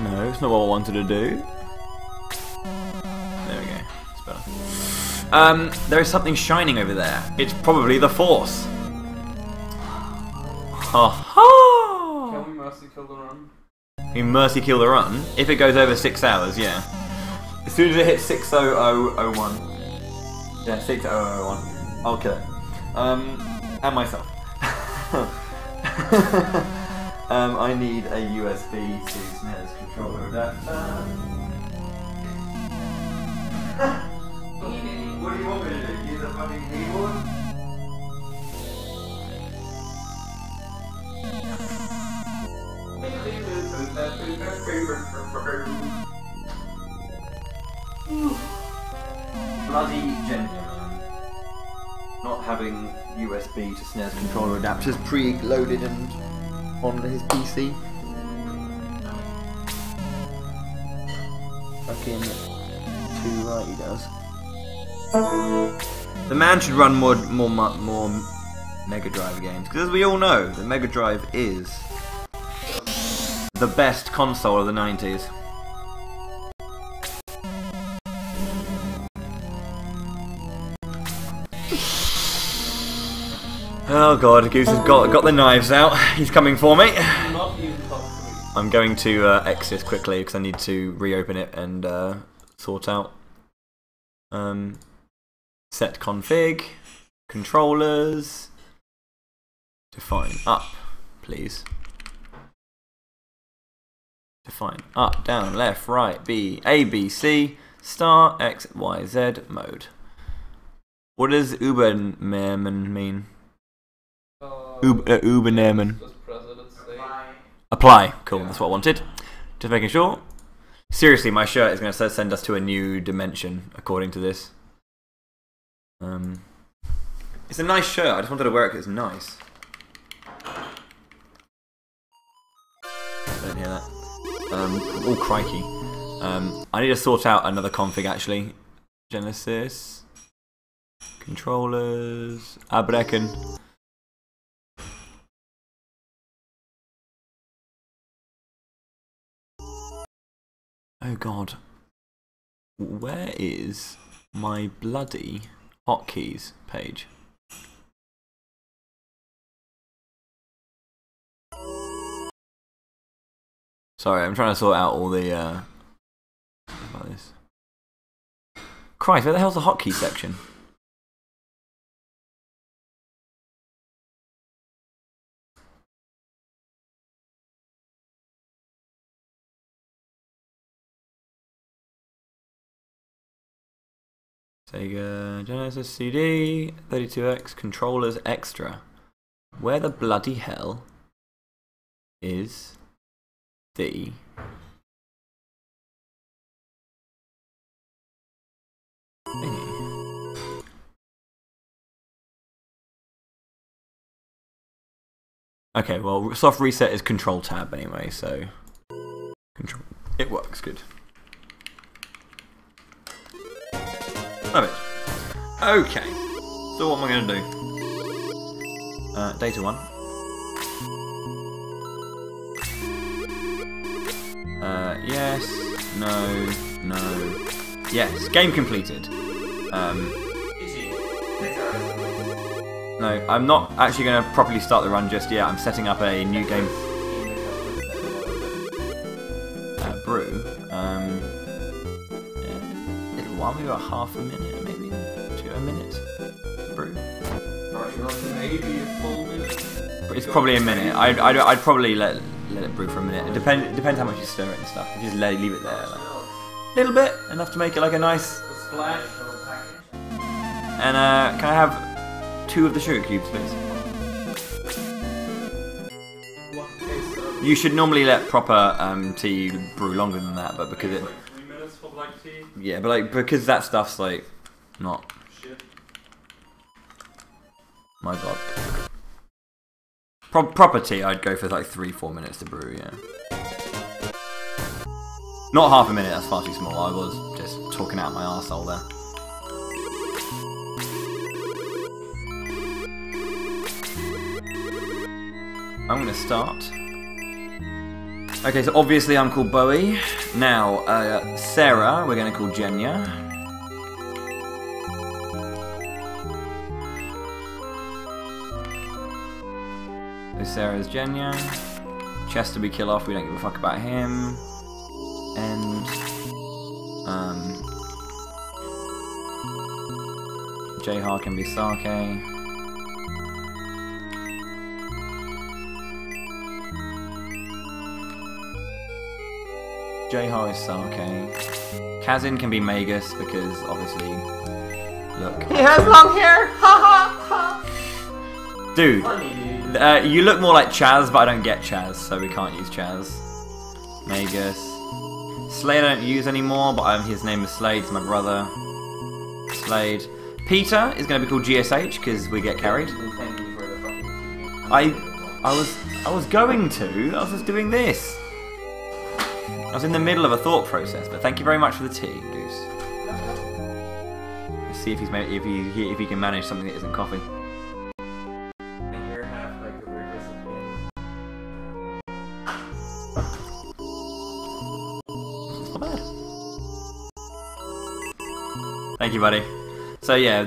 No, it's not what I wanted to do. There we go. It's better. There is something shining over there. It's probably the Force. Ha ha! Can we mercy kill the run? You mercy kill the run if it goes over 6 hours. Yeah. As soon as it hits 60001. Yeah, 60001. I'll kill it. And myself. I need a USB to SNES controller adapter. What do you want me to do? Use a fucking keyboard? Bloody gentleman. Not having USB to SNES controller adapters pre-loaded and on his PC. Fucking too right he does. The man should run more Mega Drive games, because as we all know, the Mega Drive is the best console of the 90s. Oh god, Goose has got the knives out. He's coming for me. I'm going to exit quickly because I need to reopen it and sort out. Set config, controllers, define up, please. Define up, down, left, right, B, A, B, C, star, X, Y, Z mode. What does Übernehmen mean? Übernehmen. Apply. Cool, that's what I wanted. Just making sure. Seriously, my shirt is going to send us to a new dimension, according to this. It's a nice shirt, I just wanted to wear it because it's nice. Don't hear that. Oh, crikey. I need to sort out another config actually. Genesis. Controllers. Abbrechen. Oh god. Where is my bloody hotkeys page? Sorry, I'm trying to sort out all the about this. Christ, where the hell's the hotkey section? Sega Genesis CD 32X controllers extra. Where the bloody hell is the thingy? Okay, well, soft reset is control tab anyway, so control. It works good. Love it. Okay, so what am I going to do? Data 1. Yes, no, no, yes. Game completed. No, I'm not actually going to properly start the run just yet. I'm setting up a new game. Brew. Maybe about half a minute, maybe to a minute. Brew. Maybe a full minute. It's probably a minute. I'd probably let it brew for a minute. It depends how much you stir it and stuff. You just leave it there, like a little bit, enough to make it like a nice splash. And can I have 2 of the sugar cubes, please? You should normally let proper tea brew longer than that, but because it. Yeah, but like because that stuff's like not shit. My god. Proper tea, I'd go for like 3-4 minutes to brew. Yeah. Not half a minute. That's far too small. I was just talking out my arsehole there. I'm gonna start Okay, so obviously I'm called Bowie. Now, Sarah, we're going to call Jenya. So Sarah's Jenya. Chester we kill off, we don't give a fuck about him. And Jayha can be Sake. Jayha is Sake. Kazin can be Magus because obviously, look. He has long hair! Ha ha ha! Dude, you look more like Chaz, but I don't get Chaz, so we can't use Chaz. Magus. Slade I don't use anymore, but his name is Slade, it's my brother. Slade. Peter is going to be called GSH because we get carried. I was going to. I was just doing this. I was in the middle of a thought process, but thank you very much for the tea, Goose. Let's see if he's made, if he can manage something that isn't coffee. It's not bad. Thank you, buddy. So yeah,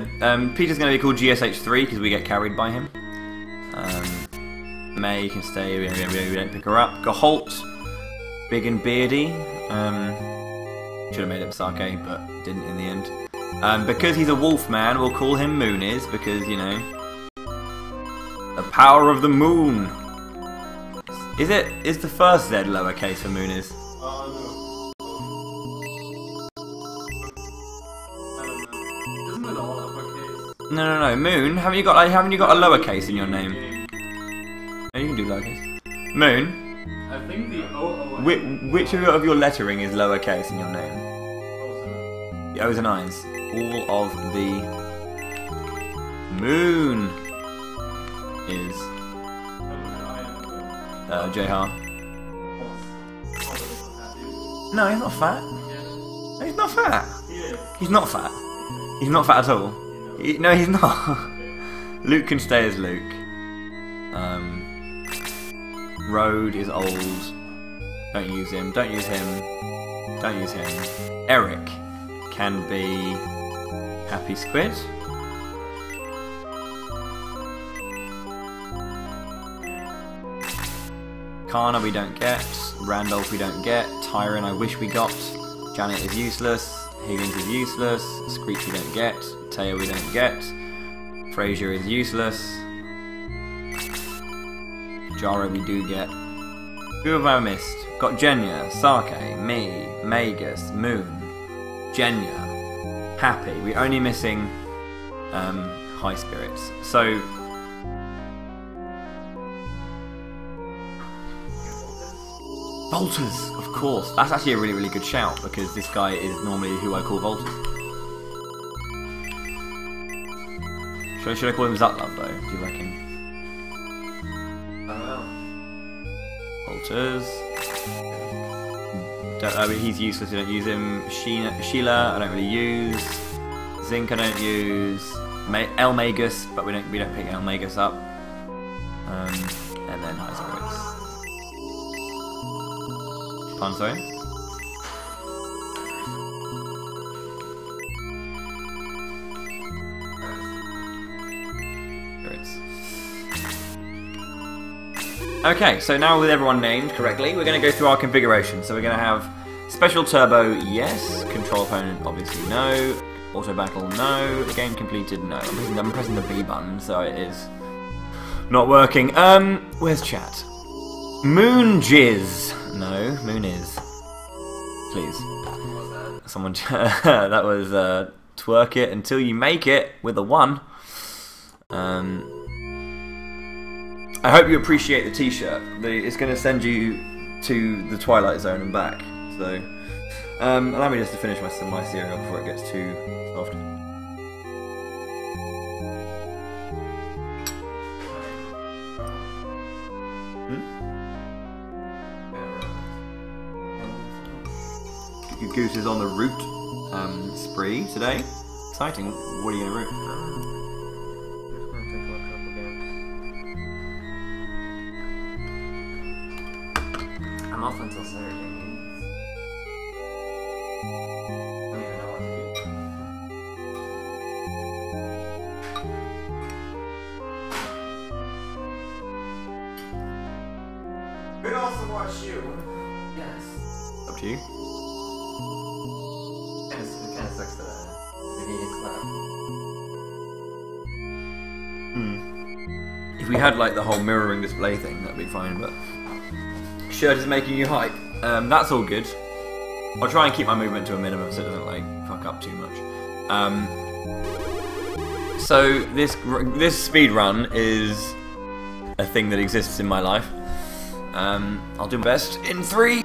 Peter's going to be called GSH3 because we get carried by him. May can stay, we don't pick her up. Gaholt, big and beardy. Should have made him Sake, but didn't in the end. Because he's a wolf man, we'll call him Mooniz because, you know, the power of the moon. Is the first Z lowercase for Mooniz? No. Moon, haven't you got a lowercase in your name? Oh, you can do lowercase. Moon. I think the O. Which of your lettering is lowercase in your name? The O's and I's. All of the moon is Jayha. No, he's not fat. No, he's not fat. He's not fat. He's not fat at all. No, he's not. Luke can stay as Luke. Road is old. Don't use him. Don't use him. Don't use him. Eric can be Happy Squid. Kana we don't get. Randolph we don't get. Tyron I wish we got. Janet is useless. Higgins is useless. Screech we don't get. Taya we don't get. Frazier is useless. Jara we do get. Who have I missed? Got Jenya, Sake, me, Magus, Moon, Jenya, Happy. We're only missing High Spirits. So Volters, of course. That's actually a really, really good shout because this guy is normally who I call Volters. Should I call him Zutlov though, do you reckon? Volters. He's useless, I don't use him. Sheila, I don't really use. Zinc, I don't use. El Magus, but we don't pick El Magus up. And then High Spirits. Pardon, sorry? Okay, so now with everyone named correctly, we're going to go through our configuration. So we're going to have Special Turbo, yes. Control Opponent, obviously no. Auto Battle, no. Game completed, no. I'm pressing the B button, so it is not working. Where's chat? Moon Jizz. No, Moon is. Please. Someone, that was twerk it until you make it with a 1. I hope you appreciate the t-shirt. It's going to send you to the Twilight Zone and back. So, allow me just to finish my cereal before it gets too soft. Goose is on the route spree today. Exciting. What are you going to root? I'm off until Saturday. I don't even know what to do. We'd also watch you. Yes. Up to you. It kind of sucks that we need a clap. If we had like the whole mirroring display thing, that'd be fine, but shirt is making you hype. That's all good. I'll try and keep my movement to a minimum so it doesn't like fuck up too much. So this speed run is a thing that exists in my life. I'll do my best in 3,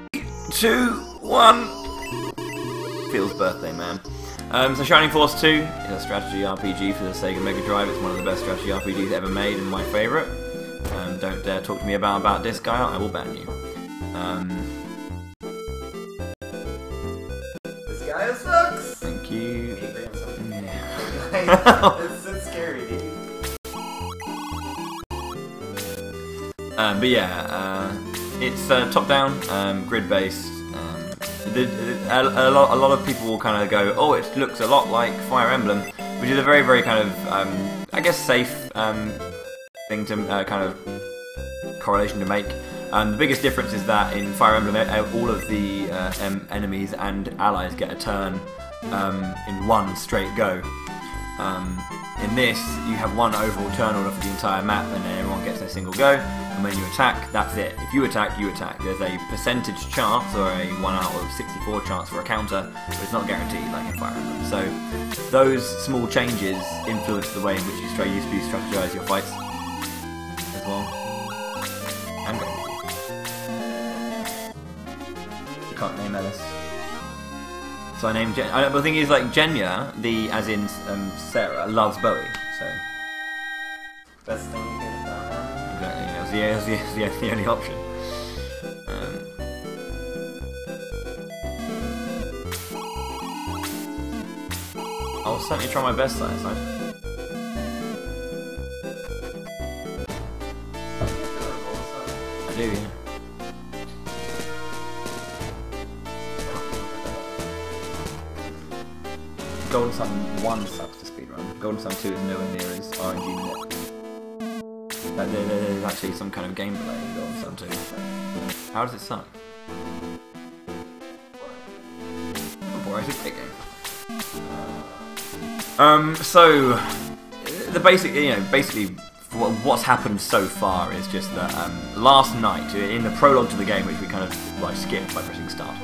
2, 1. Feels birthday, man. So Shining Force 2 is a strategy RPG for the Sega Mega Drive. It's one of the best strategy RPGs ever made and my favourite. Don't dare talk to me about this guy, I will ban you. This guy sucks! Thank you. Yeah. It's scary, dude. But yeah, it's top-down, grid-based. A lot of people will kind of go, oh, it looks a lot like Fire Emblem, which is a very, very kind of, I guess, safe thing to kind of correlation to make. The biggest difference is that in Fire Emblem, all of the enemies and allies get a turn in one straight go. In this, you have one overall turn order for the entire map, and then everyone gets a single go. And when you attack, that's it. If you attack, you attack. There's a percentage chance, or a 1 out of 64 chance for a counter, but it's not guaranteed like in Fire Emblem. So those small changes influence the way in which you strategize your fights as well. I'm going to. You can't name Ellis. So I named Jen. But the thing is, like Jenya, as in Sarah, loves Bowie. So Best thing you could have done. exactly, yeah, it was the only option. I'll certainly try my best side. I do, yeah. Golden Sun 1 sucks to speedrun. Golden Sun 2 is nowhere near as RNG net. There's actually some kind of gameplay in Golden Sun 2. How does it suck? Oh boy, it's a big game. So the basically what's happened so far is just that last night, in the prologue to the game, which we kind of like skipped by pressing start.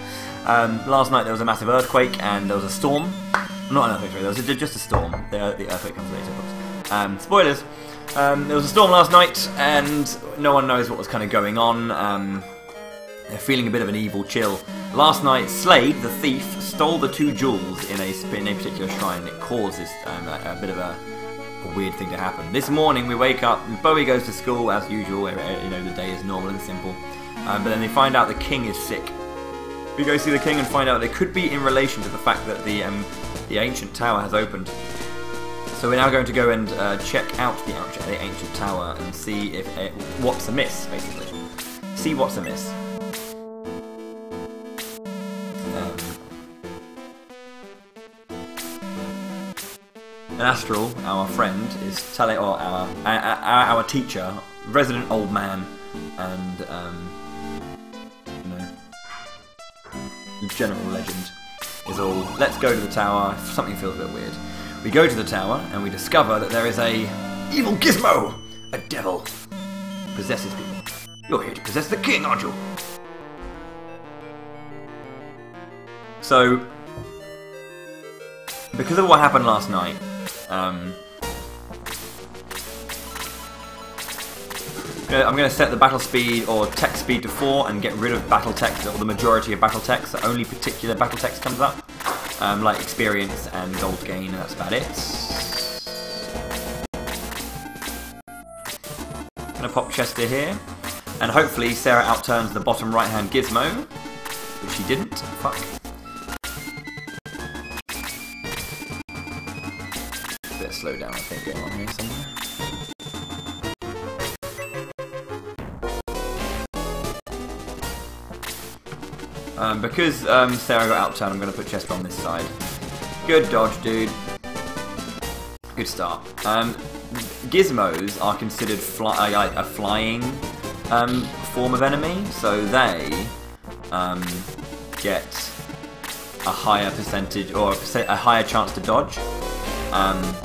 Last night there was a massive earthquake and there was a storm. Not an earthquake, sorry, there was just a storm. The earthquake comes later. Spoilers. There was a storm last night, and no one knows what was kind of going on. They're feeling a bit of an evil chill. Last night, Slade, the thief, stole the 2 jewels in a particular shrine. It causes a bit of a weird thing to happen. This morning, we wake up, Bowie goes to school as usual. The day is normal and simple. But then they find out the king is sick. We go see the king and find out it could be in relation to the fact that the ancient tower has opened. So we're now going to go and check out the ancient tower and see if what's amiss, basically. See what's amiss. And Astral, our friend, is telling, or our teacher, resident old man, and general legend, is all, let's go to the tower, something feels a bit weird. We go to the tower, and we discover that there is a evil gizmo! A devil. Possesses people. You're here to possess the king, aren't you? So, because of what happened last night, I'm going to set the battle speed or text speed to 4 and get rid of battle text, or the majority of battle text, so only particular battle text comes up. Like experience and gold gain, and that's about it. Gonna pop Chester here, and hopefully Sarah outturns the bottom right hand gizmo, which she didn't. Fuck. Bit of slowdown, I think, going on here somewhere. Because Sarah got outturned, I'm going to put Chester on this side. Good dodge, dude. Good start. Gizmos are considered a flying form of enemy, so they get a higher percentage, or a higher chance to dodge.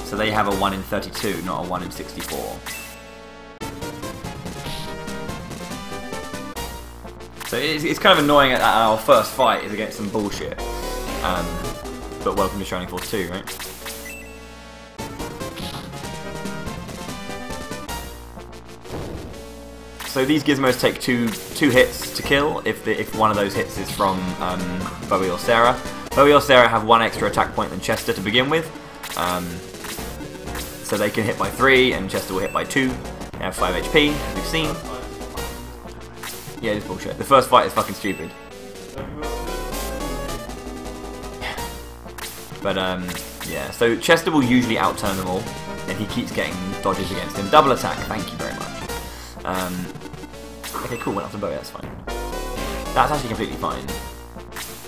So they have a 1 in 32, not a 1 in 64. So it's kind of annoying that our first fight is against some bullshit. But welcome to Shining Force 2, right? So these gizmos take two hits to kill if one of those hits is from Bowie or Sarah. Bowie or Sarah have 1 extra attack point than Chester to begin with. So they can hit by 3 and Chester will hit by 2. They have 5 HP, as we've seen. Yeah, it's bullshit. The first fight is fucking stupid. But yeah, so Chester will usually outturn them all, and he keeps getting dodges against him. Double attack, thank you very much. Okay, cool, went after Bowie, that's fine. That's actually completely fine.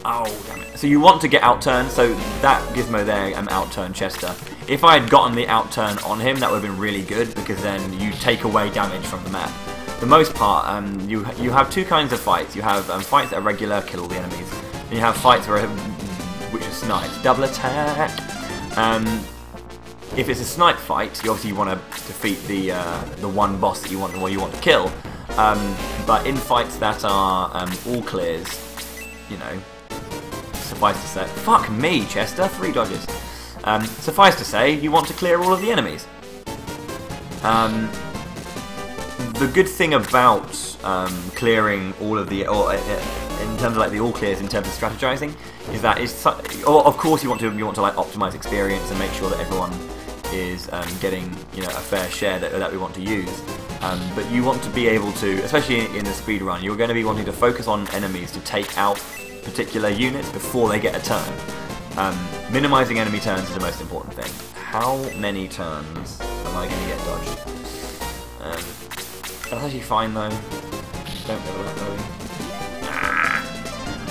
Oh, damn it. So you want to get outturned, so that gizmo there outturned Chester. If I had gotten the outturn on him, that would have been really good, because then you take away damage from the map. For the most part, you have 2 kinds of fights. You have fights that are regular, kill all the enemies. And you have fights which are snipes, double attack. If it's a snipe fight, you obviously want to defeat the one boss that you want to kill. But in fights that are all clears, you know, suffice to say, fuck me, Chester, 3 dodges. Suffice to say, you want to clear all of the enemies. The good thing about clearing all of the, in terms of like the all clears, in terms of strategizing, is that of course you want to like optimize experience and make sure that everyone is getting, you know, a fair share that we want to use. But you want to be able to, especially in the speed run, you're going to be wanting to focus on enemies to take out particular units before they get a turn. Minimizing enemy turns is the most important thing. How many turns am I going to get dodged? That's actually fine though. Don't level up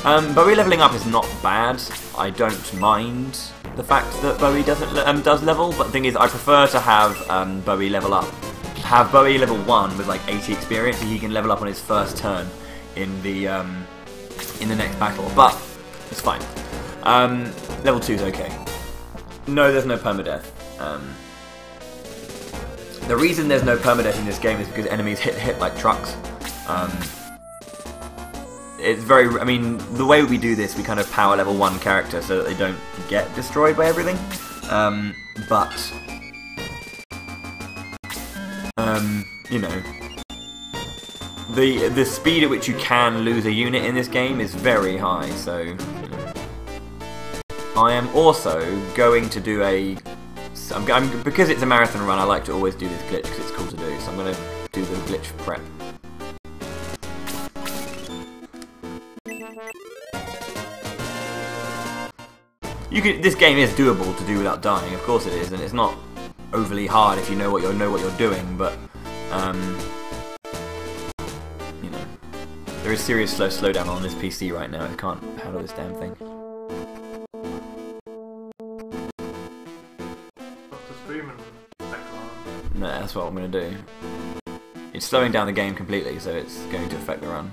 Bowie. Bowie leveling up is not bad. I don't mind the fact that Bowie does level, but the thing is, I prefer to have Bowie level up. Have Bowie level 1 with like 80 experience, and he can level up on his first turn in the next battle. But it's fine. Level 2 is okay. No, there's no permadeath. The reason there's no permadeath in this game is because enemies hit like trucks. It's very, I mean, the way we do this, we kind of power level 1 character so that they don't get destroyed by everything. You know, the speed at which you can lose a unit in this game is very high, so, you know. I am also going to do because it's a marathon run, I like to always do this glitch because it's cool to do, so I'm going to do the glitch prep. This game is doable to do without dying, of course it is, and it's not overly hard if you know what you're doing, but you know, there is serious slowdown on this PC right now. I can't handle this damn thing. No, that's what I'm going to do. It's slowing down the game completely, so it's going to affect the run.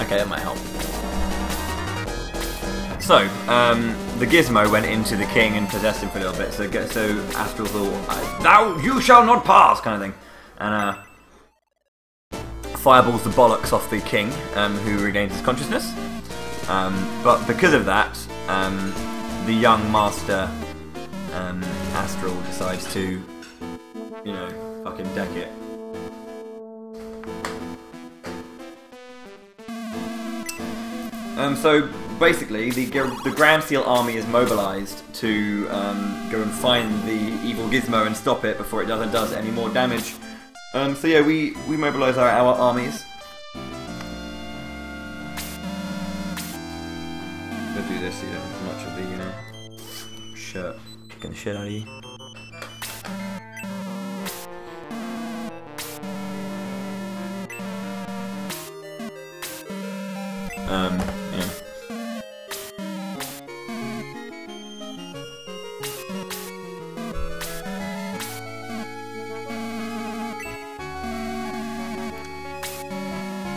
Okay, that might help. So, the gizmo went into the king and possessed him for a little bit, so Astral thought, "Thou, you shall not pass," kind of thing. And fireballs the bollocks off the king, who regains his consciousness. But because of that, the young master, Astral, decides to you know, fucking deck it. So basically, the Grand Seal army is mobilised to go and find the evil Gizmo and stop it before it does any more damage. So yeah, we mobilise our armies. We'll do this, so you don't have much of the, you know, shirt kicking the shit out of you. Yeah.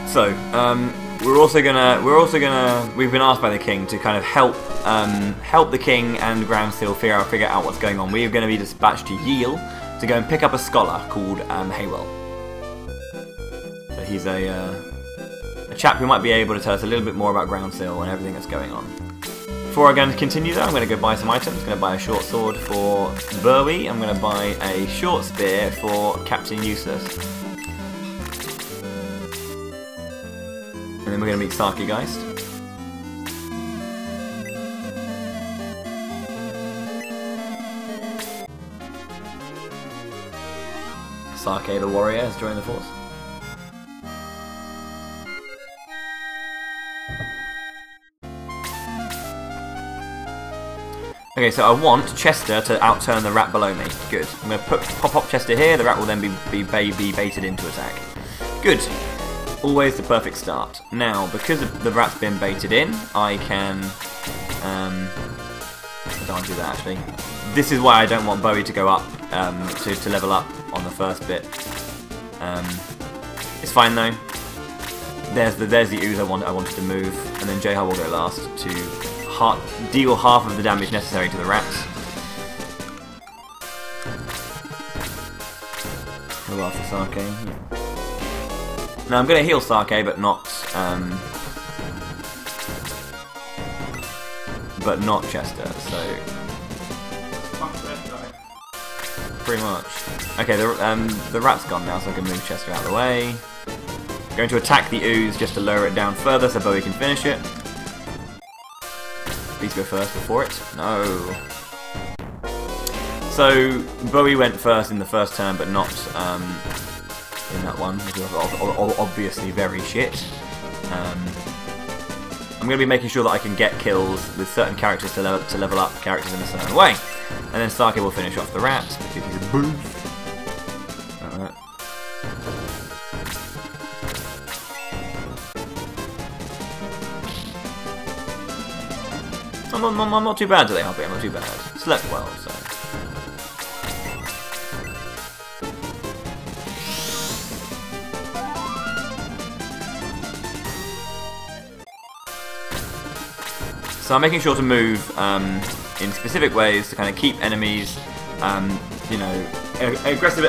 So, we've been asked by the king to kind of help the king and Grand Seal figure out what's going on. We are going to be dispatched to Yale to go and pick up a scholar called Haywell. So he's a chap who might be able to tell us a little bit more about Ground Seal and everything that's going on. Before I'm going to continue though, I'm going to go buy some items. I'm going to buy a short sword for Bowie. I'm going to buy a short spear for Captain Useless. And then we're going to meet Sake Geist. Sake the warrior has joined the force. Okay, so I want Chester to outturn the rat below me. Good. I'm going to pop up Chester here, the rat will then be baited into attack. Good. Always the perfect start. Now, because the rat's been baited in, I can... I don't want to do that actually. This is why I don't want Bowie to go up, to level up on the first bit. It's fine though. There's the ooze I wanted to move, and then JHA will go last to deal half of the damage necessary to the rats. Go after Sake. Now I'm going to heal Sake, but not Chester. So pretty much. Okay, the rat's gone now, so I can move Chester out of the way. Going to attack the ooze just to lower it down further, so Bowie can finish it. Please go first before it. No. So Bowie went first in the first turn, but not in that one, which is obviously very shit. I'm going to be making sure that I can get kills with certain characters to level up characters in a certain way. And then Sake will finish off the rat, because he's a boost. Like that. I'm not too bad today, Harvey. I'm not too bad. Slept well, so. So I'm making sure to move in specific ways to kind of keep enemies, you know, aggressive,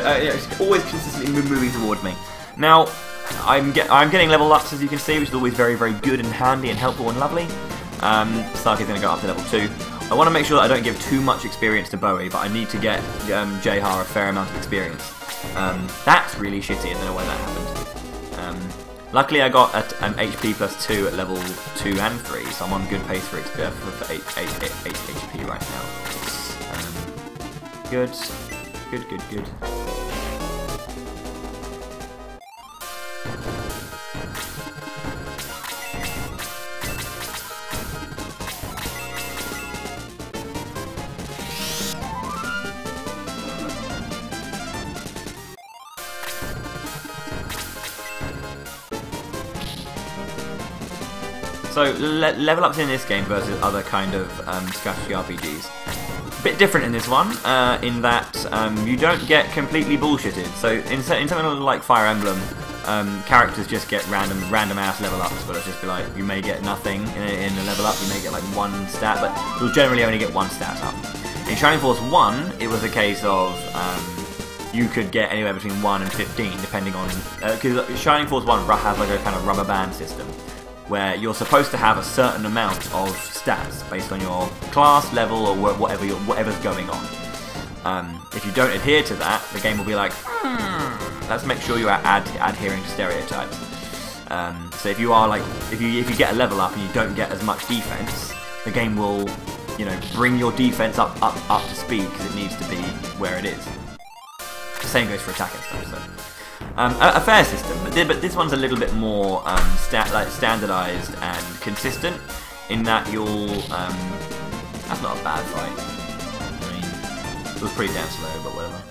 always consistently moving towards me. Now, I'm getting level ups, as you can see, which is always very, very good and handy and helpful and lovely. Sake's going to go up to level 2. I want to make sure that I don't give too much experience to Bowie, but I need to get JHA a fair amount of experience. That's really shitty, I don't know why that happened. Luckily I got an HP plus 2 at level 2 and 3, so I'm on good pace for 8 HP right now. Good. So level ups in this game versus other kind of strategy RPGs. A bit different in this one, in that you don't get completely bullshitted. So in something like Fire Emblem, characters just get random ass level ups, but it'll just be like you may get nothing in a level up, you may get like 1 stat, but you'll generally only get 1 stat up. In Shining Force 1, it was a case of you could get anywhere between 1 and 15, depending on because Shining Force 1 has like a kind of rubber band system, where you're supposed to have a certain amount of stats based on your class, level, or whatever's going on. If you don't adhere to that, the game will be like, let's make sure you are adhering to stereotypes. So if you are like, if you get a level up and you don't get as much defense, the game will, you know, bring your defense up to speed because it needs to be where it is. The same goes for attack and stuff. So a fair system, but this one's a little bit more standardized and consistent in that you'll. That's not a bad fight. I mean, it was pretty damn slow, but whatever.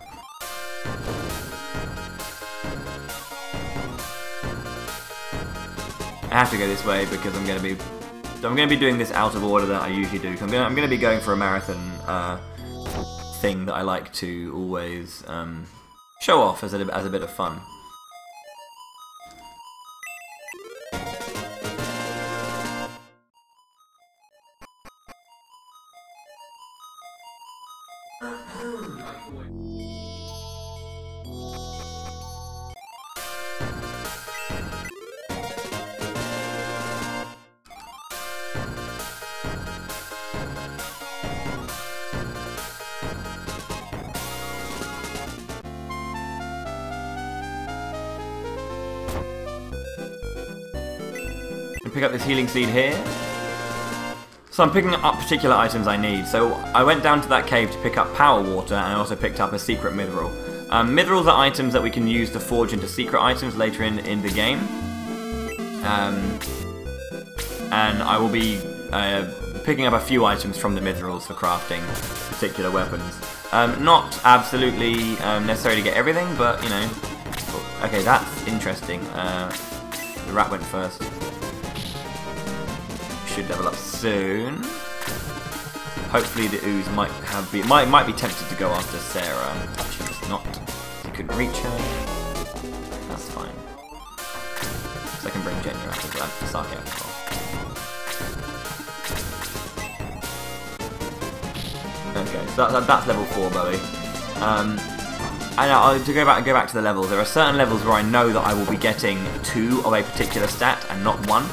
I have to go this way because I'm going to be doing this out of order that I usually do. I'm going to be going for a marathon thing that I like to always show off as a bit of fun. Pick up this healing seed here. So I'm picking up particular items I need. So I went down to that cave to pick up power water, and I also picked up a secret mithril. Mithrils are items that we can use to forge into secret items later in the game. And I will be picking up a few items from the mithrils for crafting particular weapons. Not absolutely necessary to get everything, but you know. Okay, that's interesting. The rat went first. Should level up soon. Hopefully the ooze might be tempted to go after Sarah. She's not. You couldn't reach her. That's fine. So I can bring Jenny out as well. Sake out as well. Okay, so that's level 4, Bowie. And to go back to the levels, there are certain levels where I know that I will be getting 2 of a particular stat and not 1.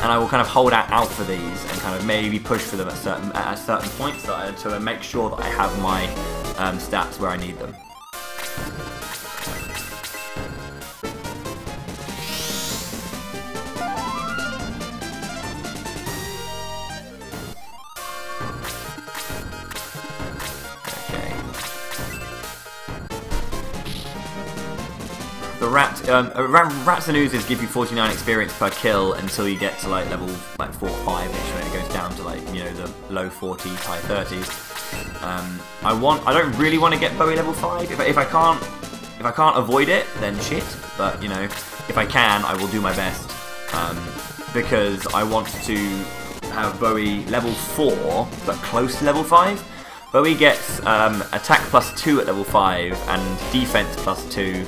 And I will kind of hold out for these and kind of maybe push for them at certain points to make sure that I have my stats where I need them. Rats and oozes give you 49 experience per kill until you get to like level 4 or 5ish, when it goes down to like, you know, the low 40s, high 30s. I don't really want to get Bowie level 5. If I can't avoid it, then shit. But you know, if I can, I will do my best because I want to have Bowie level 4 but close to level 5. Bowie gets attack +2 at level 5 and defense +2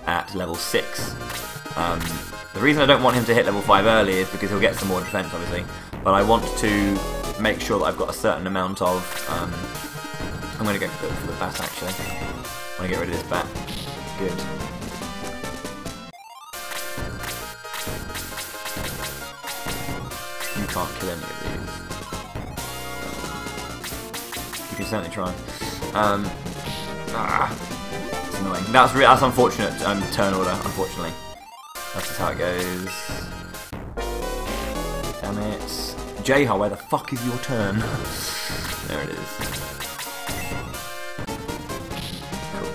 at level 6. The reason I don't want him to hit level 5 early is because he'll get some more defense, obviously. But I want to make sure that I've got a certain amount of. I'm going to go for the bat actually. I want to get rid of this bat. Good. You can't kill any of these. You can certainly try. It's annoying. That's unfortunate. Turn order, unfortunately. That's just how it goes. Damn it. J-Ho, where the fuck is your turn? There it is. Cool.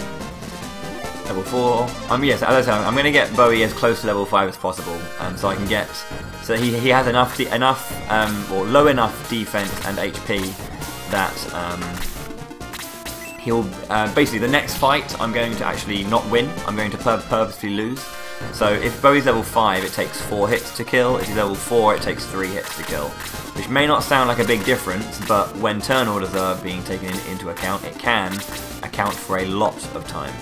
Level 4. Yes, as I said, I'm going to get Bowie as close to level 5 as possible, so I can get. So he has enough or low enough defense and HP that he'll basically the next fight I'm going to actually not win. I'm going to purposely lose. So if Bowie's level 5, it takes 4 hits to kill. If he's level 4, it takes 3 hits to kill. Which may not sound like a big difference, but when turn orders are being taken into account, it can account for a lot of time.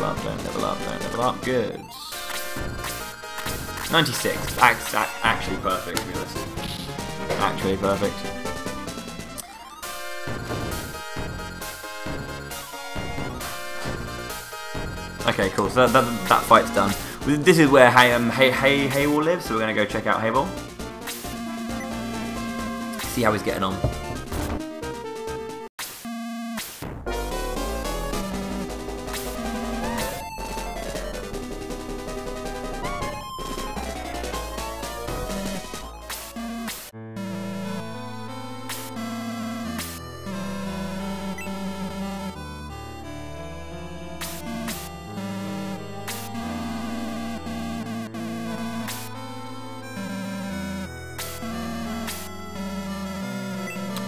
level up, don't level up, don't level up. Good. 96. Actually perfect, to be honest. Actually perfect. Okay, cool. So that fight's done. This is where Haywall lives, so we're gonna go check out Haywall. See how he's getting on.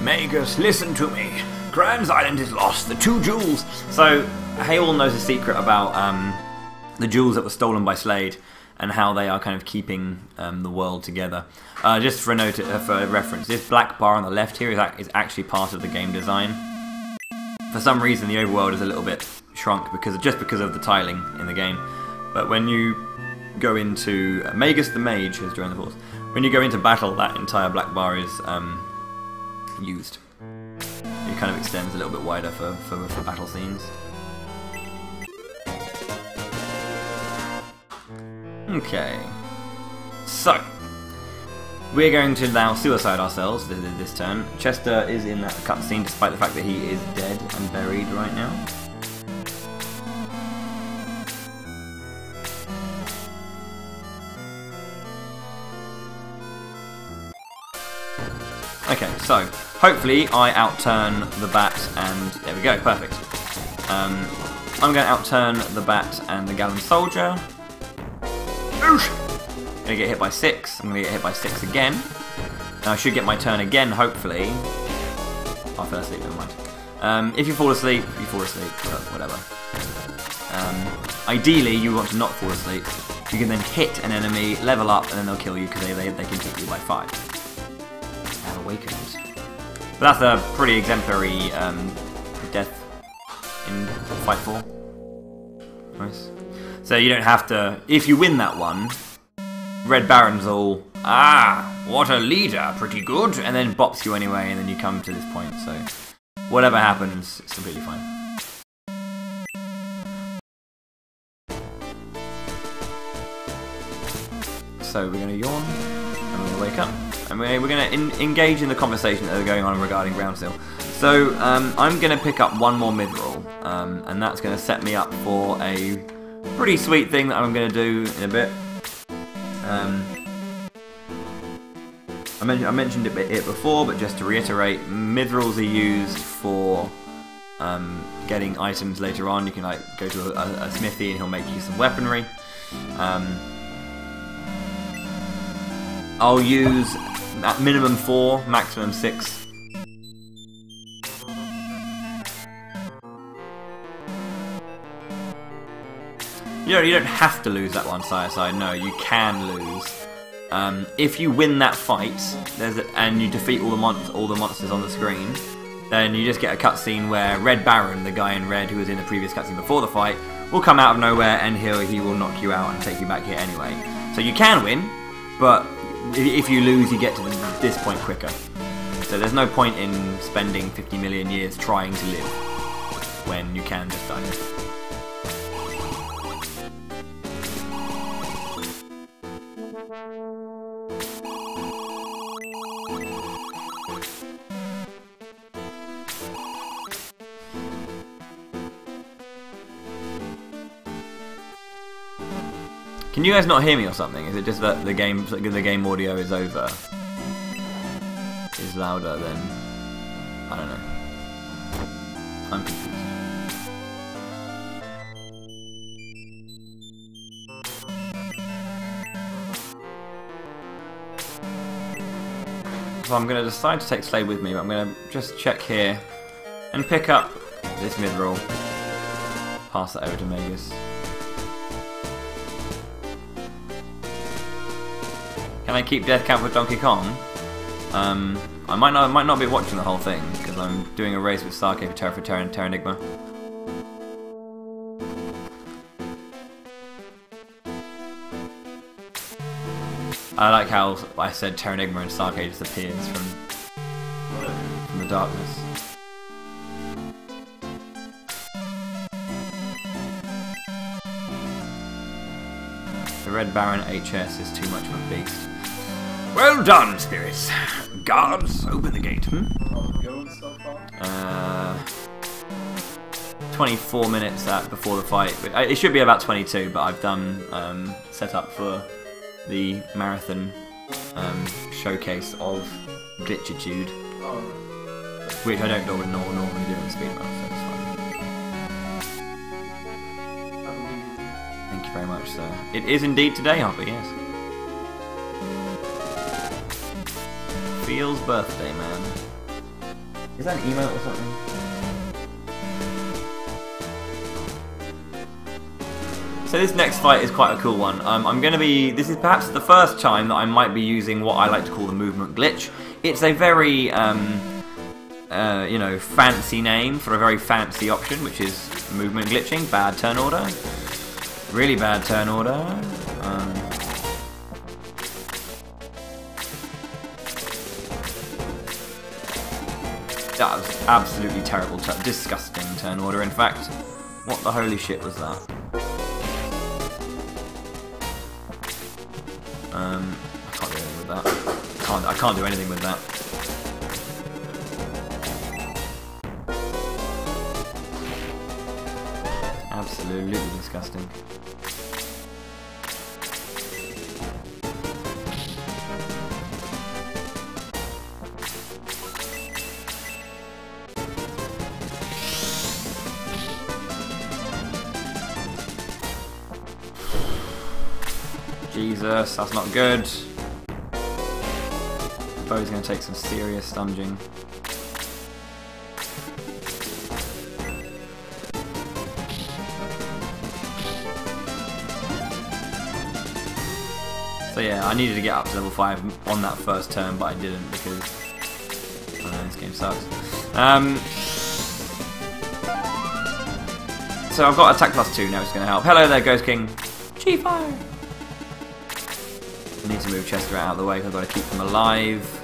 Magus, listen to me. Grand's Island is lost. The 2 jewels. So Haywall knows a secret about the jewels that were stolen by Slade and how they are kind of keeping the world together. Just for a note, for reference, this black bar on the left here is actually part of the game design. For some reason, the overworld is a little bit shrunk because of the tiling in the game. But when you go into Magus the Mage has joined the force. When you go into battle, that entire black bar is used. It kind of extends a little bit wider for battle scenes. Okay, so we're going to now suicide ourselves this turn. Chester is in that cutscene despite the fact that he is dead and buried right now. Okay, so hopefully I outturn the bat and there we go, perfect. I'm going to outturn the bat and the Gallant Soldier. Oosh! I'm going to get hit by 6. I'm going to get hit by 6 again. Now I should get my turn again, hopefully. I fell asleep, never mind. If you fall asleep, you fall asleep, but whatever. Ideally, you want to not fall asleep. You can then hit an enemy, level up, and then they'll kill you because they can hit you by 5. Awakened. But that's a pretty exemplary death in Fight 4. Nice. So you don't have to... If you win that one, Red Baron's all, what a leader, pretty good, and then bops you anyway, and then you come to this point, so whatever happens, it's completely fine. So we're going to yawn, and we're going to wake up. And we're going to engage in the conversation that are going on regarding Groundsteel. So I'm going to pick up one more mid-roll, and that's going to set me up for a pretty sweet thing that I'm going to do in a bit. I mentioned it before, but just to reiterate, mid-rolls are used for getting items later on. You can like go to a smithy and he'll make you some weaponry. I'll use at minimum 4, maximum 6. You don't have to lose that one side to side. No, you can lose. If you win that fight, and you defeat all the monsters on the screen, then you just get a cutscene where Red Baron, the guy in red who was in the previous cutscene before the fight, will come out of nowhere and he will knock you out and take you back here anyway. So you can win, but if you lose, you get to this point quicker. So there's no point in spending 50 million years trying to live when you can just die. Can you guys not hear me or something? Is it just that the game audio is louder than... I don't know. I'm confused. So I'm going to decide to take Slade with me, but I'm going to just check here and pick up this mid-roll. Pass that over to Magus. Can I keep Death Camp with Donkey Kong? I might not be watching the whole thing because I'm doing a race with Sake for Terranigma. I like how I said Terranigma and Sake just appears from the darkness. The Red Baron HS is too much of a beast. Well done, spirits! Guards, open the gate. 24 minutes before the fight. It should be about 22, but I've done set up for the marathon showcase of glitchitude, which I don't normally do in speedrun, so it's fine. Thank you very much, sir. It is indeed today, Harper, yes. Feels birthday, man. Is that an email or something? So this next fight is quite a cool one. This is perhaps the first time that I might be using what I like to call the movement glitch. It's a very, you know, fancy name for a very fancy option, which is movement glitching, bad turn order. Really bad turn order. That was absolutely terrible, disgusting turn order, in fact. What the holy shit was that? I can't do anything with that. I can't do anything with that. Absolutely disgusting. Jesus, that's not good. Bo's going to take some serious stunging. So yeah, I needed to get up to level 5 on that first turn, but I didn't because I don't know, this game sucks. So I've got attack +2 now, which is going to help. Hello there, Ghost King. G-Fire! I need to move Chester out of the way because I've got to keep him alive.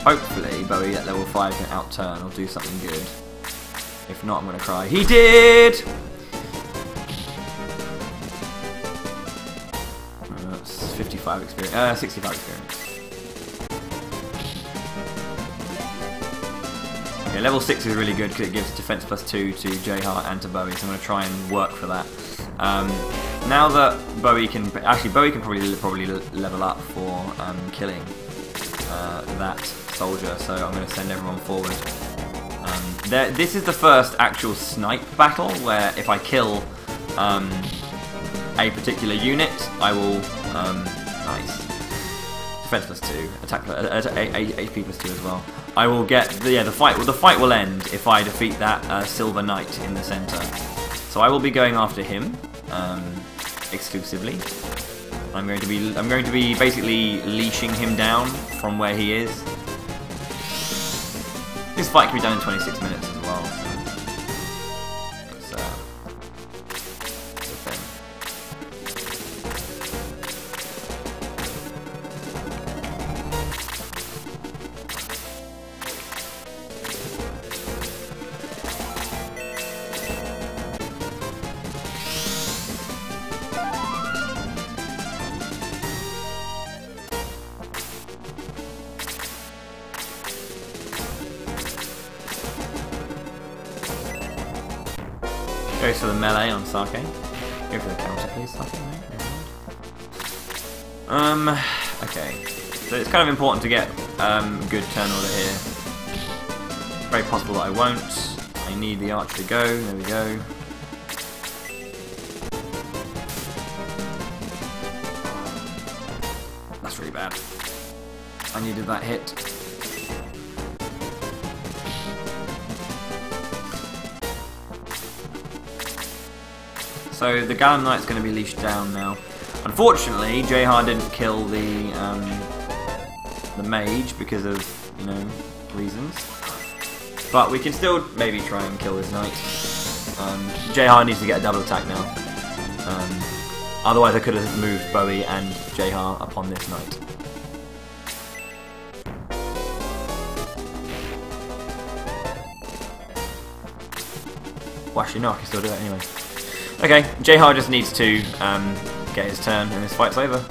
Hopefully Bowie at level 5 can outturn or do something good. If not, I'm going to cry. He did! That's 55 experience. 65 experience. Okay, level 6 is really good because it gives defense +2 to JHart and to Bowie, so I'm going to try and work for that. Now that Bowie can... Actually, Bowie can probably level up for killing that soldier, so I'm going to send everyone forward. This is the first actual snipe battle where if I kill a particular unit, I will... nice. Defense +2, attack HP +2 as well. I will get the fight. Well, the fight will end if I defeat that Silver Knight in the center. So I will be going after him exclusively. I'm going to be basically leashing him down from where he is. This fight can be done in 26 minutes as well. So it's a thing. Goes for the melee on Sake. Go for the counter, please, Sake. Okay. So it's kind of important to get good turn order here. Very possible that I won't. I need the archer to go. There we go. That's really bad. I needed that hit. So the Gallum Knight's going to be leashed down now. Unfortunately, JHart didn't kill the mage because of, you know, reasons. But we can still maybe try and kill this knight. JH needs to get a double attack now. Otherwise I could have moved Bowie and JH upon this knight. Well, actually no, I can still do that anyway. Okay, JH just needs to get his turn and this fight's over.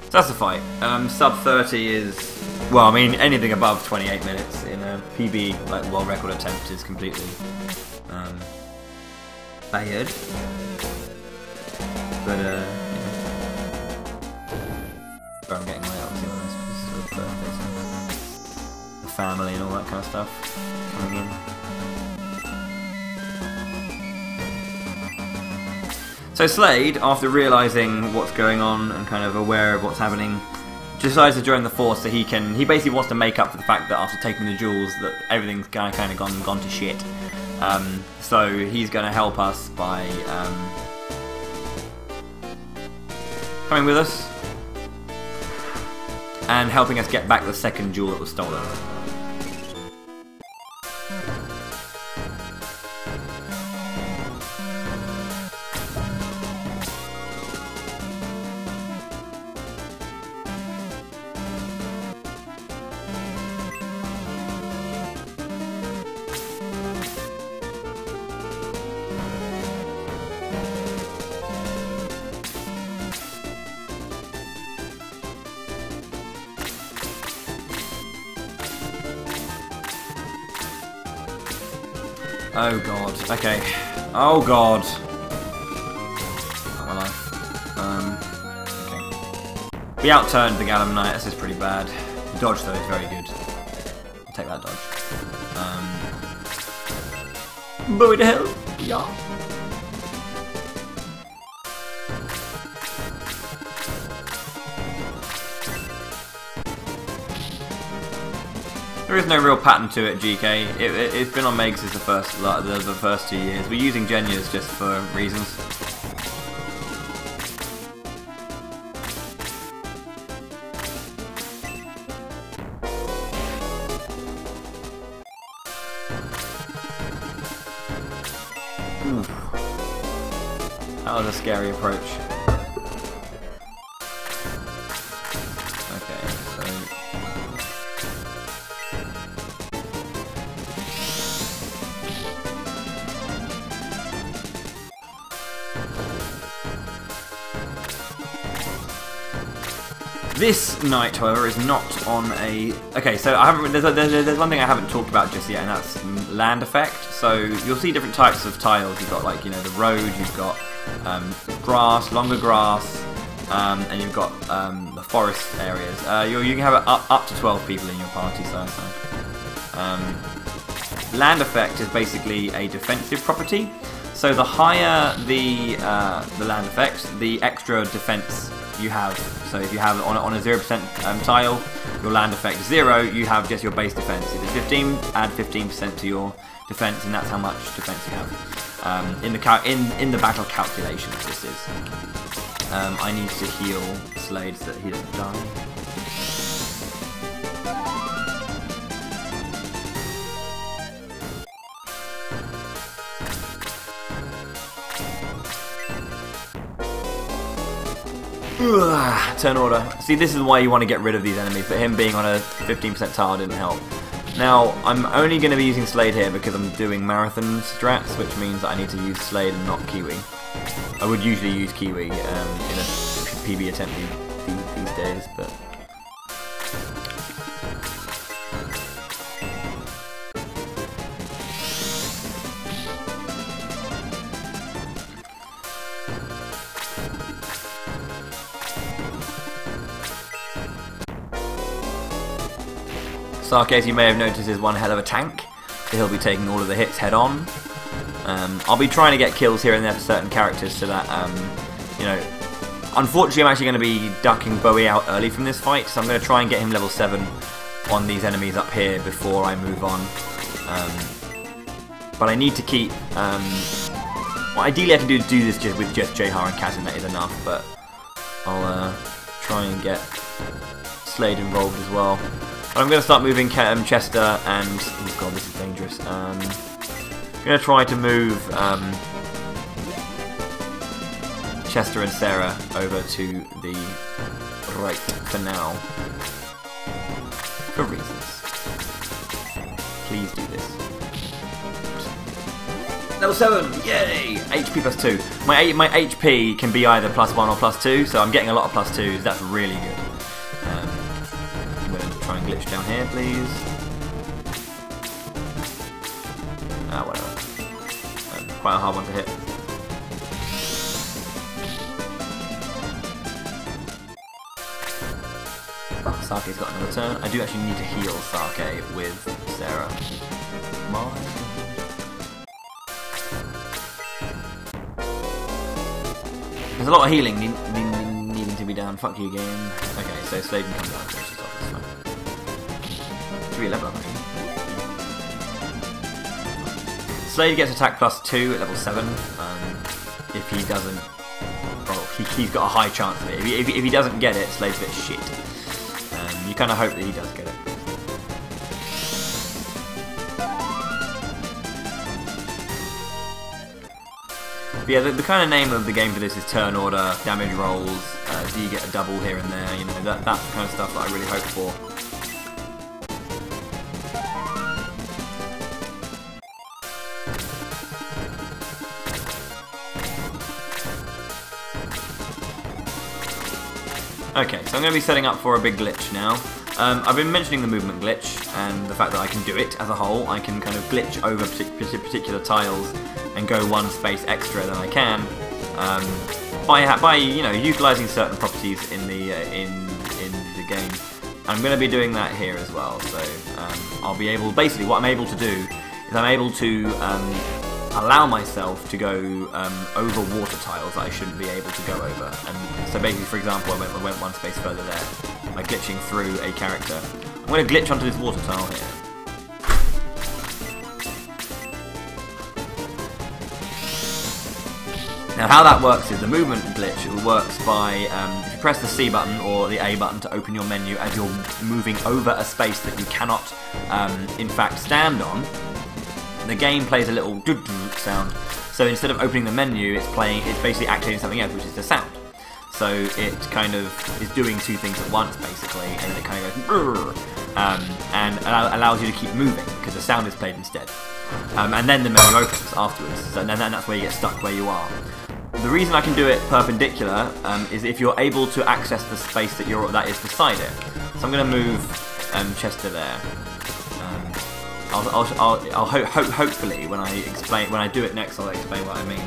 So that's the fight. Sub 30 is, well, I mean, anything above 28 minutes in a PB, like world record attempt, is completely bad. But, you know. But I'm getting way out, to be honest, because of the family and all that kind of stuff coming in. So Slade, after realising what's going on and kind of aware of what's happening, decides to join the force so he basically wants to make up for the fact that after taking the jewels that everything's kind of gone to shit. So he's going to help us by coming with us and helping us get back the second jewel that was stolen. Oh god, okay. Oh god. Not my life. Okay. We outturned the Gallum Knight, this is pretty bad. The dodge though is very good. I'll take that dodge. Bowie the hell? Yeah. There is no real pattern to it, GK. It's been on Megs since the first 2 years. We're using Genyas just for reasons. Oof. That was a scary approach. Okay, so this knight, however, is not on a... Okay, so I haven't. There's one thing I haven't talked about just yet, and that's land effect. So you'll see different types of tiles. You've got, like, you know, the road. You've got grass, longer grass, and you've got the forest areas. You can have up to 12 people in your party size. Land effect is basically a defensive property. So the higher the land effect, the extra defense you have. So if you have on a 0% tile, your land effect is 0, you have just your base defense. If it's 15, add 15% to your defense, and that's how much defense you have. In the battle calculations, this is. I need to heal Slade so that he doesn't die. Turn order. See, this is why you want to get rid of these enemies, but him being on a 15% tile didn't help. Now, I'm only going to be using Slade here because I'm doing marathon strats, which means that I need to use Slade and not Kiwi. I would usually use Kiwi in a PB attempt these days, but... Sark, as you may have noticed, is one hell of a tank, so he'll be taking all of the hits head on. I'll be trying to get kills here and there for certain characters so that, you know, unfortunately I'm actually going to be ducking Bowie out early from this fight, so I'm going to try and get him level 7 on these enemies up here before I move on But I need to keep... well, ideally I can do this just with just Jehar and Kaz, and that is enough, but I'll try and get Slade involved as well. But I'm going to start moving Chester and... oh god, this is dangerous. I'm going to try to move Chester and Sarah over to the right for now. For reasons. Please do this. Level 7! Yay! HP plus 2. My HP can be either plus 1 or plus 2, so I'm getting a lot of plus 2s. That's really good. I'm going to try and glitch down here, please. Whatever. Quite a hard one to hit. Sake's got another turn. I do actually need to heal Sake with Sarah. There's a lot of healing needing to be done. Fuck you, game. Okay, so Slade can come down. So she's off. That's fine. 3 level up, actually. Slade gets attack plus 2 at level 7. If he doesn't... well, he's got a high chance of it. If he doesn't get it, Slade's a bit shit. You kind of hope that he does get it. But yeah, the kind of name of the game for this is turn order, damage rolls, do you get a double here and there, you know, that's the kind of stuff that I really hope for. Okay, so I'm going to be setting up for a big glitch now. I've been mentioning the movement glitch and the fact that I can do it as a whole. I can kind of glitch over particular tiles and go one space extra than I can by you know, utilising certain properties in the game. I'm going to be doing that here as well. So I'll be able, basically what I'm able to do is I'm able to allow myself to go over water tiles that I shouldn't be able to go over. And so basically, for example, I went one space further there by glitching through a character. I'm going to glitch onto this water tile here. Now how that works is the movement glitch works by if you press the C button or the A button to open your menu as you're moving over a space that you cannot in fact stand on, the game plays a little sound. So instead of opening the menu, it's basically activating something else, which is the sound. So it kind of is doing two things at once, basically, and then it kind of goes and allows you to keep moving because the sound is played instead. And then the menu opens afterwards, so then that's where you get stuck where you are. The reason I can do it perpendicular is if you're able to access the space that is beside it. So I'm going to move Chester there. Hopefully when I do it next, I'll explain what I mean.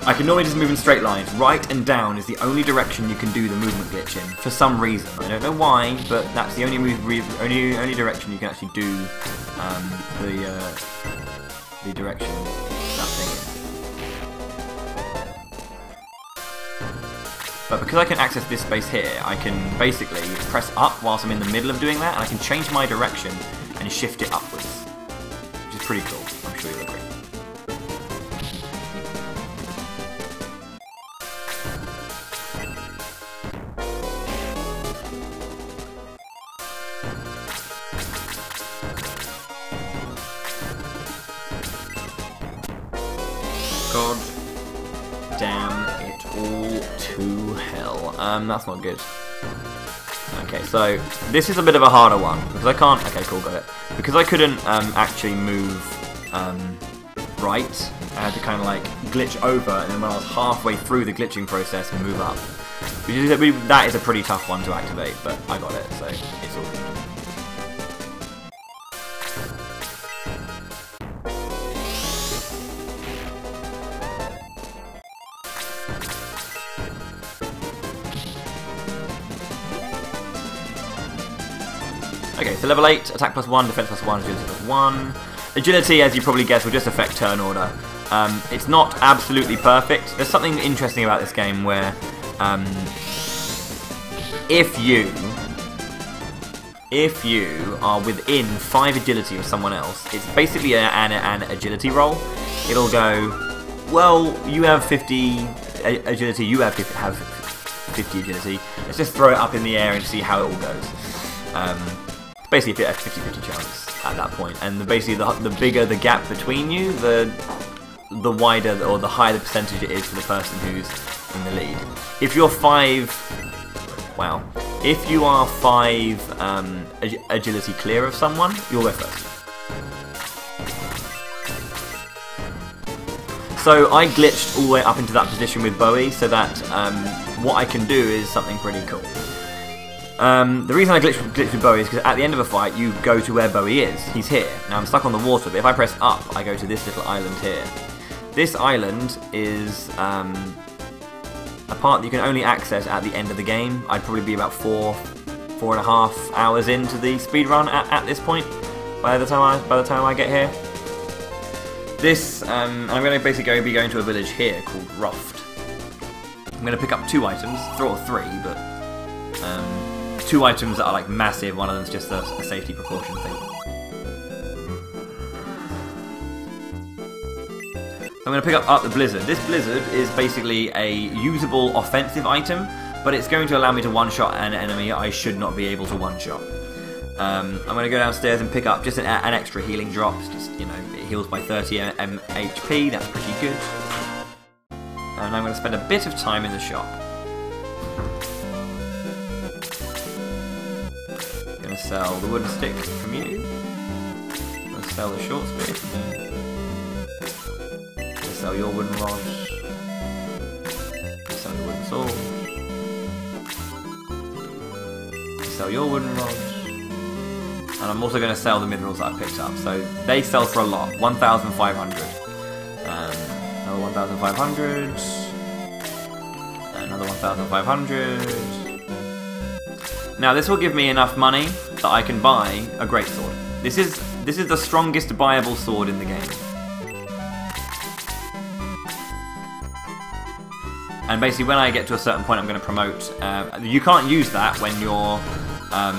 I can normally just move in straight lines. Right and down is the only direction you can do the movement glitch in for some reason. I don't know why, but that's the only direction you can actually do the direction that thing is. But because I can access this space here, I can basically press up whilst I'm in the middle of doing that, and I can change my direction and shift it upwards, which is pretty cool. I'm sure you'll agree. God damn it all to hell. That's not good. Okay, so this is a bit of a harder one because I can't. Okay, cool, got it. Because I couldn't actually move right, I had to kind of like glitch over, and then when I was halfway through the glitching process, move up. That is a pretty tough one to activate, but I got it, so it's all good. Okay, so level 8, attack plus 1, defense plus 1, agility plus 1. Agility, as you probably guessed, will just affect turn order. It's not absolutely perfect. There's something interesting about this game where if you if you are within 5 agility of someone else, it's basically an agility roll. It'll go, well, you have 50 agility, you have 50 agility. Let's just throw it up in the air and see how it all goes. Basically a 50-50 chance at that point. And basically the bigger the gap between you, the wider or the higher the percentage it is for the person who's in the lead. If you're 5... Wow. If you are 5 agility clear of someone, you'll go first. So I glitched all the way up into that position with Bowie, so that what I can do is something pretty cool. The reason I glitched with Bowie is because at the end of a fight, you go to where Bowie is. He's here. Now I'm stuck on the water, but if I press up, I go to this little island here. This island is a part that you can only access at the end of the game. I'd probably be about 4.5 hours into the speedrun at this point by the time I get here. This and I'm going to basically be going to a village here called Roft. I'm going to pick up 2 items, or 3, but 2 items that are like massive. One of them's just a safety precaution thing. I'm going to pick up the Blizzard. This Blizzard is basically a usable offensive item, but it's going to allow me to one-shot an enemy I should not be able to one-shot. I'm going to go downstairs and pick up just an extra healing drop. Just, you know, it heals by 30 HP, that's pretty good. And I'm going to spend a bit of time in the shop. I'm going to sell the wooden stick from you. I'm going to sell the short spear from you. Sell your wooden rod. Sell your wooden sword. Sell your wooden rod. And I'm also going to sell the minerals that I picked up. So they sell for a lot. 1,500. Another 1,500. Another 1,500. Now this will give me enough money that I can buy a greatsword. This is the strongest buyable sword in the game. And basically when I get to a certain point I'm going to promote, you can't use that when you're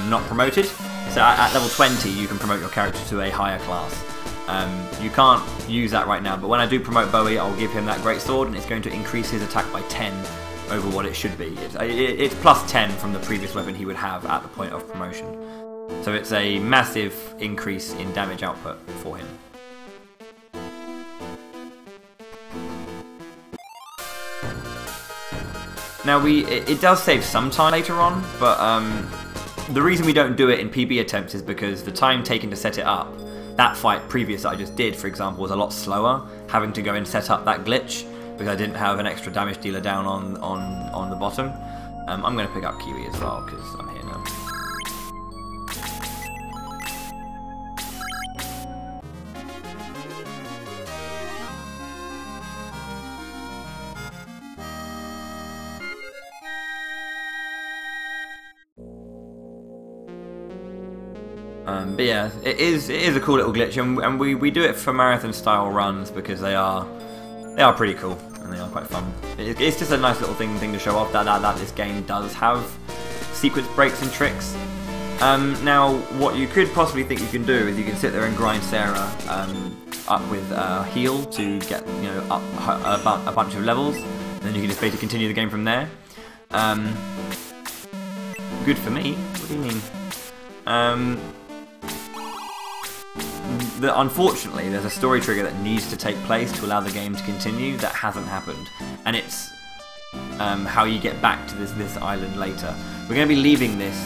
not promoted. So at level 20 you can promote your character to a higher class. You can't use that right now, but when I do promote Bowie I'll give him that great sword and it's going to increase his attack by 10 over what it should be. It's plus 10 from the previous weapon he would have at the point of promotion. So it's a massive increase in damage output for him. Now it does save some time later on, but the reason we don't do it in PB attempts is because the time taken to set it up, that fight previous that I just did, for example, was a lot slower, having to go and set up that glitch, because I didn't have an extra damage dealer down on the bottom. I'm going to pick up Kiwi as well, because I'm here now. But yeah, it is a cool little glitch, and we do it for marathon style runs because they are pretty cool and they are quite fun. It's just a nice little thing to show off that this game does have sequence breaks and tricks. Now, what you could possibly think you can do is you can sit there and grind Sarah up with heal to get up a bunch of levels, and then you can just basically continue the game from there. Good for me. What do you mean? Unfortunately, there's a story trigger that needs to take place to allow the game to continue that hasn't happened, and it's how you get back to this island later. We're going to be leaving this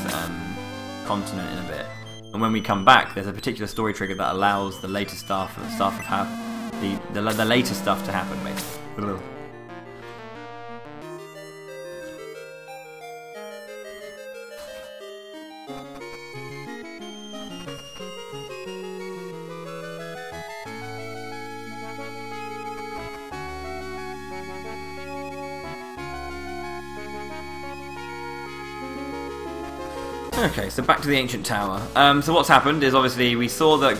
continent in a bit, and when we come back, there's a particular story trigger that allows the later stuff to happen, basically. Okay, so back to the ancient tower. So what's happened is obviously we saw that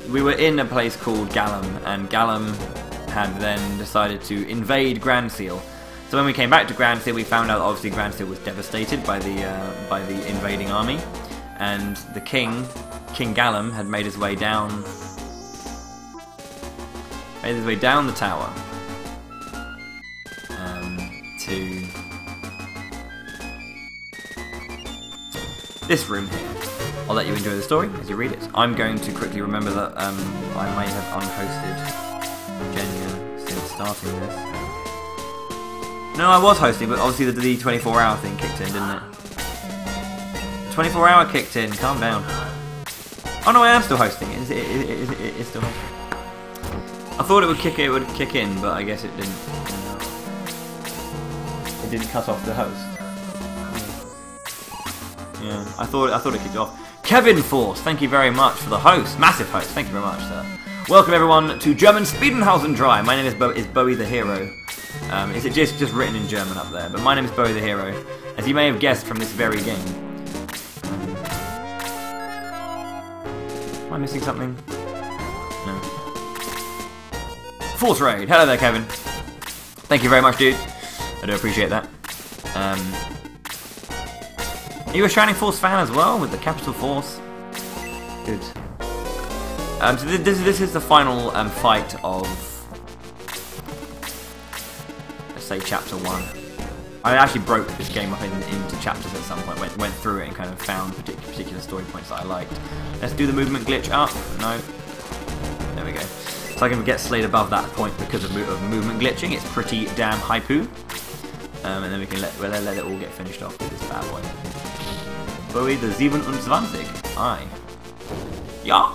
we were in a place called Gallum, and Gallum had then decided to invade Grand Seal. So when we came back to Grand Seal, we found out that obviously Grand Seal was devastated by the invading army, and the king, King Gallum, had made his way down the tower to this room here. I'll let you enjoy the story as you read it. I'm going to quickly remember that I may have unhosted Genya since starting this. No, I was hosting, but obviously the 24-hour thing kicked in, didn't it? 24-hour kicked in. Calm down. Oh no, I am still hosting. It's still hosting. I thought it would kick in, but I guess it didn't. It didn't cut off the host. Yeah, I thought it kicked off. Kevin Force, thank you very much for the host, massive host. Thank you very much, sir. Welcome everyone to German Speeden Hausen Dry. My name is BOWIEtheHERO. It's just written in German up there, but my name is BOWIEtheHERO, as you may have guessed from this very game. Am I missing something? No. Force Raid. Hello there, Kevin. Thank you very much, dude. I do appreciate that. Are you a Shining Force fan as well, with the capital Force? Good. So this is the final fight of, let's say, Chapter 1. I actually broke this game up into chapters at some point, went through it and kind of found particular story points that I liked. Let's do the movement glitch up. No. There we go. So I can get slayed above that point because of movement glitching. It's pretty damn hypoo. And then we can let it all get finished off with this bad boy. Bowie the 27. Aye. Yeah.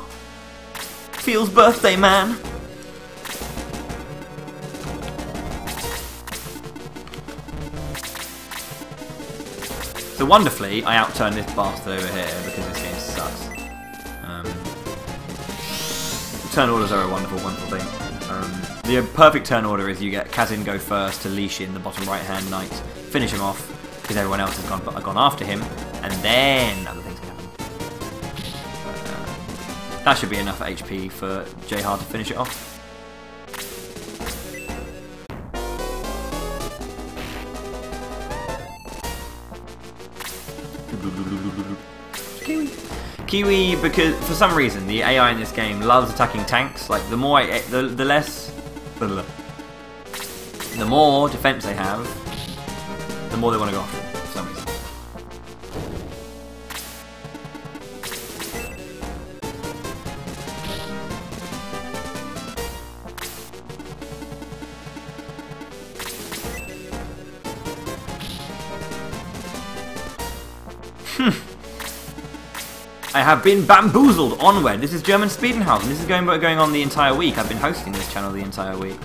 Feels birthday, man. So wonderfully, I outturned this bastard over here because this game sucks. Turn orders are a wonderful, wonderful thing. The perfect turn order is you get Kazin go first to leash in the bottom right-hand knight, finish him off because everyone else has gone after him, and then other things can happen. That should be enough HP for Jhar to finish it off. Kiwi, because for some reason the AI in this game loves attacking tanks. Like the more the more defense they have, the more they want to go after them, for some reason. I have been bamboozled. Onward. This is German Speeden Hausen. This is going on the entire week. I've been hosting this channel the entire week.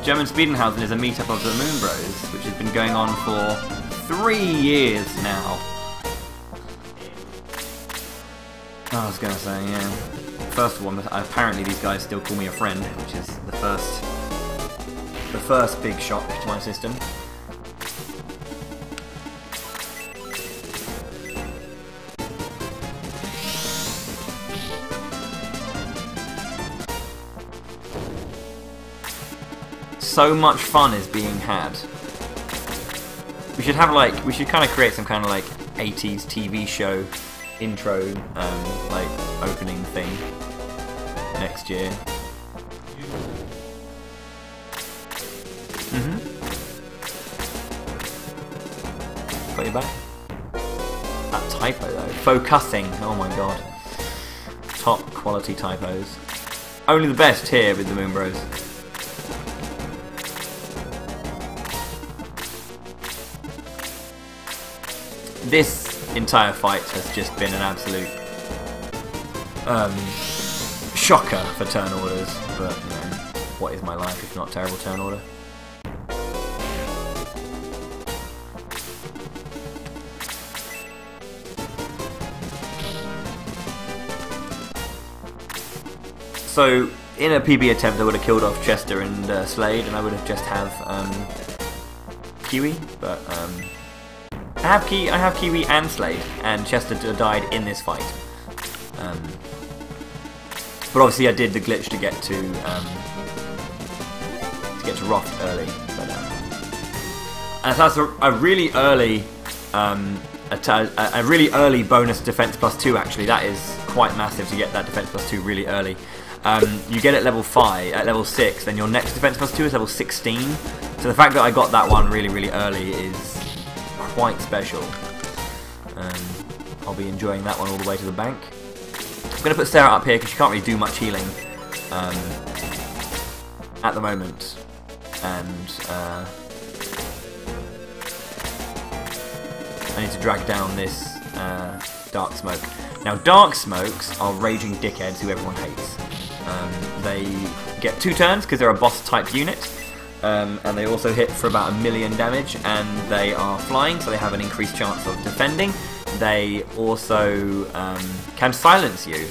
German Speeden Hausen is a meetup of the MoonBros, which has been going on for 3 years now. I was gonna say, yeah. First one, apparently these guys still call me a friend, which is the first big shock to my system. So much fun is being had. We should have we should kind of create some kind of 80s TV show intro, opening thing next year. Got your back. That typo though. Focusing. Oh my god. Top quality typos. Only the best here with the MoonBros. This entire fight has just been an absolute shocker for turn orders, but you know, what is my life if not terrible turn order? So in a PB attempt I would have killed off Chester and Slade, and I would have just have Kiwi, but I have Kiwi and Slade, and Chester died in this fight. But obviously I did the glitch to get to Roft early. But And so that's a really early, a really early bonus defense +2. Actually, that is quite massive to get that defense +2 really early. You get it level 5, at level 6, then your next defense +2 is level 16. So the fact that I got that one really early is quite special. I'll be enjoying that one all the way to the bank. I'm going to put Sarah up here because she can't really do much healing at the moment. And I need to drag down this Dark Smoke. Now, Dark Smokes are raging dickheads who everyone hates. They get 2 turns because they're a boss type unit, and they also hit for about 1,000,000 damage, and they are flying, so they have an increased chance of defending. They also can silence you.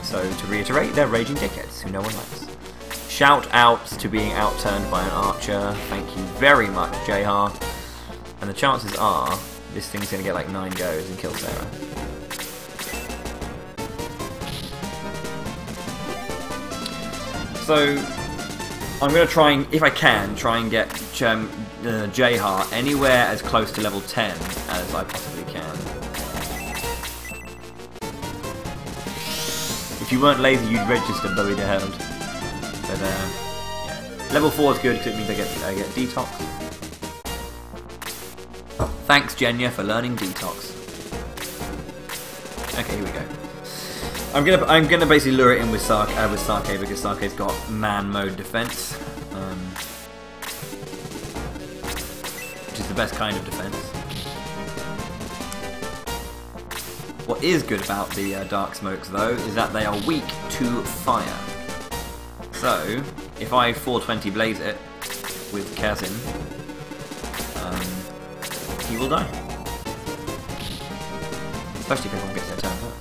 So, to reiterate, they're raging dickheads who no one likes. Shout outs to being outturned by an archer. Thank you very much, JR. And the chances are this thing's going to get like 9 goes and kill Sarah. So I'm going to try and, if I can, try and get JR anywhere as close to level 10 as I possibly can. If you weren't lazy, you'd register BOWIEtheHERO. But yeah, level 4 is good because it means I get detox. Thanks, Jenya, for learning detox. Okay, here we go. I'm gonna basically lure it in with Sake because Sake's got man mode defense, which is the best kind of defense. What is good about the Dark Smokes though is that they are weak to fire. So if I 420 blaze it with Kazin, he will die. Especially if everyone gets their turn first.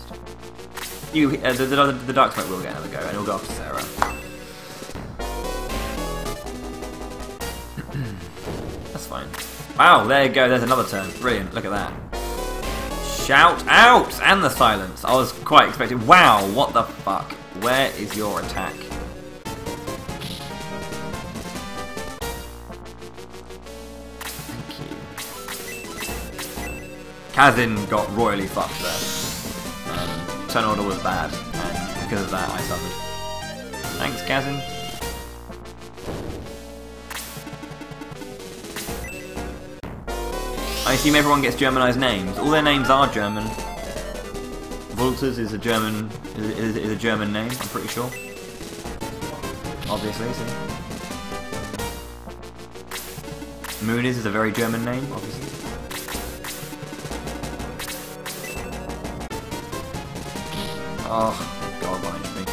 The Dark Smoke will get another go, and it'll go after Sarah. That's fine. Wow, there you go, there's another turn. Brilliant, look at that. Shout out! And the silence. I was quite expecting. Wow, what the fuck? Where is your attack? Kazin got royally fucked there. Turn order was bad, and because of that I suffered. Thanks, Kazin. I assume everyone gets Germanized names. All their names are German. Wolters is a German is a German name, I'm pretty sure. Obviously, see. Moon is a very German name, obviously. Oh, God, behind me.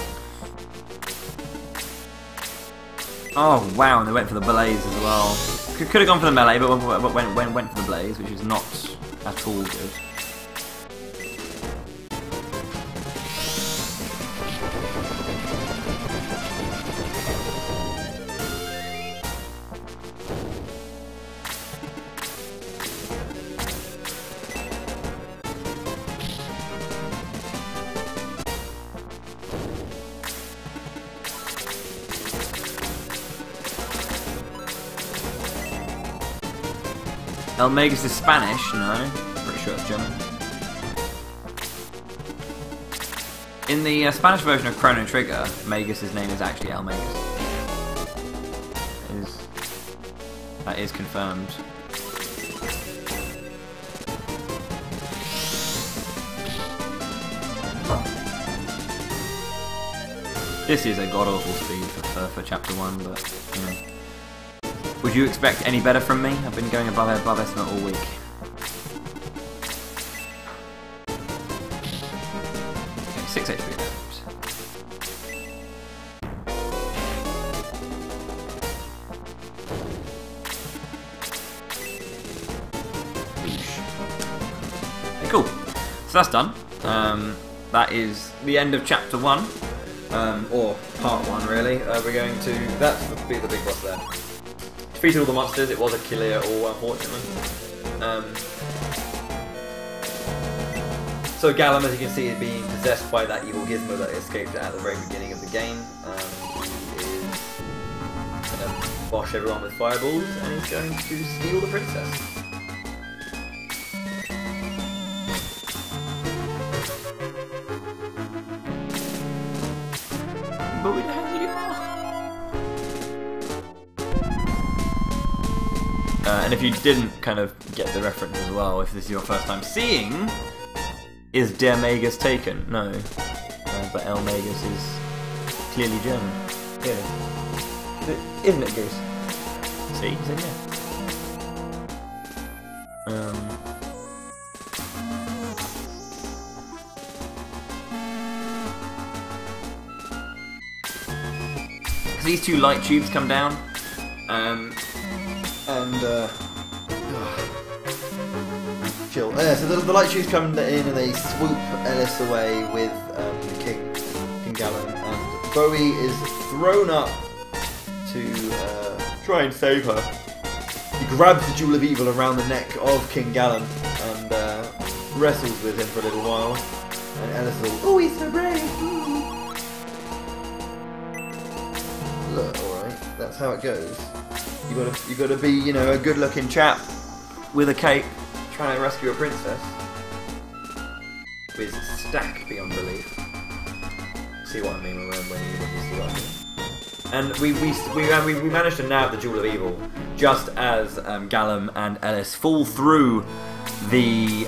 Oh, wow, and they went for the blaze as well. Could have gone for the melee, but went for the blaze, which is not at all good. Magus is Spanish? No. Pretty sure it's German. In the Spanish version of Chrono Trigger, Magus' name is actually Magus. That is confirmed. This is a god-awful speed for Chapter 1, but, you know. Would you expect any better from me? I've been going above estimate all week. Okay, 6 HP left. Okay, cool. So that's done. That is the end of Chapter 1. Or Part 1, really. We're going to... That's the big boss there. Defeated all the monsters, it was a clear all, unfortunately. So Gallum, as you can see, is being possessed by that evil gizmo that escaped at the very beginning of the game. He is bosh everyone with fireballs, and he's going to steal the princess. And if you didn't kind of get the reference as well, if this is your first time seeing, is Der Magus taken? No. But El Magus is clearly German. Clearly. Isn't it, Goose? See? He's in there. Because these two light tubes come down, chill. So the light tubes come in and they swoop Ellis away with King Gallon, and Bowie is thrown up to try and save her. He grabs the Jewel of Evil around the neck of King Gallon and wrestles with him for a little while. And Ellis is all, oh, he's so brave! Look, alright, that's how it goes. You gotta be, you know, a good-looking chap with a cape trying to rescue a princess with stack beyond belief. See what I mean when you see what I mean. And we managed to nab the Jewel of Evil just as Gallum and Ellis fall through the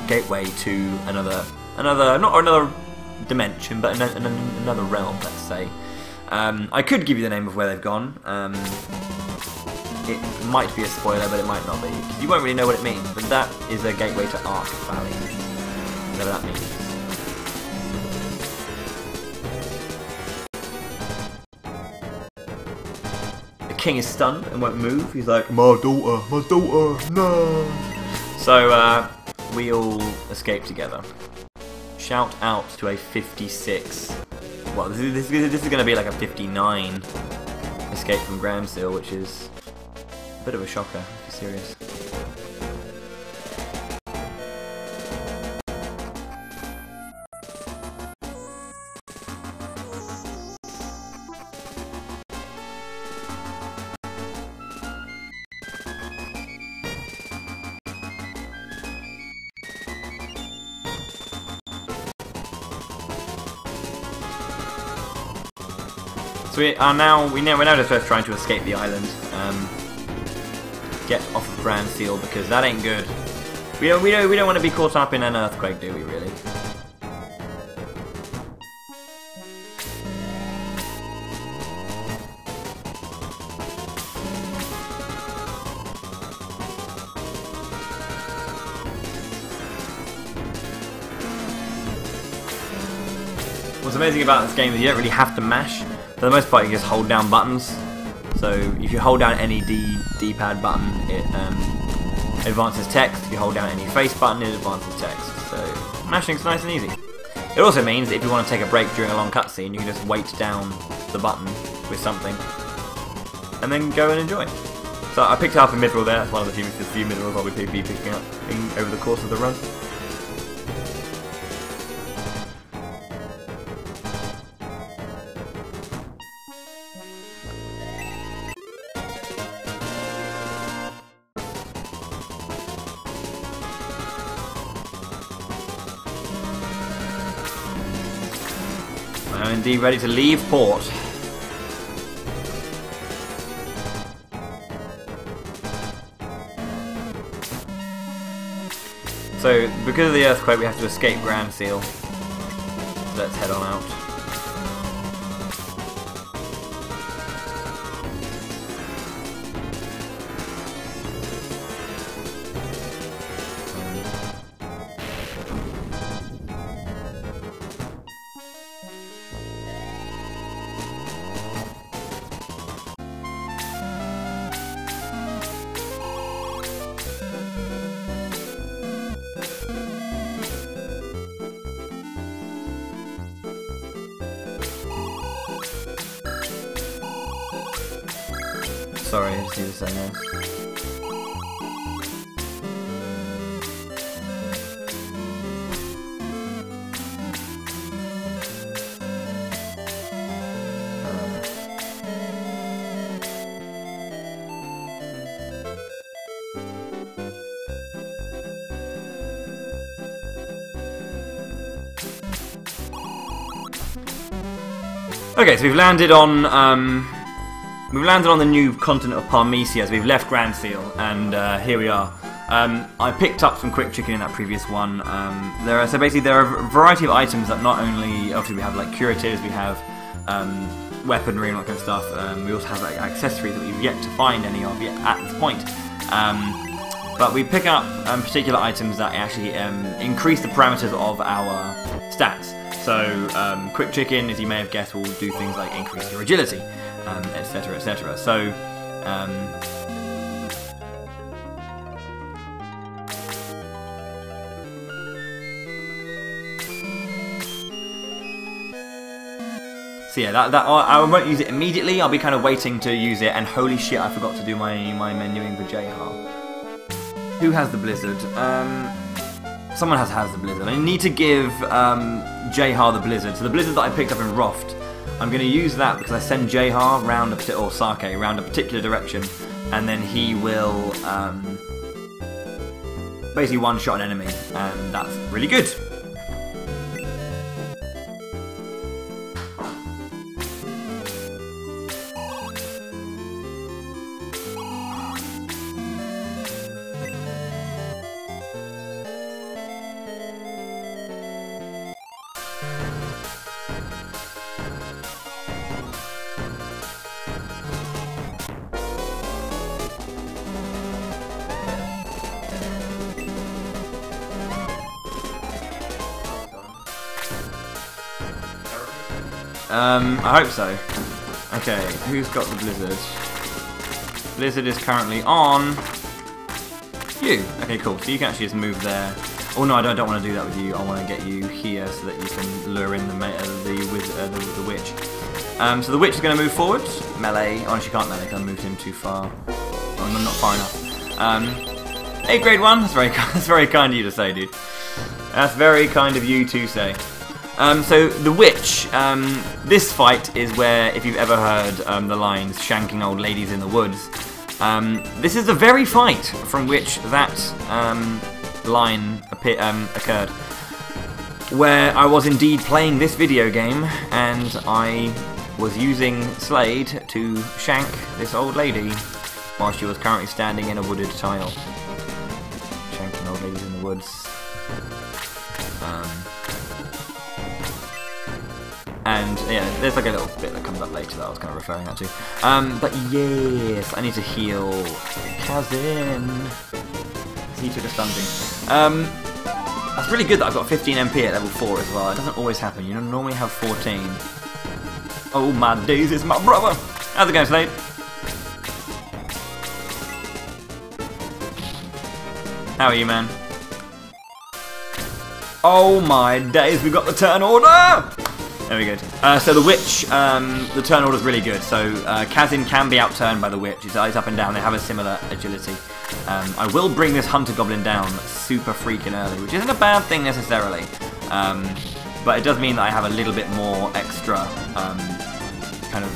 gateway to another not another dimension, but another realm, let's say. I could give you the name of where they've gone. It might be a spoiler, but it might not be, because you won't really know what it means. But that is a gateway to Ark Valley, whatever that means. The king is stunned and won't move. He's like, my daughter, no. So we all escape together. Shout out to a 56. Well, this is going to be like a 59 escape from Grand Seal, which is a bit of a shocker, if you're serious. So we're now just trying to escape the island, get off of Grand Seal, because that ain't good. We don't want to be caught up in an earthquake, do we? Really? What's amazing about this game is you don't really have to mash. For the most part, you just hold down buttons. So if you hold down any D-pad button, it advances text. If you hold down any face button, it advances text. So mashing's nice and easy. It also means that if you want to take a break during a long cutscene, you can just weight down the button with something, and then go and enjoy. So I picked up a mid-roll there. That's one of the few mid-rolls I'll be picking up over the course of the run. I'm indeed ready to leave port. So, because of the earthquake, we have to escape Grand Seal. So let's head on out. Sorry, I just need to say this. Okay, so we've landed on the new continent of Parmesia. So we've left Grand Seal, and here we are. I picked up some quick chicken in that previous one. There are a variety of items that not only, obviously we have like curatives, we have weaponry and all that kind of stuff. We also have like accessories that we've yet to find any of yet at this point. But we pick up particular items that actually increase the parameters of our stats. So quick chicken, as you may have guessed, will do things like increase your agility, etc, etc. So yeah, I won't use it immediately. I'll be kind of waiting to use it. And holy shit, I forgot to do my menuing for GSH. Who has the blizzard? Someone has the blizzard. I need to give GSH the blizzard. So the blizzard that I picked up in Roft, I'm going to use that because I send GSH round a Sake round a particular direction, and then he will basically one-shot an enemy, and that's really good. I hope so. Okay, who's got the blizzard? Blizzard is currently on you. Okay, cool. So you can actually just move there. Oh no, I don't want to do that with you. I want to get you here so that you can lure in the witch. So the witch is going to move forward. Melee. Oh, she can't melee because I moved him too far. Oh, no, not far enough. 8 grade 1. That's very kind of you to say, dude. That's very kind of you to say. So the witch, this fight is where, if you've ever heard the lines "shanking old ladies in the woods," this is the very fight from which that line occurred, where I was indeed playing this video game and I was using Slade to shank this old lady while she was currently standing in a wooded tile. Shanking old ladies in the woods. And yeah, there's like a little bit that comes up later that I was kind of referring that to. But yes, I need to heal Kazin. He took a stunting. That's really good that I've got 15 MP at level 4 as well. It doesn't always happen. You normally have 14. Oh my days, it's my brother. How's it going, Slade? How are you, man? Oh my days, we got the turn order! Very good. So the witch, the turn order is really good. So Kazin can be outturned by the witch. His eyes up and down. They have a similar agility. I will bring this hunter goblin down super freaking early, which isn't a bad thing necessarily. But it does mean that I have a little bit more extra kind of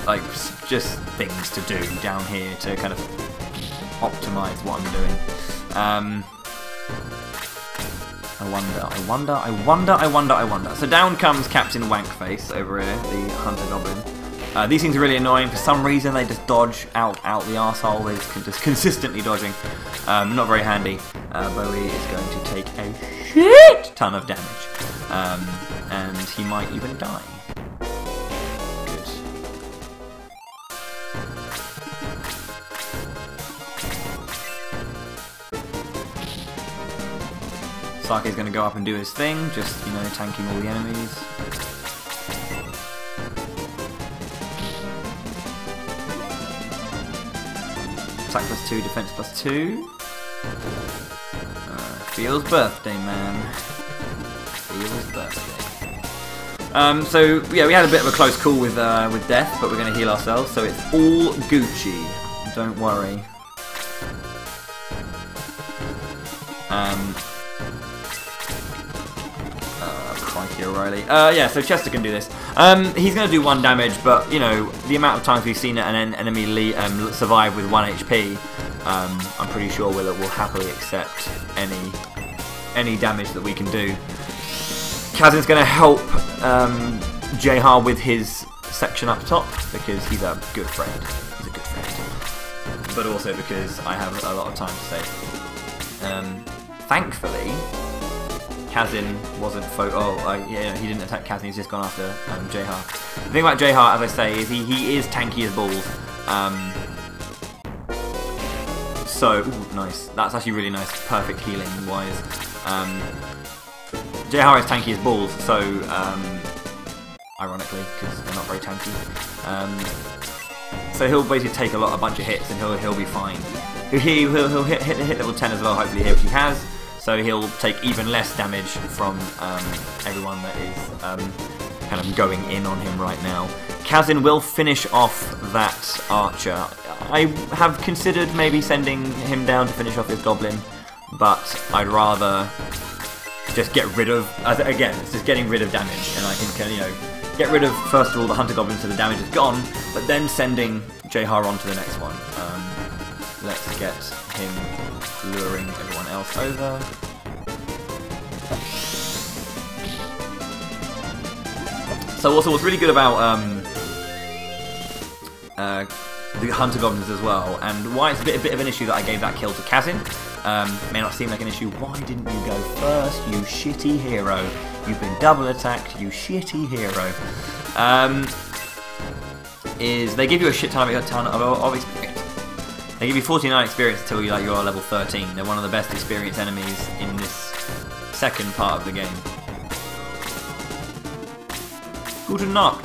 like just things to do down here to kind of optimize what I'm doing. I wonder. So down comes Captain Wankface over here, the Hunter Goblin. These things are really annoying. For some reason, they just dodge out the arsehole. They're just consistently dodging. Not very handy. Bowie is going to take a shit ton of damage. And he might even die. Good. Sake's going to go up and do his thing, just, you know, tanking all the enemies. Attack +2, defense +2. Feels birthday, man. Feels birthday. So yeah, we had a bit of a close call with death, but we're going to heal ourselves, so it's all Gucci. Don't worry. O'Reilly. Yeah, so Chester can do this. He's going to do 1 damage, but, you know, the amount of times we've seen an enemy survive with 1 HP, I'm pretty sure we'll happily accept any damage that we can do. Kazin's going to help JHR with his section up top because he's a good friend. He's a good friend. But also because I have a lot of time to save. Thankfully, Kazin wasn't he didn't attack Kazin, he's just gone after JHR. The thing about JHR, as I say, is he is tanky as balls. Ooh, nice. That's actually really nice, perfect healing wise. JHR is tanky as balls, so ironically, because they're not very tanky. So he'll basically take a bunch of hits and he'll be fine. He'll hit level 10 as well, hopefully here, which he has. So he'll take even less damage from everyone that is kind of going in on him right now. Kazin will finish off that archer. I have considered maybe sending him down to finish off his goblin, but I'd rather just get rid of, again, it's just getting rid of damage, and I can, you know, get rid of, first of all, the hunter goblin so the damage is gone, but then sending JHR on to the next one. Let's get him luring everyone else over. So also what's really good about the hunter goblins as well, and why it's a bit of an issue that I gave that kill to Kazin, may not seem like an issue. Why didn't you go first, you shitty hero? You've been double attacked, you shitty hero. Is they give you a shit ton of experience. They give you 49 experience until you are level 13. They're one of the best experienced enemies in this second part of the game. Guten Nacht.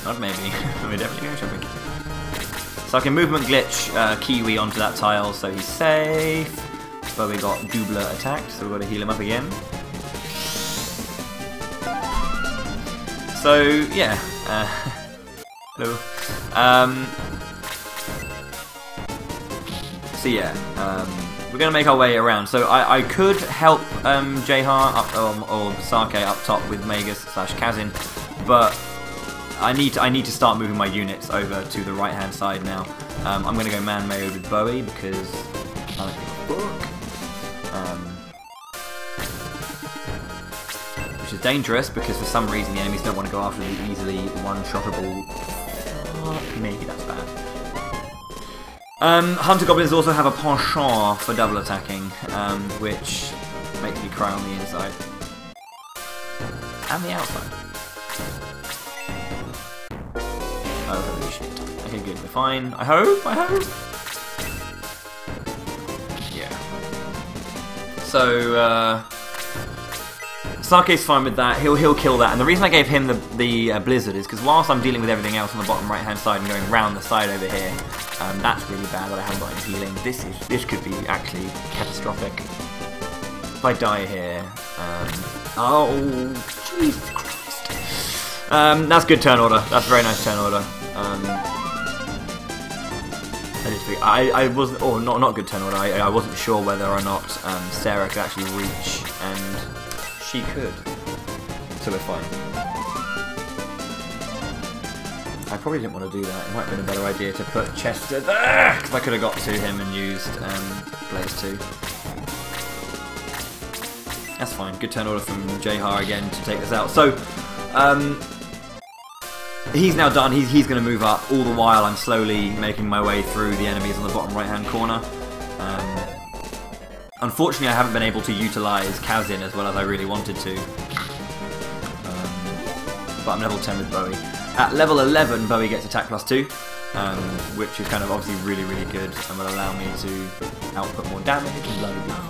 Not maybe. We're definitely going shopping. So I can movement glitch Kiwi onto that tile, so he's safe. But we got Dubler attacked, so we've got to heal him up again. So yeah, hello. So yeah, we're gonna make our way around. So I could help JHR up or Sake up top with Magus / Kazin, but I need to start moving my units over to the right hand side now. I'm gonna go man mode with Bowie because I don't give a fuck. Which is dangerous because for some reason the enemies don't want to go after the easily one-shottable. Fuck me, that's bad. Hunter Goblins also have a penchant for double attacking, which makes me cry on the inside. And the outside. Oh, holy shit. Okay, good, we're fine. I hope? Yeah. So, Sake's fine with that. He'll kill that. And the reason I gave him the blizzard is because whilst I'm dealing with everything else on the bottom right hand side and going round the side over here, that's really bad that I haven't got any healing. This could be actually catastrophic. If I die here, oh Jesus Christ! That's good turn order. That's a very nice turn order. I wasn't, or not good turn order. I wasn't sure whether or not Sarah could actually reach, and she could. So we're fine. I probably didn't want to do that. It might have been a better idea to put Chester there, because I could have got to him and used Blaze 2. That's fine. Good turn order from JHR again to take this out. So, he's now done. He's going to move up. All the while, I'm slowly making my way through the enemies on the bottom right-hand corner. Unfortunately, I haven't been able to utilise Kazin as well as I really wanted to. But I'm level 10 with Bowie. At level 11, Bowie gets attack +2, which is kind of obviously really, really good and will allow me to output more damage and blah blah blah.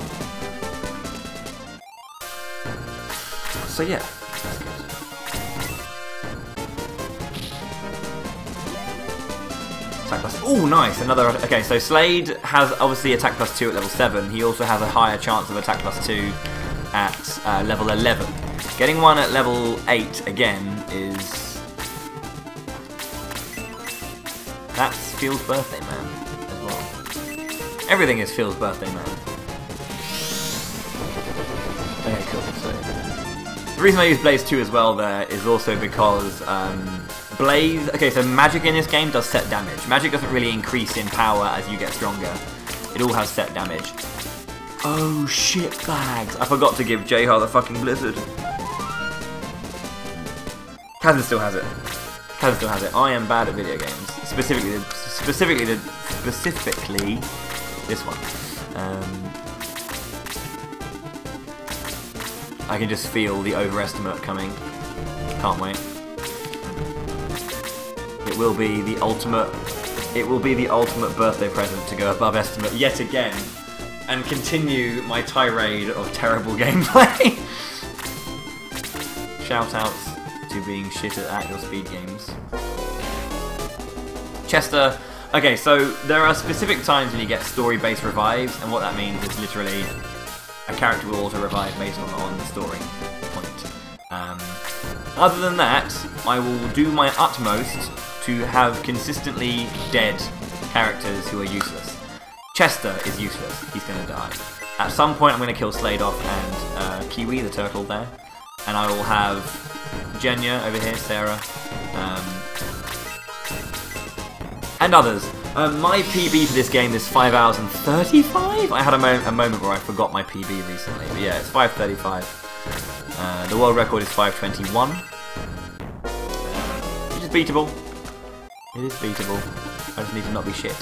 So yeah, that's good. Oh, nice! Another. Okay, so Slade has obviously attack +2 at level 7. He also has a higher chance of attack +2 at level 11. Getting one at level 8 again is. That's Phil's birthday man as well. Everything is Phil's birthday man. Okay, cool. So The reason I use Blaze 2 as well there is also because Blaze... Okay, so magic in this game does set damage. Magic doesn't really increase in power as you get stronger. It all has set damage. Oh, shit bags. I forgot to give Jayhar the fucking blizzard. Kazan still has it. Kazan still has it. I am bad at video games. Specifically this one. I can just feel the overestimate coming. Can't wait. It will be the ultimate. It will be the ultimate birthday present to go above estimate yet again, and continue my tirade of terrible gameplay. Shoutouts to being shit at your speed games. Chester. Okay, so there are specific times when you get story-based revives, and what that means is literally a character will auto-revive based on the story point. Other than that, I will do my utmost to have consistently dead characters who are useless. Chester is useless, he's going to die. At some point I'm going to kill Slade off and Kiwi, the turtle there. And I will have Jenya over here, Sarah, and others. My PB for this game is 5 hours and 35? I had a moment where I forgot my PB recently, but yeah, it's 5:35. The world record is 5:21. Which is beatable. It is beatable. I just need to not be shit.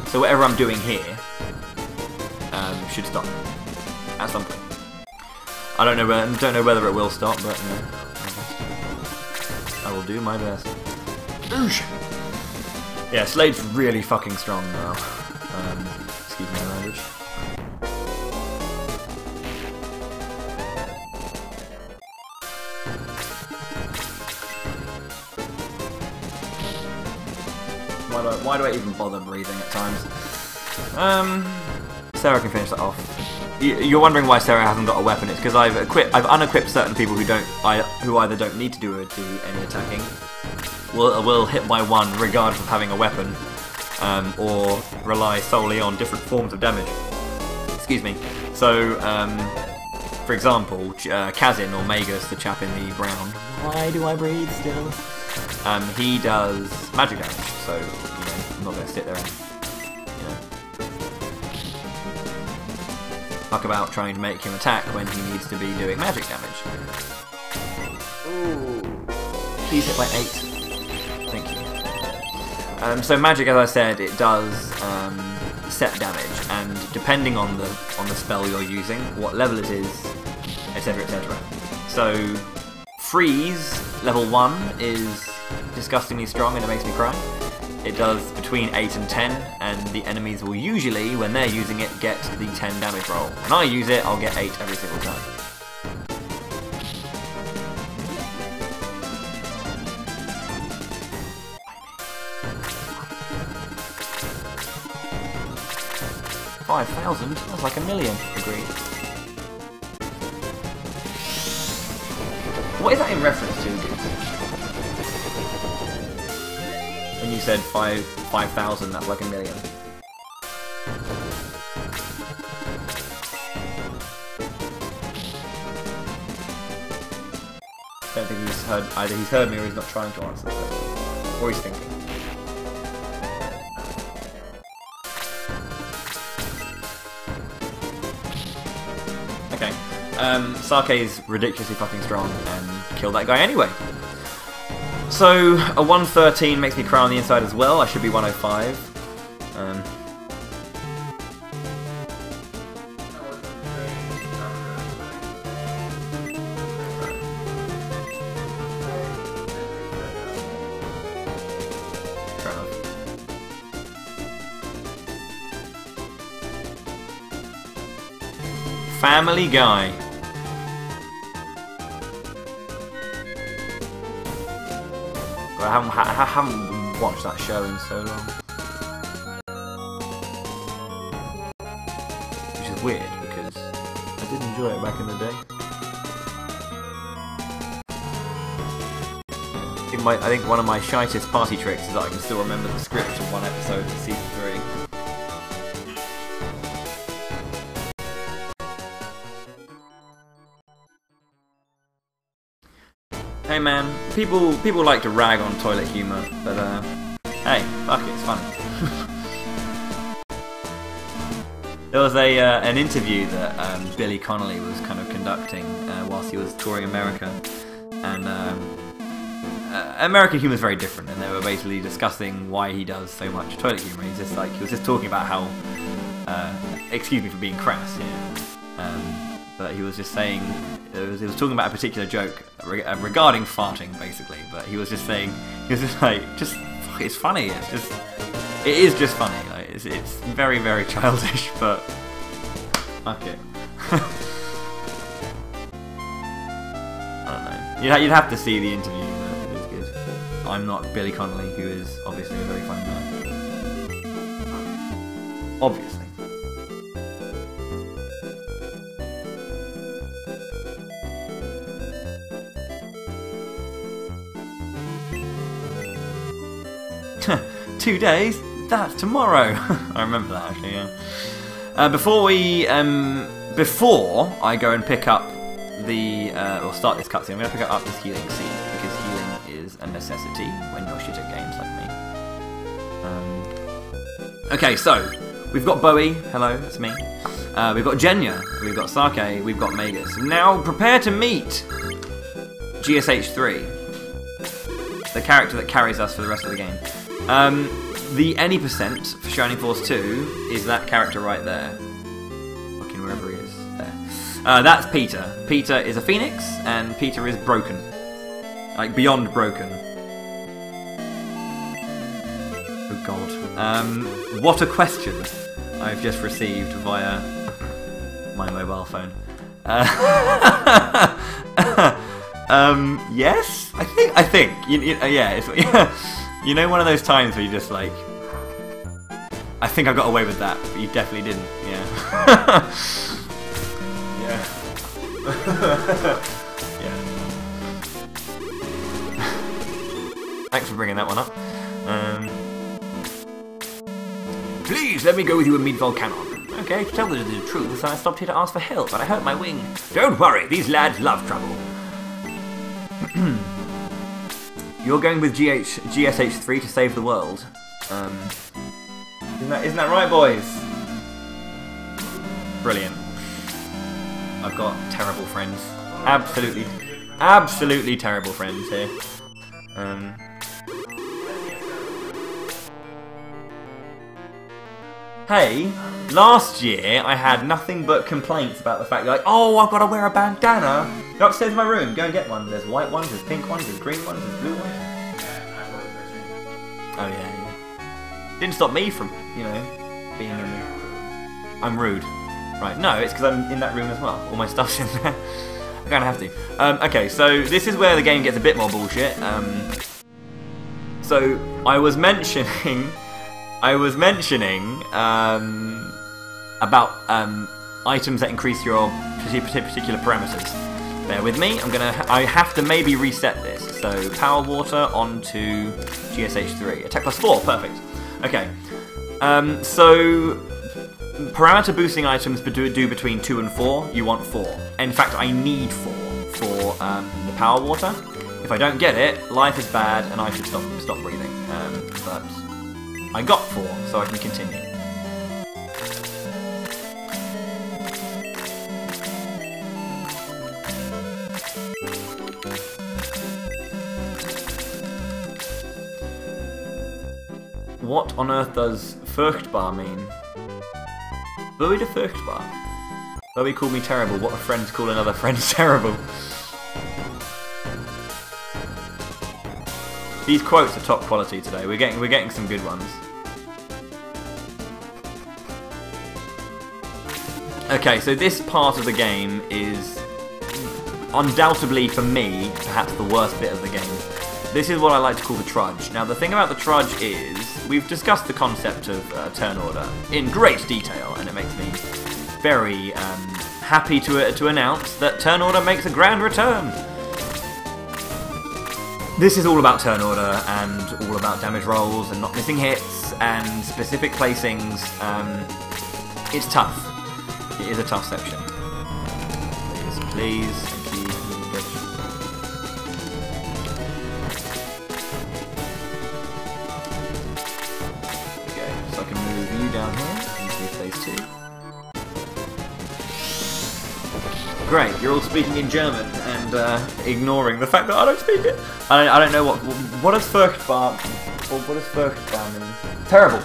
So whatever I'm doing here should stop at some point. I don't know whether it will stop, but you know, I will do my best. Oosh. Yeah, Slade's really fucking strong now. Excuse my language. Why do I even bother breathing at times? Sarah can finish that off. You're wondering why Sarah hasn't got a weapon. It's because I've unequipped certain people who either don't need to do any attacking, will hit by one regardless of having a weapon, or rely solely on different forms of damage. Excuse me. So, for example, Kazin or Magus, the chap in the brown. Why do I breathe still? He does magic damage, so you know, I'm not going to sit there and fuck about trying to make him attack when he needs to be doing magic damage. Ooh. Please hit by 8. Thank you. So magic, as I said, it does set damage, and depending on the spell you're using, what level it is, etc., etc. So freeze level 1 is disgustingly strong and it makes me cry. It does between 8 and 10, and the enemies will usually, when they're using it, get the 10 damage roll. When I use it, I'll get 8 every single time. $5,000? That's like $1 million. Agreed. What is that in reference to? When you said 5,000, that's like $1 million. I don't think he's heard, either he's heard me or he's not trying to answer the question. Or he's thinking. Okay. Sake is ridiculously fucking strong and killed that guy anyway. So, a 113 makes me cry on the inside as well. I should be 105. Fair enough. Family Guy. I haven't watched that show in so long, which is weird because I did enjoy it back in the day. I think one of my shittest party tricks is that I can still remember the script of one episode of season 3. Hey man, people like to rag on toilet humour, but hey, fuck it, it's funny. There was an interview that Billy Connolly was kind of conducting whilst he was touring America, and American humour is very different, and they were basically discussing why he does so much toilet humour. He was just talking about how, excuse me for being crass, but he was just saying, he was talking about a particular joke regarding farting, basically. But he was just saying, he was just like, it's funny. It is just funny. Like, it's very, very childish, but fuck it. I don't know. You'd have to see the interview. But it was good. I'm not Billy Connolly, who is obviously a very funny man. Obviously. "2 days? That's tomorrow." I remember that actually. Yeah. Before I go and pick up or start this cutscene, I'm going to pick up this healing seed because healing is a necessity when you're shit at games like me. Okay, so we've got Bowie. Hello, that's me. We've got Genya. We've got Sake. We've got Magus. Now prepare to meet GSH3, the character that carries us for the rest of the game. The any percent for Shining Force 2 is that character right there. Fucking wherever he is. There. That's Peter. Peter is a phoenix, and Peter is broken. Like, beyond broken. Oh god. What a question I've just received via my mobile phone. Yes? I think. Yeah, it's... You know, one of those times where you just like, I think I got away with that, but you definitely didn't. Yeah. Yeah. Yeah. Thanks for bringing that one up. Please let me go with you and meet Volcanon. Okay, to tell the truth, I stopped here to ask for help, but I hurt my wing. Don't worry, these lads love trouble. You're going with GSH3 to save the world. Isn't that right, boys? Brilliant. I've got terrible friends. Absolutely terrible friends here. Hey, last year I had nothing but complaints about the fact that, like, oh, I've got to wear a bandana. Go upstairs in my room, go and get one. There's white ones, there's pink ones, there's green ones, there's blue ones. Oh yeah. Didn't stop me from, being in there. I'm rude. Right, no, it's because I'm in that room as well. All my stuff's in there. I kind of have to. Okay, so this is where the game gets a bit more bullshit. So I was mentioning about items that increase your particular parameters. Bear with me. I have to maybe reset this. So power water onto GSH3. Attack +4. Perfect. Okay. So parameter boosting items do between 2 and 4. You want 4. In fact, I need 4 for the power water. If I don't get it, life is bad, and I should stop breathing. But I got 4, so I can continue. What on earth does Furchtbar mean? BOWIEtheHERO. Bowie called me terrible. What a friends call another friend terrible. These quotes are top quality today. We're getting some good ones. Okay, so this part of the game is undoubtedly, for me, perhaps the worst bit of the game. This is what I like to call the trudge. Now, the thing about the trudge is, we've discussed the concept of turn order in great detail, and it makes me very happy to announce that turn order makes a grand return. This is all about turn order and all about damage rolls and not missing hits and specific placings. It's tough. It is a tough section. Please, thank you. phase 2. Great, you're all speaking in German and ignoring the fact that I don't speak it. I don't know what does Furchtbar or what does Furchtbar mean? Terrible.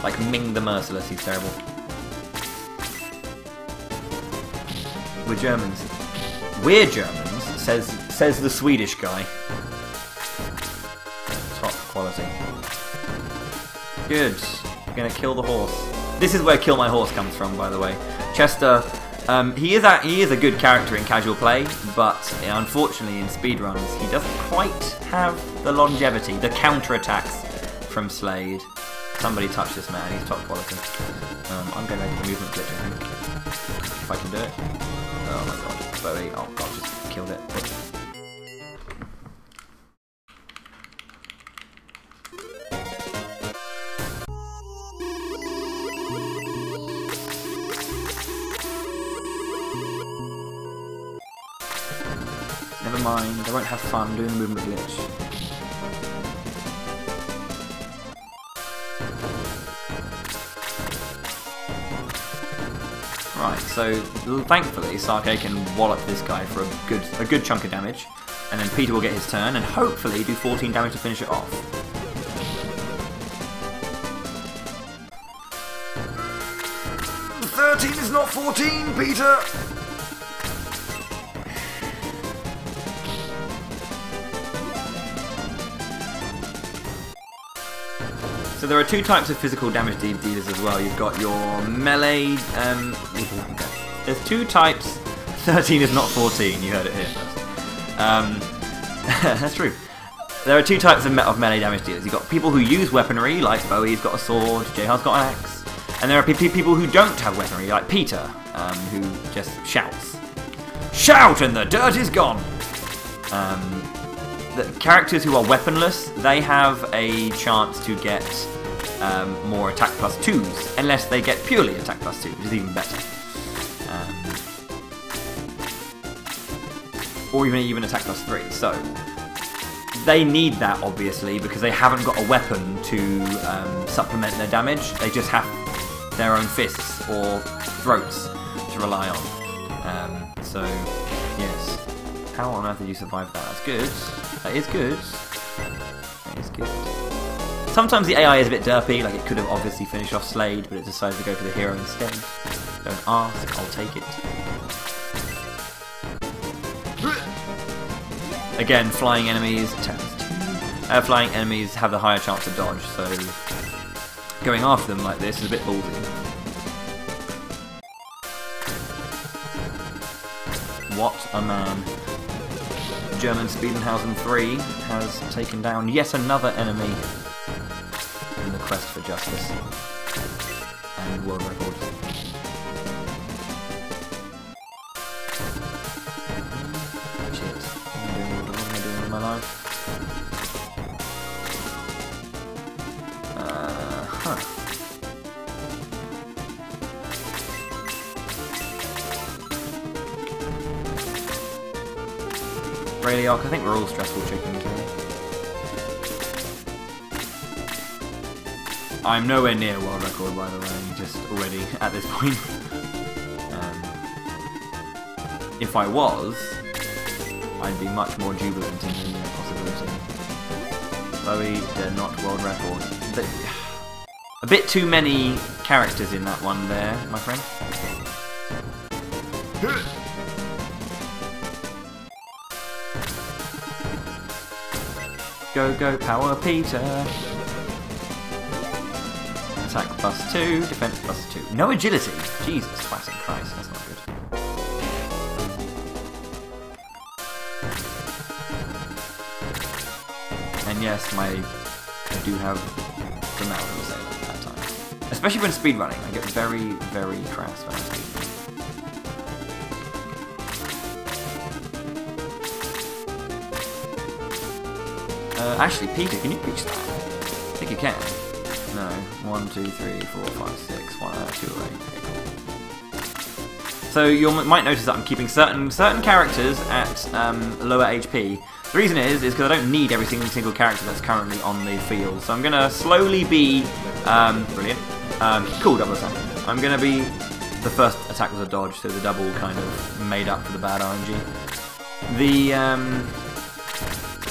Like Ming the Merciless, he's terrible. We're Germans. We're Germans, says the Swedish guy. Top quality. Good. Gonna kill the horse. This is where kill my horse comes from, by the way. Chester. He is a good character in casual play, but unfortunately in speedruns he doesn't quite have the longevity, the counterattacks from Slade. Somebody touch this man, he's top quality. I'm going to make a movement glitch, I think. If I can do it. Oh my god, Bowie, oh god, just killed it. Never mind, I won't have fun doing the movement glitch. Right, so thankfully Sake can wallop this guy for a good chunk of damage, and then Peter will get his turn and hopefully do 14 damage to finish it off. "13 is not 14, Peter!" So there are two types of physical damage dealers as well. You've got your melee. There's two types. 13 is not 14. You heard it here first. That's true. There are two types of melee damage dealers. You've got people who use weaponry, like Bowie's got a sword, JH's got an axe, and there are people who don't have weaponry, like Peter, who just shouts. Shout and the dirt is gone. The characters who are weaponless, they have a chance to get more attack plus 2s, unless they get purely attack plus 2, which is even better. Or even attack plus 3. So they need that, obviously, because they haven't got a weapon to supplement their damage. They just have their own fists or throats to rely on. So, yes. How on earth did you survive that? That's good. That is good. That is good. Sometimes the AI is a bit derpy, like it could have obviously finished off Slade, but it decided to go for the hero instead. Don't ask, I'll take it. Again, flying enemies have the higher chance to dodge, so going after them like this is a bit ballsy. What a man. German Speeden Hausen 3 has taken down yet another enemy in the quest for justice and world record. Shit, what am I doing with my life? Rayleigh, I think we're all stressful chickens here. I'm nowhere near world record, by the way, just already at this point. If I was, I'd be much more jubilant in the possibility. Bowie, they're not world record. A bit too many characters in that one there, my friend. Go, go, power Peter. Attack plus 2, defense plus 2. No agility. Jesus fucking Christ, that's not good. And yes, I do have the mouth to say that at times. Especially when speedrunning, I get very, very crass when I speedrun. Actually, Peter, can you reach that? I think you can. No. 1, 2, 3, 4, 5, 6. 1, 2, 8. So you might notice that I'm keeping certain characters at lower HP. The reason is because I don't need every single character that's currently on the field. So I'm going to slowly be brilliant. Cool double attack. I'm going to be... The first attack was a dodge, so the double kind of made up for the bad RNG.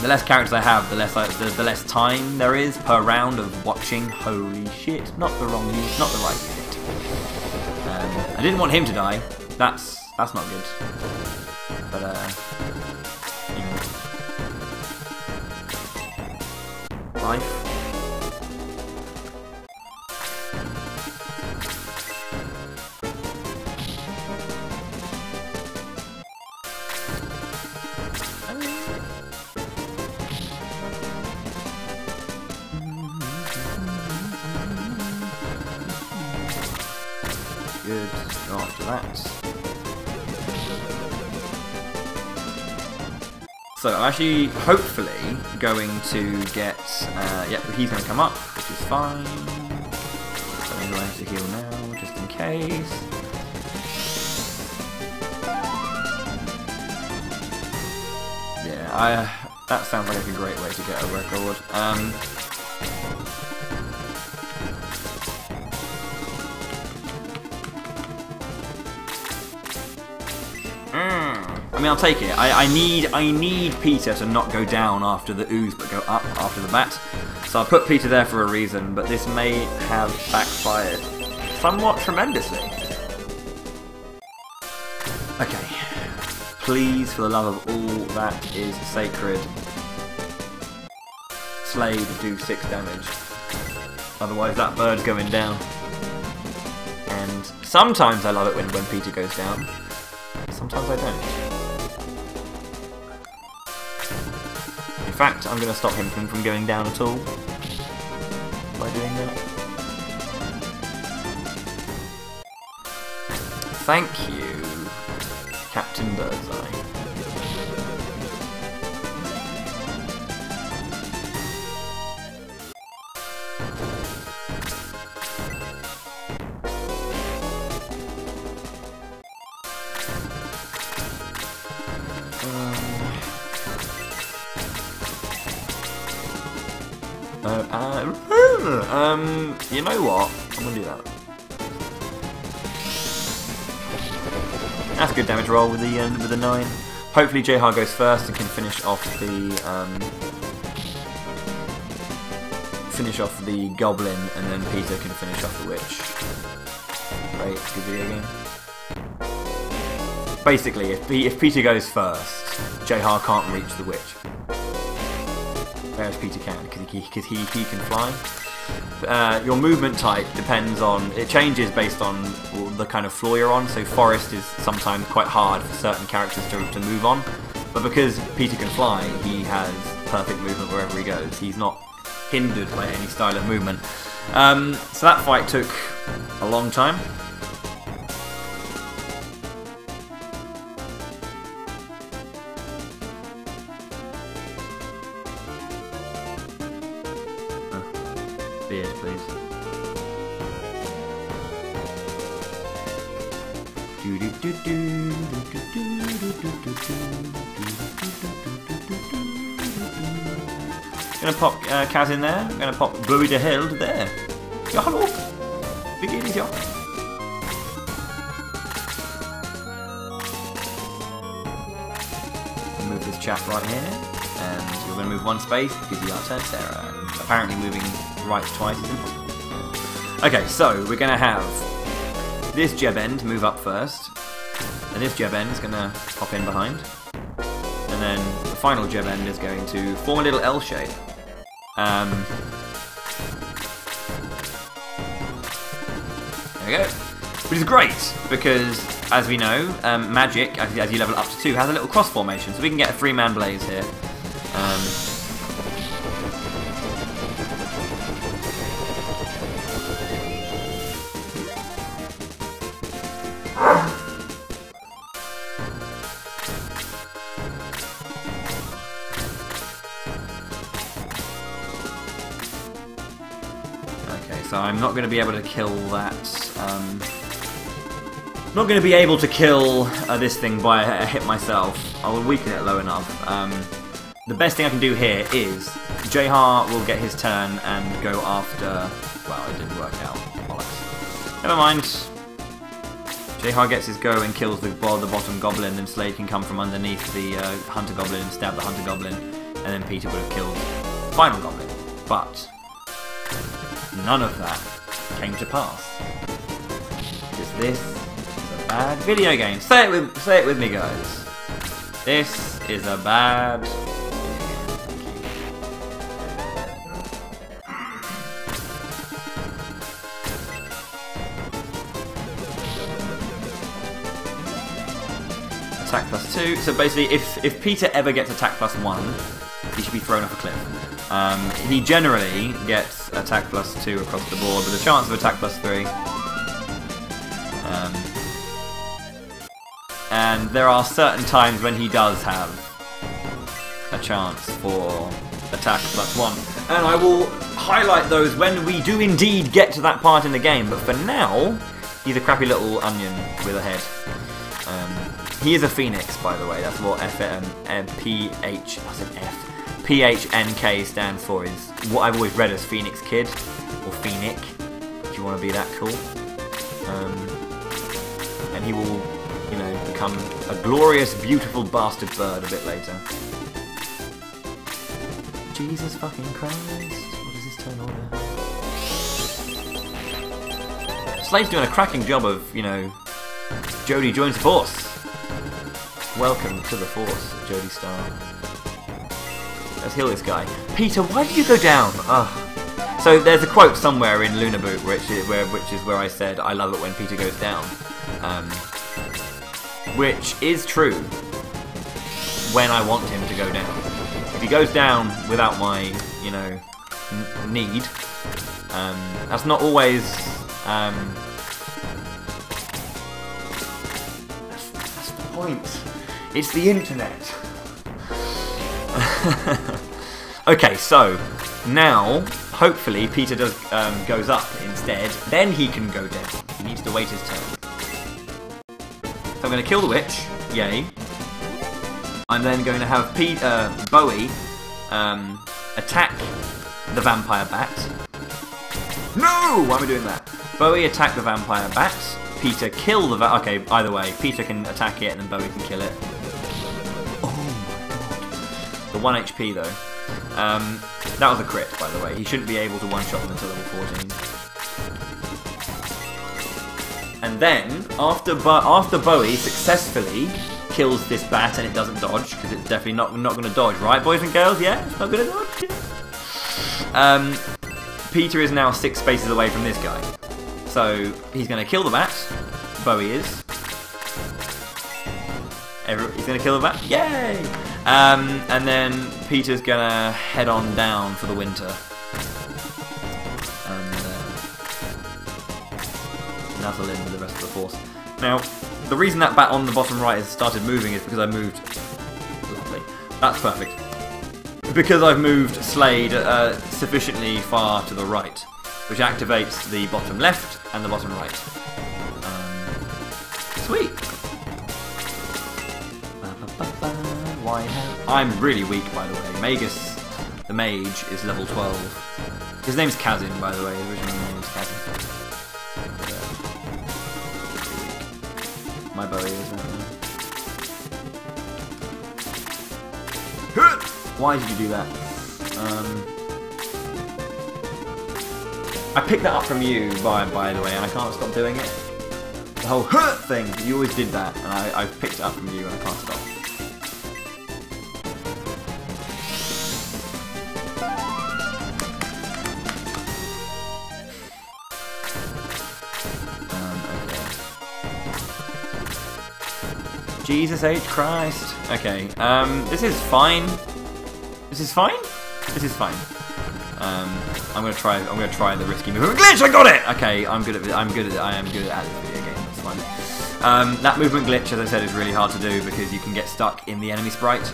The less characters I have, the less time there is per round of watching. Holy shit! Not the wrong unit, not the right unit. I didn't want him to die. That's not good. But anyway. Life. Good. Go after that. So I'm actually, hopefully, going to get. Yep, he's going to come up, which is fine. So I'm going to heal now, just in case. Yeah, that sounds like a great way to get a record. I mean, I'll take it. I need Peter to not go down after the ooze, but go up after the bat. So I'll put Peter there for a reason, but this may have backfired somewhat tremendously. Okay. Please, for the love of all that is sacred, Slade, do 6 damage. Otherwise that bird's going down. And sometimes I love it when Peter goes down. Sometimes I don't. In fact, I'm going to stop him from going down at all by doing that. Thank you, Captain Birdseye. You know what? I'm gonna do that. That's a good damage roll with the 9. Hopefully JHar goes first and can finish off the goblin, and then Peter can finish off the witch. Great, good video game. Basically, if Peter goes first, JHar can't reach the witch. Whereas Peter can, because he can fly. Your movement type depends on, it changes based on the kind of floor you're on, so forest is sometimes quite hard for certain characters to move on, but because Peter can fly, he has perfect movement wherever he goes. He's not hindered by any style of movement. So that fight took a long time. Beard, please. Gonna pop Kaz in there. Gonna pop BOWIEtheHERO there. Ja, hallo. Wie geht es ja? Move this chap right here, and we're gonna move one space because you are turn Sarah. And apparently moving right twice is impossible. Okay, so we're going to have this Jeb End move up first, and this Jeb End is going to hop in behind, and then the final Jeb End is going to form a little L shape. There we go. Which is great, because as we know, magic, as you level up to 2, has a little cross formation, so we can get a 3-man blaze here. So I'm not going to be able to kill that. Not going to be able to kill this thing by a hit myself. I will weaken it low enough. The best thing I can do here is JHar will get his turn and go after. Well, it didn't work out. Bollocks. Never mind. Jehar gets his go and kills the bottom goblin, and Slade can come from underneath the hunter goblin and stab the hunter goblin, and then Peter would have killed the final goblin. But none of that came to pass. Because this is a bad video game. Say it with me, guys. This is a bad video game. Attack +2. So basically, if Peter ever gets attack +1, he should be thrown off a cliff. He generally gets attack +2 across the board, with a chance of attack +3. And there are certain times when he does have a chance for attack +1, and I will highlight those when we do indeed get to that part in the game. But for now, he's a crappy little onion with a head. He is a phoenix, by the way. That's what PHNK stands for. Is what I've always read as Phoenix Kid or Phoenix, if you want to be that cool. And he will, you know, become a glorious, beautiful bastard bird a bit later. Jesus fucking Christ! What is this turn order? Slade's doing a cracking job of, you know, Jodie joins the force. Welcome to the force, Jodie Starr. Let's heal this guy. Peter, why did you go down? Ugh. So there's a quote somewhere in Luna Boot which is where I said I love it when Peter goes down, which is true when I want him to go down. If he goes down without my, you know, need, that's not always. That's the point. It's the internet. Okay, so now hopefully Peter goes up instead. Then he can go down. He needs to wait his turn. So I'm going to kill the witch. Yay. I'm then going to have Bowie attack the vampire bat. No! Why am I doing that? Bowie attack the vampire bat. Peter kill the okay, either way. Peter can attack it and then Bowie can kill it. The 1 HP though. That was a crit, by the way. He shouldn't be able to one-shot them until level 14. And then, after Bowie successfully kills this bat and it doesn't dodge, because it's definitely not going to dodge, right, boys and girls? Yeah, it's not going to dodge. Peter is now 6 spaces away from this guy, so he's going to kill the bat. Bowie is. He's going to kill the bat. Yay! And then Peter's gonna head on down for the winter. And nuzzle in with the rest of the force. Now, the reason that bat on the bottom right has started moving is because I moved... Lovely. That's perfect. Because I've moved Slade sufficiently far to the right, which activates the bottom left and the bottom right. Sweet! I'm really weak, by the way. Magus, the mage, is level 12. His name's Kazin, by the way. His original name is Kazin. My Bowie is right now. Why did you do that? I picked that up from you, by the way, and I can't stop doing it. The whole thing. You always did that, and I picked it up from you, and I can't stop. Jesus H. Christ. Okay, this is fine. This is fine? This is fine. I'm gonna try the risky movement glitch. I got it! Okay, I am good at this video game, that's fine. That movement glitch, as I said, is really hard to do because you can get stuck in the enemy sprite.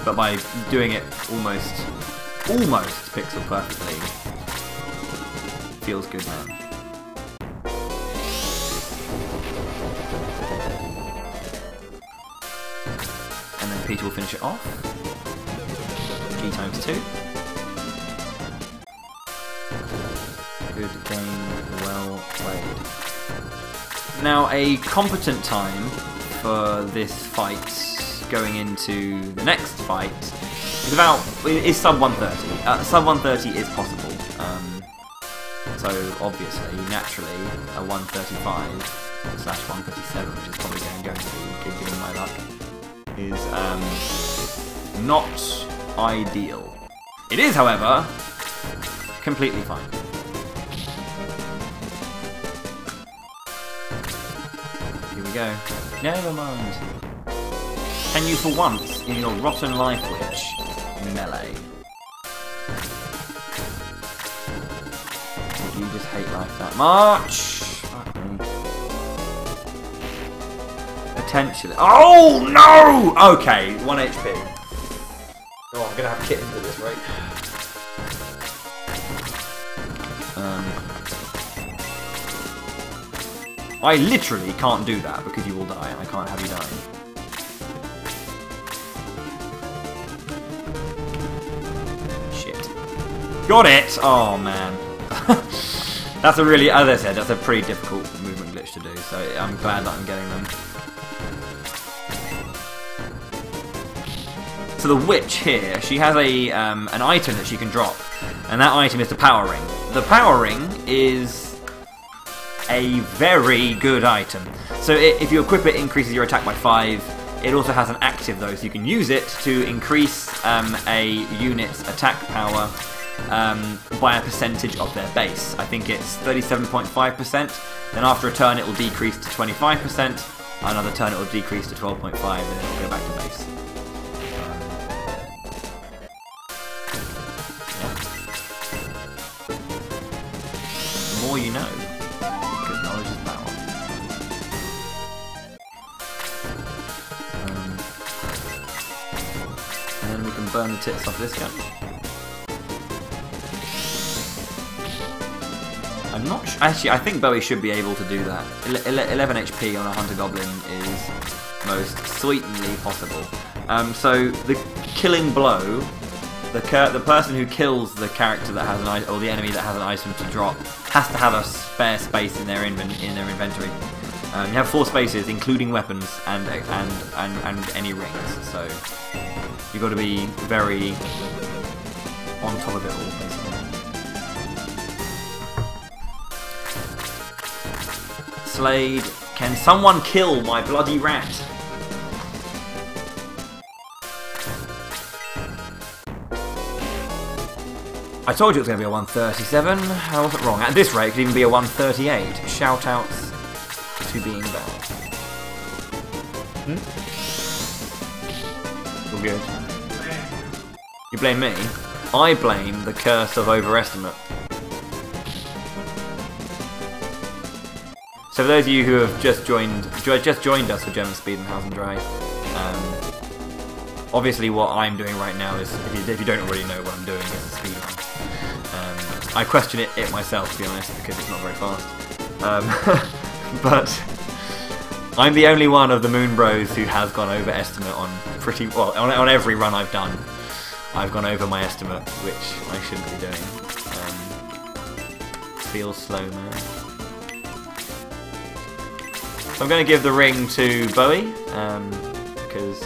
But by doing it almost pixel perfectly, feels good, man. Peter will finish it off. G ×2. Good game, well played. Now, a competent time for this fight going into the next fight is sub 130. Sub 130 is possible. So obviously, naturally, a 135/137, which is probably going to keep giving my luck, is not ideal. It is, however, completely fine. Here we go. Never mind. Can you for once, in your rotten life witch, melee? Would you just hate life that much? Fuck me. Potentially. Oh no! Okay, 1 HP. Oh, I'm gonna have kittens at this rate. I literally can't do that because you will die. I can't have you dying. Shit. Got it! Oh man. That's a really, as I said, that's a pretty difficult movement glitch to do, so I'm glad that I'm getting them. So the witch here, she has an item that she can drop, and that item is the power ring. The power ring is a very good item. So if you equip it, it increases your attack by 5. It also has an active though, so you can use it to increase a unit's attack power by a percentage of their base. I think it's 37.5%. Then after a turn it will decrease to 25%. Another turn it will decrease to 12.5, and then it will go back to base. The more you know. Knowledge is power. And then we can burn the tits off this guy. I'm not sure. Actually, I think Bowie should be able to do that. 11 HP on a Hunter Goblin is most sweetly possible. So the killing blow, the person who kills the character that has an item, or the enemy that has an item to drop, has to have a spare space in their inventory. You have 4 spaces, including weapons and any rings. So you've got to be very on top of it all, basically. Slade, can someone kill my bloody rat? I told you it was going to be a 137. I wasn't wrong. At this rate, it could even be a 138. Shoutouts to being bad. All good. You blame me? I blame the curse of overestimate. So for those of you who have just joined us for German Speeden Hausen, obviously what I'm doing right now is, if you don't already know what I'm doing, is a speedrun. I question it myself, to be honest, because it's not very fast. But I'm the only one of the MoonBros who has gone over estimate on on every run I've done. I've gone over my estimate, which I shouldn't be doing. Feels slow, man. So I'm going to give the ring to Bowie, because,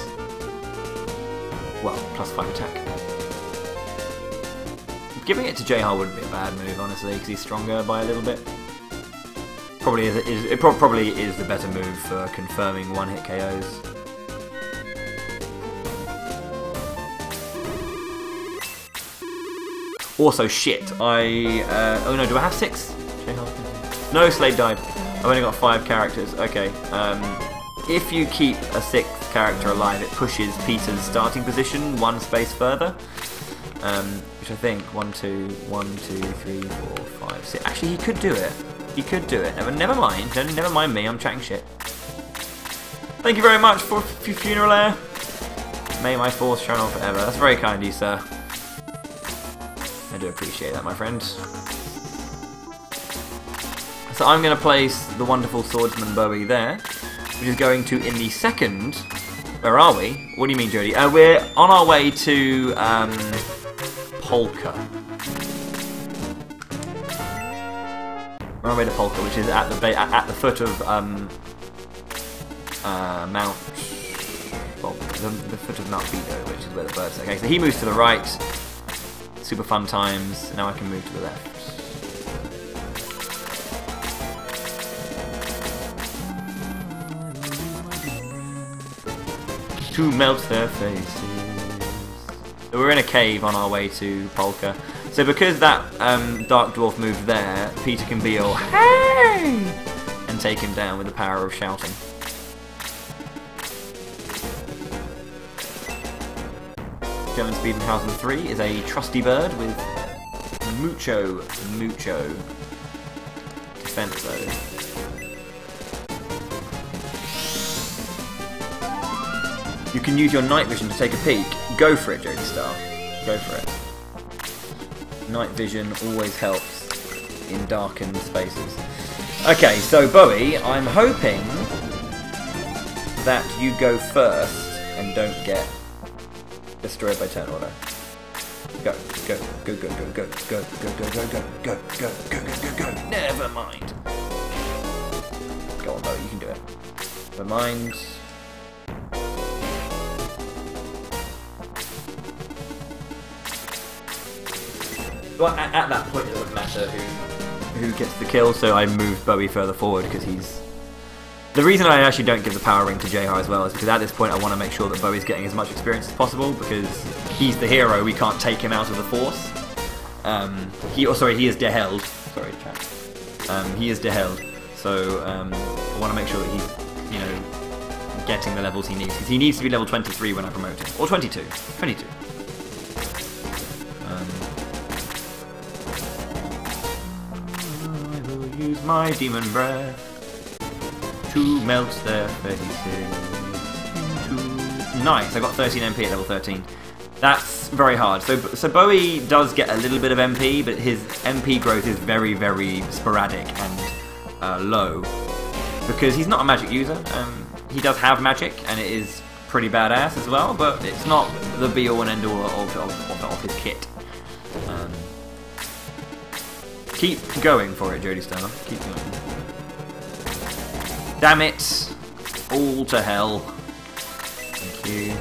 well, +5 attack. Giving it to JH wouldn't be a bad move, honestly, because he's stronger by a little bit. Probably is the better move for confirming one-hit KOs. Also, shit, oh no, do I have 6? JH? No, Slade died. I've only got 5 characters. Okay. If you keep a 6th character alive, it pushes Peter's starting position 1 space further. Which I think 1, 2, 3, 4, 5, 6. Actually, he could do it. He could do it. Never mind. Never mind me. I'm chatting shit. Thank you very much for funeral air. May my force shine on forever. That's very kind of you, sir. I do appreciate that, my friend. So I'm going to place the wonderful swordsman Bowie there, which is going to, in the second... Where are we? What do you mean, Jody? We're on our way to Polka. on our way to Polka, which is at the foot of Mount. Well, the foot of Mount Fido, which is where the birds are. Okay, so he moves to the right. Super fun times. Now I can move to the left. To melt their faces. So we're in a cave on our way to Polka. So because that Dark Dwarf moved there, Peter can be all hey and take him down with the power of shouting. German Speeden Hausen 3 is a trusty bird with mucho defense though. You can use your night vision to take a peek. Go for it, Jody Star. Go for it. Night vision always helps in darkened spaces. Okay, so Bowie, I'm hoping that you go first and don't get destroyed by turn order. Go. Never mind. Go on, Bowie, you can do it. Never mind. Well, at that point it doesn't matter who gets the kill, so I moved Bowie further forward because he's... The reason I actually don't give the power ring to JHar as well is because at this point I want to make sure that Bowie's getting as much experience as possible because he's the hero, we can't take him out of the force. He is deheld. Sorry, chat. He is deheld, so I want to make sure that he's, you know, getting the levels he needs. Because he needs to be level 23 when I promote him. Or 22. 22. Use my demon breath to melt their faces. Nice, I got 13 MP at level 13. That's very hard. So Bowie does get a little bit of MP, but his MP growth is very, very sporadic and low. Because he's not a magic user. He does have magic, and it is pretty badass as well, but it's not the be-all and end-all of his kit. Keep going for it, Jody Star. Keep going. Damn it! All to hell. Thank you.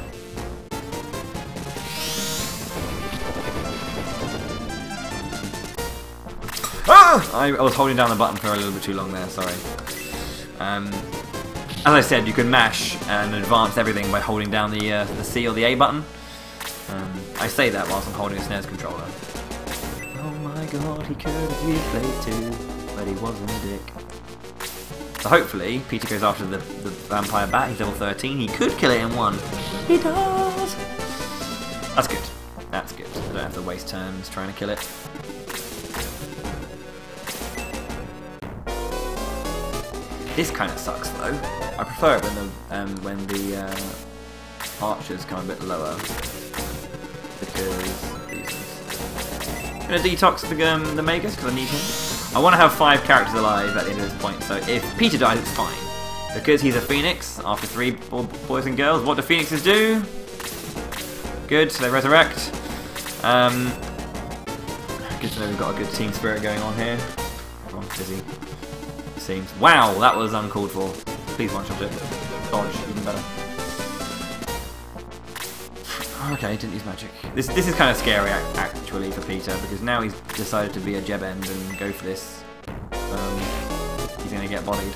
Ah! I was holding down the button for a little bit too long there, sorry. As I said, you can mash and advance everything by holding down the C or the A button. I say that whilst I'm holding a SNES controller. God, he could have used Blade too, but he wasn't a dick. So hopefully, Peter goes after the vampire bat. He's level 13. He could kill it in one. He does! That's good. That's good. I don't have to waste turns trying to kill it. This kind of sucks though. I prefer it when the archers come a bit lower. Because I'm going to detox the Magus because I need him. I want to have 5 characters alive at the end of this point, so if Peter dies, it's fine. Because he's a phoenix, after 3 boys and girls, what do phoenixes do? Good, so they resurrect. Good to know we've got a good team spirit going on here. Everyone's busy, it seems. Wow, that was uncalled for. Please one-shot it. Dodge, even better. Okay, didn't use magic. This is kind of scary actually for Peter because now he's decided to be a Jebend and go for this. He's gonna get bodied.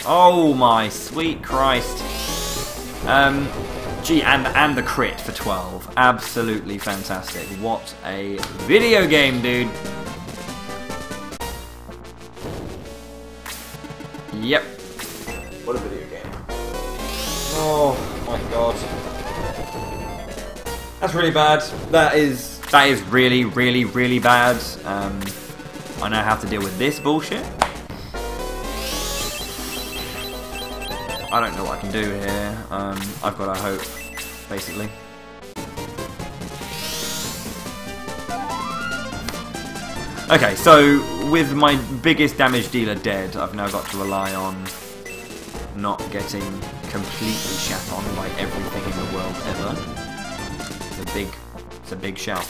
Oh my sweet Christ. Gee, and the crit for 12. Absolutely fantastic. What a video game, dude. Yep. What a video game. Oh my god. That's really bad. That is really, really, really bad. I now have to deal with this bullshit. I don't know what I can do here. I've got to hope, basically. Okay, so with my biggest damage dealer dead, I've now got to rely on not getting completely shat on by everything in the world ever. It's a big shout.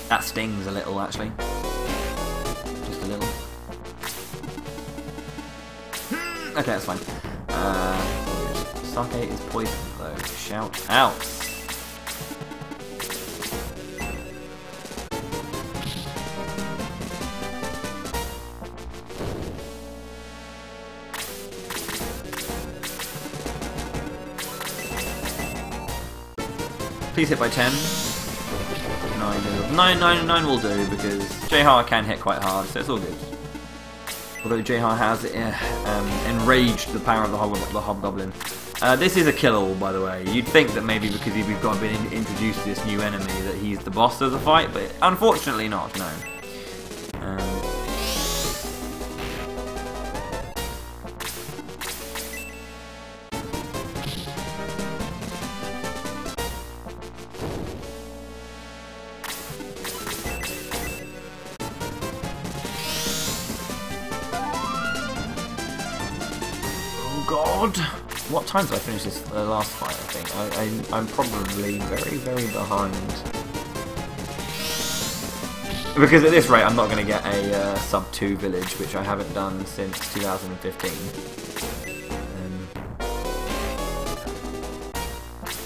That stings a little, actually. Just a little. Okay, that's fine. Sake is poison, though. Shout out. Please hit by 10. 9 will do, because JHR can hit quite hard, so it's all good. Although JHR has enraged the power of the Hobgoblin. This is a kill-all, by the way. You'd think that maybe because we've been introduced to this new enemy that he's the boss of the fight, but unfortunately not, no. God! What time did I finish this last fight, I think? I'm probably very, very behind. Because at this rate, I'm not going to get a sub-2 village, which I haven't done since 2015.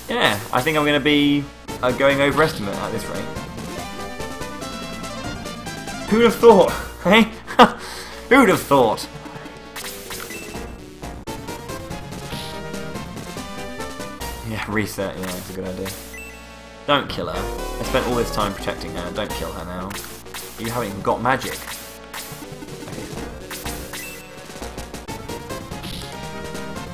Yeah, I think I'm going to be going overestimate at this rate. Who'd have thought? Hey? Who'd have thought? Yeah, reset, yeah, it's a good idea. Don't kill her. I spent all this time protecting her. Don't kill her now. You haven't even got magic.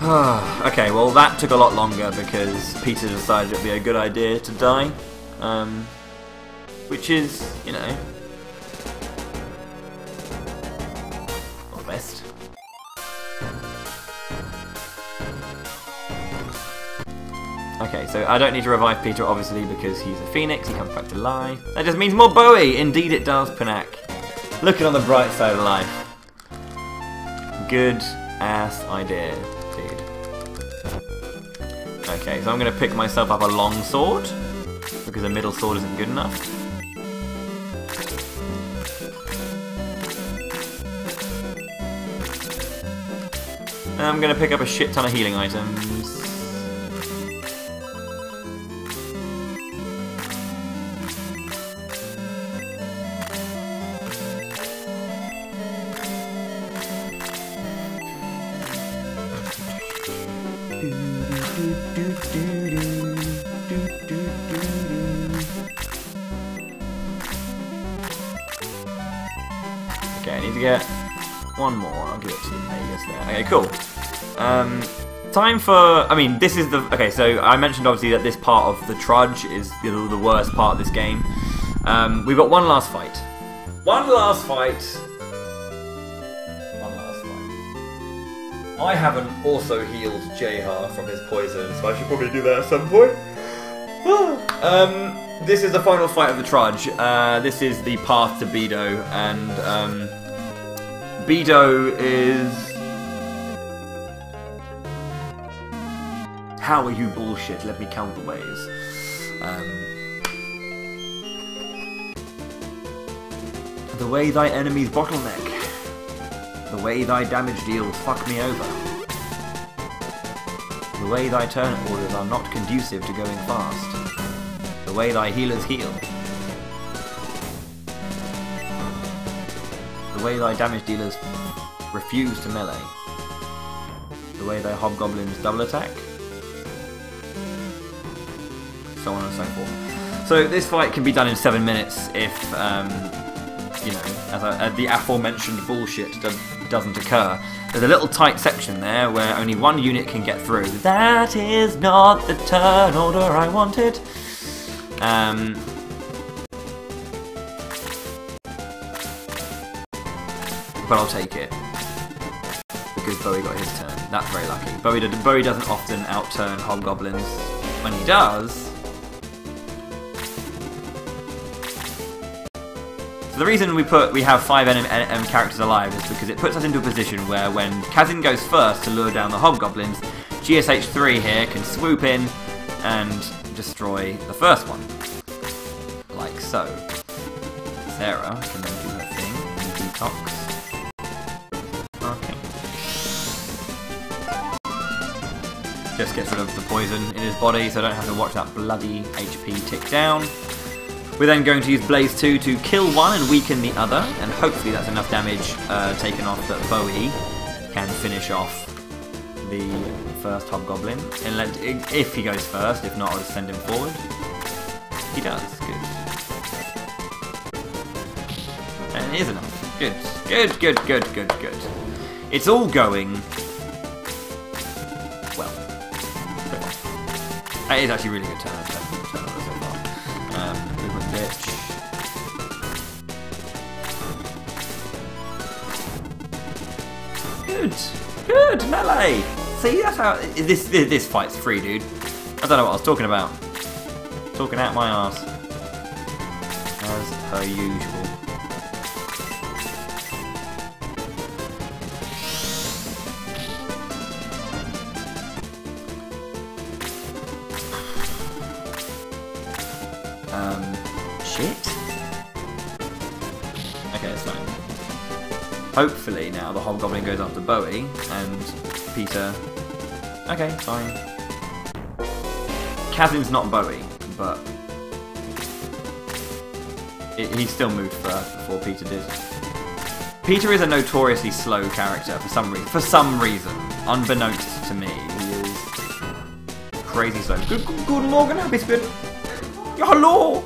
Okay, well that took a lot longer because Peter decided it'd be a good idea to die. Which is, you know, not best. Okay, so I don't need to revive Peter, obviously, because he's a phoenix, he comes back to life. That just means more Bowie! Indeed it does, Panak. Looking on the bright side of life. Good ass idea, dude. Okay, so I'm going to pick myself up a long sword, because a middle sword isn't good enough. And I'm going to pick up a shit ton of healing items. Okay, I need to get one more. I'll give it to Magus there. Okay, cool. Time for... I mean, this is the... Okay, so I mentioned obviously that this part of the trudge is the worst part of this game. We've got one last fight. One last fight. I haven't also healed JHR from his poison, so I should probably do that at some point. This is the final fight of the trudge. This is the path to Bedo, and Bedo is... How are you bullshit? Let me count the ways. The way thy enemies bottleneck. The way thy damage deals fuck me over. The way thy turn orders are not conducive to going fast. The way thy healers heal. The way thy damage dealers refuse to melee. The way thy hobgoblins double attack. So on and so forth. So this fight can be done in 7 minutes if, you know, as the aforementioned bullshit doesn't occur. There's a little tight section there where only one unit can get through. That is not the turn order I wanted. but I'll take it. Because Bowie got his turn. That's very lucky. Bowie doesn't often outturn hobgoblins. When he does... So the reason we have 5 NM characters alive is because it puts us into a position where when Kazin goes first to lure down the hobgoblins, GSH3 here can swoop in and destroy the first one. Like so. Sarah can then do her thing and detox. Okay. Just gets rid of the poison in his body so I don't have to watch that bloody HP tick down. We're then going to use Blaze 2 to kill one and weaken the other, and hopefully that's enough damage taken off that Bowie can finish off the first hobgoblin. If he goes first, if not I'll just send him forward. He does, good. And it is enough. Good. It's all going well. That is actually really good turn so far. Movement bitch. Good melee. See, that's how this fight's free, dude. I don't know what I was talking about. Talking out my arse. As per usual. Shit. Okay, it's fine. Hopefully now the hobgoblin goes after Bowie and Peter. Okay, fine. Kazin's not Bowie, but he still moved first before Peter did. Peter is a notoriously slow character for some reason. For some reason, unbeknownst to me, he is crazy slow. Good morning, happy spin. Ja, hello.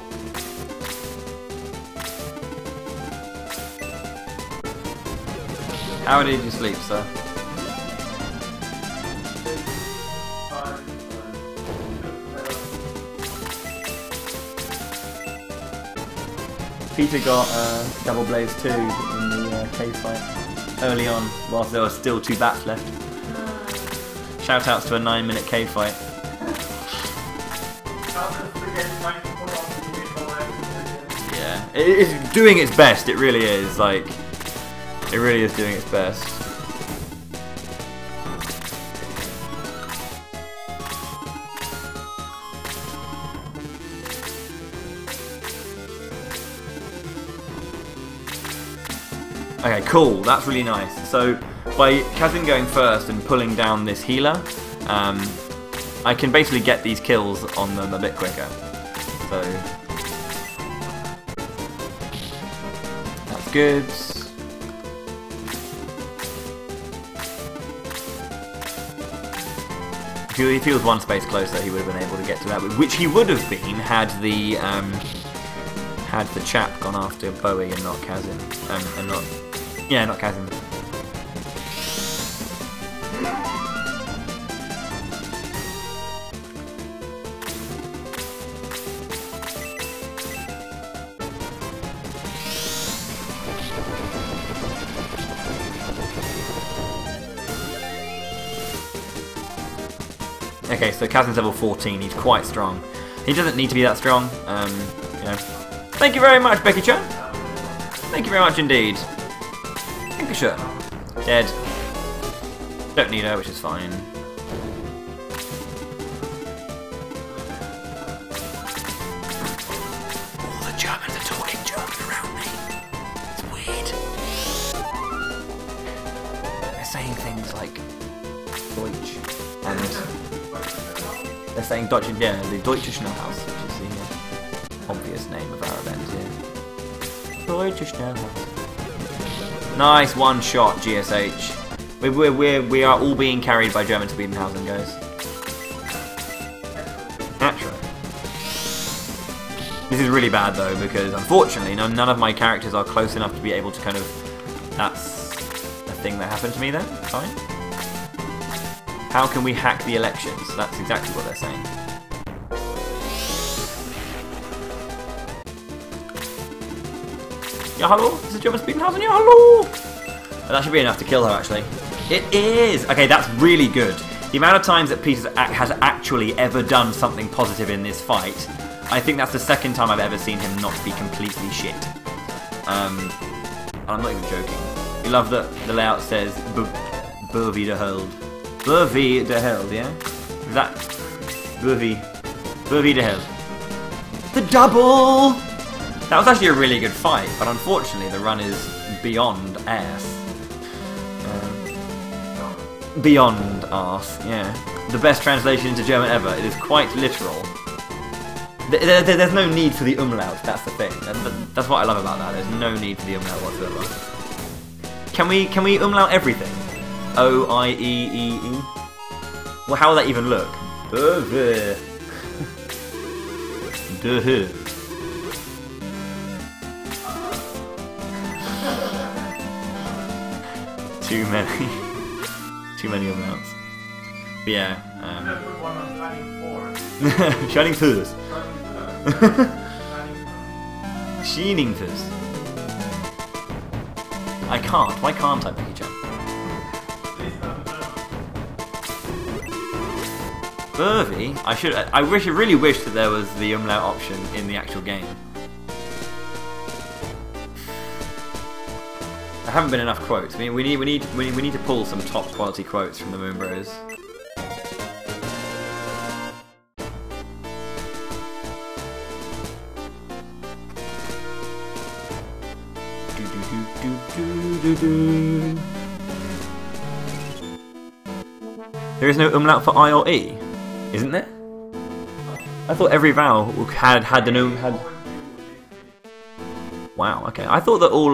How did you sleep, sir? Peter got double blaze 2 in the cave fight early on, whilst there were still 2 bats left. Shout outs to a 9-minute cave fight. Yeah, it's doing its best, it really is, like, it really is doing its best. Okay, cool, that's really nice. So, by Kazin going first and pulling down this healer, I can basically get these kills on them a bit quicker. So, that's good. If he was one space closer, he would have been able to get to that, which he would have been had the chap gone after Bowie and not Kazin, and not Kazin. Okay, so Kazin's level 14, he's quite strong. He doesn't need to be that strong, you know. Thank you very much, Becky-chan. Thank you very much indeed. Sure. Dead. Don't need her, which is fine. All the Germans are talking German around me. It's weird. They're saying things like Deutsch, and they're saying Deutsch, yeah, the Deutsche Schnellhaus, which is the obvious name of our event here. Deutsche Schnellhaus. Nice one shot, GSH. We are all being carried by German Speeden Hausen, guys. Naturally. This is really bad though, because unfortunately none of my characters are close enough to be able to kind of... That's a thing that happened to me then. Fine. How can we hack the elections? That's exactly what they're saying. Ja, hallo? Is it German Speeden Hausen? Ja, hallo! That should be enough to kill her, actually. It is! Okay, that's really good. The amount of times that Peter has actually ever done something positive in this fight, I think that's the second time I've ever seen him not be completely shit. And I'm not even joking. You love that the layout says BOWIEtheHERO. BOWIEtheHERO, yeah? Is that BOWIEtheHERO? The double! That was actually a really good fight, but unfortunately the run is beyond ass. Beyond arse, yeah. The best translation into German ever. It is quite literal. There's no need for the umlaut, that's the thing. That's what I love about that. There's no need for the umlaut whatsoever. Can we umlaut everything? O-I-E-E-E? Well, how will that even look? Too many. Too many umlauts. But yeah. Shining Furs. Shining Furs. I can't. Why can't I, Becky Chan? Burvy? I really wish that there was the umlaut option in the actual game. There haven't been enough quotes. I mean, we need to pull some top quality quotes from the MoonBros. There is no umlaut for I or E, isn't there? I thought every vowel had the Wow. Okay. I thought that all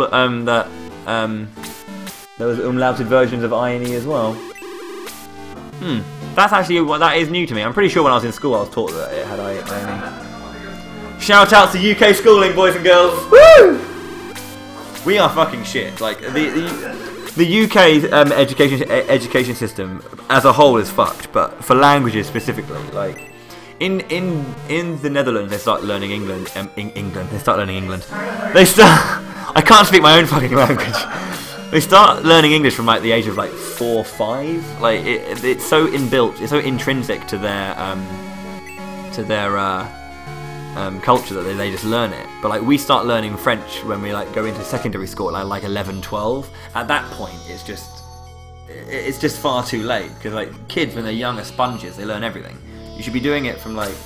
there was umlauted versions of I and E as well. That's actually that is new to me. I'm pretty sure when I was in school I was taught that it had I and E. Shout out to UK schooling, boys and girls. Woo! We are fucking shit. Like the UK education system as a whole is fucked, but for languages specifically, like in the Netherlands they start learning England. They start learning England. I can't speak my own fucking language. They start learning English from like the age of like 4 or 5. Like it's so inbuilt, it's so intrinsic to their culture that they just learn it. But like we start learning French when we like go into secondary school at like 11, 12. At that point it's just far too late, because like kids when they're young are sponges, they learn everything. You should be doing it from like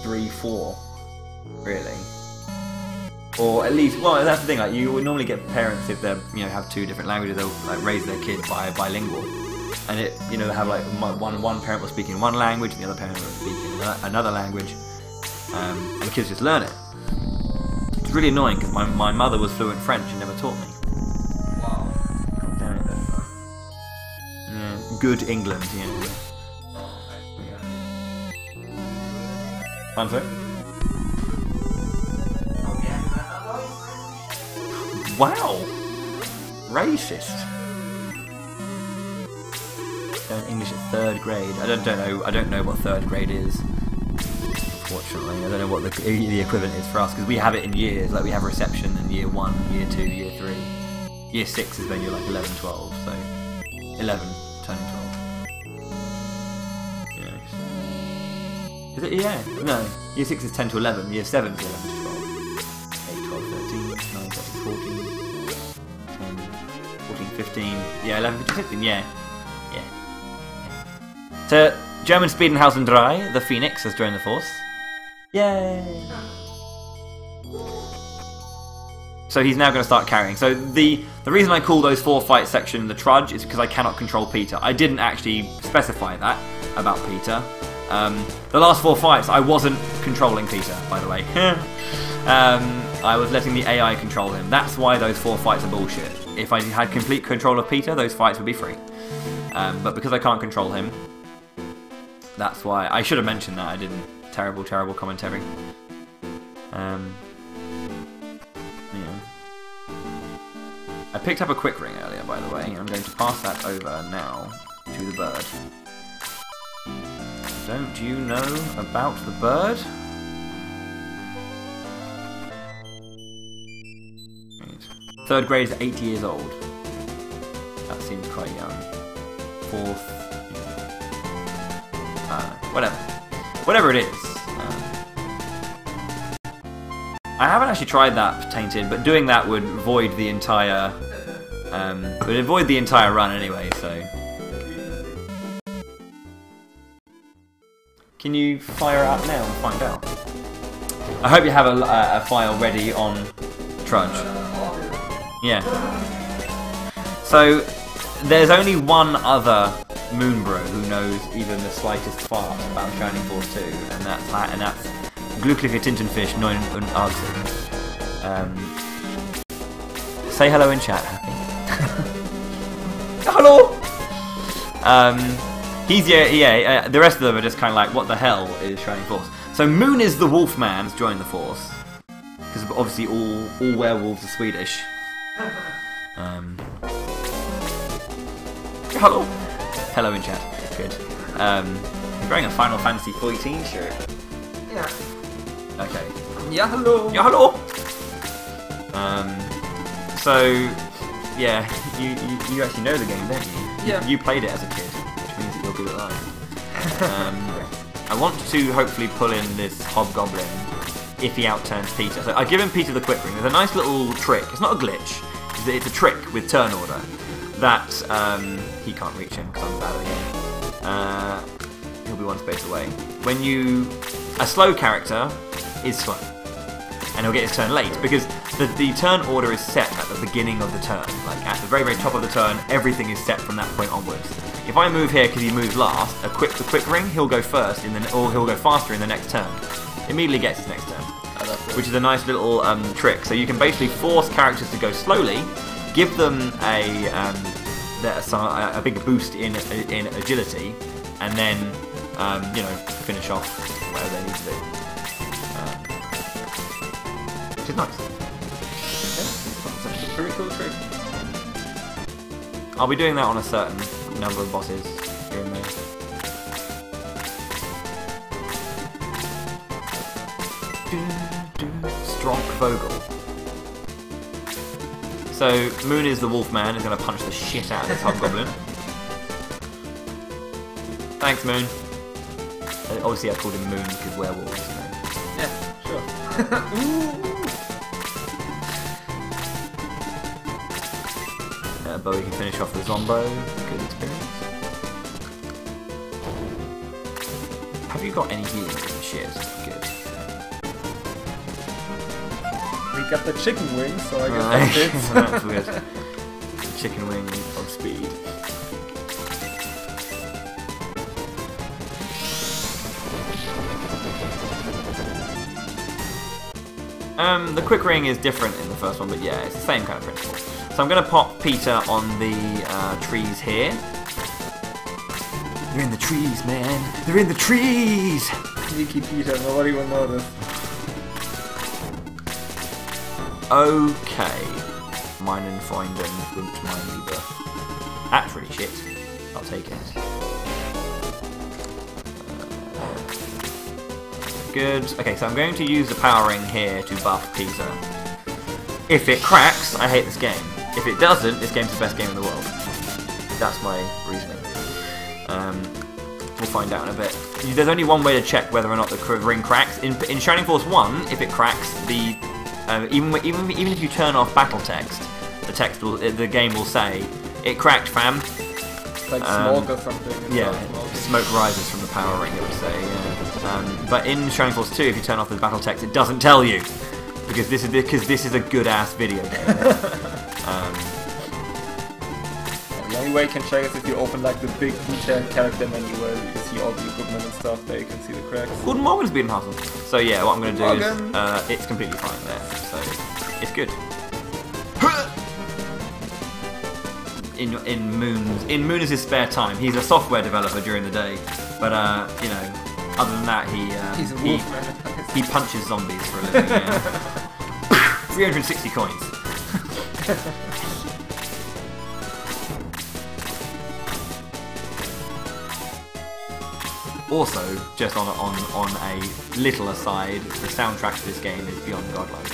3, 4 really. Or at least, well, that's the thing. Like you would normally get parents, if they have 2 different languages, they'll like raise their kid bilingual, and it they have like one parent will speak in one language and the other parent will speak in another language, and the kids just learn it. It's really annoying because my mother was fluent French and never taught me. Wow. Damn it, though. Yeah, good England, yeah. I'm sorry? Wow! Racist. Learn English at 3rd grade. I don't know what 3rd grade is. Unfortunately, I don't know what the equivalent is for us, because we have it in years. Like we have reception in year 1, year 2, year 3. Year 6 is when you're like 11, 12. So 11 turning 12. Yeah. Is it? Yeah. No. Year 6 is 10 to 11. Year 7 is 11 to 12. 8, 12, 13, 9, 13, 14. 15, yeah, 11, 15, 16, yeah. So, German Speeden Hausen 3, the Phoenix, has joined the force. Yay! So he's now going to start carrying. So the reason I call those 4 fight section the trudge is because I cannot control Peter. I didn't actually specify that about Peter. The last 4 fights, I wasn't controlling Peter, by the way. I was letting the AI control him. That's why those 4 fights are bullshit. If I had complete control of Peter, those fights would be free. But because I can't control him, that's why. I should have mentioned that. I didn't. Terrible, terrible commentary. Yeah. I picked up a quick ring earlier, by the way. I'm going to pass that over now to the bird. Don't you know about the bird? 3rd grade is 8 years old. That seems quite young. 4th. Whatever. Whatever it is. I haven't actually tried that tainted, but doing that would void the entire run anyway. So, can you fire it up now and find out? I hope you have a file ready on Trudge. Yeah. So there's only one other MoonBro who knows even the slightest fart about Shining Force 2, and that's Glückliche Tintenfisch 89. Say hello in chat, Happy. Hello! The rest of them are just kind of like, what the hell is Shining Force? So Moon is the Wolfman to join the Force, because obviously all werewolves are Swedish. Hello! Hello in chat. Good. You're wearing a Final Fantasy 14 shirt. Yeah. Okay. Yeah, hello. Yeah, hello! So, yeah, you actually know the game, don't you? Yeah. You played it as a kid, which means that you're good at life. I want to hopefully pull in this Hobgoblin if he outturns Peter. So I give him Peter the Quick Ring. There's a nice little trick. It's not a glitch. It's a trick with turn order that he can't reach him because I'm bad at the game. He'll be one space away. A slow character is slow, and he'll get his turn late because the turn order is set at the beginning of the turn. Like at the very, very top of the turn, everything is set from that point onwards. If I move here because he moves last, the quick ring, he'll go first, or he'll go faster in the next turn. Immediately gets his next turn, which is a nice little trick. So you can basically force characters to go slowly, give them a big boost in agility, and then finish off whatever they need to do. Which is nice. That's a pretty cool trick. I'll be doing that on a certain number of bosses here and there. Stronk Vogel. So Moon is the Wolfman, is going to punch the shit out of this Hobgoblin. Thanks, Moon. Obviously I called him Moon because werewolves, you know. Yeah, sure. Bowie can finish off the Zombo. Good experience. Have you got any healing shit? Good. We got the chicken wing, so I guess that's it. That's weird. Chicken wing of speed. The quick ring is different in the first one, but yeah, it's the same kind of principle. So I'm going to pop Peter on the trees here. They're in the trees, man. They're in the trees! Sneaky Peter, nobody will notice. Okay. Meinen Freunden und mein Lieber. That's really shit. I'll take it. Good. Okay, so I'm going to use the power ring here to buff Peter. If it cracks, I hate this game. If it doesn't, this game's the best game in the world. That's my reasoning. We'll find out in a bit. There's only one way to check whether or not the ring cracks. In Shining Force 1, if it cracks, even if you turn off battle text, the game will say, "It cracked, fam." Like smoke or something. Yeah, smoke rises from the power ring, it would say. Yeah. But in Shining Force 2, if you turn off the battle text, it doesn't tell you because this is a good ass video game. The only way you can check is if you open like the big detailed character menu where you see all the equipment and stuff. There you can see the cracks. Guten Morgen, Speeden Hausen. So yeah, what I'm going to do is it's completely fine there. So it's good. In Moon is his spare time. He's a software developer during the day, but other than that, he's a wolfman. He punches zombies for a living. Yeah. 360 coins. Also, just on a little aside, the soundtrack to this game is beyond godlike.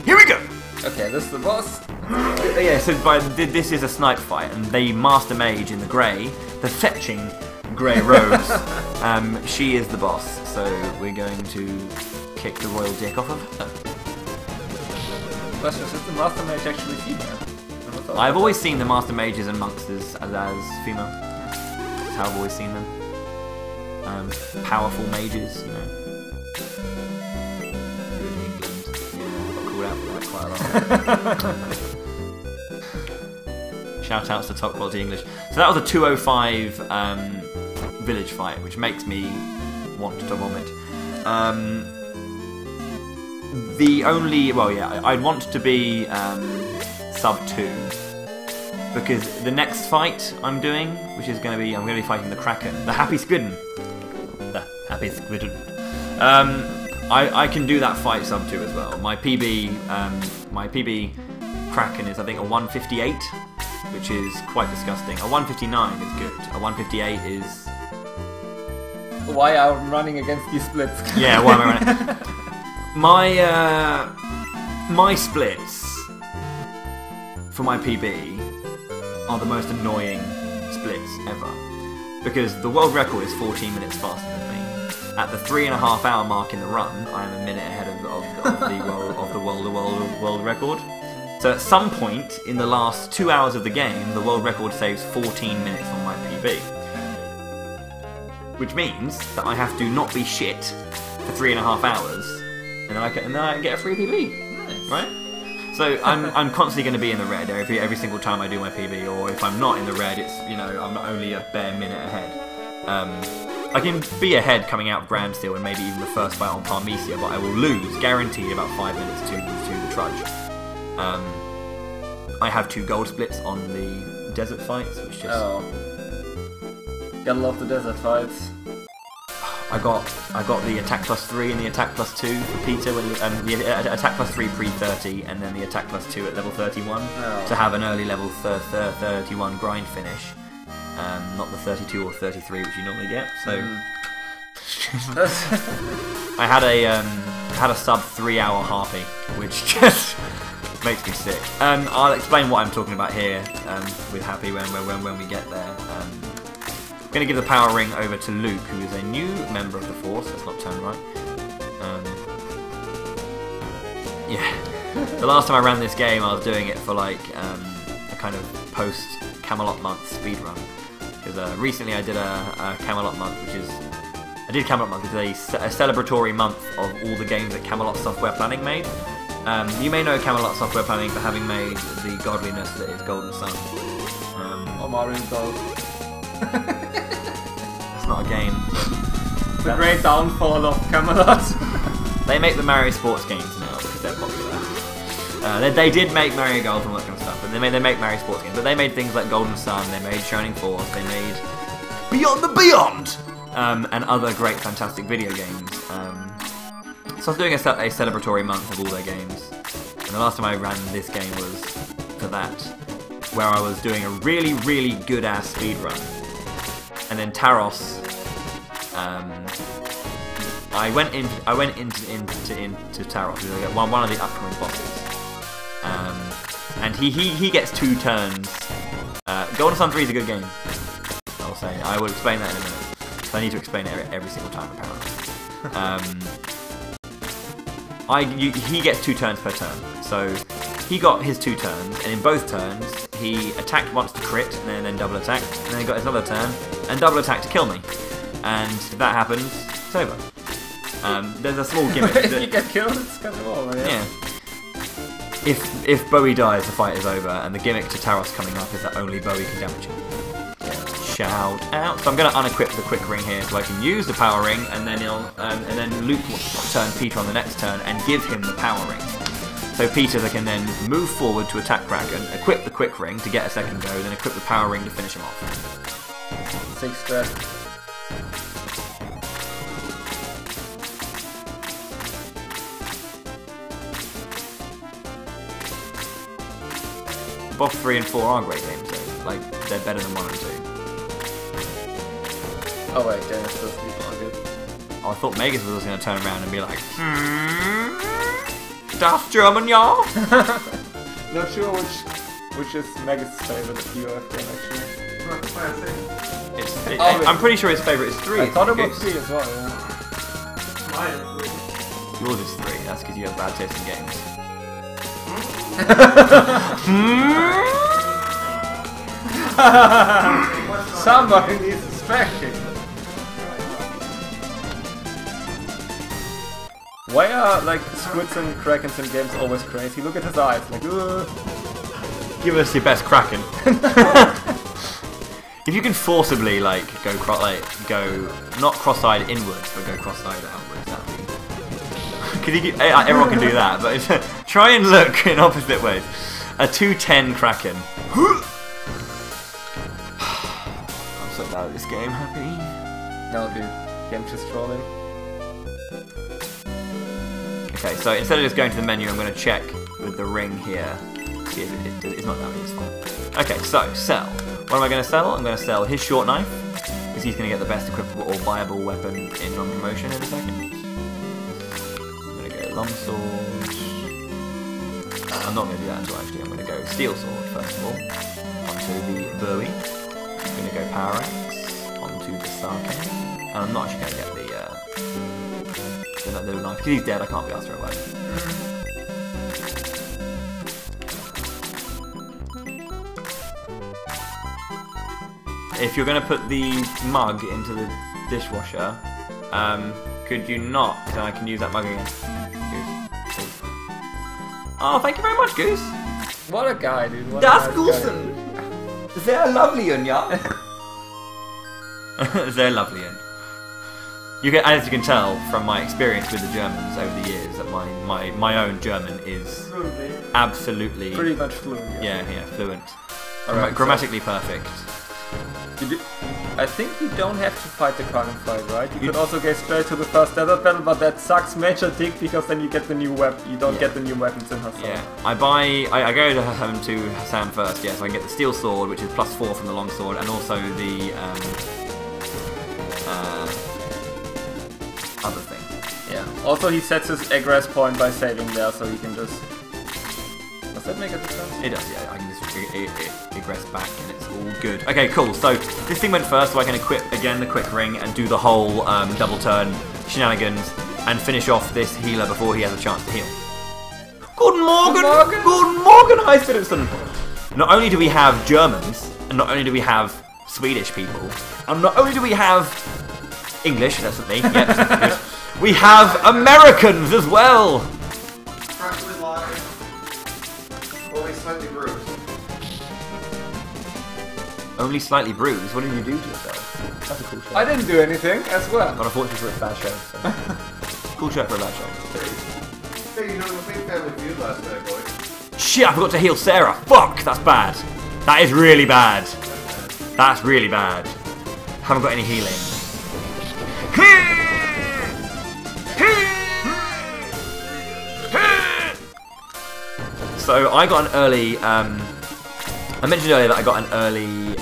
Here we go. Okay, this is the boss. Yeah, so this is a snipe fight, and the Master Mage in the grey, the fetching grey robes, she is the boss, so we're going to kick the royal dick off of her. Question, is the Master Mage actually female? I've always seen the Master Mages and Monks as female. That's how I've always seen them. Powerful mages, you know. Good England. Yeah, got called out for that quite a lot. Shout outs to top quality English. So that was a 205 village fight, which makes me want to vomit. I'd want to be sub 2 because the next fight I'm doing, which is I'm going to be fighting the Kraken, the Happy Speeden. I can do that fight sub 2 as well. My PB Kraken is I think a 158, which is quite disgusting. A 159 is good. A 158 is. Why I'm running against these splits? Yeah, why am I running? My splits for my PB are the most annoying splits ever because the world record is 14 minutes faster than me. At the 3.5 hour mark in the run, I am a minute ahead of the world record. So at some point in the last 2 hours of the game, the world record saves 14 minutes on my PB, which means that I have to not be shit for 3.5 hours, and then I get a free PB. Nice. Right? So I'm constantly going to be in the red every single time I do my PB, or if I'm not in the red, it's I'm not only a bare minute ahead. I can be ahead coming out of Grand Steel and maybe even the first fight on Parmesia, but I will lose, guaranteed, about 5 minutes to the Trudge. I have 2 gold splits on the desert fights, which just gotta love the desert fights. I got the attack +3 and the attack +2 for Peter, the attack +3 pre-30 and then the attack +2 at level 31 to have an early level 31 grind finish, not the 32 or 33 which you normally get. So I had a sub 3 hour harpy, which just makes me sick. I'll explain what I'm talking about here with Happy when we get there. I'm going to give the power ring over to Luke, who is a new member of the Force. Let's not turn right. Yeah. The last time I ran this game, I was doing it for like a kind of post Camelot month speedrun. Because recently I did a Camelot month, which is a celebratory month of all the games that Camelot Software Planning made. You may know Camelot Software Planning for having made the godliness that is Golden Sun. Mario Golf. It's not a game. The great downfall of Camelot. They make the Mario sports games now because they're popular. They did make Mario Golf and all that kind of stuff, and they make Mario sports games. But they made things like Golden Sun, they made Shining Force, they made Beyond the Beyond, and other great, fantastic video games. So I was doing a celebratory month of all their games, and the last time I ran this game was for that, where I was doing a really, really good ass speedrun. And then Taros, I went into Taros, one of the upcoming bosses, and he gets 2 turns. Golden Sun 3 is a good game, I'll say. I will explain that in a minute. So I need to explain it every single time apparently. He gets 2 turns per turn, so he got his 2 turns, and in both turns he attacked once to crit, and then double attacked, and then he got his other turn, and double attack to kill me. And if that happens, it's over. There's a small gimmick. If you get killed, it's kind of over, yeah. If Bowie dies, the fight is over, and the gimmick to Taros coming up is that only Bowie can damage him. Shout out. So I'm going to unequip the quick ring here so I can use the power ring, and then Luke will turn Peter on the next turn and give him the power ring. So Peter can then move forward to attack Kraken, equip the quick ring to get a second go, then equip the power ring to finish him off. 6 strat. Boss 3 and 4 are great games though. Like, they're better than 1 and 2. Oh wait, yeah, that's supposed to be quite good. Oh, I thought Megas was going to turn around and be like, Das German, ja? Not sure which is Meg's favorite BOF game actually. I'm pretty sure his favourite is 3. I thought it was Goose. 3 as well, yeah. Yours is 3, that's because you have bad taste in games. Somebody needs distraction. Why are like squids and krakens in games always crazy? Look at his eyes, like ugh. Give us your best Kraken. If you can forcibly like go not cross-eyed inwards, but go cross-eyed outwards, that'd be. Because everyone can do that, but try and look in opposite ways. A 210 Kraken. I'm so bad at this game. Happy? No, dude, game's just trolling. Okay, so instead of just going to the menu, I'm going to check with the ring here. See if it's not that useful. Okay, so sell. What am I going to sell? I'm going to sell his short knife, because he's going to get the best equipable or viable weapon in non-promotion in a second. I'm going to go longsword. I'm not going to do that until actually. I'm going to go steel sword first of all. Onto the Bowie. I'm going to go power axe. Onto the Sarkane. And I'm not actually going to get the little knife because he's dead. I can't be asked for a weapon. If you're going to put the mug into the dishwasher, could you not? So I can use that mug again. Goose. Oh, thank you very much, Goose. What a guy, dude. What Das a nice Goosen. Sehr lovely, ja. Sehr lovely. You can, as you can tell from my experience with the Germans over the years, that my own German is absolutely Pretty much fluent. yeah fluent, Alright, grammatically perfect. I think you don't have to fight the Kraken fight, right? You could also get straight to the first desert battle, but that sucks major dick because then you get the new weapon. You don't get the new weapons in Hassan. Yeah, I go to Hassan first, yeah, so I can get the steel sword, which is +4 from the long sword, and also the other thing. Yeah. Also, he sets his egress point by saving there, so he can just. Does that make a difference? It does, yeah. I can just egress back, and it's all good. Okay, cool. So this thing went first, so I can equip again the quick ring and do the whole double turn shenanigans and finish off this healer before he has a chance to heal. Guten Morgen! Guten Morgen, High Citizen! Not only do we have Germans, and not only do we have Swedish people, and not only do we have English, that's me, yep, we have Americans as well! Practically live. Only slightly bruised. Only slightly bruised? What did you do to yourself? That's a cool show. I didn't do anything as well. But unfortunately for a bad show. So. Cool show for a bad show. Hey, you know the big Family Feud last night, boy. Shit, I forgot to heal Sarah. Fuck, that's bad. That is really bad. That's really bad. Haven't got any healing. So I got an early. I mentioned earlier that I got an early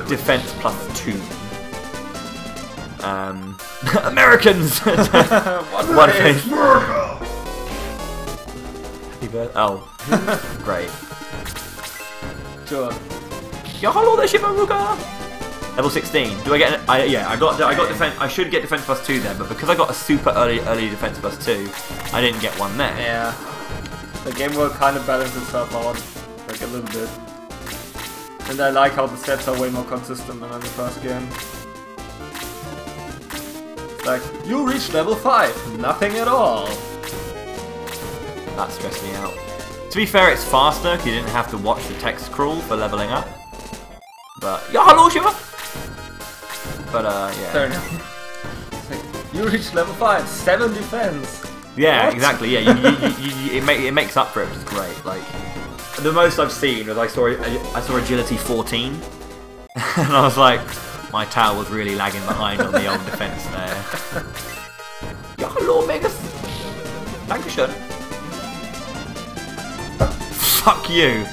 defense +2. Americans. One face. Happy birthday. Oh, great. Sure. Yeah, hello there, Shibaruka. Level 16. Do I get? Yeah, I got defense. I should get defense +2 there, but because I got a super early defense +2, I didn't get one there. Yeah. The game will kind of balance itself out, like a little bit. And I like how the stats are way more consistent than in the first game. It's like, you reached level 5, nothing at all. That stressed me out. To be fair, it's faster because you didn't have to watch the text crawl for leveling up. But yeah, hello, Shiva. But yeah. Fair enough. It's like, you reached level 5, 7 defense. Yeah, What? exactly. Yeah, it makes up for it, which is great. Like the most I've seen was I saw agility 14, and I was like, my tower was really lagging behind on the old defense there. Ja, hallo, Megas. Dankeschön. Fuck you.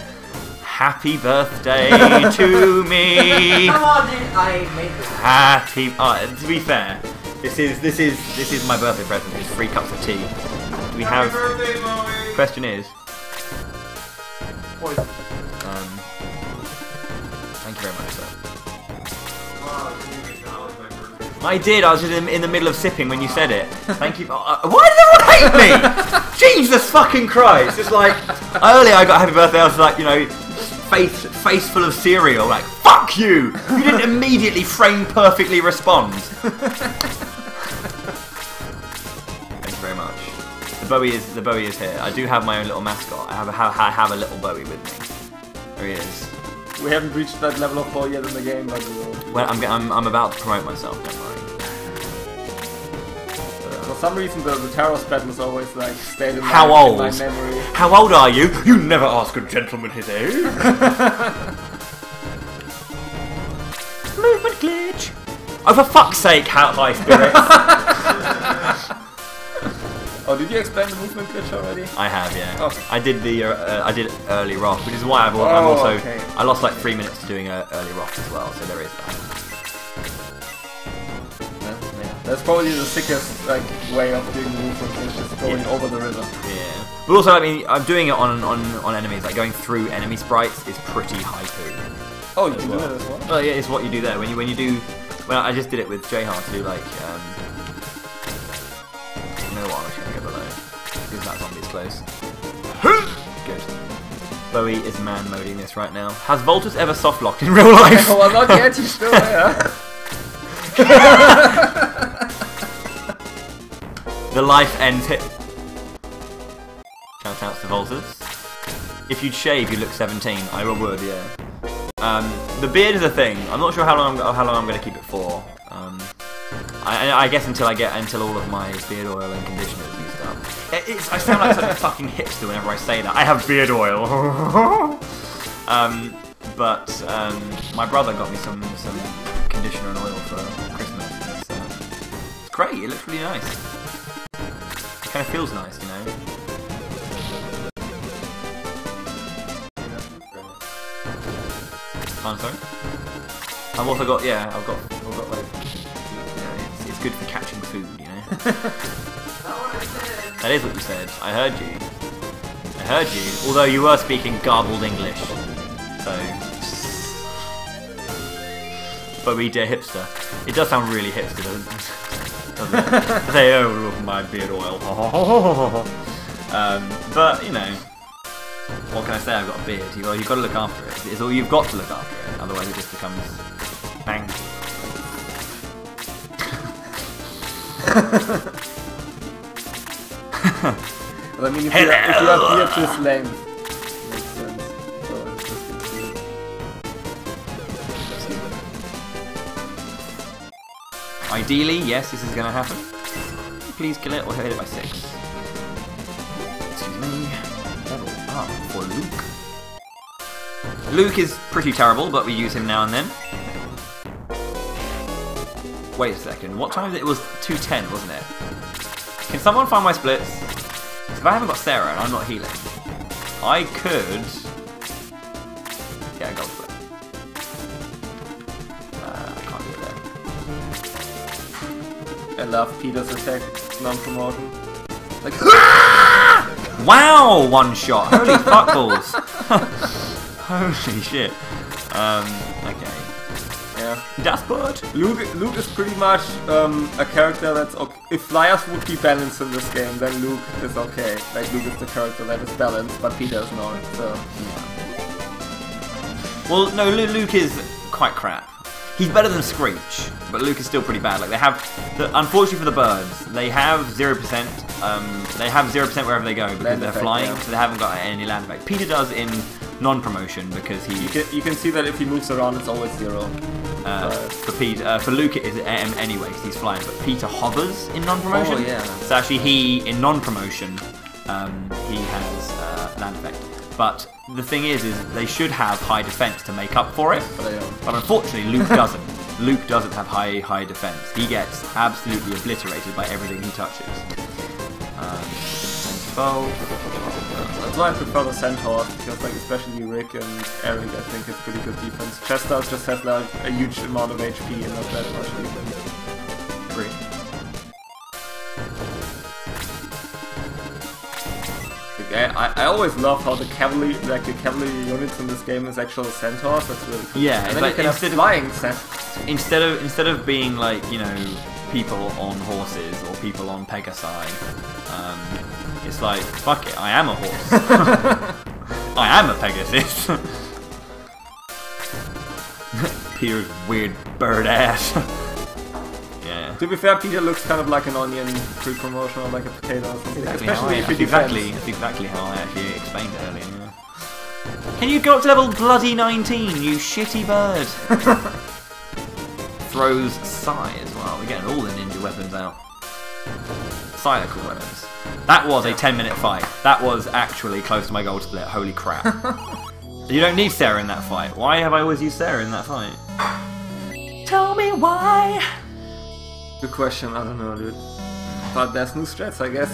Happy birthday to me. Come on, dude, I made this. Happy. To be fair, this is my birthday present. It's 3 cups of tea. Do we have? Happy birthday, Bowie! Question is, poison. Thank you very much, sir. Wow, you didn't acknowledge my birthday. I did. I was just in the middle of sipping when you said it. Thank you. Why did everyone hate me? Jesus fucking Christ! It's like earlier I got happy birthday. I was like, you know, face full of cereal. Like, fuck you! You didn't immediately frame perfectly respond. Thank you very much. The Bowie is here. I do have my own little mascot. I have a little Bowie with me. There he is. We haven't reached that level of ball yet in the game, but we will. Well, I'm about to promote myself. Don't worry. For some reason, the Taros battle is always like stayed in How my, old? in my memory. How old are you? You never ask a gentleman his age. Movement glitch. Oh, for fuck's sake, high spirits. Oh, did you explain the movement glitch already? I have, yeah. Okay. I did the I did early rock, which is why I'm Oh, also okay. I lost like 3 minutes to doing early rock as well, so there is that. Yeah. That's probably the sickest like way of doing the movement glitch, just going over the river. Yeah. But also, I mean, I'm doing it on enemies. Like going through enemy sprites is pretty high poo. Oh, you can do it as well? Well, yeah, it's what you do there. When you do, well, I just did it with JHAR to do like, you know what? I'm just gonna go below. Because that zombie's close. Good. Bowie is man moding this right now. Has Voltus ever soft locked in real life? Well, not yet. He's still there. The life ends hit. Shout outs to Voltus. If you'd shave, you look 17. I would, yeah. The beard is a thing. I'm not sure how long I'm going to keep it for. I guess until all of my beard oil and conditioners used up. I sound like such a fucking hipster whenever I say that. I have beard oil. But my brother got me some conditioner and oil for Christmas. It's great. It looks really nice. It kind of feels nice, you know. I'm sorry. I've also got like, it's good for catching food, you know. That is what you said. I heard you. Although you were speaking garbled English, so. But we dare hipster. It does sound really hipster, doesn't it? Say, oh, look at my beard oil. But you know. What can I say? I've got a beard. You've got to look after it. It's all you've got to look after it. Otherwise, it just becomes bang. Well, I mean, if you have beard this length, makes sense. So it's just confusing. Ideally, yes, this is going to happen. Please kill it or hit it by 6. Excuse me. Level up for Luke. Luke is pretty terrible, but we use him now and then. Wait a second, what time is it? It was 2:10, wasn't it? Can someone find my splits? If I haven't got Sarah and I'm not healing, I could get a gold split. I can't do it there. I love Peter's attack, non-promotion. Like, wow, one shot. Holy fuckballs. Holy shit. Okay. yeah. That's good. Luke is pretty much a character that's okay. If flyers would be balanced in this game, then Luke is okay. Like, Luke is the character that is balanced, but Peter is not, so. Well, no, Luke is quite crap. He's better than Screech, but Luke is still pretty bad. Like, they have, unfortunately for the birds, they have 0%. They have 0% wherever they go because Land they're effect, flying, yeah. so they haven't got any land effect. Peter does in non-promotion because he. You can see that if he moves around, it's always 0. For Luke it is AM anyway because he's flying, but Peter hovers in non-promotion. Oh, yeah. So actually he, in non-promotion, he has land effect. But the thing is they should have high defense to make up for it. But they don't. But unfortunately Luke doesn't. Luke doesn't have high defense. He gets absolutely obliterated by everything he touches. That's why I prefer the Centaurs, because like especially Rick and Eric, I think it's pretty good defense. Chester just has like a huge amount of HP and not that much defense. I always love how the cavalry units in this game is actual centaurs. That's really cool. Yeah, and then you can have flying centaurs. Instead of being like, you know, people on horses or people on Pegasi, it's like, fuck it, I am a horse. I am a Pegasus. Peter's weird bird ass. Yeah. To be fair, Peter looks kind of like an onion pre-promotional, like a potato. Especially if he that's exactly how I actually explained it earlier. Yeah. Can you go up to level bloody 19, you shitty bird? Throws Sai as well. We're getting all the ninja weapons out. Sai are cool weapons. That was a 10-minute fight. That was actually close to my gold split. Holy crap. You don't need Sarah in that fight. Why have I always used Sarah in that fight? Tell me why. Good question, I don't know, dude. But there's new strats, I guess.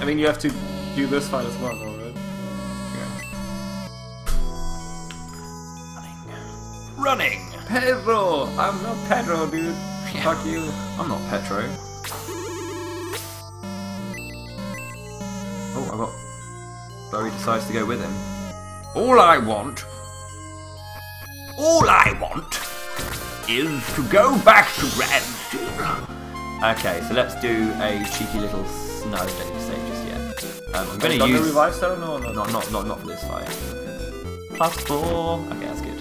I mean, you have to do this fight as well, though, right? Yeah. Running! Pedro! I'm not Pedro, dude. Yeah. Fuck you. I'm not Petro. Oh, I got... Bowie decides to go with him. All I want is to go back to Grand Steel. Okay, so let's do a cheeky little no, don't need to save just yet. I'm going to use revive Sarah? No, not for this fight. +4. Okay, that's good.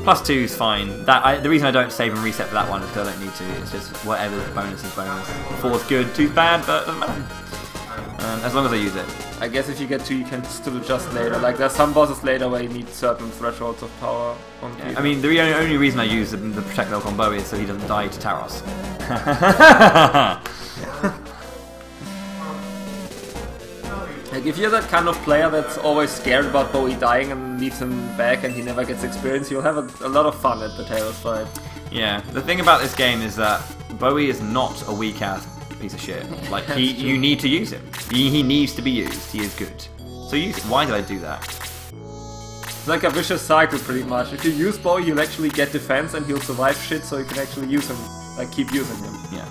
+2 is fine. The reason I don't save and reset for that one is because I don't need to. It's just whatever bonus is bonus. 4 is good, 2 is bad, but it doesn't matter. As long as I use it. I guess if you get 2, you can still adjust later. Like, there's some bosses later where you need certain thresholds of power. Yeah, I mean, the only reason I use the Protect Lock on Bowie is so he doesn't die to Taros. Like, if you're that kind of player that's always scared about Bowie dying and leaves him back and he never gets experience, you'll have a lot of fun at the Taros fight. Yeah, the thing about this game is that Bowie is not a weak-ass piece of shit. Like, you need to use him. He needs to be used. He is good. So use it. Why did I do that? It's like a vicious cycle, pretty much. If you use Bowie, you'll actually get defense and he'll survive shit, so you can actually use him. Like, keep using him. Yeah.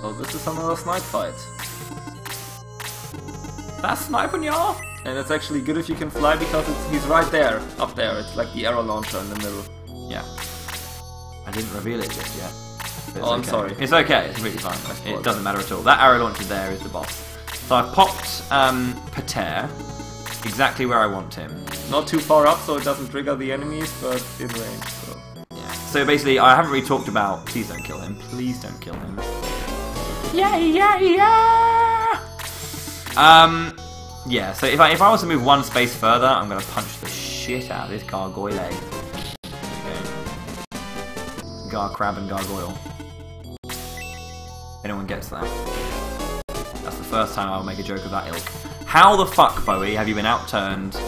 Oh, this is another snipe fight. That's sniping, y'all! And it's actually good if you can fly because he's right there, up there. It's like the arrow launcher in the middle. Yeah. I didn't reveal it just yet. Oh, I'm sorry. It's okay, it's really fine. It doesn't matter at all. That arrow launcher there is the boss. So I've popped Pater exactly where I want him. Not too far up so it doesn't trigger the enemies, but in range. So. Yeah. So basically, I haven't really talked about... Please don't kill him. Please don't kill him. Yeah! Yeah, so if I was to move one space further, I'm going to punch the shit out of this gargoyle. There we go. Crab and gargoyle. If anyone gets that. That's the first time I'll make a joke of that ilk. How the fuck, Bowie, have you been outturned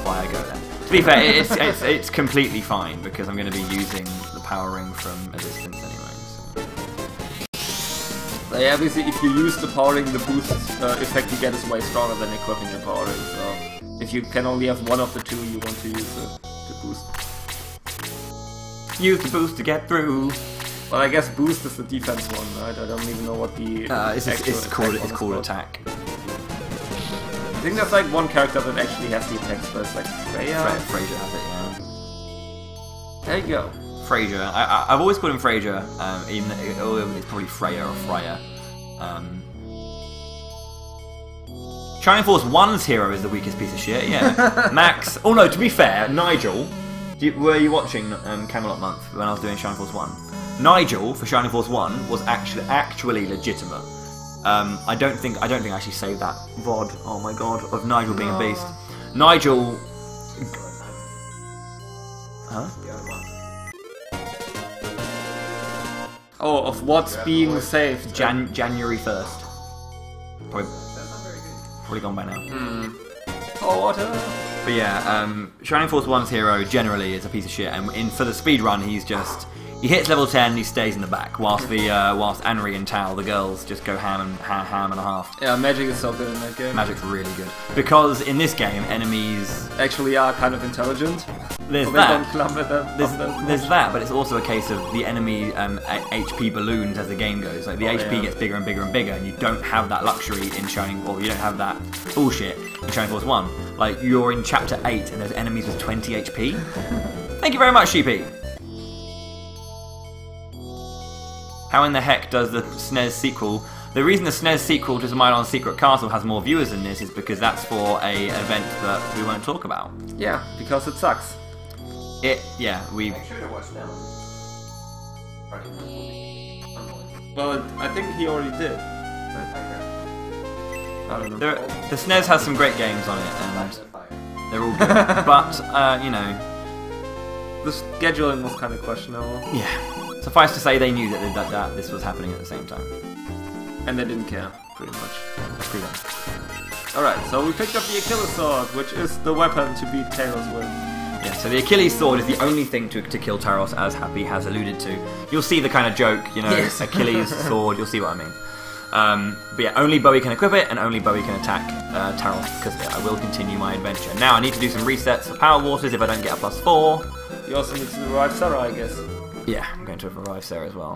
by a go then? To be fair, it's completely fine because I'm going to be using the power ring from a distance anyway. Yeah, obviously if you use the power ring, the boost effect you get is way stronger than equipping your power ring, so if you can only have one of the two, you want to use the boost. Use the boost to get through. Well, I guess boost is the defense one, right? I don't even know what the it's called attack. I think there's like one character that actually has the attack spell, it's like Freya. Fraser has it, yeah. There you go. Fraser. I've always called him Fraser, even though it's probably Freya or Freya. Shining Force 1's hero is the weakest piece of shit, yeah. Max. Oh no, to be fair, Nigel. Were you watching Camelot Month when I was doing Shining Force 1? Nigel for Shining Force 1 was actually legitimate. I don't think I actually saved that VOD. Oh my god, of Nigel being a beast. Nigel. Huh? Oh, of what's being saved? January 1st. Probably gone by now. Oh, water! But yeah, Shining Force 1's hero generally is a piece of shit, and for the speedrun, He hits level 10 and he stays in the back, whilst whilst Anri and Tao, the girls, just go ham and a half. Yeah, magic is so good in that game. Magic's really good. Because in this game, enemies actually are kind of intelligent. There's so that. They don't clump at them, There's that, but it's also a case of the enemy HP balloons as the game goes. Like the HP gets bigger and bigger and bigger, and you don't have that luxury in Shining, or you don't have that bullshit in Shining Force 1. Like you're in Chapter 8 and there's enemies with 20 HP. Thank you very much, Sheepy. How in the heck does the SNES sequel? The reason the SNES sequel to Smilon's Secret Castle has more viewers than this is because that's for an event that we won't talk about. Yeah, because it sucks. Make sure to watch that one. Well, I think he already did. I don't know. The SNES has some great games on it, and they're all good. But, you know... The scheduling was kind of questionable. Yeah. Suffice to say, they knew that this was happening at the same time. And they didn't care, pretty much. Pretty much. Alright, so we picked up the Achilles sword, which is the weapon to beat Talos with. Yeah, so the Achilles sword is the only thing to kill Taros, as Happy has alluded to. You'll see the kind of joke, you know, yes. Achilles sword, you'll see what I mean. But yeah, only Bowie can equip it, and only Bowie can attack Taros, because I will continue my adventure. Now I need to do some resets for Power Waters if I don't get a +4. You also need to revive Sarah, I guess. Yeah, I'm going to revive Sarah as well.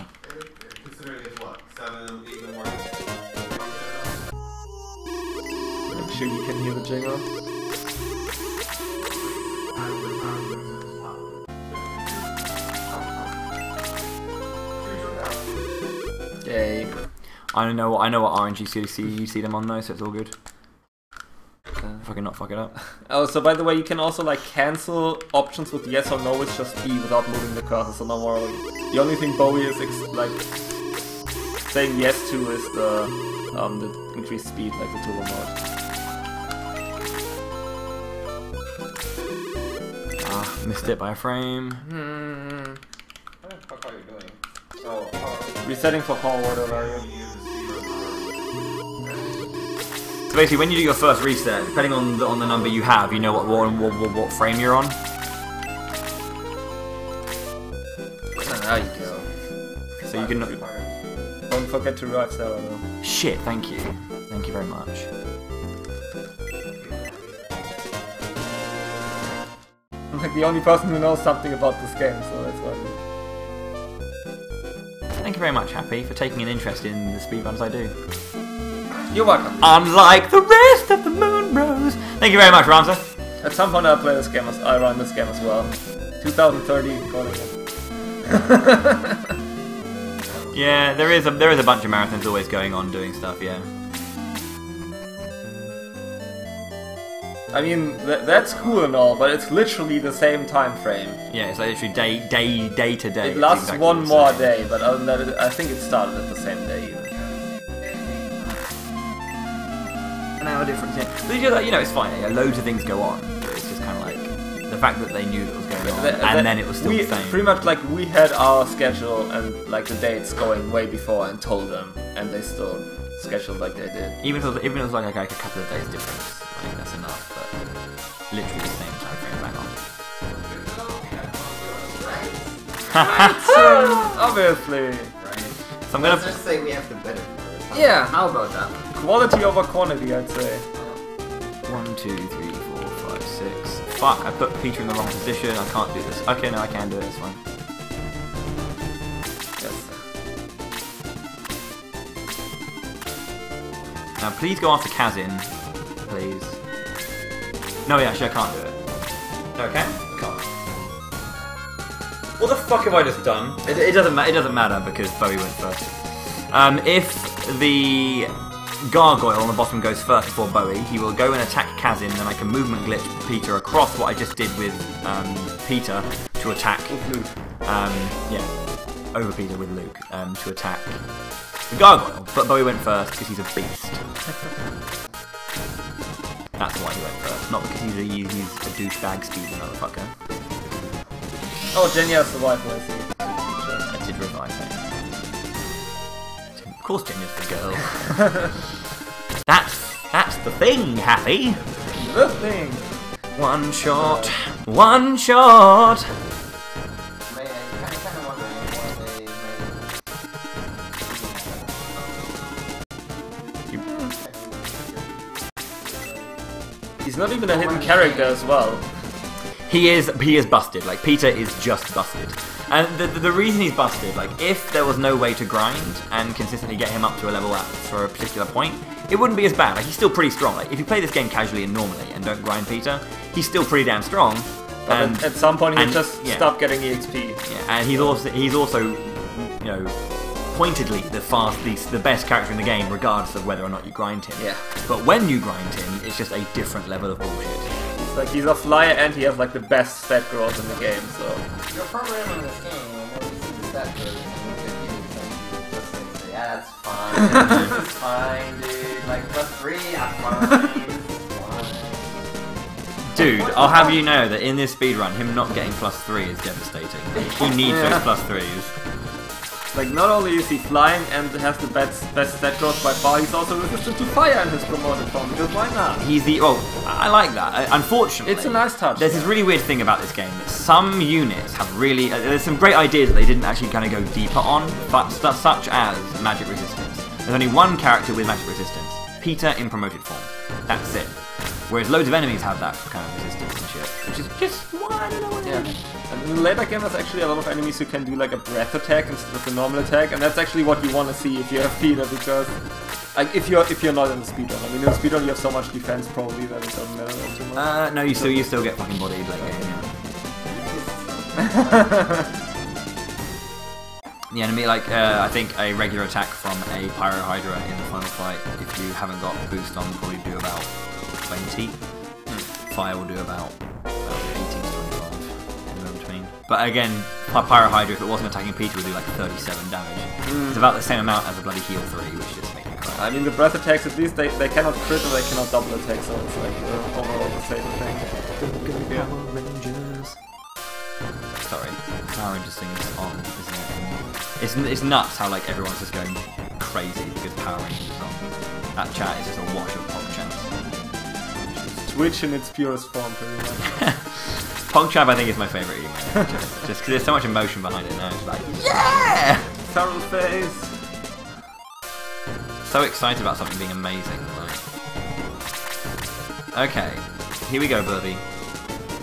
Considering it's what, 7 in the morning? Make sure you can hear the jingle. Yay. I know what RNG you see them on though, so it's all good. If I can not fuck it up. Oh, so by the way, you can also like cancel options with yes or no, it's just E without moving the cursor, so no more. The only thing Bowie is like saying yes to is the increased speed, like the turbo mode. Ah, missed it by a frame. What the fuck are you doing? Oh, resetting for power water value. So basically, when you do your first reset, depending on the number you have, you know what frame you're on. There you go. So you can. Don't forget to revive Sarah though. Shit! Thank you. Thank you very much. I'm like the only person who knows something about this game, so that's why. Thank you very much, Happy, for taking an interest in the speedruns I do. You're welcome. Unlike the rest of the MoonBros. Thank you very much, Ramza. At some point I'll play this game I run this game as well. 2030, calling it. Yeah, there is a bunch of marathons always going on doing stuff. Yeah. I mean, that's cool and all, but it's literally the same time frame. Yeah, it's like literally day to day. It lasts exactly one more day, but other than that, I think it started at the same day even. An hour difference, yeah. But you know, it's fine. Yeah, loads of things go on. But it's just kind of like the fact that they knew that was going on, and then it was still the same. Pretty much like we had our schedule and like the dates going way before and told them, and they still scheduled like they did. Even if it was like a couple of days difference, I think that's enough. But literally the same time frame back on. Obviously. Right. So I'm gonna Let's just say we have the better. Yeah. How about that? Quality over quantity, I'd say. 1, 2, 3, 4, 5, 6. Fuck! I put Peter in the wrong position. I can't do this. Okay, no, I can do it. It's fine. Yes. Now, please go after Kazin, please. No, yeah, actually, I can't do it. No, I can? I can't. What the fuck have I just done? It doesn't matter because Bowie went first. If the gargoyle on the bottom goes first before Bowie, he will go and attack Kazin, and I can movement glitch Peter across what I just did with Peter to attack. With Luke. Yeah, over Peter with Luke to attack the gargoyle. But Bowie went first because he's a beast. That's why he went first, not because he's a douchebag speedrun motherfucker. Oh, Jenny has survived, I see. I did revive her. Of course Jenya's the girl. That's the thing, Happy. The thing. One shot. One shot. Man, kind of wondering He's not even a hidden character as well. He is busted. Like, Peter is just busted. And the reason he's busted, like, if there was no way to grind and consistently get him up to a level at for a particular point, it wouldn't be as bad. Like, he's still pretty strong. Like, if you play this game casually and normally and don't grind Peter, he's still pretty damn strong. But at some point he'll just stop getting EXP. Yeah, and he's also, you know, pointedly the best character in the game, regardless of whether or not you grind him. Yeah. But when you grind him, it's just a different level of bullshit. Like, he's a flyer and he has like the best stat growth in the game, so... You're programming this game, and when you see the stat growth, and you say, yeah, it's fine, it's fine, dude, like, +3, yeah, fine, it's fine. Dude, I'll have you know that in this speedrun, him not getting +3 is devastating. He needs those +3s. Like, not only is he flying and has the best stat growth by far, he's also resistant to fire in his promoted form, because why not? I like that. Unfortunately, it's a nice touch. There's this really weird thing about this game, that some units have really... there's some great ideas that they didn't actually kind of go deeper on, but such as magic resistance. There's only one character with magic resistance, Peter in promoted form. That's it. Whereas loads of enemies have that kind of resistance and shit, which is just why I don't know. Yeah. And in the later game, there's actually a lot of enemies who can do like a breath attack instead of a normal attack, and that's actually what you want to see if you have Peter, because like if you're not in the speedrun. I mean, in the speedrun you have so much defense probably that it doesn't matter too much. No, you still get fucking bodied late game. The enemy, like, I think a regular attack from a Pyro Hydra in the final fight, if you haven't got boost on, will probably do about 20. Fire will do about 18 to 25, anywhere between. But again, Pyro Hydra, if it wasn't attacking Peter, would do like 37 damage. It's about the same amount as a bloody heal 3, which just makes me cry. I mean, the breath attacks, at least they cannot crit and they cannot double attack, so it's like overall the same thing. Yeah. Power Rangers. Sorry, Power Rangers thing is on, isn't it? It's nuts how like everyone's just going crazy because Power Rangers is on. That chat is just a wash of PogChamps. Twitch in its purest form, pretty much. PogChamp, I think, is my favourite email. Just because there's so much emotion behind it now. It's like, yeah! Feral face! So excited about something being amazing. Like. Okay, here we go, Birdie.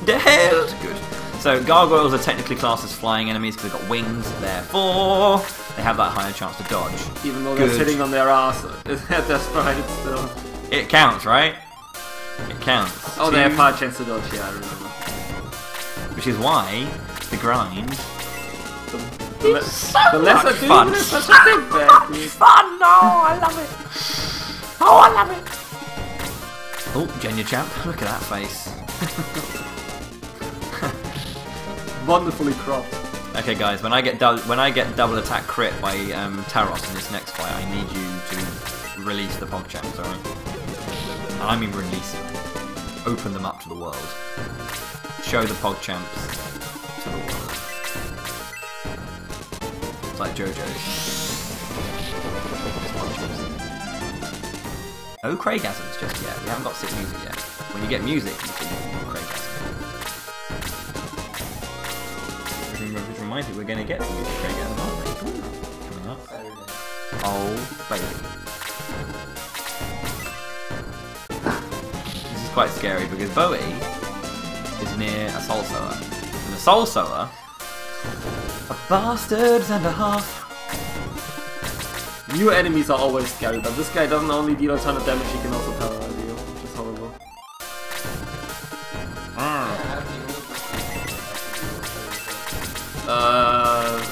Dead! Good. So, gargoyles are technically classed as flying enemies because they've got wings, therefore they have that higher chance to dodge. Even though they're sitting on their ass at their spine still. It counts, right? It counts. Oh, they have high chance to dodge, yeah, I remember. Which is why the grind. The lesser fun. is such a big bag. Fun! No, I love it. Oh, I love it. Oh, Genya champ, look at that face. Wonderfully cropped. Okay, guys, when I get double attack crit by Taros in this next fight, I need you to release the PogChamps, alright? I mean release them. Open them up to the world. Show the PogChamps to the world. It's like JoJo's. No Craigasms just yet. We haven't got sick music yet. When you get music, you can do Craigasm. Which reminds me, we're going to get some music Craigasm, aren't we? Coming up. Oh, baby. This is quite scary because Bowie is near a Soul Sower. And the Soul Sower are bastards and a half. New enemies are always scary, but this guy doesn't only deal a ton of damage, he can also paralyze you, which is horrible.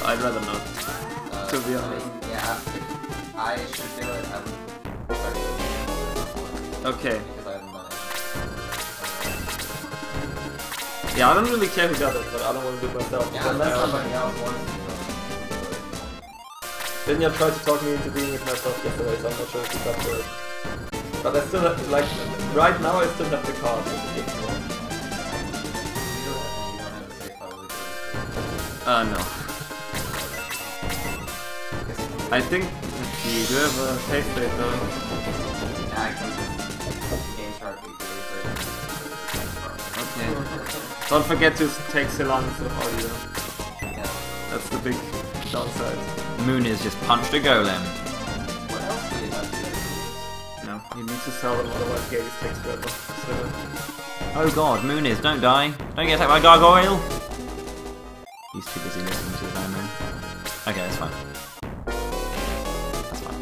I'd rather not, to be honest. Yeah, if I should do it, I would start doing it. Okay. Because I haven't done it. Yeah, I don't really care who does it, but I don't want to do it myself. Yeah, unless somebody else wants to do it. Didn't tried to talk me into doing it myself yesterday, so I'm not sure if he's up for it. But I still have, like, right now I still have the card. No. I think... Let's see, do you have a save state though? Yeah, I can just game sharp Okay. Don't forget to take Celan instead of audio. Yeah. That's the big downside. Moon has just punched a golem. What else do you have to do? No. You need to sell them, otherwise Gaze takes forever. Oh god, Moon is, don't die. Don't get attacked by a gargoyle. He's too busy listening to his own man. Okay, that's fine. That's fine.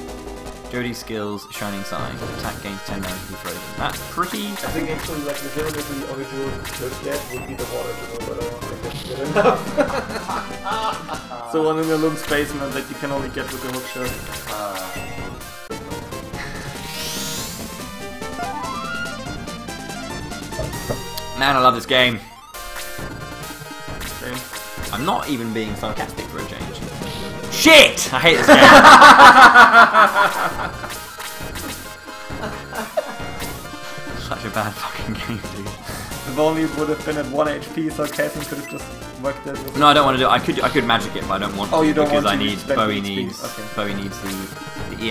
Jody's skills, Shining Sign. Attack gains 10 damage if you throw them. That's pretty... I think actually like the villain if the original yet would be the water jewel, but I don't think that's good enough. So one in the Loom's basement that you can only get with the hook shot. Man, I love this game. Same. I'm not even being sarcastic for a change. Shit! I hate this game. Such a bad fucking game, dude. If only it would have been at 1 HP, so Cassie could have just worked it with No, I don't want to do it. I could magic it, but I don't want to. Oh, you don't because want I to need spend Bowie XP. needs Okay. Bowie needs the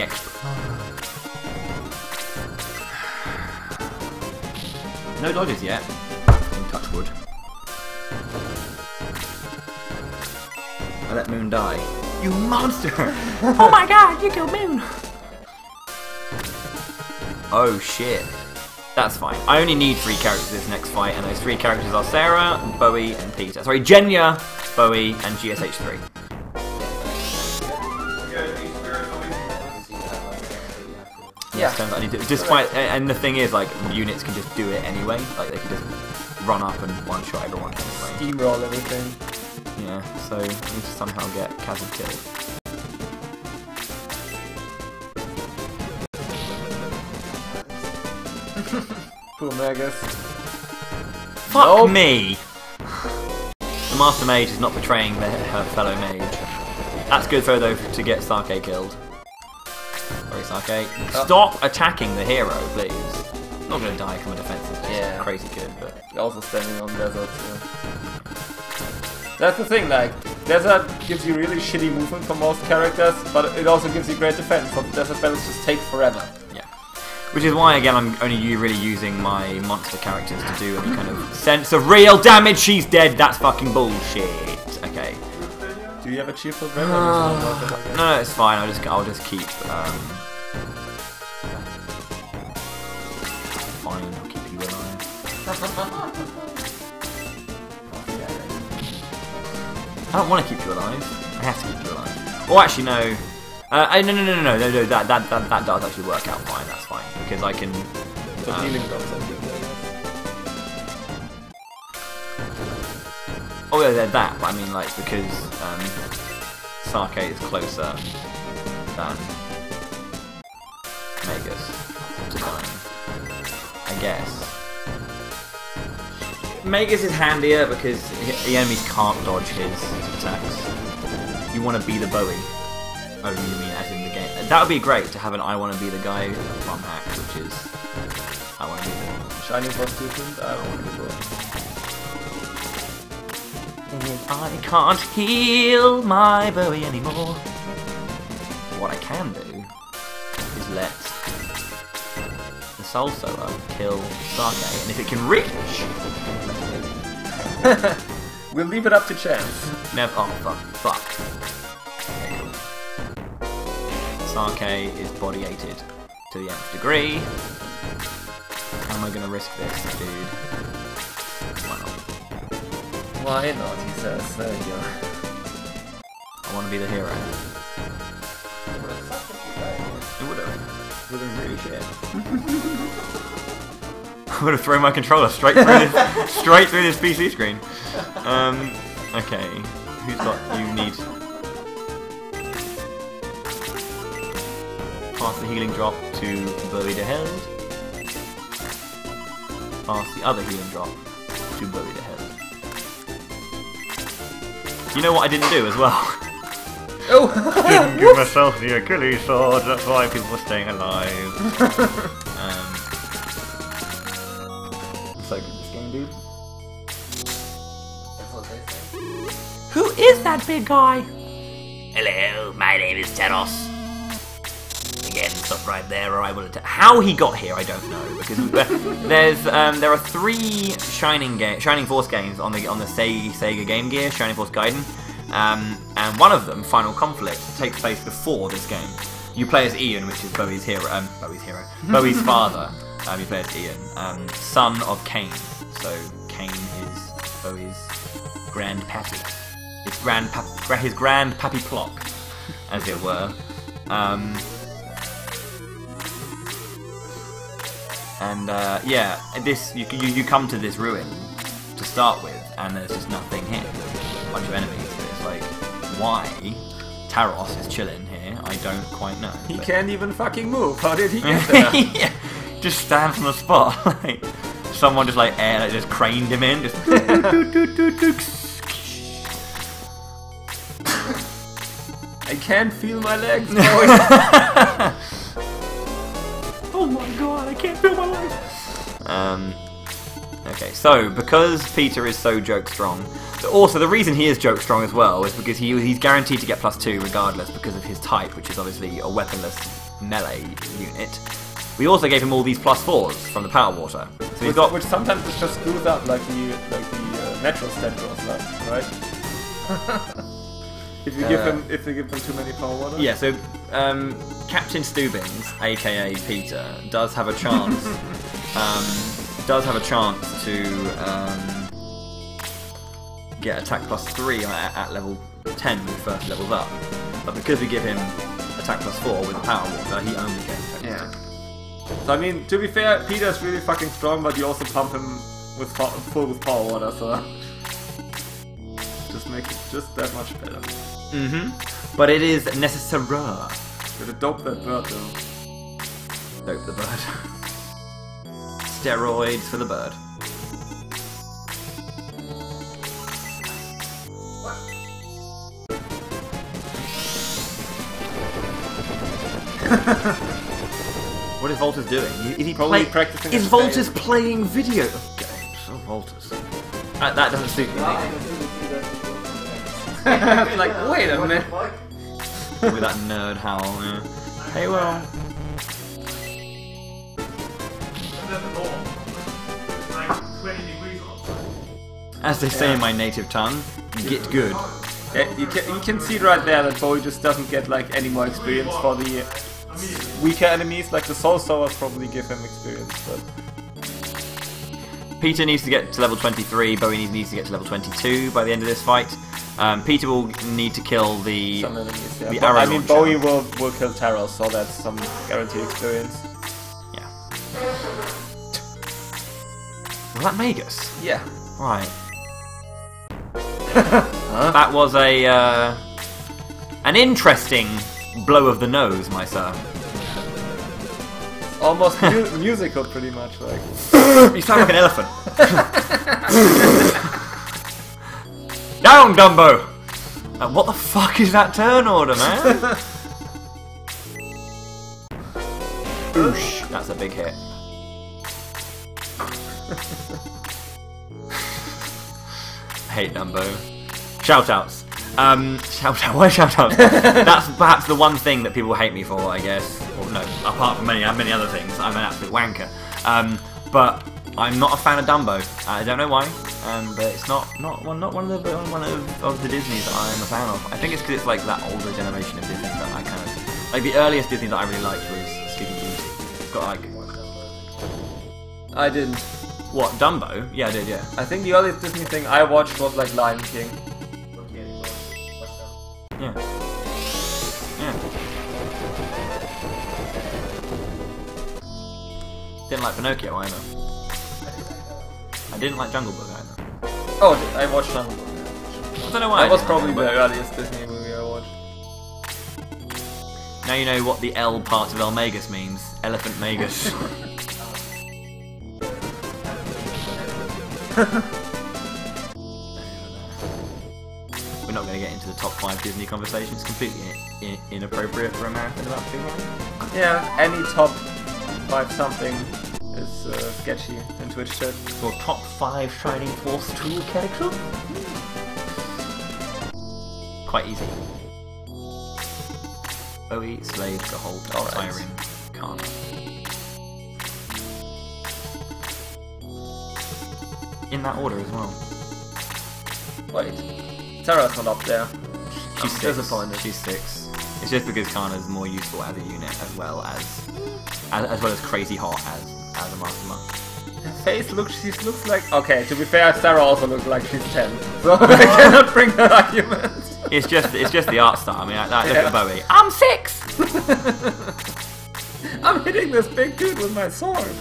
EX. No dodges yet. Touch wood. I let Moon die. You monster! Oh my god, you killed Moon! Oh shit. That's fine. I only need 3 characters this next fight, and those 3 characters are Sarah, Bowie, and Peter. Sorry, Genya, Bowie, and GSH3. Yeah. I need to, despite, and the thing is, like, units can just do it anyway. Like, they can just run up and one-shot everyone anyway. steamroll everything. Yeah, so I need to somehow get Chasm killed. Poor Magus. Fuck me! The Master Mage is not betraying her fellow mage. That's good though to get Sake killed. Sorry, Sake. Stop attacking the hero, please. I'm not gonna die from a defensive. Yeah. Crazy good, but Also standing on desert. So. That's the thing, like, desert gives you really shitty movement for most characters, but it also gives you great defense, so desert battles just take forever. yeah. Which is why, again, I'm only really using my monster characters to do any kind of sense of real damage. She's dead. That's fucking bullshit. Okay. Do you have a cheerful No, no, it's fine. I'll just keep. Fine, I'll keep you alive. I don't want to keep you alive. I have to keep you alive. Oh, actually, no. No. That does actually work out fine. That's fine because I can. The healing drops on you. Oh yeah, they're that. But I mean, like because Sake is closer than Magus to dying. I guess. Magus is handier because the enemies can't dodge his attacks. You want to be the Bowie. Oh, you mean as in the game? That would be great to have an I want to be the guy from hack, which is I want to be the Shining Force 2 I don't want to go. I can't heal my Bowie anymore. What I can do is let the Soul Sower kill Sake, and if it can reach, We'll leave it up to chance. never. Oh fuck. Okay, Sake is body-ated to the nth degree. How am I going to risk this, dude? Why not? Why not, he says. There you go. I want to be the hero. It would have. Would have been really shit. I would have thrown my controller straight through this PC screen. Okay. Who's got? You need. Pass the healing drop to BOWIEtheHERO. Pass the other healing drop to BOWIEtheHERO. You know what I didn't do as well? Oh! Didn't give myself the Achilles sword, that's why people are staying alive. So good this game, dude. That's what they say. Who is that big guy? Hello, my name is Teros. Again, stop right there or I will attack. How he got here, I don't know, because there are 3 Shining Force games on the Sega Game Gear, Shining Force Gaiden, and one of them, Final Conflict, takes place before this game. You play as Ian, which is Bowie's Bowie's father. You play as Ian, son of Cain. So Cain is Bowie's grandpappy. His grandpappy Plock, as it were. Yeah, you come to this ruin to start with, and there's just nothing here. A bunch of enemies, but it's like, why? Taros is chilling here. I don't quite know. He can't even fucking move. How did he get there? Yeah, just stands on the spot. Like someone just just craned him in. Just. I can't feel my legs. Oh my god, I can't feel my legs. Okay, so because Peter is so joke strong, also the reason he is joke strong as well is because he's guaranteed to get +2 regardless because of his type, which is obviously a weaponless melee unit. We also gave him all these +4s from the power water, so he's got which sometimes it just screws up like the natural stat goes up, right? If you give him too many power water. Yeah, so Captain Stubbins, aka Peter, does have a chance. To get attack +3 at level 10 when he first levels up. But because we give him attack +4 with the power water, he only gets attack yeah. So I mean, to be fair, Peter's really fucking strong, but you also pump him with full with power water, so just make it just that much better. But it is necessary. Gotta dope that bird though. Dope the bird. Steroids for the bird. What is Voltus doing? Is he probably practicing? Is Voltus playing video games? Oh, Voltus. That doesn't suit me. Like, wait a minute. With that nerd howl. Yeah. Hey, well. As they say in my native tongue, get good. Yeah, you can see right there that Bowie just doesn't get like any more experience for the weaker enemies. Like the Soul Sowers probably give him experience, but Peter needs to get to level 23. Bowie needs to get to level 22 by the end of this fight. Peter will need to kill the enemies, yeah. the arrow I mean, launcher. Bowie will kill Taros, so that's some guaranteed experience. Yeah. Was that Magus? Yeah. Right. That was an interesting blow of the nose, my sir. Almost musical, pretty much. Like You sound like an elephant. Down, Dumbo! What the fuck is that turn order, man? Oosh, that's a big hit. I hate Dumbo. Shoutouts. Why shoutouts? That's perhaps the one thing that people hate me for, I guess. Or no, apart from many other things. I'm an absolute wanker. But I'm not a fan of Dumbo. I don't know why. But it's not one of the Disneys that I'm a fan of. I think it's because it's like that older generation of Disney that I kind of like. The earliest Disney that I really liked was Sleeping Beauty. It's got like I didn't. what Dumbo? Yeah, I did. Yeah. I think the earliest Disney thing I watched was like Lion King. Yeah. Yeah. Didn't like Pinocchio either. I didn't like Jungle Book either. Oh, I watched Jungle Book. I don't know why. That was probably the earliest Disney movie I watched. Now you know what the L part of El Magus means. Elephant Magus. We're not going to get into the top 5 Disney conversations. Completely inappropriate for a marathon about 2 hours. Yeah, any top 5 something is sketchy in Twitch chat. Your top 5 Shining Force 2 character? Quite easy. Bowie, Slave, Behold, Siren, Khan. In that order as well. Wait, Tara's not up there. She's I'm 6. disappointed. She's 6. It's just because Kana's more useful as a unit as well as crazy hot as a Master Monk. Her face she looks like... Okay, to be fair, Sarah also looks like she's 10. So I cannot bring that argument. It's just the art style. I mean, look at Bowie. I'm 6! I'm hitting this big dude with my sword.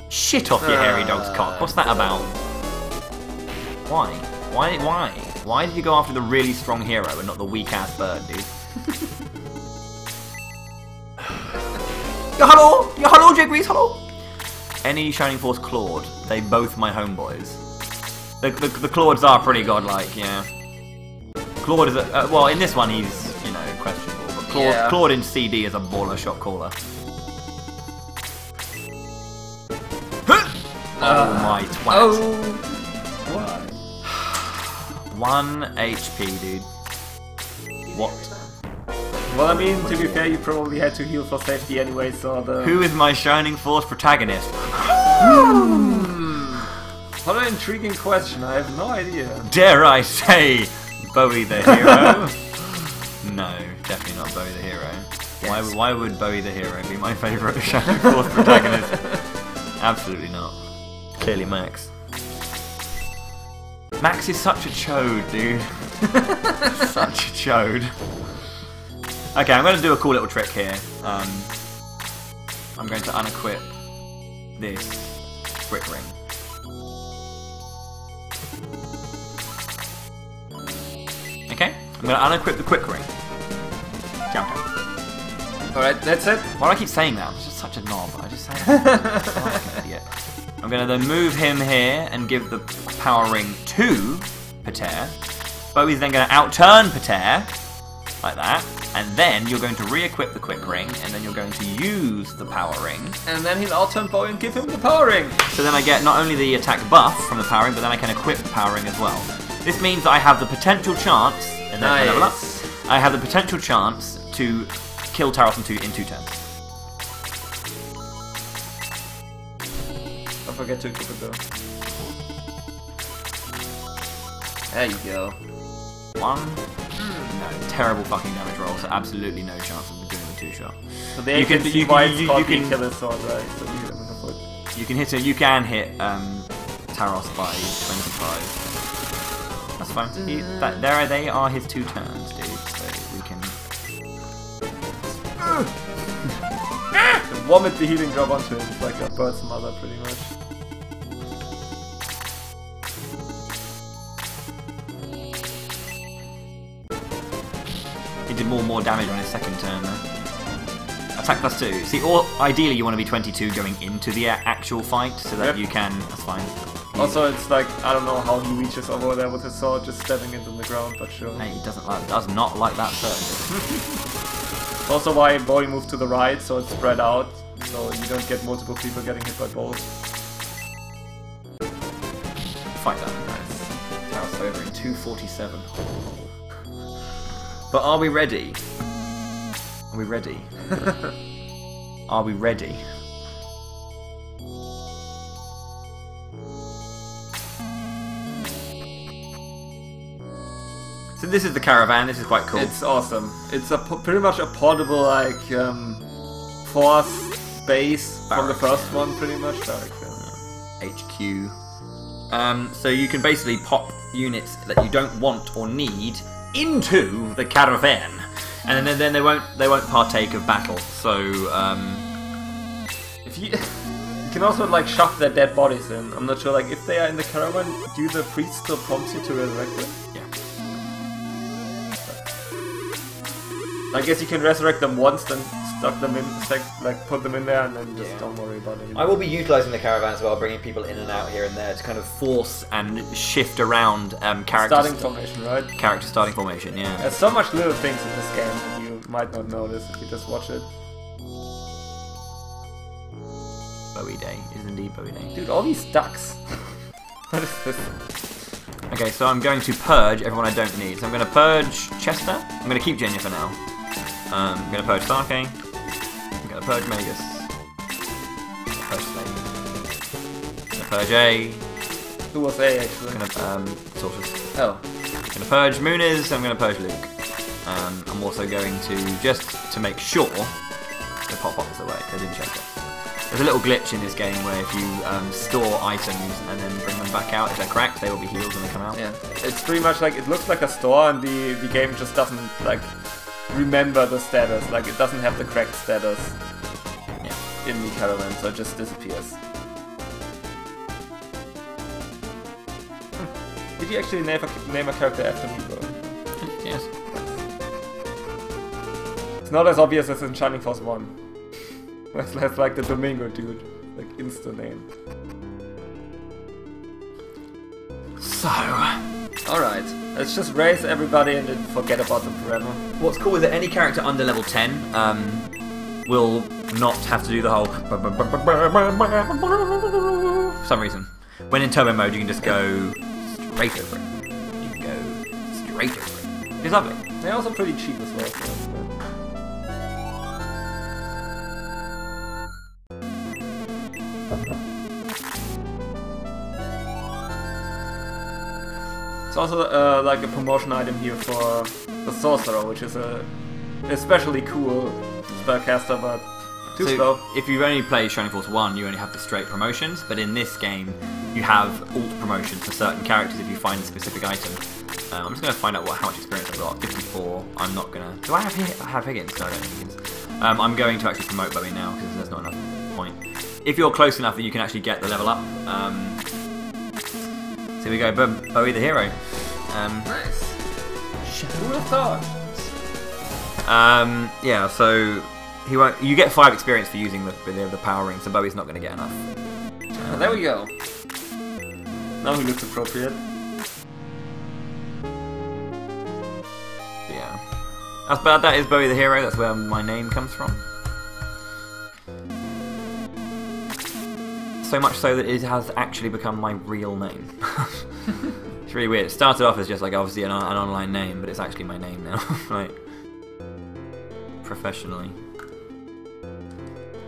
Shit off your hairy dog's cock. What's that about? Why? Why did you go after the really strong hero and not the weak-ass bird, dude? Hello, Jigwees, hello! Any Shining Force Claude, they both my homeboys. The Claudes are pretty godlike, yeah. Claude is well, in this one he's, you know, questionable, but Claude in CD is a baller shot caller. Oh my twat. Oh! Why? 1 HP, dude. What? Well, I mean, to be fair, you probably had to heal for safety anyway, so the... Who is my Shining Force protagonist? What an intriguing question, I have no idea. Dare I say, Bowie the Hero? No, definitely not Bowie the Hero. Yes. Why would Bowie the Hero be my favourite Shining Force protagonist? Absolutely not. Clearly Max. Max is such a chode, dude. Such a chode. Okay, I'm going to do a cool little trick here. I'm going to unequip this quick ring. Okay, I'm going to unequip the quick ring. Jump down. Alright, that's it. Why do I keep saying that? I'm just such a knob. I just say that. I'm like an idiot. I'm going to then move him here and give the power ring to Pater. Bowie's then going to outturn Pater, like that. And then you're going to re-equip the quick ring, and then you're going to use the power ring. And then he'll out-turn Bowie and give him the power ring. So then I get not only the attack buff from the power ring, but then I can equip the power ring as well. This means that I have the potential chance, and then I level up, I have the potential chance to kill Taros in 2 turns. Don't forget to equip it though. There you go. 1. No, terrible fucking damage roll, so absolutely no chance of doing the 2-shot. So there you can see why it's called the killer sword, right? So you can hit Taros by 25. That's fine. They are his 2 turns, dude. So we can. Vomit the healing drop onto him. It's like a bird's mother, pretty much. He did more damage on his second turn though. Attack plus 2. See, or ideally you want to be 22 going into the actual fight so that you can. That's fine. Also, it's like, I don't know how he reaches over there with his sword, just stabbing it in the ground, but sure. Hey, he does not like that turn. Also why Bowie moved to the right, so it's spread out, so you don't get multiple people getting hit by both. Fight that. Nice. Taros over in 247. But are we ready? Are we ready? Are we ready? So this is the caravan. This is quite cool. It's awesome. It's pretty much a portable like force base from the first one, pretty much. HQ. So you can basically pop units that you don't want or need into the caravan, and then they won't partake of battle. So if you can also like shove their dead bodies in. I'm not sure, like if they are in the caravan, do the priest still prompt you to resurrect them? Yeah. I guess you can resurrect them once, then stuck them in, like put them in there, and then just don't worry about it. I will be utilising the caravan as well, bringing people in and out here and there to kind of force and shift around character starting formation, right? Character starting formation, yeah. There's so much little things in this game that you might not notice if you just watch it. Bowie Day is indeed Bowie Day. Dude, all these ducks. What is this? Okay, so I'm going to purge everyone I don't need. So I'm going to purge Chester. I'm going to keep Jenya for now. I'm going to purge Sake. I'm going to purge Magus. Purge Slade. I'm going to purge A. Who was A actually? I'm going to Sorceress. Oh. I'm going to purge Muniz. I'm going to purge Luke. I'm also going to, just to make sure, the pop-up is away, I didn't check it. There's a little glitch in this game where if you store items and then bring them back out, if they're cracked, they will be healed when they come out. Yeah, it's pretty much like, it looks like a store and the game just doesn't like remember the status, like it doesn't have the cracked status in the caravan, so it just disappears. Did you actually name a character after me, bro? Yes. It's not as obvious as in Shining Force 1. That's like the Domingo dude, like insta name. So, alright, let's just raise everybody and then forget about them forever. What's cool is that any character under level 10 will not have to do the whole for some reason. When in turbo mode, you can just go straight over it. You can go straight over it. It's lovely. They're also pretty cheap as well. It's also like a promotion item here for the Sorcerer, which is a especially cool spellcaster, but too slow. If you only play Shining Force 1, you only have the straight promotions, but in this game, you have alt promotions for certain characters if you find a specific item. I'm just going to find out how much experience I've got. 54. I'm not going to... Do I have Higgins? No, I don't have Higgins. I'm going to actually promote Bowie now, because there's not enough point. If you're close enough that you can actually get the level up. So here we go, Bowie the Hero. Nice. Who would have thought? Yeah, so he won't. You get 5 experience for using the power ring, so Bowie's not going to get enough. There we go. Now he looks appropriate. Yeah, but that is Bowie the Hero. That's where my name comes from. So much so that it has actually become my real name. It's really weird. It started off as just like obviously an online name, but it's actually my name now. Like professionally,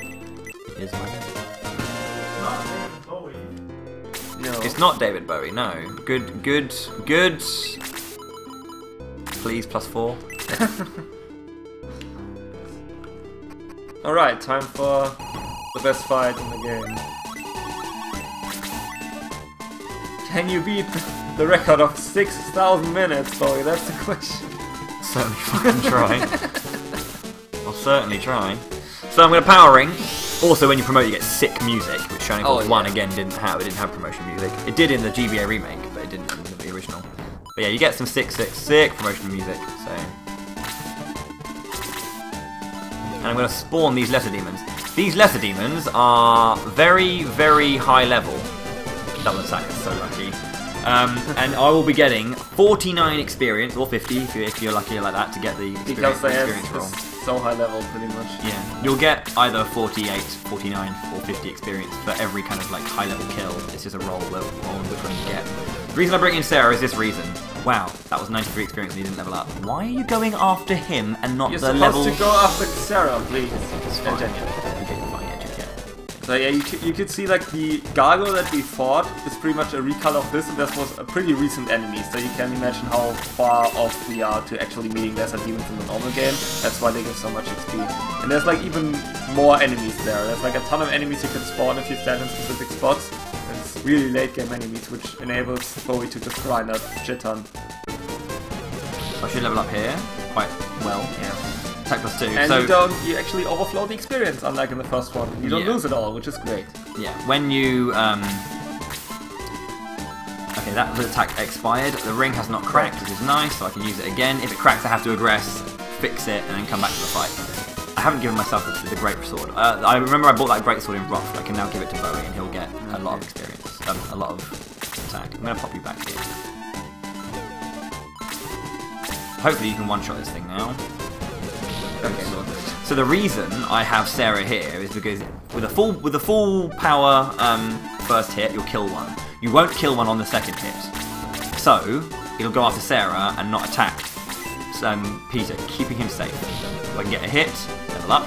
it is my name. No. It's not David Bowie. No. Good. Please +4. All right, time for the best fight in the game. Can you beat the record of 6,000 minutes, Bowie? That's the question. Certainly fucking try. I'll certainly try. So I'm going to power ring. Also, when you promote, you get sick music, which Shining Force 1 again didn't have. It didn't have promotion music. It did in the GBA remake, but it didn't in the original. But yeah, you get some sick promotion music. So, and I'm going to spawn these lesser demons. These lesser demons are very, very high level. Double attack is so lucky. And I will be getting 49 experience, or 50 if you're lucky like that to get the experience roll. So high level, pretty much. Yeah, you'll get either 48, 49, or 50 experience for every kind of like high level kill. It's just a roll on which one you get. The reason I bring in Sarah is this reason. Wow, that was 93 experience and he didn't level up. Why are you going after him and not the level? You're supposed to go after Sarah, please. It's fine. Okay, you're fine. So yeah, you could see like the gargoyle that we fought is pretty much a recolor of this, and this was a pretty recent enemy, so you can imagine how far off we are to actually meeting lesser demons in the normal game. That's why they give so much XP. And there's like even more enemies there. There's like a ton of enemies you can spawn if you stand in specific spots. And it's really late game enemies, which enables Bowie to just grind a shit ton. I should level up here quite well. Yeah. Attack +2. And so you actually overflow the experience, unlike in the first one. You don't lose it all, which is great. Yeah, when you okay, that attack expired. The ring has not cracked, which is nice, so I can use it again. If it cracks, I have to aggress, fix it, and then come back to the fight. I haven't given myself the great sword. I remember I bought that great sword in Roth. I can now give it to Bowie, and he'll get a lot of experience, a lot of attack. I'm gonna pop you back here. Hopefully, you can one-shot this thing now. Okay. So the reason I have Sarah here is because with a full power first hit, you'll kill one. You won't kill one on the second hit. So it'll go after Sarah and not attack Peter, keeping him safe. So I can get a hit, level up,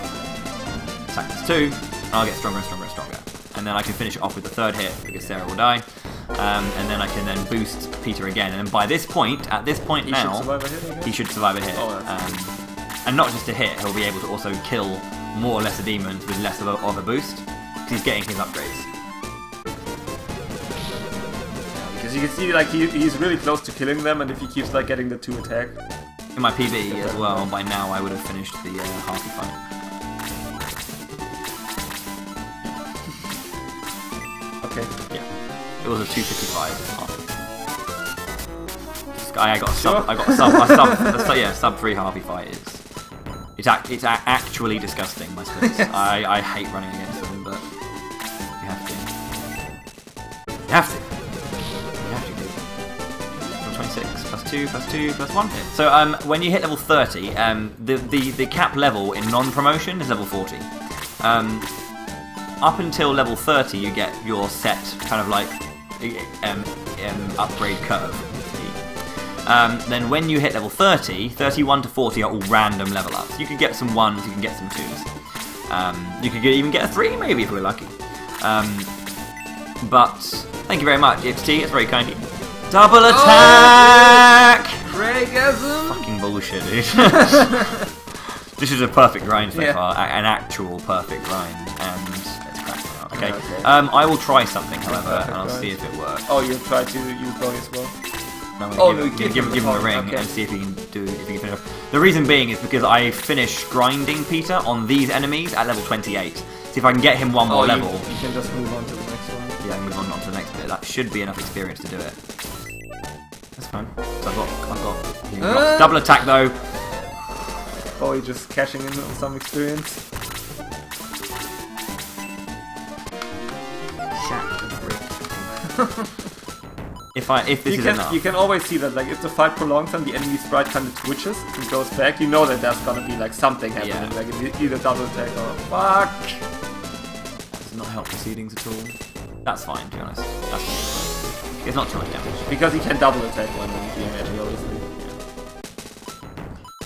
attack +2, and I'll get stronger and stronger and stronger. And then I can finish it off with the third hit because Sarah will die. and then I can then boost Peter again. And by this point, at this point now, he should survive a hit. Oh, and not just a hit, he'll be able to also kill more or lesser demons with less of a boost, because he's getting his upgrades. Because you can see, like, he's really close to killing them, and if he keeps, like, getting the 2 attack. In my PB as well, by now I would have finished the Harpy fight. Okay. Yeah. It was a 255. I got a sub 3 Harpy fight. It's actually disgusting, my splits. I hate running against them, but you have to. You have to. You have to. 26 plus 2 plus 2 plus 1. So when you hit level 30, the cap level in non-promotion is level 40. Up until level 30, you get your set kind of like upgrade curve. Then when you hit level 30, 31 to 40 are all random level ups. You could get some 1s, you can get some 2s. You could even get a 3 maybe if we're lucky. But thank you very much, XT, it's very kind of you. Double attack! Regasm! Fucking bullshit, dude. This is a perfect grind so far, an actual perfect grind, and let's crack it out. Okay. I will try something, however, and I'll see if it works. Oh, you'll try to use Bowie as well? No, give him a ring and see if he can finish off. The reason being is because I finish grinding Peter on these enemies at level 28. See if I can get him one more level. You can just move on to the next one. Yeah, move on to the next bit. That should be enough experience to do it. That's fine. So I've got double attack though. Bowie just cashing in on some experience. If this is enough. You can always see that, like, if the fight prolongs and the enemy sprite kind of twitches and goes back, you know that there's gonna be like something happening, like either double attack or fuck. Does not help proceedings at all. That's fine, to be honest. That's fine. It's not too much damage because he can double attack when being edgy, obviously.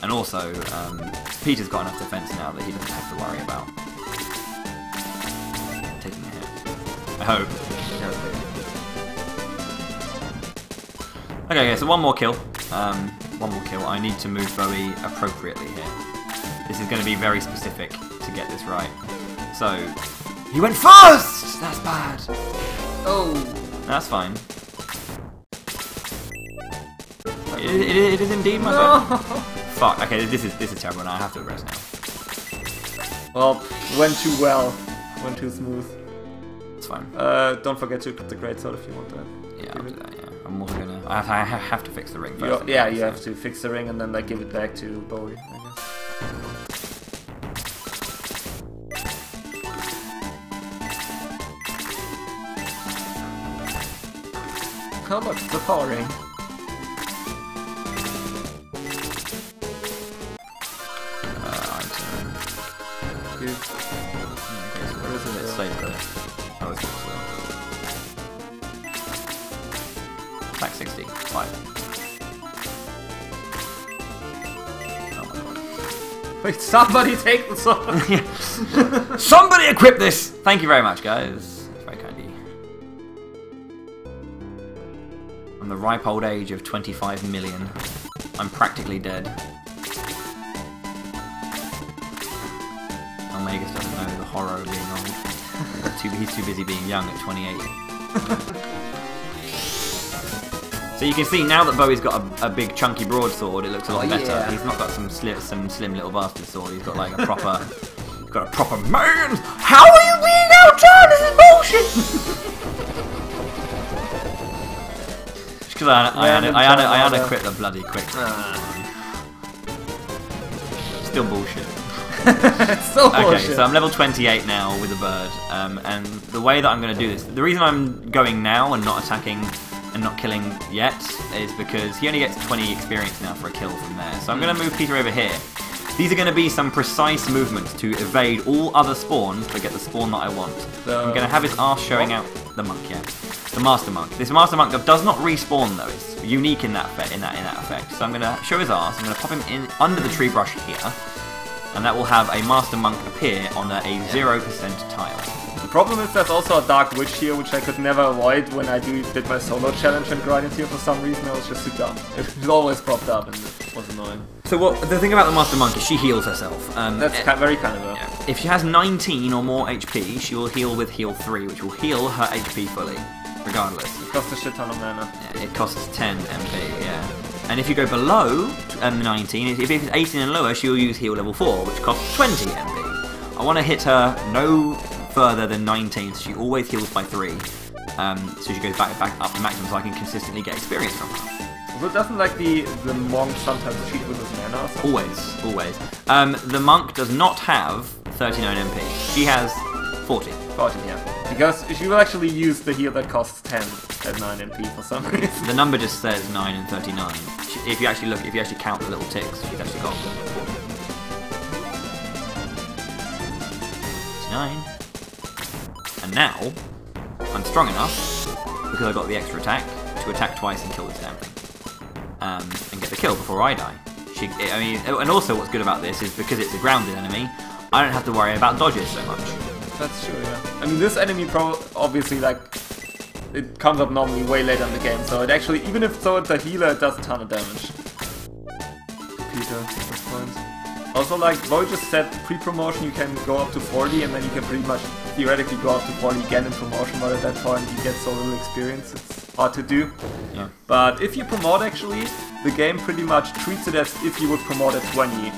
And also, Peter's got enough defense now that he doesn't have to worry about taking a hit. I hope. Okay, so one more kill. I need to move Bowie appropriately here. This is going to be very specific to get this right. So, he went first! That's bad. Oh. That's fine. It is indeed my bad. Fuck, okay, this is terrible now. I have to rest now. Well, went too well. Went too smooth. It's fine. Don't forget to equip the greatsword if you want that. Yeah, I'll do that, yeah. I'm also gonna... I have to fix the ring first. You have to fix the ring and then like give it back to Bowie, I guess. Oh look, the power ring. Good. Where is it? Let's save it. Oh, it's back 60. 5. Oh my god. Wait, somebody take the sword! Somebody equip this! Thank you very much, guys. It's very kind of you. From the ripe old age of 25 million, I'm practically dead. Almagus doesn't know the horror of being old. He's too busy being young at 28. So you can see now that Bowie's got a big chunky broadsword, it looks a lot better. Yeah. He's not got some slim little bastard sword. He's got like a proper, man. How are you being outdone? This is bullshit. Just because I unequip the bloody quick. Still bullshit. So okay, bullshit. so I'm level 28 now with a bird, and the way that I'm going to do this, the reason I'm going now and not attacking and not killing yet is because he only gets 20 experience now for a kill from there. So I'm going to move Peter over here. These are going to be some precise movements to evade all other spawns but get the spawn that I want. I'm going to have his arse showing out the monk, yeah. The Master Monk. This Master Monk does not respawn though. It's unique in that effect. So I'm going to show his arse. I'm going to pop him in under the tree brush here, and that will have a Master Monk appear on a 0% tile. problem is there's also a Dark Witch here, which I could never avoid when I did my solo challenge and grinded here for some reason. I was just too dumb. It always popped up and it was annoying. So the thing about the Master Monk is she heals herself. That's very kind of a... If she has 19 or more HP, she will heal with heal 3, which will heal her HP fully, regardless. It costs a shit ton of mana. Yeah, it costs 10 MP, yeah. And if you go below 19, if it's 18 and lower, she will use heal level 4, which costs 20 MP. I want to hit her no further than 19, so she always heals by 3. So she goes back up to maximum, so I can consistently get experience from her. But doesn't like the monk sometimes cheat with his mana or something? Always. The monk does not have 39 MP. She has 40. 40, yeah. Because she will actually use the heal that costs 10 at 9 MP for some reason. The number just says 9 and 39. If you actually count the little ticks, she's actually got 40. 9. And now, I'm strong enough, because I got the extra attack, to attack twice and kill this damn thing. And get the kill before I die. And also what's good about this is because it's a grounded enemy, I don't have to worry about dodges so much. That's true, yeah. I mean, this enemy obviously, like, it comes up normally way later in the game, so it actually, even if it's a healer, it does a ton of damage. Peter, at this point. Also, like Bowie just said, pre-promotion you can go up to 40, and then you can pretty much theoretically go up to 40 again in promotion, but at that point you get so little experience, it's hard to do. Yeah. But if you promote, actually, the game pretty much treats it as if you would promote at 20. Yeah.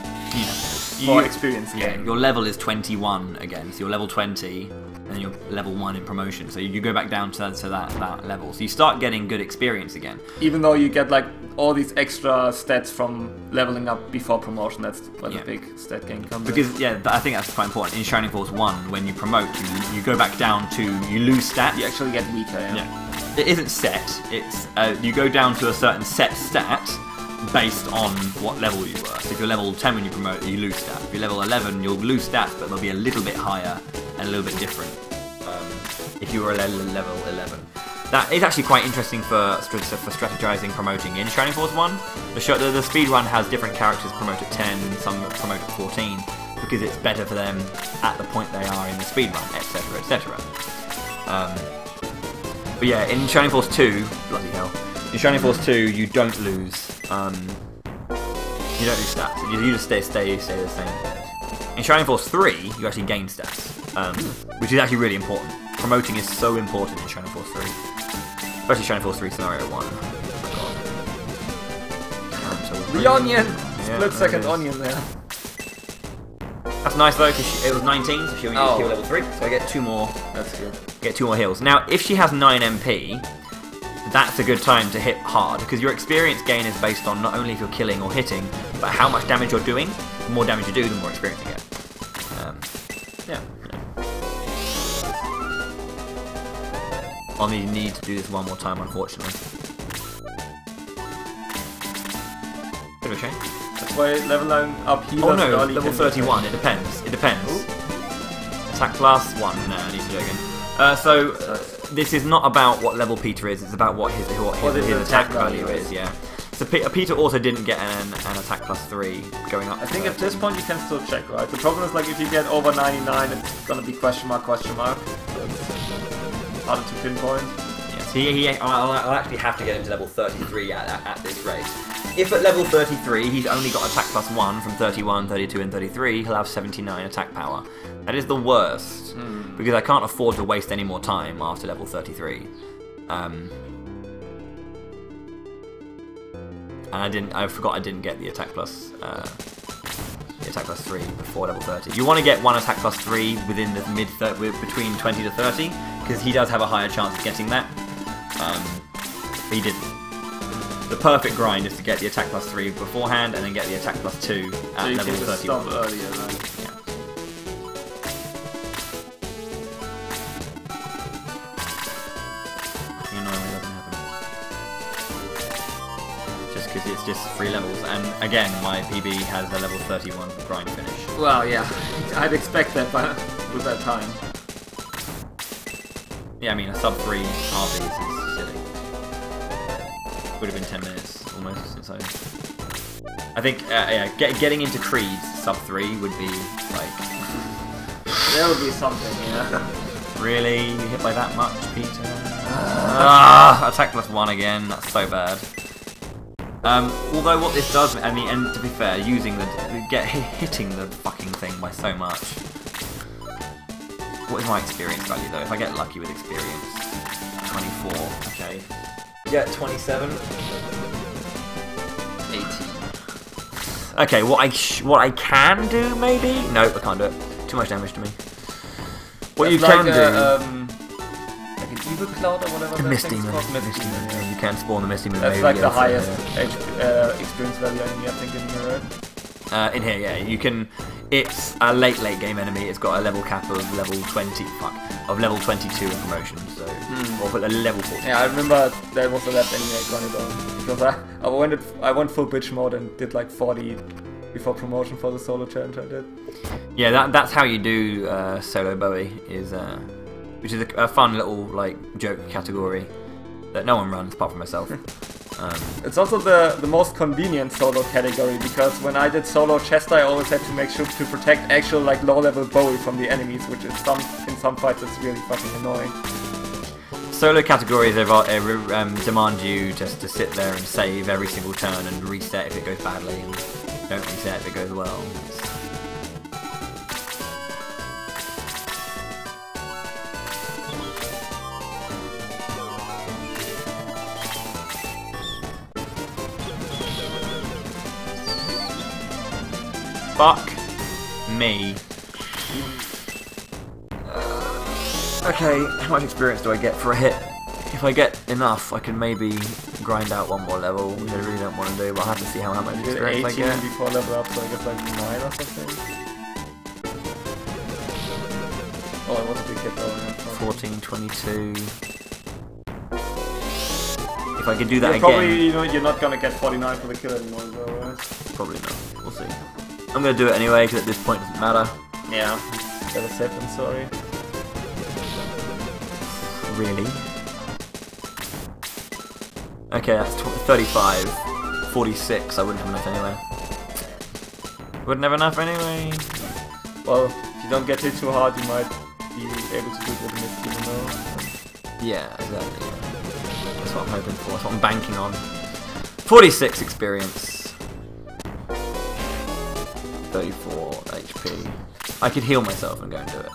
For experience yeah, gain. Your level is 21 again, so you're level 20, and then you're level 1 in promotion, so you go back down to that level. So you start getting good experience again. Even though you get like all these extra stats from leveling up before promotion, that's where the big stat gain comes in. Because, I think that's quite important. In Shining Force 1, when you promote, you go back down to, you lose stats. You actually get weaker, yeah. It isn't set, it's, you go down to a certain set stat, based on what level you were. So if you're level 10 when you promote, you lose stats. If you're level 11, you'll lose stats, but they'll be a little bit higher and a little bit different if you were level 11. That is actually quite interesting for strategizing promoting in Shining Force 1. The speedrun has different characters promote at 10, some promote at 14, because it's better for them at the point they are in the speedrun, etc, etc. But yeah, in Shining Force 2, bloody hell, in Shining Force 2 you don't lose stats. You just stay the same. In Shining Force 3, you actually gain stats, which is actually really important. Promoting is so important in Shining Force 3, especially Shining Force 3 Scenario 1. Oh my god. The onion! Split second onion there. That's nice though, because it was 19, so she'll use heal level 3, so I get 2 more. That's good. Get 2 more heals. Now, if she has 9 MP, that's a good time to hit hard, because your experience gain is based on not only if you're killing or hitting, but how much damage you're doing. The more damage you do, the more experience you get. Yeah. I'll need to do this one more time, unfortunately. Bit of a shame. That's why leveling up healers early level 31, it depends. Ooh. Attack plus 1, no, I need to do it again. This is not about what level Peter is, it's about what his attack value is, yeah. So Peter also didn't get an attack plus 3 going up. I think at this point you can still check, right? The problem is like if you get over 99, it's gonna be question mark. So it's harder to pinpoint. Yes, I'll actually have to get him to level 33 at this rate. If at level 33 he's only got attack plus 1 from 31, 32 and 33, he'll have 79 attack power. That is the worst, because I can't afford to waste any more time after level 33. And I forgot I didn't get the attack plus 3 before level 30. You want to get one attack plus 3 within the between 20 to 30, because he does have a higher chance of getting that. But he didn't. The perfect grind is to get the attack plus 3 beforehand, and then get the attack plus 2 at level 31. Stop earlier, right? Yeah. Because it's just 3 levels, and again, my PB has a level 31 grind finish. Well, yeah, I'd expect that with that time. Yeah, I mean, a sub 3 RB is silly. Would have been 10 minutes almost since I think, getting into Creed's sub 3 would be like. There would be something, yeah. Really? You hit by that much, Peter? Attack +1 again. That's so bad. Although what this does, I mean, and to be fair, hitting the fucking thing by so much. What is my experience value though? If I get lucky with experience, 24. Okay. Get 27. 18. Okay, what I can do maybe? Nope, I can't do it. Too much damage to me. What you can do? Like an evil cloud or whatever. The Mist Demon. Mist Demon. Yeah, you can spawn the Mist Demon. That's maybe, like the yes, highest experience value enemy I think in here, right? in here, yeah, you can. It's a late game enemy. It's got a level cap of level 20. Of level 22 in promotion. So, or a level 40. Yeah, I remember that was the last enemy I got it on because I went full bitch mode and did like 40 before promotion for the solo challenge I did. Yeah, that's how you do solo Bowie which is a fun little like joke category that no one runs apart from myself. It's also the most convenient solo category because when I did solo Chester, I always had to make sure to protect actual like low-level Bowie from the enemies, which is in some fights it's really fucking annoying. Solo categories demand you just to sit there and save every single turn and reset if it goes badly, and don't reset if it goes well. Fuck me. Okay, how much experience do I get for a hit? If I get enough, I can maybe grind out one more level, which I really don't want to do, but I'll have to see how much experience I get. 18 before level up, so I guess like 9 or something. Oh, it was a big hit though. 14, 22... If I could do that again... Probably, you're not gonna get 49 for the kill anymore, though, right? Probably not. We'll see. I'm gonna do it anyway, because at this point it doesn't matter. Yeah. Better safe than sorry. Really? Okay, that's 35. 46, I wouldn't have enough anyway. Wouldn't have enough anyway. Well, if you don't get hit too hard, you might be able to do it with a Mist Demon though. Yeah, exactly. Yeah. That's what I'm hoping for. That's what I'm banking on. 46 experience. 34 HP. I could heal myself and go and do it.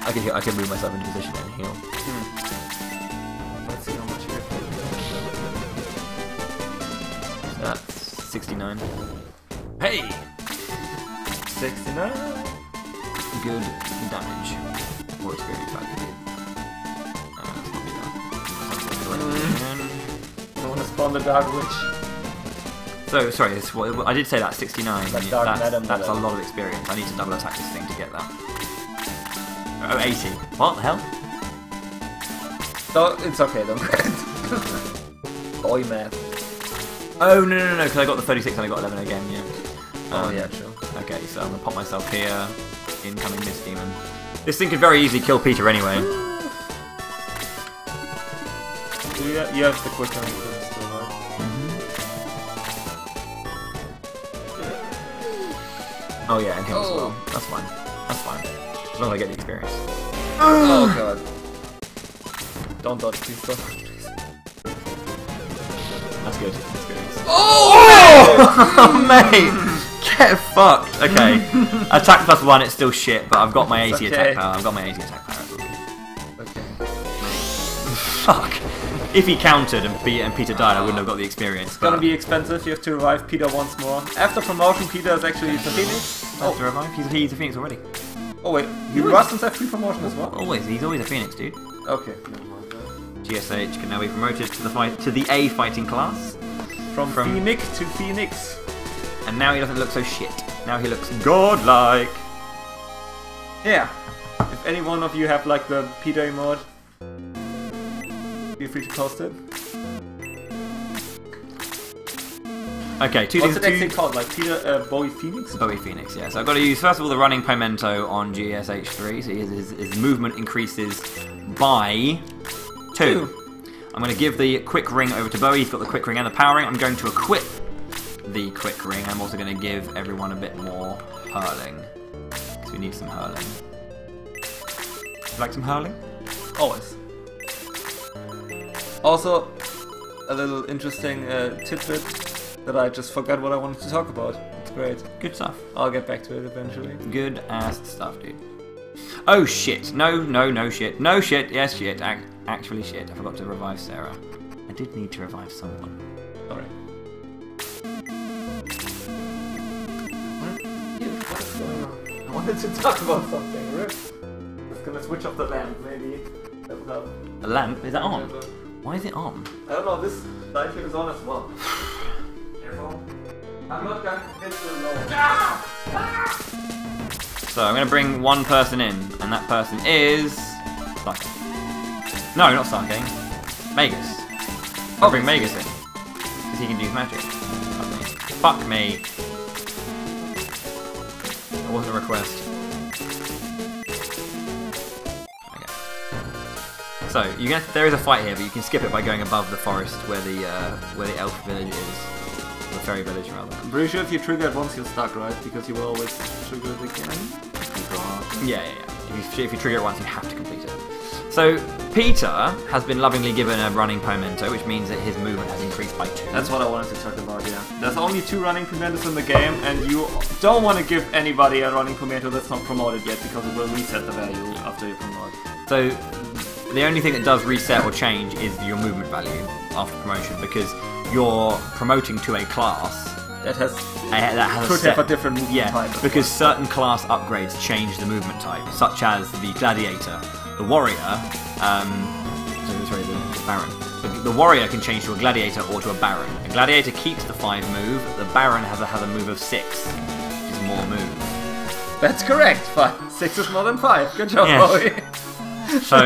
I could move myself into position and heal. Let's see how much you get for it. So that's 69. Hey! 69? Good damage. More experience value. Let's not do that. I want to spawn the Dark Witch. So, sorry, I did say that, 69. Like Yeah, Dark that's a lot of experience. I need to double attack this thing to get that. Oh, 80. What the hell? So, it's okay, don't credit. Boy math. Oh, no, because I got the 36 and I got 11 again, yeah. Oh, yeah, sure. Okay, so I'm going to pop myself here. Incoming Mist Demon. This thing could very easily kill Peter anyway. You have the quick time still, right? Oh yeah, and him as well. That's fine. That's fine. As long as I get the experience. Oh god. Don't dodge, please, though. That's good. That's good. Oh! Mate! Get fucked! Okay. Attack +1, it's still shit, but I've got my 80 attack power. I've got my 80 attack power. It's all good. Okay. Fuck! If he countered and Peter died, I wouldn't have got the experience. It's gonna be expensive, you have to revive Peter once more. After promotion, Peter is actually the Phoenix. After revive? He's a Phoenix already. Oh wait, he wasn't at free promotion as well? Always, he's always a Phoenix, dude. Okay. GSH can now be promoted to the A fighting class. From Phoenix to Phoenix. And now he doesn't look so shit. Now he looks godlike. Yeah. If any one of you have like the Peter emote, feel free to post it. Okay, What's it actually called? Like Peter Bowie Phoenix? Bowie Phoenix, yeah. So I've got to use first of all the running pimento on GSH3, so his movement increases by 2. I'm going to give the quick ring over to Bowie. He's got the quick ring and the power ring. I'm going to equip the quick ring. I'm also going to give everyone a bit more hurling, because we need some hurling. Like some hurling? Always. Also, a little interesting tidbit that I just forgot what I wanted to talk about. It's great. Good stuff. I'll get back to it eventually. Good ass stuff, dude. Oh shit. No shit. No shit. Yes, shit. Actually shit. I forgot to revive Sarah. I did need to revive someone. Sorry. What's going on? I wanted to talk about something, Rip. Just gonna switch off the lamp, maybe. That would help. A lamp? Is that on? Why is it on? I don't know, this light here is on as well. Careful. I'm not gonna hit the low. So I'm going to bring one person in, and that person is... Starking. No, not Starking. Magus. I'll bring Magus in. Because he can use magic. Fuck me. That wasn't a request. Okay. So, there is a fight here, but you can skip it by going above the forest where the elf village is. The fairy village, rather. I'm pretty sure if you trigger it once, you're stuck, right? Because you will always trigger it again. Yeah. If you trigger it once, you have to complete it. So, Peter has been lovingly given a running pimento, which means that his movement has increased by 2. That's what I wanted to talk about, yeah. There's only 2 running pimentos in the game, and you don't want to give anybody a running pimento that's not promoted yet, because it will reset the value after you promote. So, the only thing that does reset or change is your movement value after promotion, because you're promoting to a class that has a have a different movement type. Because certain class upgrades change the movement type, such as the gladiator, the warrior, the baron. The warrior can change to a gladiator or to a baron. A gladiator keeps the 5 move. The baron has a move of 6, which is more move. That's correct. 6 is more than 5. Good job, Bowie. So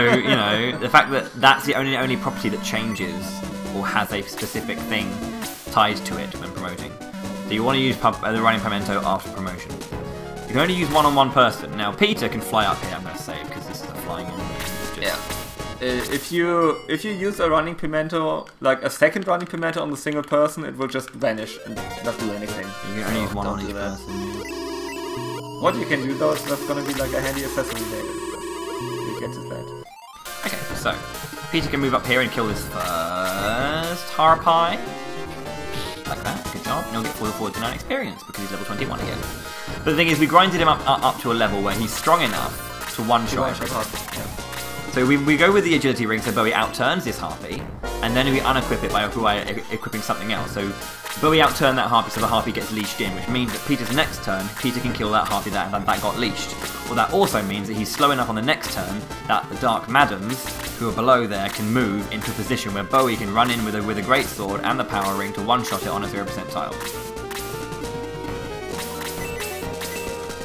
the fact that that's the only property that changes or has a specific thing tied to it when promoting. So you want to use the running pimento after promotion. You can only use one-on-one person. Now Peter can fly up here, I'm going to say, because this is a flying enemy. If you use a running pimento, like a second running pimento on the single person, it will just vanish and not do anything. You can only use one on each person. What you can do though is that's going to be like a handy accessory later. You get to that. Okay, so Peter can move up here and kill this first harpy. Like that, good job. And he'll get 49 experience because he's level 21 again. But the thing is, we grinded him up to a level where he's strong enough to one-shot. So we go with the agility ring, so Bowie outturns this harpy, and then we unequip it by equipping something else. So Bowie outturned that harpy, so the harpy gets leashed in, which means that Peter's next turn, Peter can kill that harpy that got leashed. Well, that also means that he's slow enough on the next turn that the Dark Madams, who are below there, can move into a position where Bowie can run in with a great sword and the power ring to one-shot it on a 0% tile.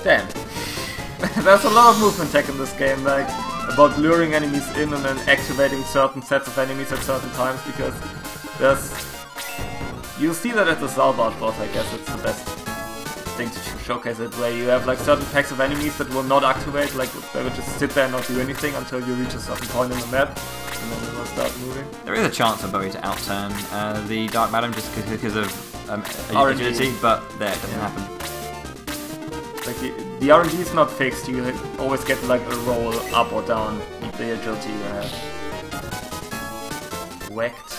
Damn. There's a lot of movement tech in this game, like about luring enemies in and then activating certain sets of enemies at certain times, because you'll see that at the Zalbard boss, I guess it's the best thing to showcase it, where you have like certain packs of enemies that will not activate, like they will just sit there and not do anything until you reach a certain point in the map, and then they will start moving. There is a chance for Bowie to outturn the Dark Madam just because of agility, but there, it doesn't happen. Like the RNG is not fixed, you always get like a roll up or down with the agility you have. Whacked.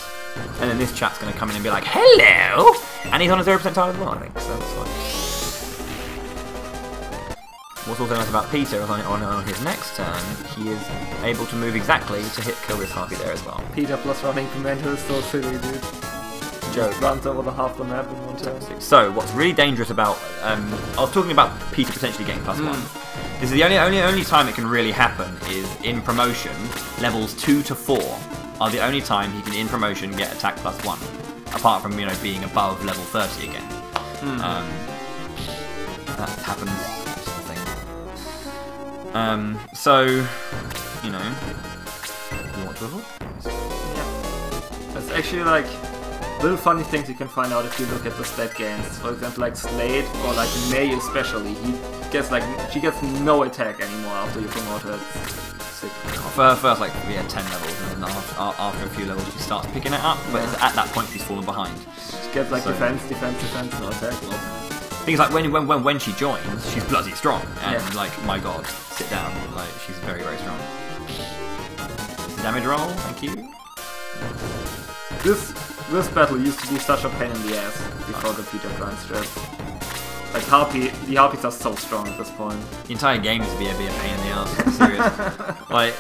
And then this chat's going to come in and be like, hello! And he's on a 0% tile as well, I think, so that's fine. What's also nice about Peter is on his next turn, he is able to move exactly to kill this harpy there as well. Peter plus running pimento is so silly, dude. Just runs over the half the map in one turn. So, what's really dangerous about... I was talking about Peter potentially getting +1. This is the only time it can really happen is in promotion. Levels 2 to 4 are the only time he can, in promotion, get attack +1. Apart from, being above level 30 again. That happens, something. So, you want to avoid? Yeah. That's actually like... little funny things you can find out if you look at the stat gains. For example, like Slade or like May especially, she gets no attack anymore after you promote her. First, 10 levels, and then after a few levels she starts picking it up. But at that point she's fallen behind. She gets like defense, no attack. Things like when she joins, she's bloody strong, and like my god, sit down, like she's very very strong. Damage roll, thank you. This battle used to be such a pain in the ass before the Peter grind stress. Like the harpies are so strong at this point. The entire game used to be a pain in the ass. I'm serious. Like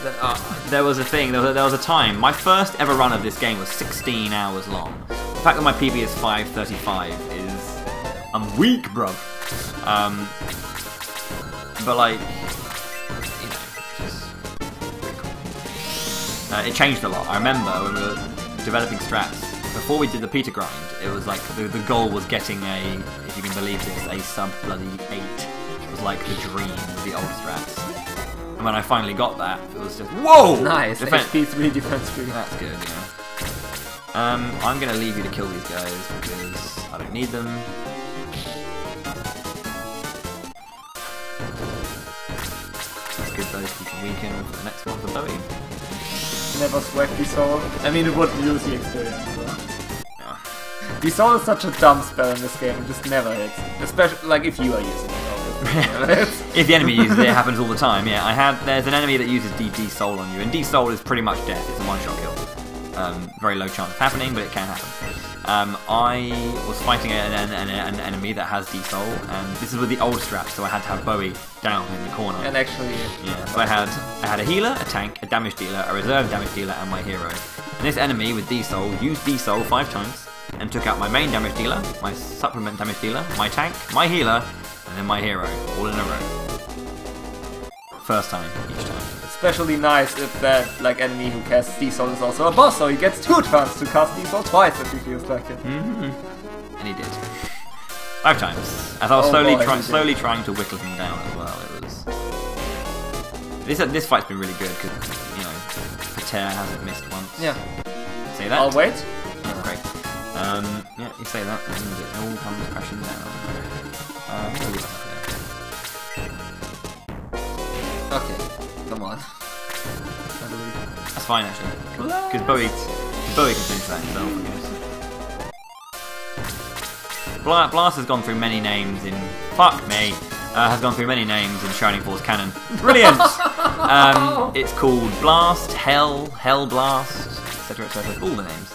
there was a thing. There was a time. My first ever run of this game was 16 hours long. The fact that my PB is 5:35 is I'm weak, bro. But like, you know, just pretty cool. It changed a lot. I remember when we were developing strats. Before we did the Peter grind, it was like the goal was getting a, if you can believe this, a sub bloody 8. It was like the dream of the old strats. And when I finally got that, it was just whoa! Nice. Defense. HP 3, defense 3. That's good, yeah. I'm gonna leave you to kill these guys because I don't need them. That's good though, you can weaken for the next one for Bowie. Never sweat Dissolve. I mean, it wouldn't use the experience. So. Yeah. Dissolve is such a dumb spell in this game, it just never hits. Especially, like, if you are using it, obviously. If the enemy uses it, it happens all the time, yeah. There's an enemy that uses D-Soul on you, and D-Soul is pretty much death, it's a one-shot kill. Very low chance of happening, but it can happen. I was fighting an enemy that has D-Soul, and this is with the old strat, so I had to have Bowie down in the corner. And actually... Yeah, so I had a healer, a tank, a damage dealer, a reserve damage dealer, and my hero. And this enemy with D-Soul used D-Soul 5 times, and took out my main damage dealer, my supplement damage dealer, my tank, my healer, and then my hero, all in a row. First time, each time. Especially nice if that like enemy who casts D-Soul is also a boss, so he gets 2 turns to cast D-Soul twice if he feels like it. Mm-hmm. And he did. 5 times. As I was slowly trying to whittle him down as well. It was this fight's been really good because you know Pater hasn't missed once. Yeah. Say that. I'll wait. Yeah, great. Yeah, you say that, and it all comes crashing down. We'll leave it up there. Okay, come on. That's fine actually, because Bowie can finish that himself, I guess. Blast has gone through many names in has gone through many names in Shining Force canon. Brilliant. It's called Blast, Hell Blast, etc. All the names.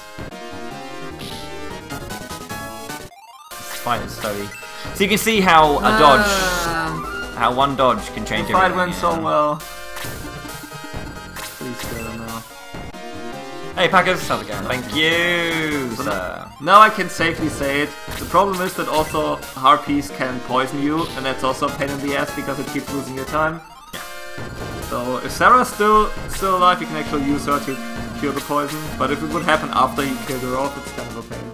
This fight is slowly. So you can see how a dodge, how one dodge can change everything. The fight went so well. Please kill him now. Hey Packers, how's it going? Thank you, sir. Now I can safely say it. The problem is that also harpies can poison you, and that's also a pain in the ass because it keeps losing your time. Yeah. So if Sarah's still alive, you can actually use her to cure the poison. But if it would happen after you killed her off, it's kind of a pain.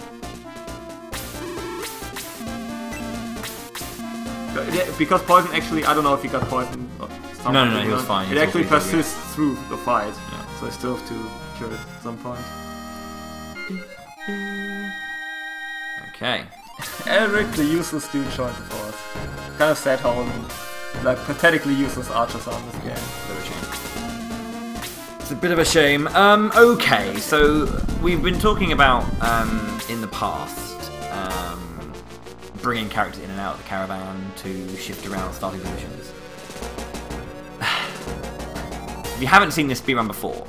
Because poison actually, I don't know if he got poisoned. No, he was fine. It actually persists through the fight, yeah. So I still have to cure it at some point. Okay. Elric, the useless dude, joined the force. Kind of sad how like pathetically useless archers are in this game. It's a bit of a shame. Okay, so we've been talking about in the past bringing characters in and out of the caravan to shift around starting positions. If you haven't seen this speedrun before,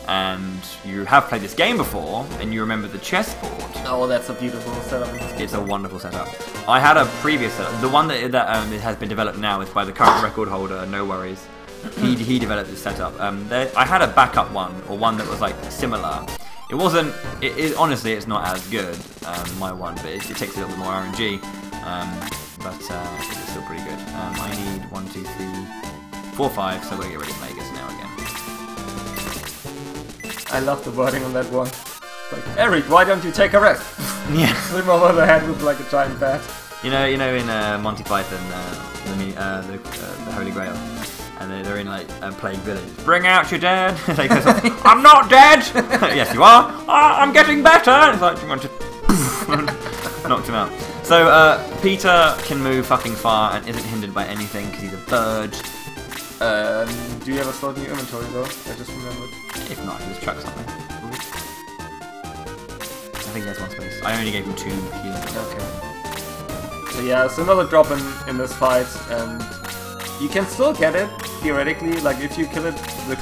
and you have played this game before, and you remember the chessboard. Oh, that's a beautiful setup. It's a wonderful setup. I had a previous setup. The one that has been developed now is by the current record holder, No Worries. He developed this setup. I had a backup one, or one that was like similar. It wasn't. Honestly, it's not as good. My one, but it takes a little bit more RNG. But it's still pretty good. I need 1, 2, 3, 4, 5. So we're gonna get rid of Magus now again. I love the wording on that one. Like, Eric, why don't you take a rest? Yeah. Swim over the head with like a giant bat. You know, in Monty Python, the Holy Grail, and they're in like a plague village. Bring out your dead. Like, I'm not dead. Yes, you are. I'm getting better. And it's like, you want to knocked him out. So Peter can move fucking far and isn't hindered by anything because he's a bird. Do you have a slot in your inventory though? I just remembered. If not, he just chuck something. I think he has 1 space. I only gave him 2 healing. Okay. So yeah, it's another drop in this fight, and you can still get it theoretically. Like if you kill it, the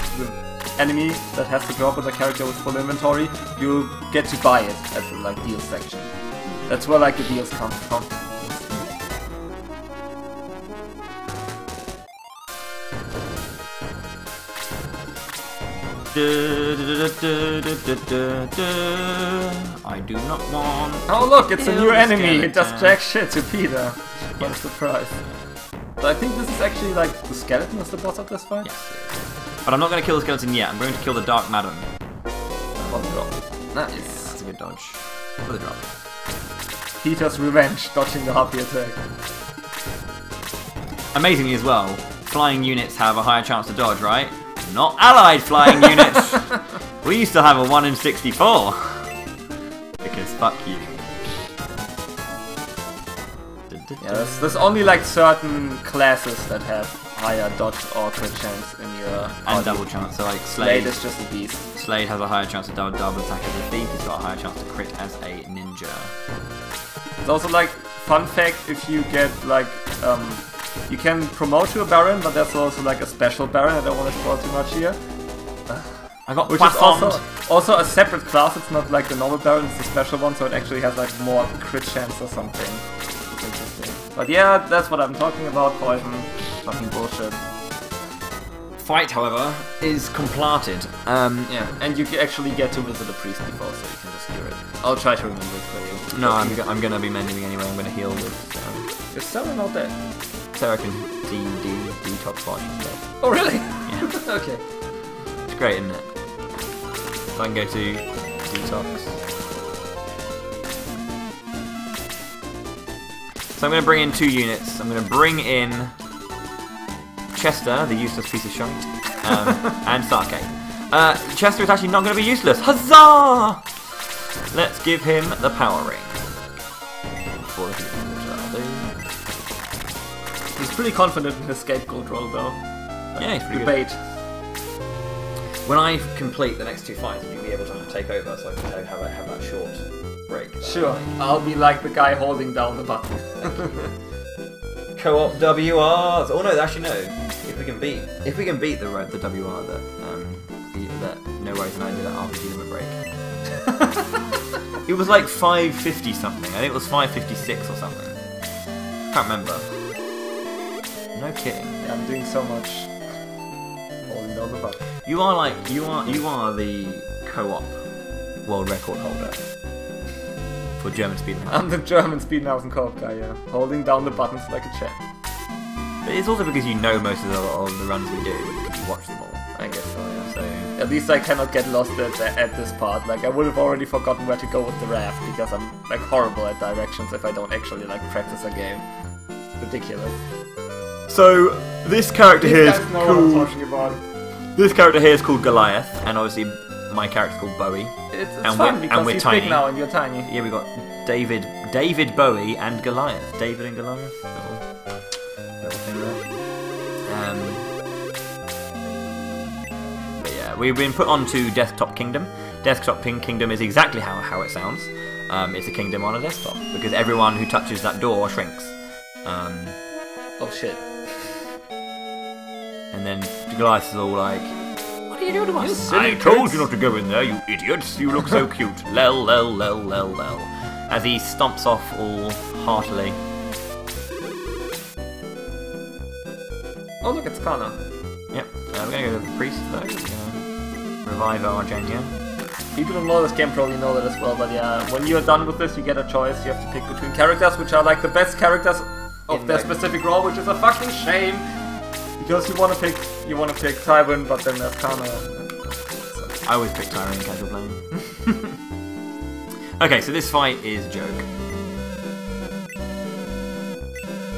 enemy that has to drop with a character with full inventory, you get to buy it at the like deals section. That's where like the deals come from. I do not want. Oh look, it's a new enemy. It does skeleton. jack shit to Peter. What a surprise. So I think this is actually like the skeleton is the boss of this fight. Yes. But I'm not going to kill the skeleton yet. I'm going to kill the Dark Madam. On the drop. Nice. That's a good dodge. For the drop. Peter's revenge, dodging the harpy attack. Amazingly as well, flying units have a higher chance to dodge, right? Not allied flying units! We used to have a 1 in 64. Because fuck you. Yeah, there's only like certain classes that have higher dodge or crit chance in your And party. double chance, so like Slade Slade. is just a beast. Slade has a higher chance to double attack as a thief, he's got a higher chance to crit as a ninja. It's also like, fun fact, if you get like, you can promote to a Baron, but there's also like a special Baron, I don't want to spoil too much here. I got Which is poissoned. also a separate class, it's not like the normal Baron, it's the special one, so it actually has like more crit chance or something. It's interesting. But yeah, that's what I'm talking about, poison, fucking bullshit. Fight, however, is completed. Yeah, and you actually get to visit a priest before, so you can just hear it. I'll try to remember it for you. No, I'm gonna be mending anyway. I'm gonna heal with. You're still not dead. Sarah can detox watch and stuff. Oh really? Yeah. Okay. It's great, isn't it? So I can go to detox. So I'm gonna bring in 2 units. I'm gonna bring in Chester, the useless piece of shite, and Sarkay. Chester is actually not going to be useless. Huzzah! Let's give him the power ring. For the people, He's pretty confident in his scapegoat role though. yeah, he's pretty good. Debate. When I complete the next 2 fights, you'll be able to take over, so I can have that short break. Sure, I'll be like the guy holding down the button. Co-op WRs. Oh no, actually no. If we can beat the WR that No Worries and I did at RPG Limit Break. It was like 550 something. I think it was 556 or something. Can't remember. No kidding. Yeah, I'm doing so much holding down the button. You are the co-op world record holder for German Speeden Hausen. I'm the German Speeden Hausen co-op guy, yeah. Holding down the buttons like a champ. But it's also because you know most of the runs we do because you watch them all. I guess so, yeah. So At least I cannot get lost at this part. Like, I would have already forgotten where to go with the raft because I'm like horrible at directions if I don't actually like practice a game. Ridiculous. So this character here is These guys know what I'm called. talking about. This character here is called Goliath, and obviously my character's called Bowie. It's And fun we're because he's tiny. big now and you're tiny. Yeah, we got David Bowie and Goliath. David and Goliath. Little thing there. But yeah, we've been put onto Desktop Kingdom. Desktop Kingdom is exactly how it sounds. It's a kingdom on a desktop because everyone who touches that door shrinks. Oh shit. And then Goliath is all like, "What are you doing to us? silly I told kids." you not to go in there, you idiots! You look so cute." Lel, lel, lel, lel, lel. As he stomps off all heartily. Oh look, it's Kana. Yep. We're gonna go to the priest though. Revive our Genya. People who know this game probably know that as well, but yeah, when you're done with this, you get a choice. You have to pick between characters which are like the best characters of their specific role, which is a fucking shame. Because you wanna pick Tywin, but then there's Kana. I always pick Tyrant in casual playing. Okay, so this fight is joke.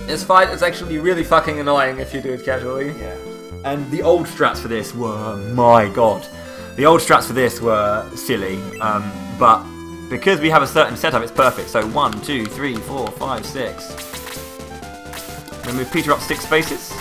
This fight is actually really fucking annoying if you do it casually. Yeah. And the old strats for this were, my god. The old strats for this were silly, but because we have a certain setup, it's perfect. So 1, 2, 3, 4, 5, 6. We'll move Peter up 6 spaces,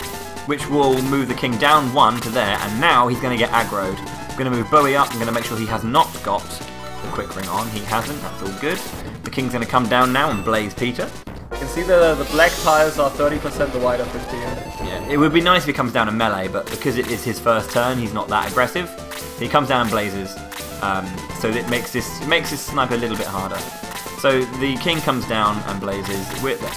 which will move the king down 1 to there, and now he's going to get aggroed. I'm going to move Bowie up. I'm going to make sure he has not got the quick ring on. He hasn't. That's all good. The king's going to come down now and blaze Peter. You can see the black tiles are 30%, the white are 15. Yeah, it would be nice if he comes down a melee, but because it is his first turn, he's not that aggressive. He comes down and blazes, so it makes this snipe a little bit harder. So the king comes down and blazes.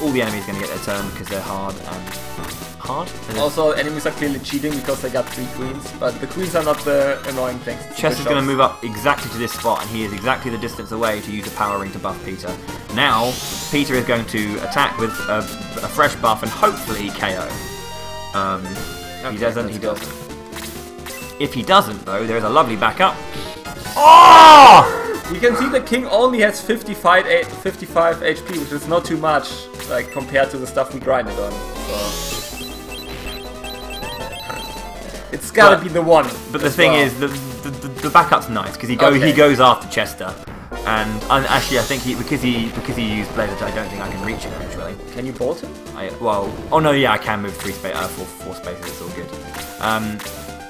All the enemies are going to get their turn because they're hard and Also, enemies are clearly cheating because they got 3 queens, but the queens are not the annoying things. Chester's going to move up exactly to this spot, and he is exactly the distance away to use a power ring to buff Peter. Now, Peter is going to attack with a fresh buff and hopefully KO. He doesn't. If he doesn't, though, there is a lovely backup. Oh! You can see the king only has 55 HP, which is not too much, like compared to the stuff we grinded on. So. It's gotta be the one. But the thing is, the backup's nice because he goes after Chester, and actually I think because he used Blazer, I don't think I can reach him actually. Can you bolt him? Oh no, yeah, I can move 4 spaces. It's all good.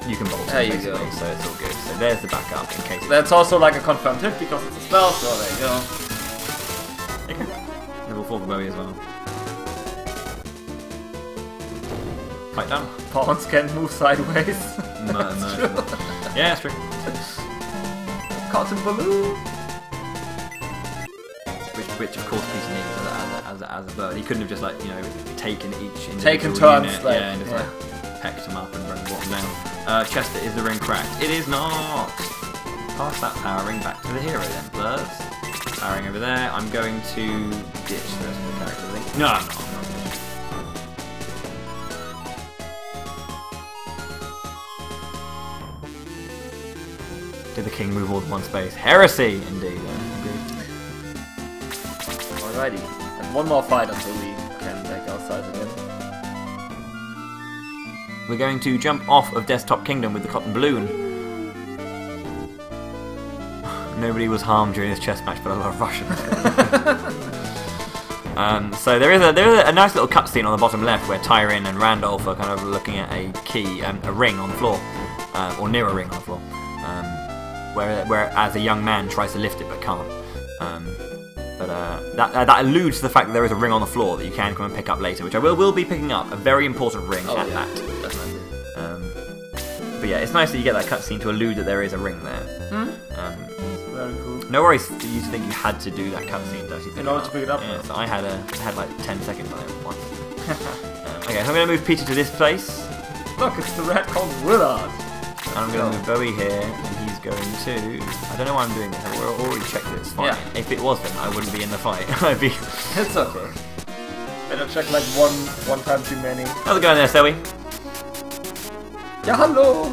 You can bolt him basically, so it's all good. So there's the backup in case. That's also like a confirmed hit because it's a spell. So there you go. Okay. Level 4 for Bowie as well. Fight down. Pawns can't move sideways. No. Yeah, that's true. Cotton balloon. Which of course Peter needs as a bird. He couldn't have just taken each taken turns, unit, and just pecked them up and brought them down. Chester, is the ring cracked? It is not. Pass that power ring back to the hero then, birds. Power ring over there. I'm going to ditch the rest of the character. I think. No, I'm not. Did the king move all in one space? Heresy, indeed. Alrighty, and one more fight until we can make our size again. We're going to jump off of Desktop Kingdom with the cotton balloon. Nobody was harmed during this chess match, but a lot of Russians. So there is a nice little cutscene on the bottom left where Tyrion and Randolph are kind of looking at a key, a ring on the floor, or near a ring on the floor. Where as a young man tries to lift it but can't. That alludes to the fact that there is a ring on the floor that you can come and pick up later, which I will be picking up. A very important ring at that. Definitely. But yeah, it's nice that you get that cutscene to allude that there is a ring there. Very cool. No worries for you to think you had to do that cutscene to actually pick in order to pick it up. Yeah, so I had like 10 seconds on it once. Okay, so I'm going to move Peter to this place. Look, it's the rat called Willard. And I'm going to move Bowie here, and he's going to... I don't know why I'm doing this. We're already checked that it's fine. Yeah. If it wasn't, I wouldn't be in the fight. I'd be... It's okay. Better check like one time too many. How's it going there, Zoe? Yeah, hello!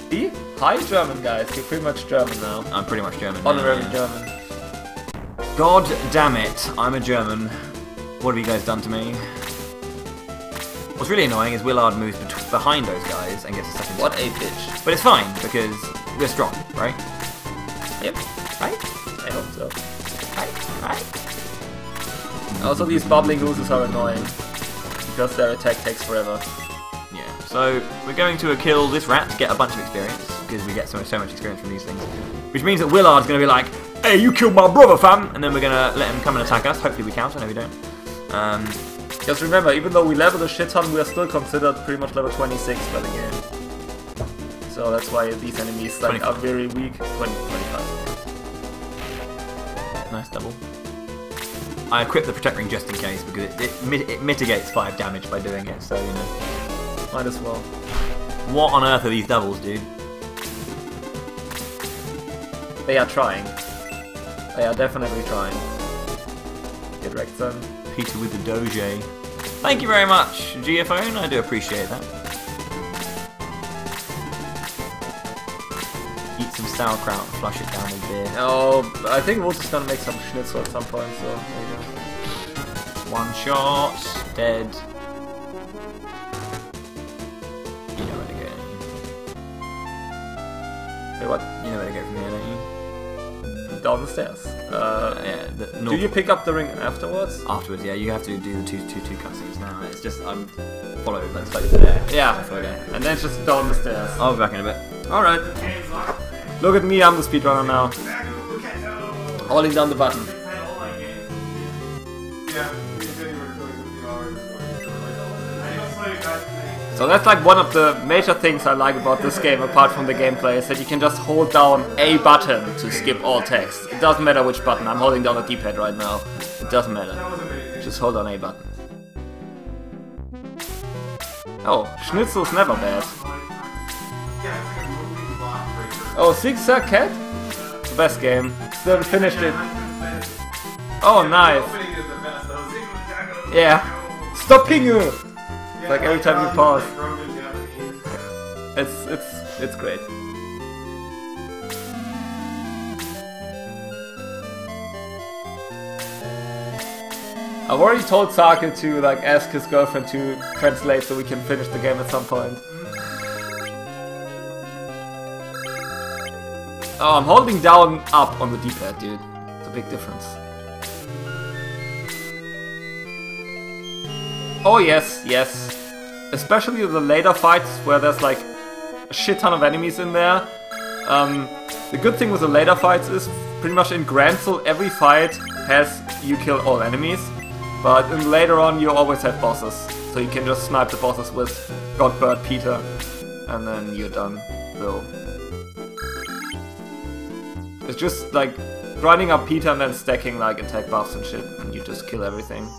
See? Hi, German guys. You're pretty much German now. I'm pretty much German. Honorary German. God damn it, I'm a German. What have you guys done to me? What's really annoying is Willard moves behind those guys and gets a second. What a bitch. But it's fine, because we're strong, right? Yep. Right? I hope so. Right? Also, these bubbling oozes are annoying, because their attack takes forever. Yeah, so we're going to kill this rat to get a bunch of experience, because we get so much experience from these things. Which means that Willard's going to be like, hey, you killed my brother, fam! And then we're going to let him come and attack us. Hopefully we count, I know we don't. Just remember, even though we leveled a shit ton, we are still considered pretty much level 26 by the game. So that's why these enemies are very weak. 25. Nice double. I equipped the Protect Ring just in case, because it mitigates 5 damage by doing it, so, you know. Might as well. What on earth are these doubles, dude? They are trying. They are definitely trying. Get wrecked, son. Peter with the Doge. Thank you very much, GFone. I do appreciate that. Eat some sauerkraut and flush it down with beer. Oh, I think we're just gonna make some schnitzel at some point, so there you go. One shot, dead. You know where to go. Wait, what? You know where to go from here, don't you? Down the stairs. Yeah. Do you pick up the ring afterwards? Afterwards, yeah. You have to do the two cutscenes now. It's just followed. Let's go there. Yeah. And then it's just down the stairs. I'll be back in a bit. All right. Look at me. I'm the speedrunner now. Holding down the button. So that's like one of the major things I like about this game, apart from the gameplay, is that you can just hold down a button to skip all text. It doesn't matter which button. I'm holding down the D-pad right now. It doesn't matter. Just hold on a button. Oh, Schnitzel's never bad. Oh, Zigzag Cat? The best game. Still haven't finished it. Oh, nice. Yeah. Stopping you! Like every time you pause. It's great. I've already told Sake to like ask his girlfriend to translate so we can finish the game at some point. Oh, I'm holding down up on the D-pad, dude. It's a big difference. Oh yes, yes. Especially the later fights where there's like a shit ton of enemies in there. The good thing with the later fights is pretty much in Granzel every fight has you kill all enemies. But later on you always have bosses. So you can just snipe the bosses with Godbird Peter and then you're done. So it's just like grinding up Peter and then stacking like attack buffs and shit and you just kill everything.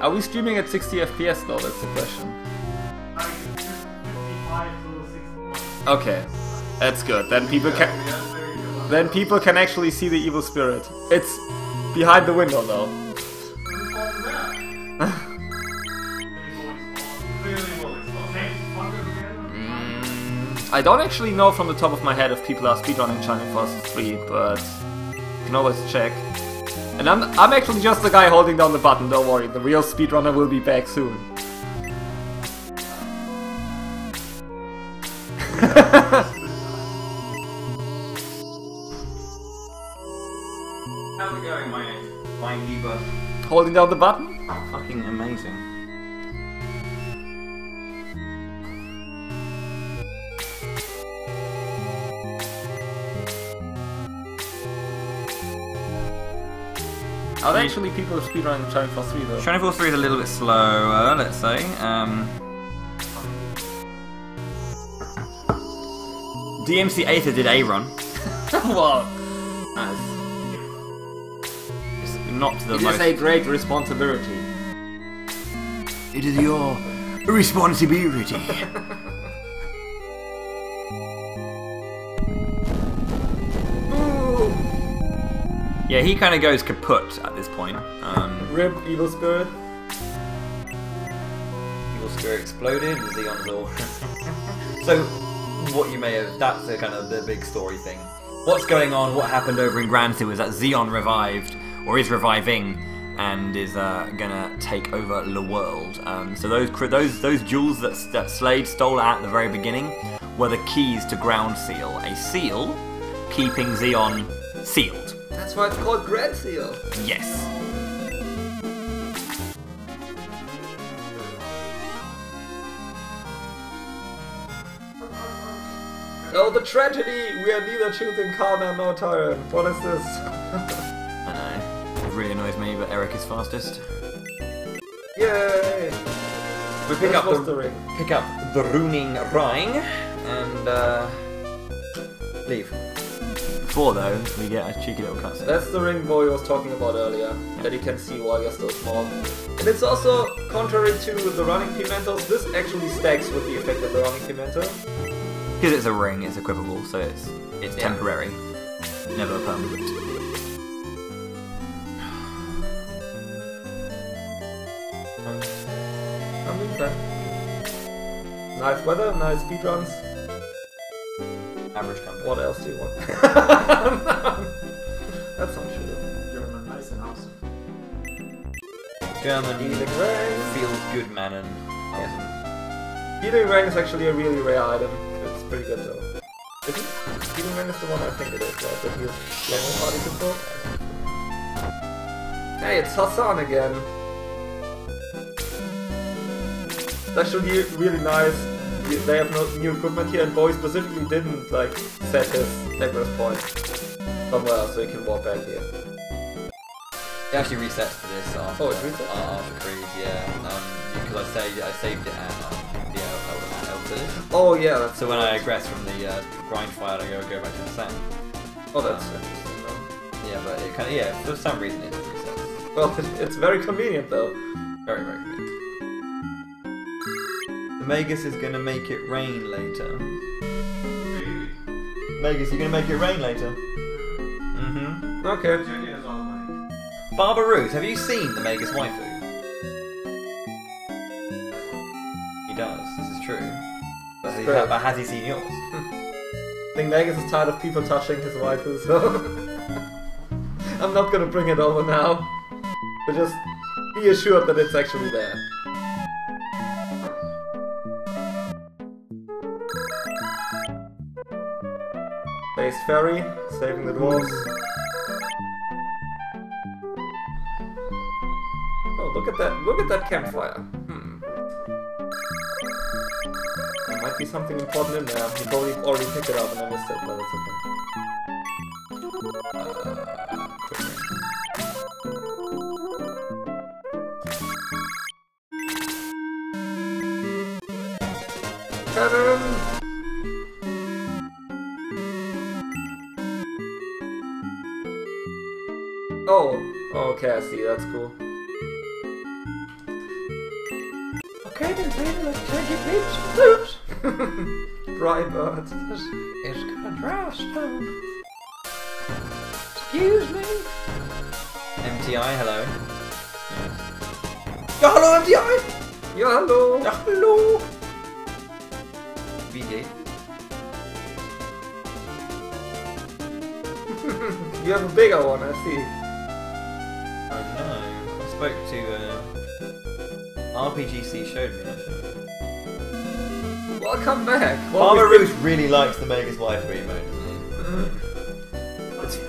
Are we streaming at 60 FPS though? That's the question. Okay, that's good. Then people can actually see the evil spirit. It's behind the window though. I don't actually know from the top of my head if people are speedrunning Shining Force 3, but you can always check. And I'm actually just the guy holding down the button, don't worry, the real speedrunner will be back soon. How's it going, my Uber? Holding down the button? Fucking amazing. Are there actually people who speedrun Shining Force 3 though? Shining Force 3 is a little bit slower, let's say. DMC Aether did a run. Wow. It's not the It most. is a great responsibility. It is your responsibility. Yeah, he kind of goes kaput at this point. Rip, evil spirit. Evil spirit exploded. Xeon's all. So, what you may have. That's the kind of the big story thing. What's going on? What happened over in Granzel is that Xeon revived, or is reviving, and is gonna take over the world. So those jewels that Slade stole at the very beginning were the keys to Ground Seal, a seal keeping Xeon sealed. That's why it's called Grand Seal. Yes. Oh, the tragedy! We are neither choosing Karna nor Tyrant. What is this? I know. It really annoys me, but Eric is fastest. Yay! We pick up the runing ring and leave. Before though, we get a cheeky little cutscene. That's the ring Bowie was talking about earlier, that you can see while you're still small. And it's also, contrary to the running pimentos, this actually stacks with the effect of the running pimento. Because it's a ring, it's equipable, so it's temporary, never permanent. I'm doing fine. Nice weather, nice speedruns. Average company. What else do you want? That's not true. German Speeden Hausen. German Healing Ring. feels good, man, and awesome. Healing Ring is actually a really rare item. It's pretty good though. Is it? Healing Ring is the one I think it is, right? That heals long party control. Hey, it's Hassan again. It's actually really nice. They have no new equipment here, and Bowie specifically didn't like set his Egress point somewhere else, so he can walk back here. It actually resets to this after, Oh, it resets? After Creed, yeah. Because I saved it at the L2. Oh yeah, that's So when I regress from the grind file, I go back to the sand. oh that's interesting. Though. Yeah, but it kind of, yeah, for some reason it resets. Well, it's very convenient though. Very, very convenient. The Magus is gonna make it rain later. Magus, you gonna make it rain later? Mm-hmm. Okay. Junior has all the money. Barbara Ruth, have you seen the Magus waifu? He does, this is true. But has he seen yours? I think Magus is tired of people touching his waifu, so I'm not gonna bring it over now. But just be assured that it's actually there. Space Ferry, saving the dwarves. Oh, look at that campfire. There might be something important in there. You probably already picked it up and I missed it, but it's okay. Cannon! Oh, okay, I see, that's cool. Okay, then let's take it beach flute! Dry bird. It's gonna dry stone. Excuse me? MTI, hello. Yes. Yo, hello, MTI! Yo, hello! Yo, hello! VD. You have a bigger one, I see. Oh no, I spoke to RPGC showed me actually. Welcome back! Barbara Ruth really likes the Magus waifu emote, doesn't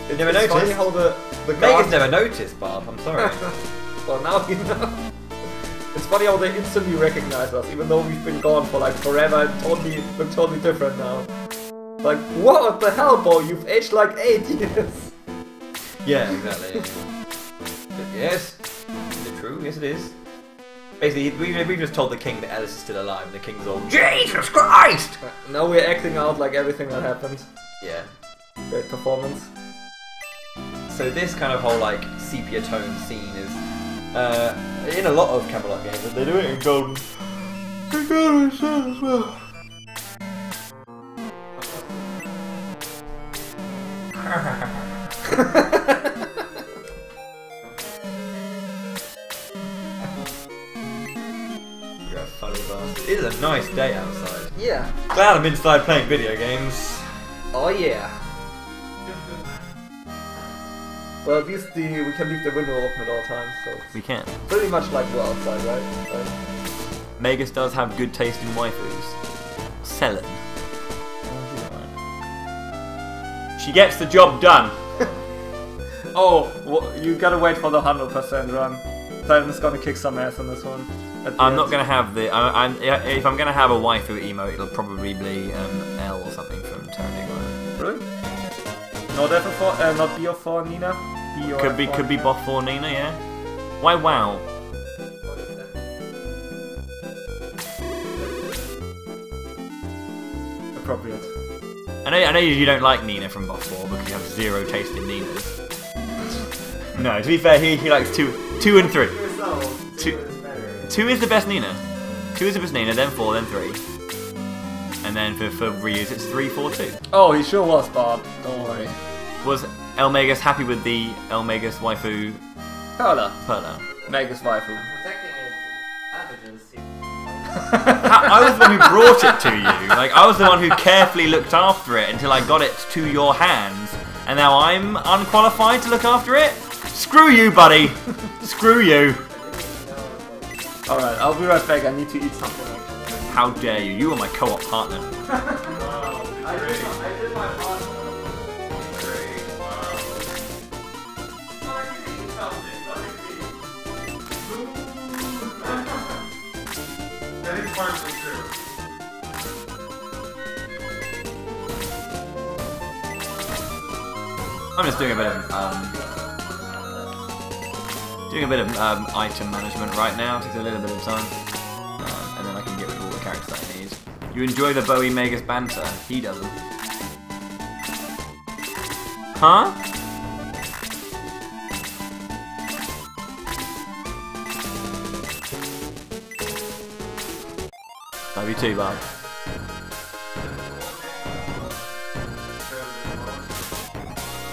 he? Never It's funny noticed. how the Magus guards... never noticed, Barb, I'm sorry. Well, now you know. It's funny how they instantly recognize us, even though we've been gone for like forever and look totally different now. Like, what the hell, boy? You've aged like 8 years. Yeah, exactly. Yes. Is it true? Yes, it is. Basically, we just told the king that Alice is still alive, and the king's all, Jesus Christ! Now we're acting out like everything that happened. Yeah. Great performance. So this kind of whole like sepia tone scene is in a lot of Camelot games, but they do it in Golden. In Golden Sun as well. You're a funny bastard. It is a nice day outside. Yeah. Glad I'm inside playing video games. Oh yeah. Well, at least we can leave the window open at all times, so it's We can. pretty much like we're outside, right? Magus does have good taste in waifus. Selling. She gets the job done. Oh, you gotta wait for the 100% run. Titan's gonna kick some ass on this one. I'm not gonna have the. If I'm gonna have a waifu emote, it'll probably be L or something from Terranigma. Really? Not FF4, not BO4 Nina? Could be Boff or Nina, yeah. Why wow? Appropriate. I know you don't like Nina from Boff 4 because you have zero taste in Ninas. No, to be fair, he likes 2 and 3. 2 is the best Nina. 2 is the best Nina, then 4, then 3. And then for reuse, it's 3, 4, 2. Oh, he sure was, Bob. Don't worry. Was El Magus happy with the El Magus waifu Perla. Perla? Magus waifu. Protecting its advantages. I was the one who brought it to you. Like, I was the one who carefully looked after it until I got it to your hands. And now I'm unqualified to look after it? Screw you, buddy. Screw you. Alright, I'll be right back. I need to eat something. How dare you? You are my co-op partner. I did my part. Great, wow. I'm just doing a bit of item management right now. It takes a little bit of time, and then I can get rid of all the characters that I need. You enjoy the Bowie Megas banter? He doesn't. Huh? Love you too, Bob.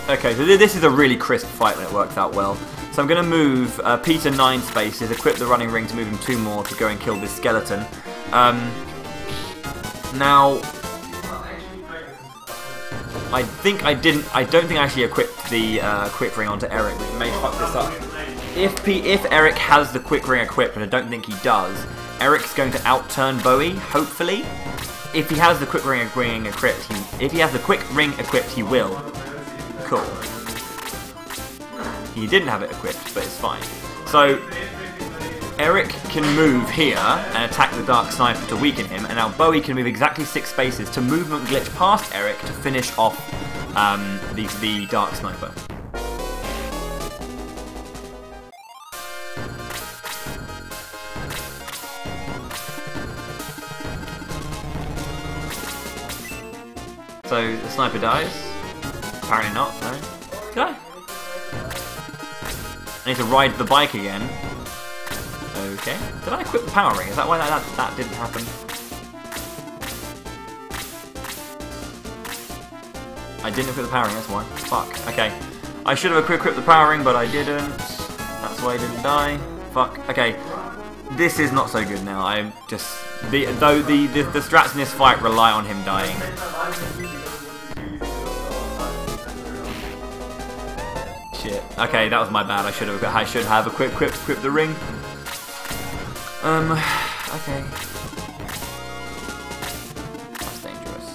Okay, so this is a really crisp fight when it works out well. So I'm going to move Peter 9 spaces, equip the running ring to move him 2 more to go and kill this skeleton. Now, I don't think I actually equipped the quick ring onto Eric, which may fuck this up. If Eric has the quick ring equipped, and I don't think he does, Eric's going to outturn Bowie, hopefully. If he has the quick ring equipped, he will. Cool. He didn't have it equipped, but it's fine. So, Eric can move here and attack the Dark Sniper to weaken him, and now Bowie can move exactly 6 spaces to movement glitch past Eric to finish off the Dark Sniper. So, the sniper dies. Apparently not, no. Did I? I need to ride the bike again. Okay. Did I equip the power ring? Is that why that didn't happen? I didn't equip the power ring, that's why. Fuck. Okay. I should have equipped the power ring, but I didn't. That's why I didn't die. Fuck. Okay. This is not so good now. I'm just... the strats in this fight rely on him dying. Shit. Okay, that was my bad. I should have equipped the ring. Okay. That's dangerous.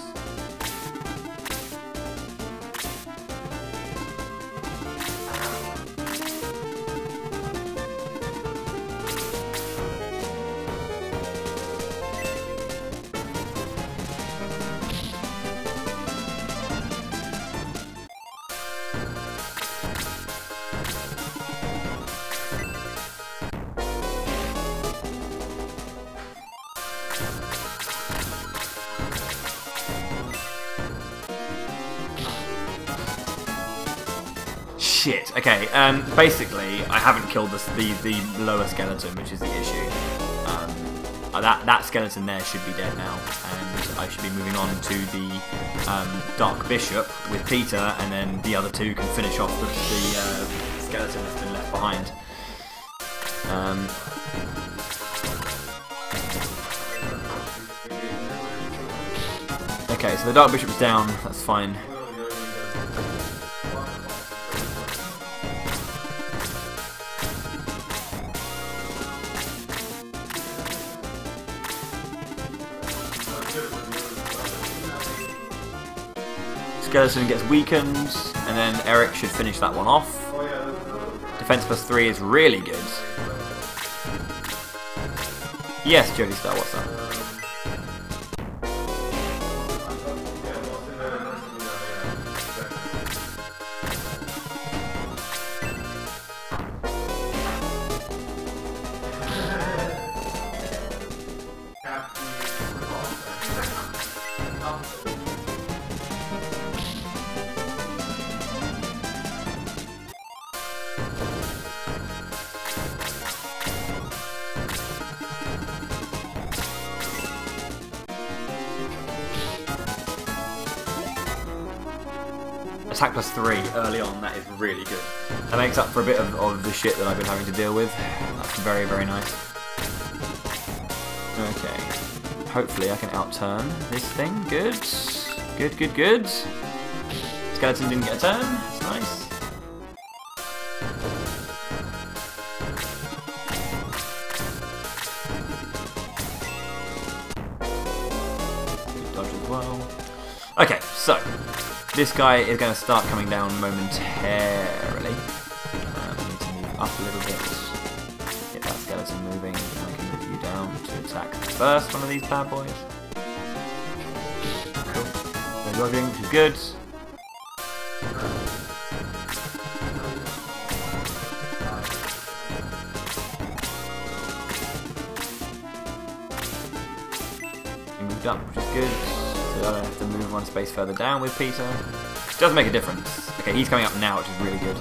Shit. Okay. Basically, I haven't killed the lower skeleton, which is the issue. That skeleton there should be dead now, and I should be moving on to the Dark Bishop with Peter, and then the other 2 can finish off the skeleton that's been left behind. Okay, so the Dark Bishop's down. That's fine. Skeleton gets weakened, and then Eric should finish that one off. Defense +3 is really good. Yes, Jody Star, what's up? Attack +3 early on, that is really good. That makes up for a bit of the shit that I've been having to deal with. That's very, very nice. Okay. Hopefully I can outturn this thing. Good. Good, good, good. Skeleton didn't get a turn. That's nice. Good dodge as well. Okay, so this guy is going to start coming down momentarily. We need to move up a little bit. Get that skeleton moving. I can move you down. down to attack the first one of these bad boys. Cool. They're dodging, which is good. He moved up, which is good. So I don't have to move one space further down with Peter. It does make a difference. Okay, he's coming up now, which is really good.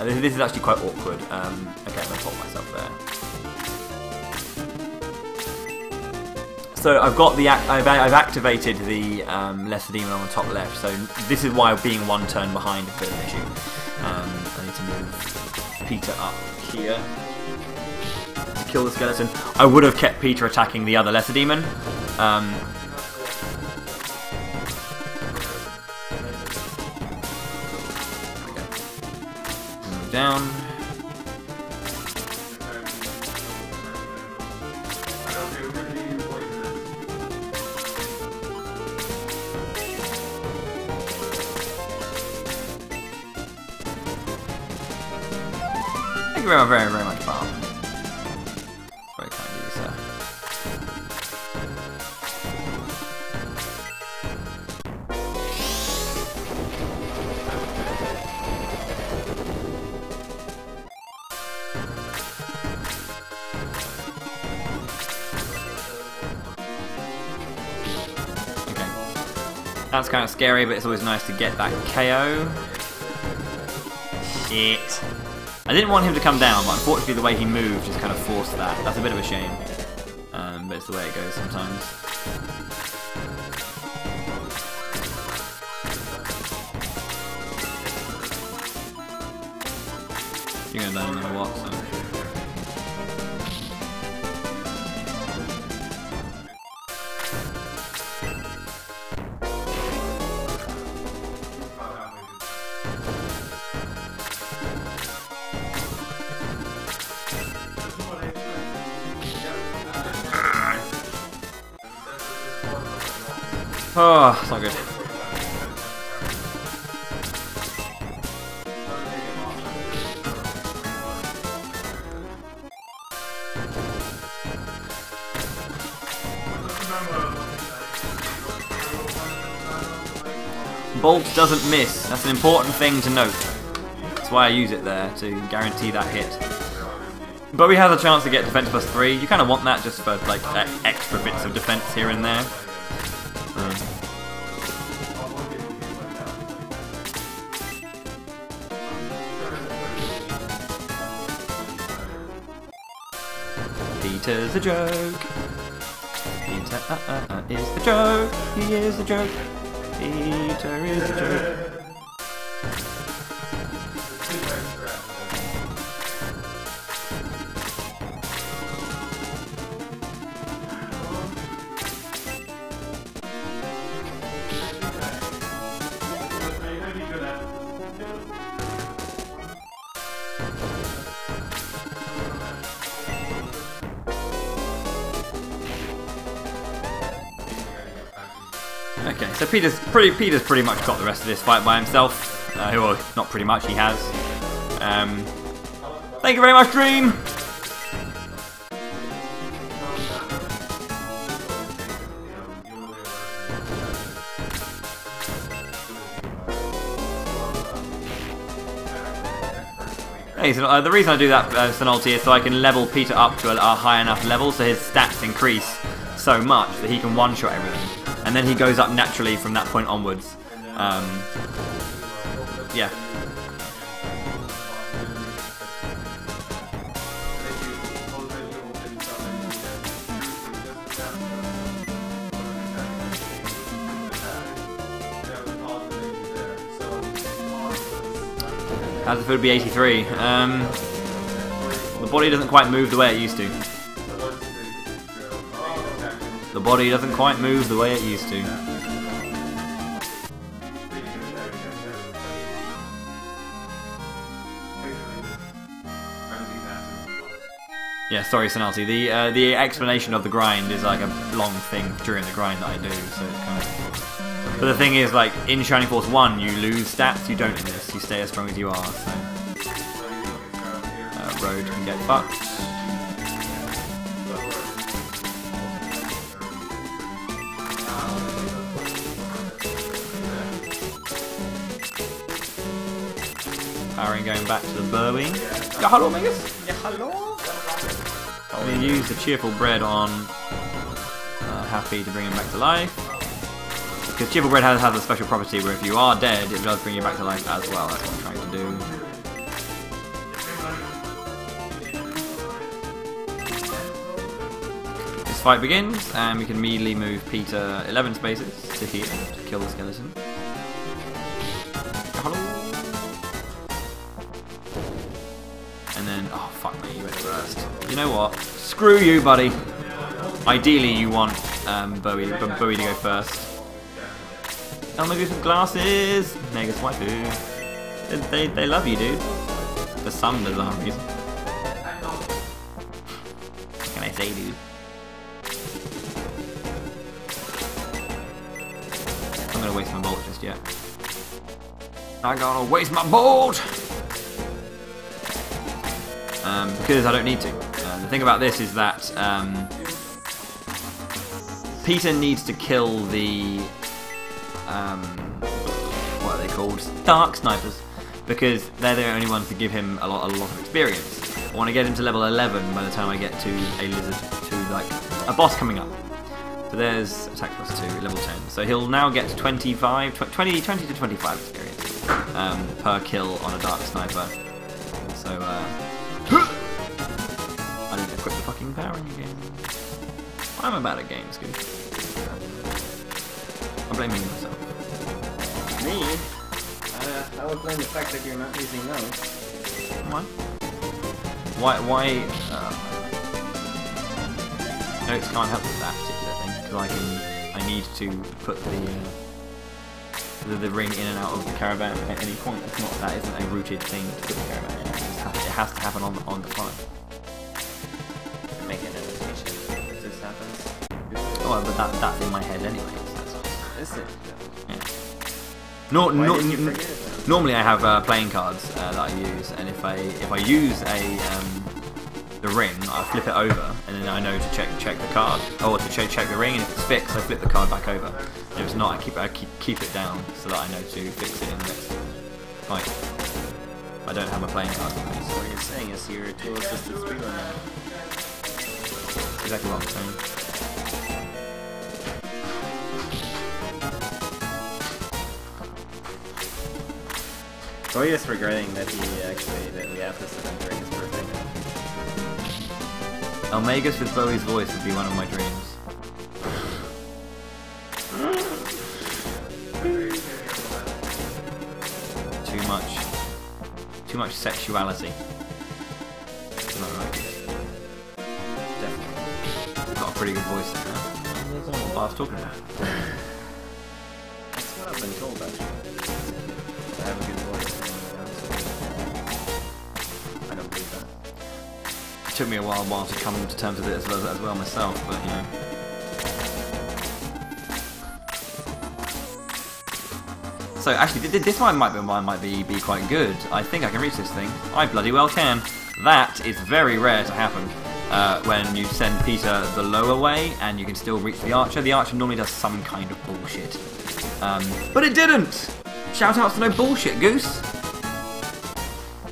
This is actually quite awkward. Okay, I'm going to pop myself there. So I've got the I've activated the lesser demon on the top left. So this is why being one turn behind is a bit of an issue. I need to move Peter up here to kill the skeleton. I would have kept Peter attacking the other lesser demon. Down. Thank you very, very much, Bob. Very kind of you, sir. That's kind of scary, but it's always nice to get that KO. Shit. I didn't want him to come down, but unfortunately the way he moved just kind of forced that. That's a bit of a shame. But it's the way it goes sometimes. You're gonna die no matter what, so. Oh, it's not good. Bolt doesn't miss. That's an important thing to note. That's why I use it there, to guarantee that hit. But we have a chance to get defense plus 3. You kind of want that just for like extra bits of defense here and there. Peter's a joke. Peter is the joke. He is the joke. Peter is the joke. Okay, so Peter's pretty much got the rest of this fight by himself. Well, not pretty much, he has. Thank you very much, Dream! Hey, so, the reason I do that, Sonalty, is so I can level Peter up to a high enough level so his stats increase so much that he can one-shot everything. And then he goes up naturally from that point onwards. Yeah. How's the food be 83? The body doesn't quite move the way it used to. The body doesn't quite move the way it used to. Yeah, sorry, Sonalty. The explanation of the grind is like a long thing during the grind that I do, so it's kind of. But the thing is, like, in Shining Force 1 you lose stats, you don't in this, you stay as strong as you are, so Road can get fucked. Powering going back to the Bowie. Yeah, hello, Megas. Yeah, hello. I'm going to use the Cheerful Bread on Happy to bring him back to life. Because Cheerful Bread has a special property where if you are dead, it does bring you back to life as well. That's what I'm trying to do. This fight begins, and we can immediately move Peter 11 spaces to here to kill the skeleton. Hello. And then, oh fuck me, you went first. You know what? Screw you, buddy. Ideally, you want Bowie to go first. Oh, maybe some glasses. Mega's waifu. They love you, dude. For some bizarre reason. What can I say, dude? I'm gonna waste my bolt just yet. I'm gonna waste my bolt! Because I don't need to. The thing about this is that Peter needs to kill the what are they called? Dark snipers, because they're the only ones that give him a lot of experience. I want to get him to level 11 by the time I get to a lizard, to like a boss coming up. So there's attack plus 2, level 10. So he'll now get 20 to 25 experience per kill on a dark sniper. So I need to equip the fucking powering again. I'm bad at games, good. I'm blaming myself. Me? I would blame the fact that you're not using notes. Why? Notes can't help with that particular thing, because I need to put the ring in and out of the caravan at any point. It's not, that isn't a rooted thing to put the caravan in. It has to happen on the fly. Make an annotation if this happens. Oh, but that's in my head anyway. Is it? Yeah. Normally I have playing cards that I use, and if I use the ring, I flip it over, and then I know to check the card, or to check the ring, and if it's fixed, I flip the card back over. And if it's not, I keep it down so that I know to fix it in the next fight. I don't have my playing cards with me. So what you're saying is you're a tool-assisted speedrunner. Exactly what I'm saying. So he is regretting that we have this event during his birthday. Almegas with Bowie's voice would be one of my dreams. Too much sexuality. Not right. Definitely. Got a pretty good voice there. That's not what I was talking about. That's what I've been told actually. I have a good voice. I don't believe that. It took me a while to come to terms with it as well myself, but you know. So actually, this one might be quite good. I think I can reach this thing. I bloody well can. That is very rare to happen when you send Peter the lower way and you can still reach the archer. The archer normally does some kind of bullshit, but it didn't. Shout outs to no bullshit, Goose.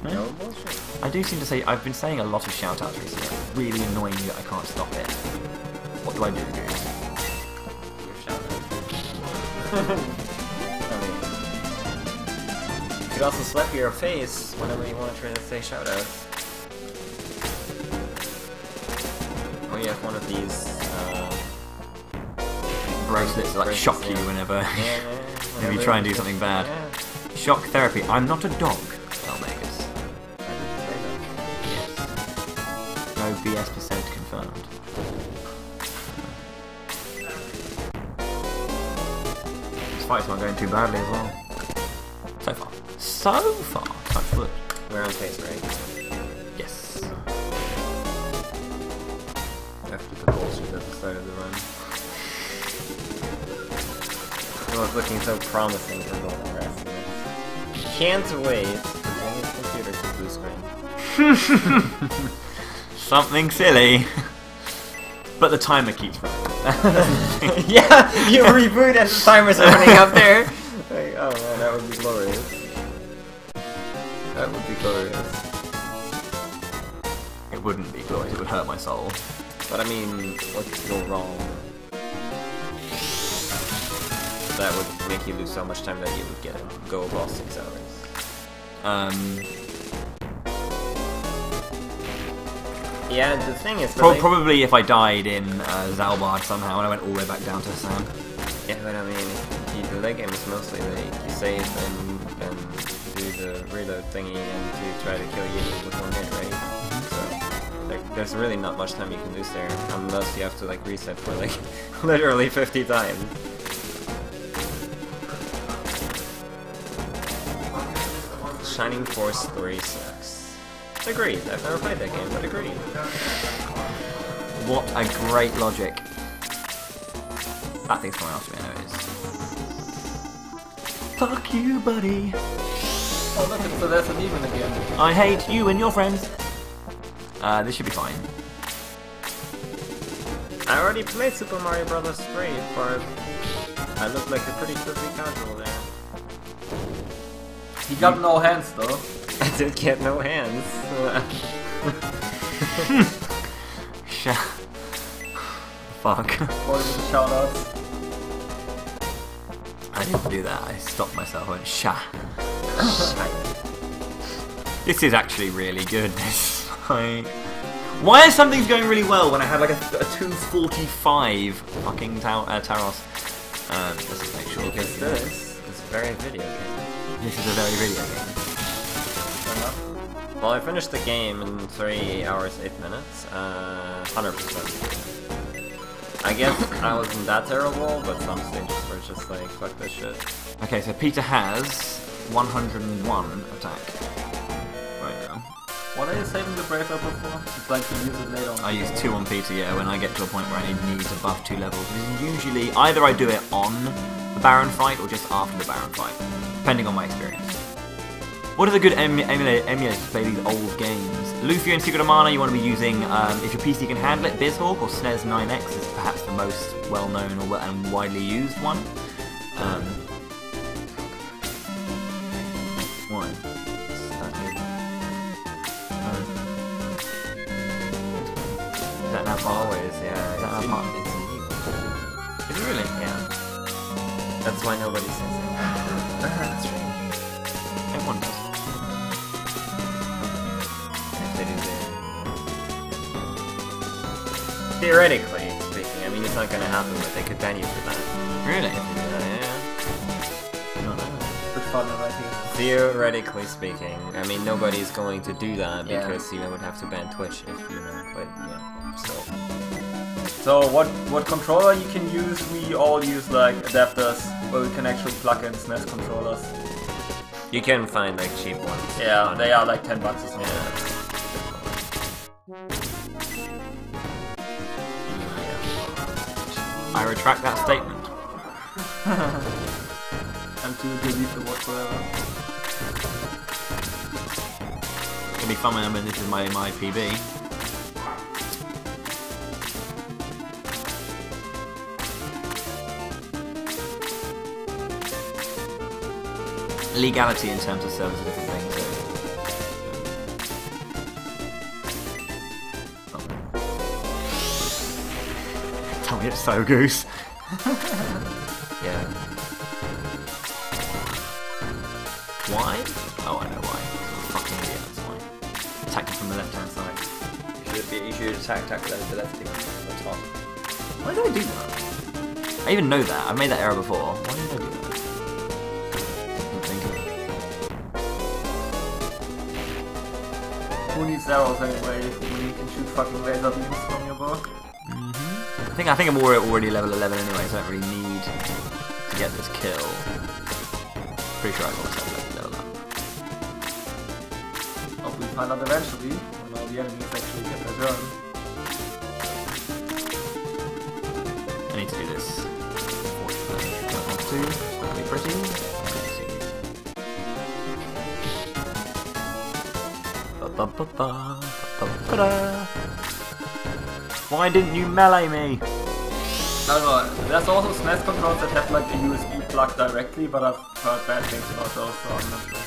No bullshit. I do seem to say I've been saying a lot of shout outs recently. It's really annoying that I can't stop it. What do I do, Goose? Your shout out. You could also slap your face whenever you want to try to say shoutouts. Or you have one of these bracelets that like shock you whenever if you try and do something bad. Yeah. Shock therapy. I'm not a dog, Almegas. I didn't say that. Yes. No BS percent confirmed. This fight's not going too badly as well. So far, touch wood. We're on pace, right? Yes. After the bullshit at the start of the run. It was looking so promising for Golden Wrestling. Can't wait for Danny's computer to blue screen. Something silly. But the timer keeps running. Yeah, you reboot and the timer's running up there. Like, oh man, that would be glorious. That would be glorious. It wouldn't be glorious, it would hurt my soul. But I mean, what could go wrong? That would make you lose so much time that you would get a go above 6 hours. Yeah, the thing is... Probably if I died in Zalbard somehow and I went all the way back down to Sam. Yeah, but I mean, the late game is mostly like you save and do the reload thingy and to try to kill you with one hit, right? So there's really not much time you can lose there, unless you have to like reset for like literally 50 times. Shining Force 3 sucks. Agreed. I've never played that game, but agreed. What a great logic. That thing's coming after me, I know it is. Fuck you, buddy. Oh look, it's the Lesson Demon again. I hate you and your friends. This should be fine. I already played Super Mario Bros. 3, but I look like a pretty filthy casual there. He got no hands though. I did get no hands. Fuck. Or the shoutouts. I didn't do that, I stopped myself, I went sha. This is actually really good, this. Why is something going really well when I have like a 245 fucking Taros? Let's just make sure. Because this is very video game. This is a very video game. Well, I finished the game in 3 hours, 8 minutes. 100%. I guess I wasn't that terrible, but some stages were just like, fuck this shit. Okay, so Peter has 101 attack. Right now. What are you saving the Brave Apple for? It's like you use it later on. I use 2 on Peter, yeah, when I get to a point where I need to buff 2 levels. Usually, either I do it on the Baron fight or just after the Baron fight, depending on my experience. What are the good emulators to play these old games? Lufia and Secret of Mana you want to be using, if your PC can handle it, BizHawk or SNES 9X is perhaps the most well-known and widely used one. Why? Is that now part? Always, yeah. Is that now part? It's illegal. Is it really? Yeah. That's why nobody says it. That's true. Everyone does. If they do that. Theoretically speaking, I mean it's not gonna happen, but they could ban you for that. Really? Yeah. Which partner right here? Theoretically speaking, I mean nobody's going to do that Yeah. because you would have to ban Twitch if you know, but yeah, still. So what controller you can use? We all use like adapters where we can actually plug in SNES controllers. You can find like cheap ones. Yeah, they are like 10 bucks or something. Yeah. I retract that statement. And to delete the whatsoever. It's gonna be fun when this is my PB. Legality in terms of servers are different things. Tell me it's so goose. Yeah. Why? Oh, I know why. Fucking idiot, that's why. Attack him from the left hand side. You should attack the lefty on the top. Why did I do that? I even know that. I've made that error before. Why did I do that? Didn't think of it. Who needs arrows anyway when you can shoot fucking laser beams from your bow? I think I'm already level 11 anyway, so I don't really need to get this kill. Pretty sure I got myself level up. Hope we find out eventually when all the enemies actually get their turn. I need to do this. soon. It's going to be pretty soon. Why didn't you melee me? No, there's also SNES controls that have like a USB plug directly, but I've heard bad things about those, so I'm not sure.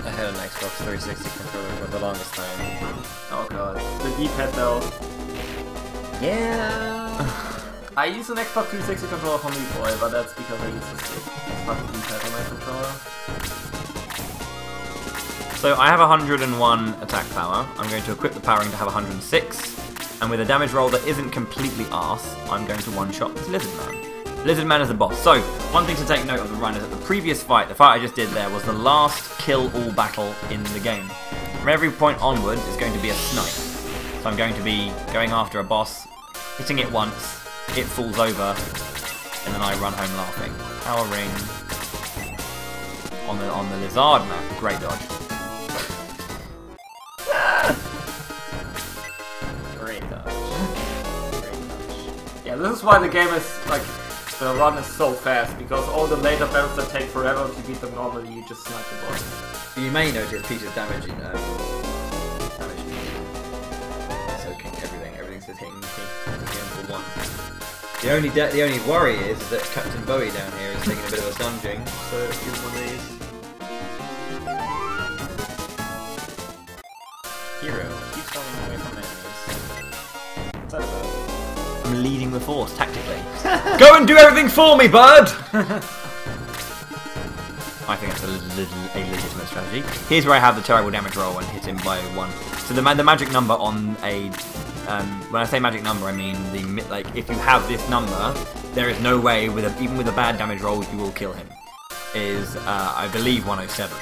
I had an Xbox 360 controller for the longest time. Oh god. The D-pad though. Yeah. I use an Xbox 360 controller for Meat Boy, but that's because I use the stick. It's not the D-pad on my controller. So I have 101 attack power. I'm going to equip the powering to have 106. And with a damage roll that isn't completely arse, I'm going to one-shot this Lizard Man. Lizard Man is the boss. So, one thing to take note of the run is that the previous fight, the fight I just did there, was the last kill-all battle in the game. From every point onwards is going to be a snipe. So I'm going to be going after a boss, hitting it once, it falls over, and then I run home laughing. Power ring on the Lizard Man. Great dodge. Great dodge. Yeah, this is why the game is like the run is so fast, because all the later battles that take forever to beat them normally, you just snipe the boss. You may notice Peter's damaging soaking everything. Everything's just hitting for one. The only worry is that Captain Bowie down here is taking a bit of a stunging, so give him one of these. Hero keeps running away from enemies. What's that about? I'm leading the force tactically. Go and do everything for me, bud! I think that's a legitimate strategy. Here's where I have the terrible damage roll and hit him by one. So the magic number on a... when I say magic number, I mean if you have this number, there is no way, even with a bad damage roll, you will kill him. Is, I believe, 107.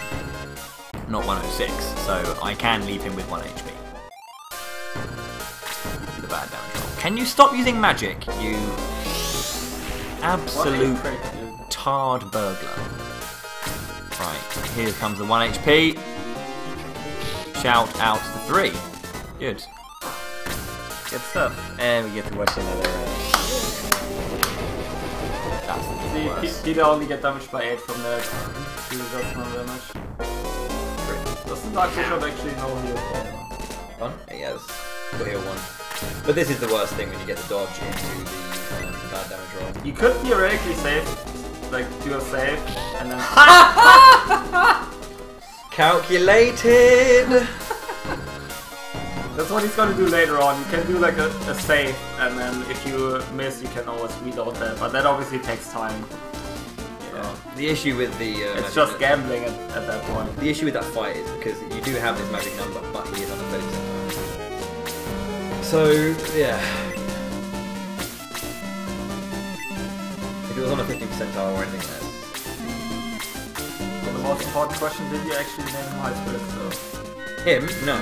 Not 106, so I can leave him with 1 HP. With a bad damage roll. Can you stop using magic, you absolute tarred burglar? Right, here comes the 1 HP. Shout out the 3. Good. Good stuff. And we get to watch another That's the worst. Peter only get damaged by 8 from the 2 that's no damage. Doesn't Dark Bishop actually know heal 1? He has got heal 1. But this is the worst thing when you get the dodge into the bad damage roll. You could theoretically save, like do a save, and then... Calculated! That's what he's gonna do later on. You can do like a save, and then if you miss, you can always reload that, but that obviously takes time. Yeah. The issue with the... it's just gambling at that point. The issue with that fight is because you do have this magic number, but he is on a 30% power. So, yeah. If it was on a 50% power or anything less. So the most important question, did you actually name High Spirit though? Him? No.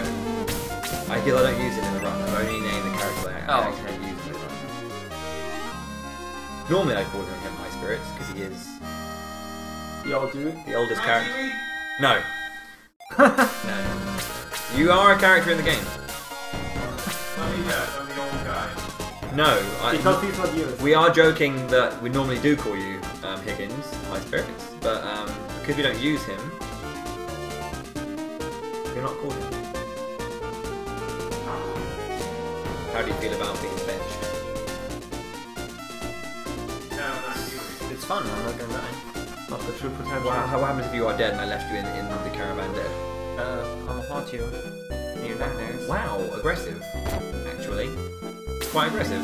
I feel I don't use it in the run. I've only named the character that I actually use in the run. Normally I call him High Spirits, because he is... The old dude? The oldest character. No. No. You are a character in the game. I'm the old guy. No. Because he's not used. We are joking that we normally do call you Higgins, High Spirits, but because we don't use him, you're not called him. How do you feel about being benched? It's fun, I'm not gonna lie. Not the true potential. What happens if you are dead and I left you in the caravan dead? I'll haunt you. You're down there. Wow, aggressive. Actually, quite aggressive.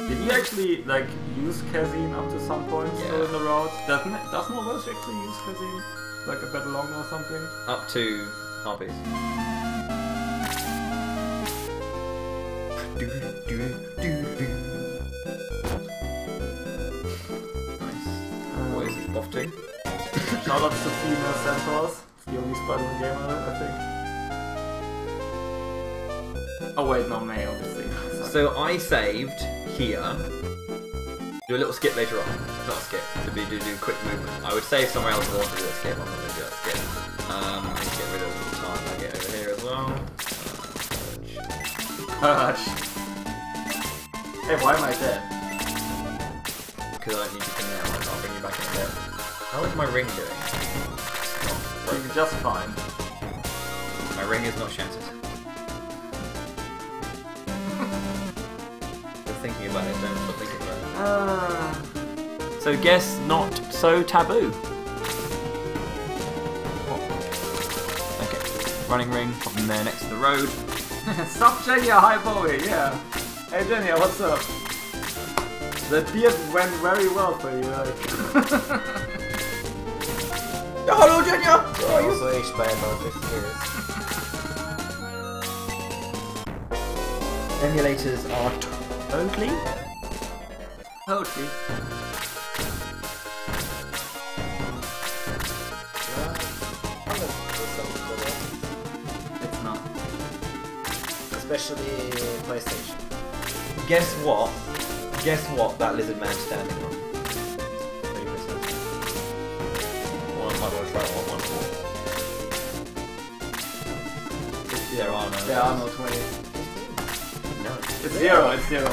Did you actually like use Kazin up to some point still in the road? Doesn't MoonBros actually use Kazin like a bit longer or something? Up to Harpies. Nice. What is this off to? Shout out to female centaurs. It's the only Spider-Man game on it, I think. Oh wait, no, male, obviously. So I saved here, Do a little skip later on. Not a skip, to do quick movement. I would say if somewhere else wanted to do a skip, I'm going to do a skip. I need to get rid of the time I get over here as well. Hey, why am I dead? Because I don't need you for now, I'll bring you back in a bit. How is my ring doing? Doing just fine. My ring is not shattered. Just thinking about it, don't stop thinking about it. So guess not so taboo. Okay, running ring, pop in there next to the road. Stop Jenya, hi Bowie, yeah. Hey Jenya, what's up? The beard went very well for you, like. Oh, hello Jenya! They're also aged by about 50 years. Emulators are totally? Totally. It's not. Especially PlayStation. Guess what? Guess what that lizard man's standing on? There are no. There are no 20. No. It's zero, it's zero.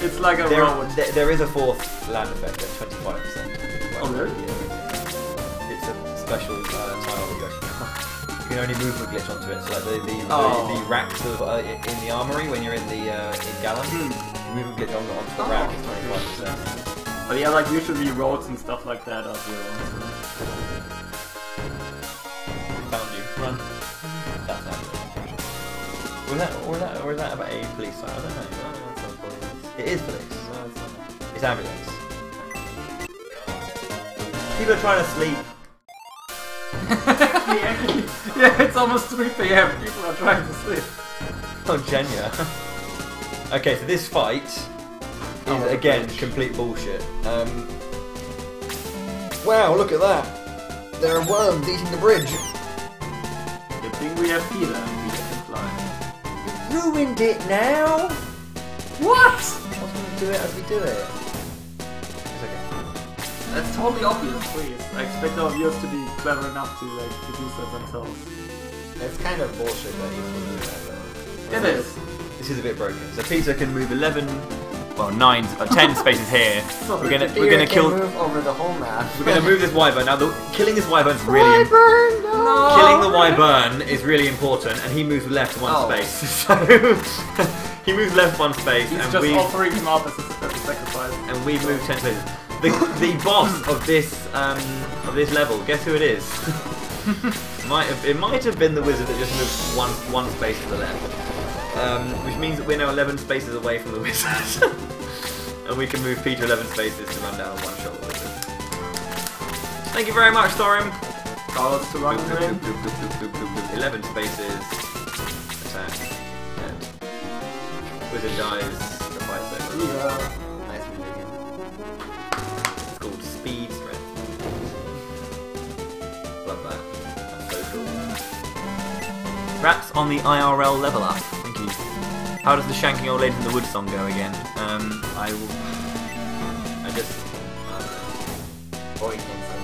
It's like a road. There is a fourth land effect at 25%. Oh really? Yeah. It's a special tile that you actually you can only move with glitch onto it. So like the racks of, in the armory when you're in the in Gallon, you move with glitch onto the rack, it's 25%. But yeah, like usually roads and stuff like that are zero. So. Found you. Run. That's not or is that about a police sign? I don't know. It is police. No, it's not. It's ambulance. People are trying to sleep. Yeah, it's almost 3 PM. People are trying to sleep. Oh, Jenya. Okay, so this fight is again complete bullshit. Wow, look at that. There are worms eating the bridge. Good thing we have Peter and Peter can fly. Ruined it now. What? I was going to do it as we do it. It's okay. That's totally obvious, please. I expect our viewers to be clever enough to like deduce that themselves. It's kind of bullshit that you can do that though. It is. This is a bit broken. So Peter can move 11, well 9, 10 spaces here. So we're gonna can kill. move over the whole map. We're gonna move this wyvern. Now, killing this wyvern is really important. No! Killing the wyvern is really important, and he moves left 1 space. So he moves left 1 space, He's and just we offering him up as a sacrifice. and we've moved 10 spaces. The boss of this level, guess who it is? It might have been the wizard that just moved one space to the left, which means that we're now 11 spaces away from the wizard, and we can move Peter 11 spaces to run down one shot the wizard. Thank you very much, Thorim. Carlos to run the ring. 11 spaces. Attack. Dead. Wizard dies. The fight's over. Yeah. Nice video game. It's called Speed Strength. Love that. That's so cool. Rats on the IRL level up. Thank you. How does the Shanking Old Lady in the Woods song go again?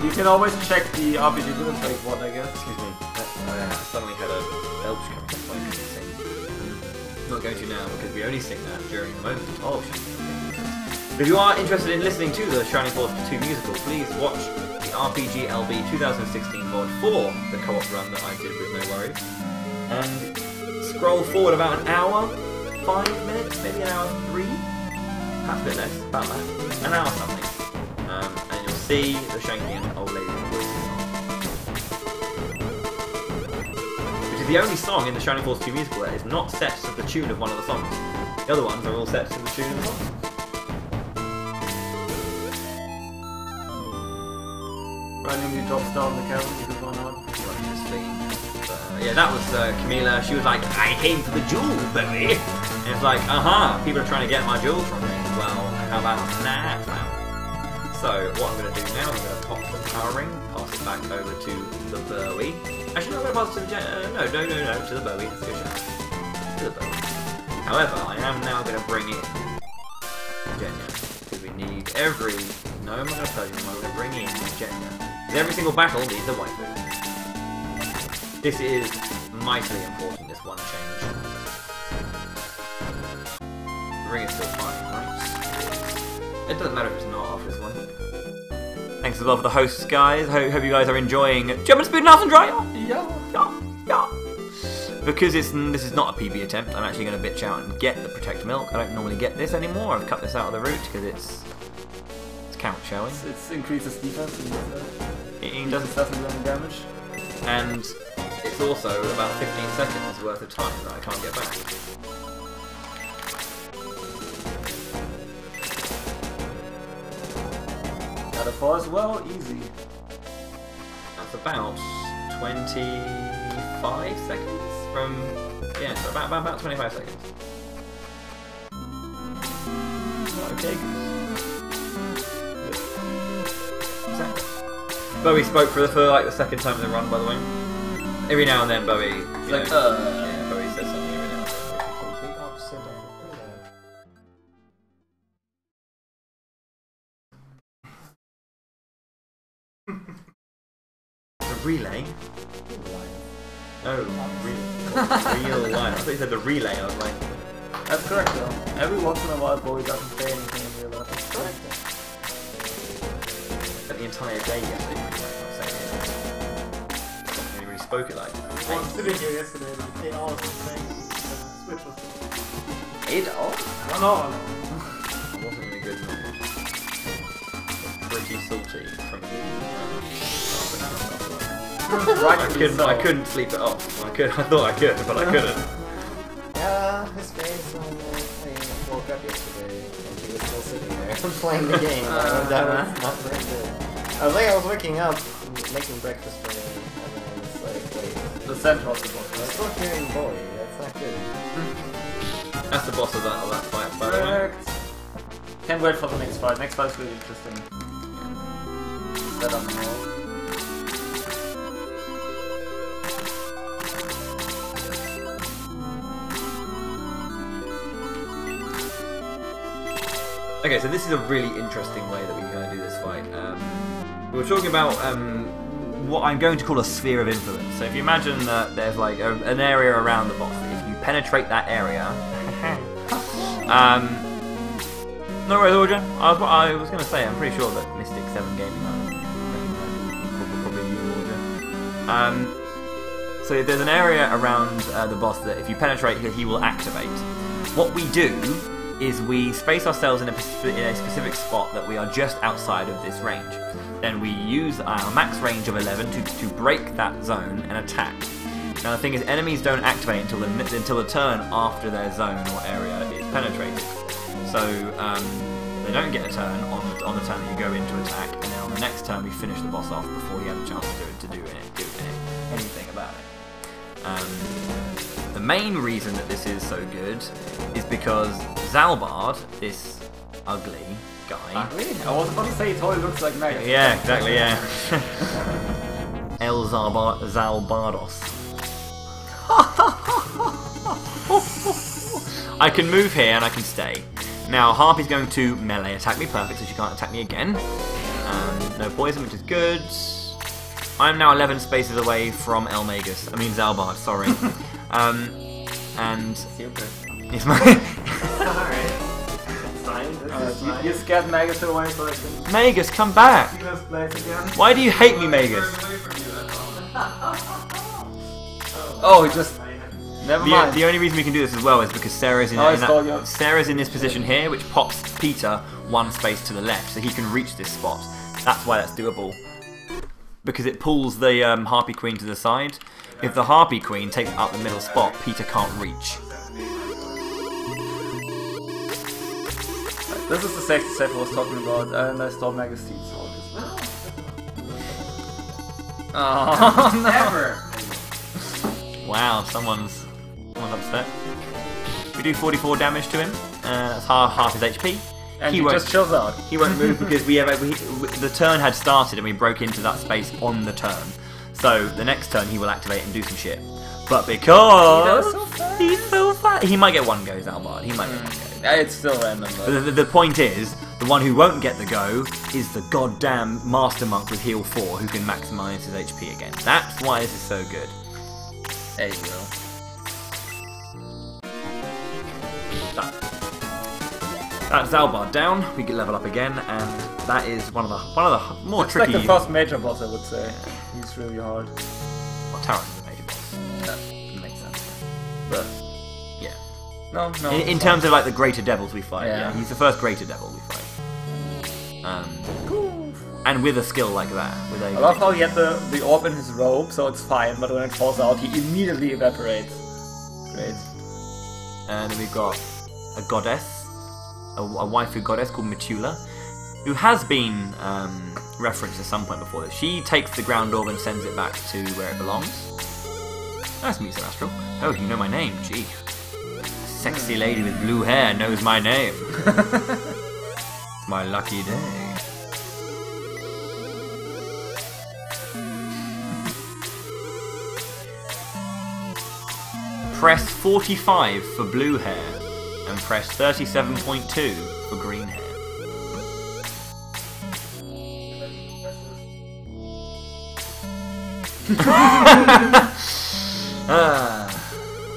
You can always check the RPG Villain Break one, I guess. Excuse me. I suddenly had a belch come up so I couldn't sing. Not going to now because we only sing that during the moment of Shanking. If you are interested in listening to the Shining Force 2 musical, please watch the RPG LB 2016 VOD for the co-op run that I did with No Worries. And scroll forward about an hour, 5 minutes, maybe an hour 3, perhaps a bit less, about that, an hour something. And you'll see the Shanking Old Lady in the Woods song. Which is the only song in the Shining Force 2 musical that is not set to the tune of one of the songs. The other ones are all set to the tune of the song. Randomly drops down the camera to the one on. Yeah, that was Camila. She was like, I came for the jewel, Bowie. And it's like, people are trying to get my jewel from me. Well, how about that, fam? So, what I'm going to do now, I'm going to pop the power ring, pass it back over to the Bowie. Actually, no, I'm going to pass it to the no, to the Bowie. Let's go shout. To the Bowie. However, I am now going to bring in Jenya, because we need every... No, I'm not going to tell you, I'm going to bring in the gender. Every single battle needs a waifu. This is mightily important, this one change. The ring is still fine, right? It doesn't matter if it's not after this one. Thanks as well for the hosts, guys. Hope you guys are enjoying German Speeden Hausen. Yeah. Because this is not a PB attempt, I'm actually going to bitch out and get the Protect Milk. I don't normally get this anymore. I've cut this out of the route because it's count, shall we? It increases defense and It doesn't do any damage. And it's also about 15 seconds worth of time that I can't get back. Got a pause, well, easy. That's about 25 seconds from... Yeah, so about 25 seconds. Okay. Exactly. Bowie spoke for like the second time in the run, by the way. Every now and then Bowie... yeah, Bowie says something every now and then. Complete opposite of The relay? Oh, real life. I thought you said the relay, I was like... That's correct though. Every once in a while Bowie doesn't say anything in real life. That's correct. The entire day yesterday, pretty much, not saying it. He really spoke it like that. Well, I was sitting here yesterday and 8 hours was saying Switch was... 8 hours? No. It wasn't in a good mood. Pretty salty from the I couldn't sleep it off. I thought I could, but I couldn't. Yeah, his face when I woke up yesterday and he was still sitting there playing the game. That was not very good. I was waking up, making breakfast for me, and then it's like, wait. The central of the I'm boss. still hearing Bowie, that's not good. That's the boss of that fight, by the way. Correct. Can't wait for the next fight. Next fight's really interesting. Set up and all. Okay, so this is a really interesting way that we're going to do this fight. We were talking about what I'm going to call a sphere of influence. So if you imagine that there's like an area around the boss, if you penetrate that area... no worries, Audrey. I was going to say, I'm pretty sure that Mystic 7 Gaming probably you, Audrey. So there's an area around the boss that if you penetrate, he will activate. What we do is we space ourselves in a specific spot that we are just outside of this range. Then we use our max range of 11 to break that zone and attack. Now the thing is, enemies don't activate until the turn after their zone or area is penetrated. So they don't get a turn on the turn that you go into attack, and then on the next turn we finish the boss off before he has a chance to do anything about it. The main reason that this is so good is because Zalbard, this ugly guy... Ugly? I was about to say it totally looks like Megas. Yeah, exactly, yeah. Zalbardos. I can move here and I can stay. Now, Harpy's going to melee attack me, perfect, so she can't attack me again. No poison, which is good. I'm now 11 spaces away from Zalbard, sorry. And it's my... Alright. You scared Magus away for a second. Magus, come back! Let's play it again. Why do you hate me, Magus? Oh, he just... Never mind. The only reason we can do this as well is because Sarah's in, Sarah's in this position here, which pops Peter one space to the left, so he can reach this spot. That's why that's doable. Because it pulls the Harpy Queen to the side. If the Harpy Queen takes up the middle spot, Peter can't reach. This is the safety set I was talking about, and I stole Magus Teeth. Oh, no. Never! Wow, someone's upset. We do 44 damage to him. That's half his HP. And he just chills out. He won't move because the turn had started and we broke into that space on the turn. So the next turn he will activate and do some shit. But because he's so fat, he might get one go, Zalbard. He might get one go. It's still random though. But the point is, The one who won't get the go is the goddamn Master Monk with heal 4 who can maximise his HP again. That's why this is so good. There you go. That's Zalbar down. We can level up again, and that is one of the more It's tricky. like the first major boss, I would say. He's really hard. Well, Taros is a major boss. That makes sense. But Yeah. no. In terms of like the greater devils we fight, Yeah. he's the first greater devil we fight. And with a skill like that, with a. I love how he had the orb in his robe, so it's fine. But when it falls out, he immediately evaporates. Great. And then we've got a goddess, a waifu goddess called Mitula, who has been referenced at some point before this. She takes the ground orb and sends it back to where it belongs. Nice to meet you, Astral. Oh, you know my name, gee. A sexy lady with blue hair knows my name. It's my lucky day. Press 45 for blue hair and press 37.2 for green hair.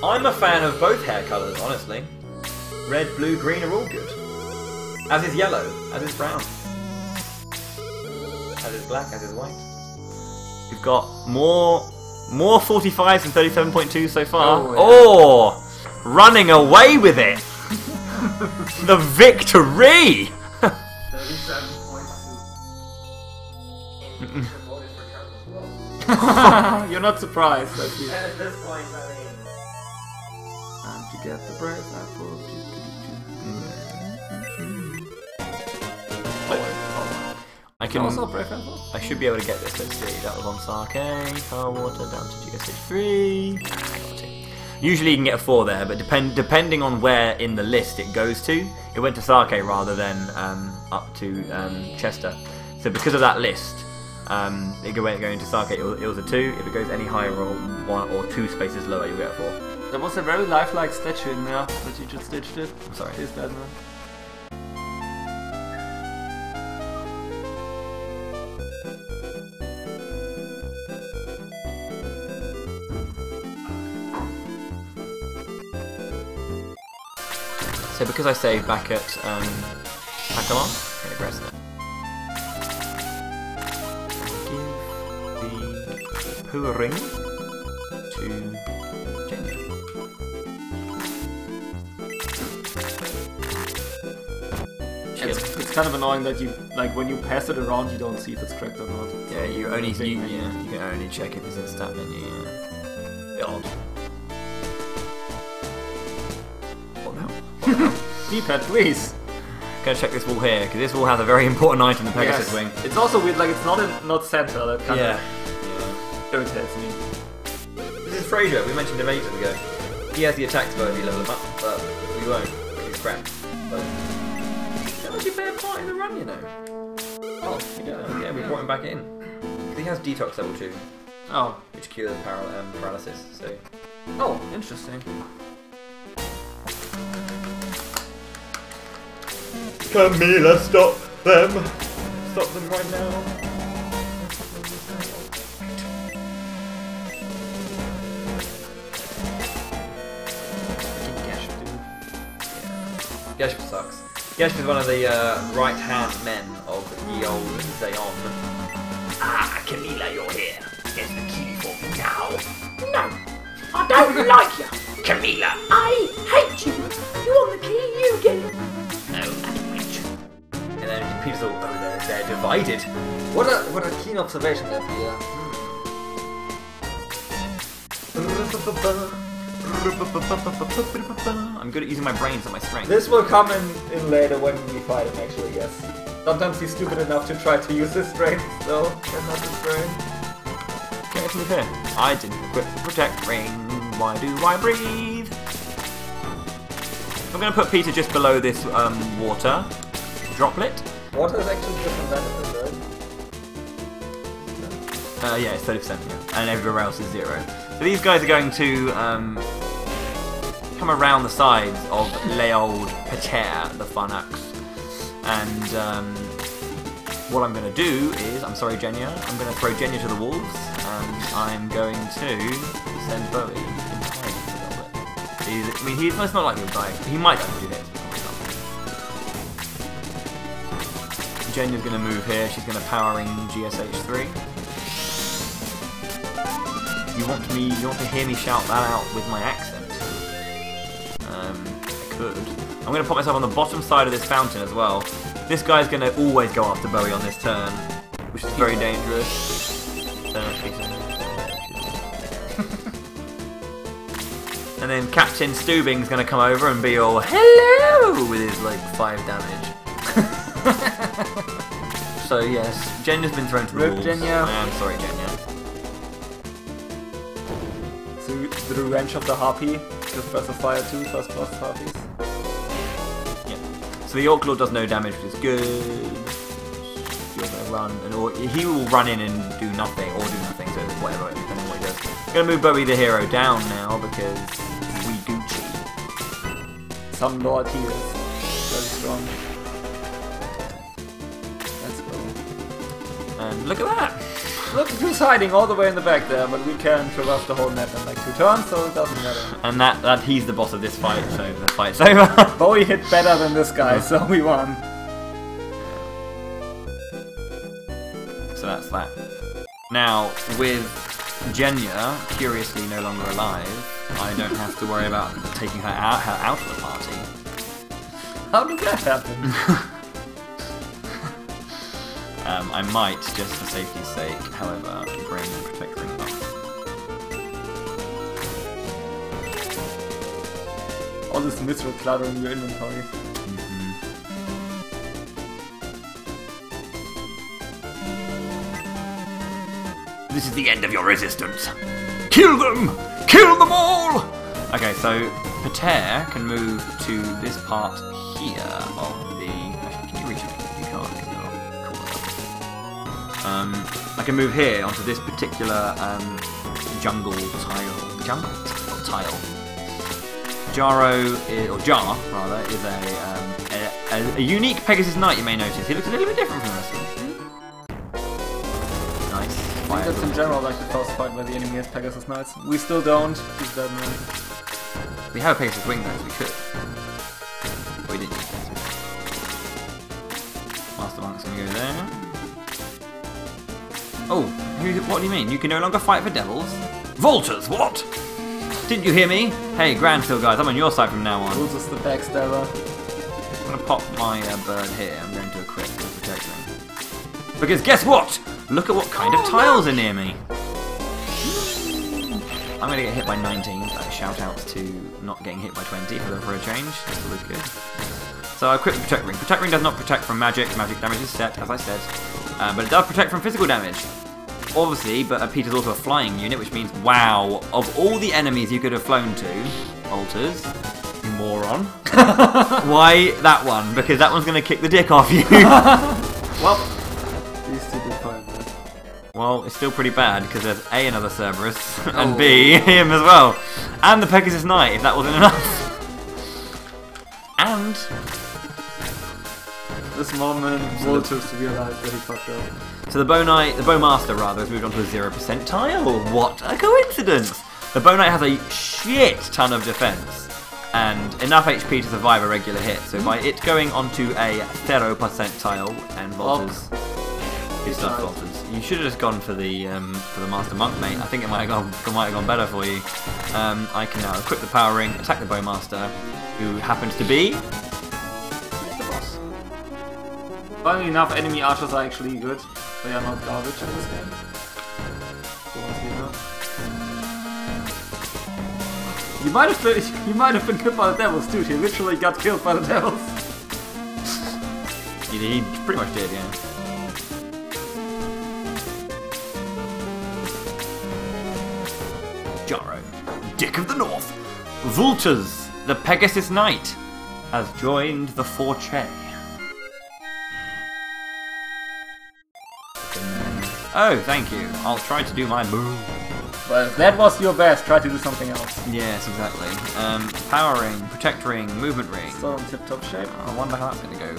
I'm a fan of both hair colours, honestly. Red, blue, green are all good. As is yellow, as is brown. As is black, as is white. We've got more 45s and 37.2 so far. Oh, yeah. Running away with it! The victory! 37.2. You're not surprised, I see. At this point, I mean, And to get the breath apple. I can. Also breath apple? I should be able to get this. Let's see. That was on Sake, Power Water, down to GSH3. I got 2. Usually you can get a 4 there, but depending on where in the list it goes to, it went to Sake rather than up to Chester. So because of that list, it going to Sake, it was a 2. If it goes any higher or 1 or 2 spaces lower, you'll get a 4. There was a very lifelike statue in there that you just stitched it. I'm sorry. Is that one? So because I saved back at Takalon, I'm going to press that. Give the Pua ring to Jenya. It's kind of annoying that you, like, when you pass it around, you don't see if it's correct or not. Yeah, you can only check if it's in stat menu. Yeah. Odd. What now? D-pad, please. Gonna check this wall here because this wall has a very important item, the Pegasus wing. It's also weird, like it's not center. That kind Yeah. of irritates me. This is Fraser. We mentioned him ages ago. He has the attack spell if you level him up, but we won't. He's crap. But that was your fair part in the run, you know. Oh, yeah, we brought him back in. He has detox level 2, Oh. which cures paralysis. So. Oh, interesting. Camila, stop them! Stop them right now! Geshp sucks. Geshp is one of the right-hand men of the old Zayon. Ah, Camila, you're here. Here's the key for me now. No, I don't like you. Camila, I hate you. You want the key, you get it. No, that's rich. And then people thought, oh, they're divided. What a keen observation there, Peter. I'm good at using my brains and my strength. This will come in later when we fight him, actually, yes. Sometimes he's stupid enough to try to use his strength, though, and not his brain. Okay, to be fair, I didn't equip the protect ring. Why do I breathe? I'm going to put Peter just below this water droplet. Water is actually different than it is, right? Yeah, it's 30%, yeah. And everywhere else is 0. So these guys are going to come around the sides of Leold Pater, the Funax. And what I'm going to do is, I'm sorry Genya, I'm going to throw Genya to the wolves, and I'm going to send Bowie into hiding a little bit. I mean, it's not likely he'll die. He might die if he hits. Genya's going to move here. She's going to power in GSH 3. You want to hear me shout that out with my accent? I could. I'm going to put myself on the bottom side of this fountain as well. This guy's going to always go after Bowie on this turn, which is very dangerous. And then Captain Stubing's going to come over and be all hello with his like 5 damage. So yes, Genya's been thrown to the wolves. Genya. I am sorry, Genya. So the revenge of the harpy. Just press a fire 2 first plus harpies. So the Orc Lord does no damage, which is good. You're going to run, and he will run in and do nothing, or do nothing, so whatever, depending on what he does. I'm going to move Bowie the hero down now, because we Gucci. Some Lord he is very strong. Let's go. And look at that! Look who's hiding all the way in the back there, but we can traverse the whole map in like 2 turns, so it doesn't matter. And that he's the boss of this fight, so the fight's over. Bowie hit better than this guy, so we won. So that's that. Now, with Genya, curiously no longer alive, I don't have to worry about taking her out of the party. How did that happen? I might, just for safety's sake, however, bring Protect Ring up. All this mithril clutter in your inventory. This is the end of your resistance. Kill them! Kill them all! Okay, so Pater can move to this part here of the... Actually, can you reach me? You can't. I can move here onto this particular jungle tile. Jaro is, or Jar rather, is a unique Pegasus Knight. You may notice he looks a little bit different from the rest of them. Nice. I think that's in general like the first fight where the enemy has Pegasus Knights. We still don't. He's dead now. We have a Pegasus Wing though, so we could. But we didn't use it. Master Monk's gonna go there. Oh, what do you mean? You can no longer fight for devils? Volters, what? Didn't you hear me? Hey, Grandfield guys, I'm on your side from now on. Who's the backstabber? I'm going to pop my bird here. I'm going to equip the Protect Ring. Because guess what? Look at what kind of tiles are near me. I'm going to get hit by 19. Shout outs to not getting hit by 20 for a change. This will look good. So I equip the Protect Ring. Protect Ring does not protect from magic. Magic damage is set, as I said. But it does protect from physical damage. Obviously, but Peter's also a flying unit, which means, wow, of all the enemies you could have flown to, Volters, you moron, why that one? Because that one's going to kick the dick off you. Well, These two did fine, man. well, it's still pretty bad, because there's A, another Cerberus, and B, him as well. And the Pegasus Knight, if that wasn't enough. And... This moment, Volters realized that he fucked up. So the Bowmaster rather, has moved on to a 0% tile. What a coincidence! The Bow Knight has a shit ton of defense and enough HP to survive a regular hit. So by it going onto a 0% tile and Volters, good stuff, Volters. You should have just gone for the Master Monk, mate. I think it might have gone better for you. I can now equip the Power Ring, attack the Bowmaster, who happens to be the boss. Funnily enough, enemy archers are actually good. They are not garbage in this game. You might have been killed by the devils too. He literally got killed by the devils. He pretty much did, yeah. Jaro, Dick of the North, Volters, the Pegasus Knight, has joined the Forche. Oh, thank you. I'll try to do my move. Well, if that was your best, try to do something else. Yes, exactly. Power Ring, Protect Ring, Movement Ring. Still in tip-top shape. I wonder how that's going to go.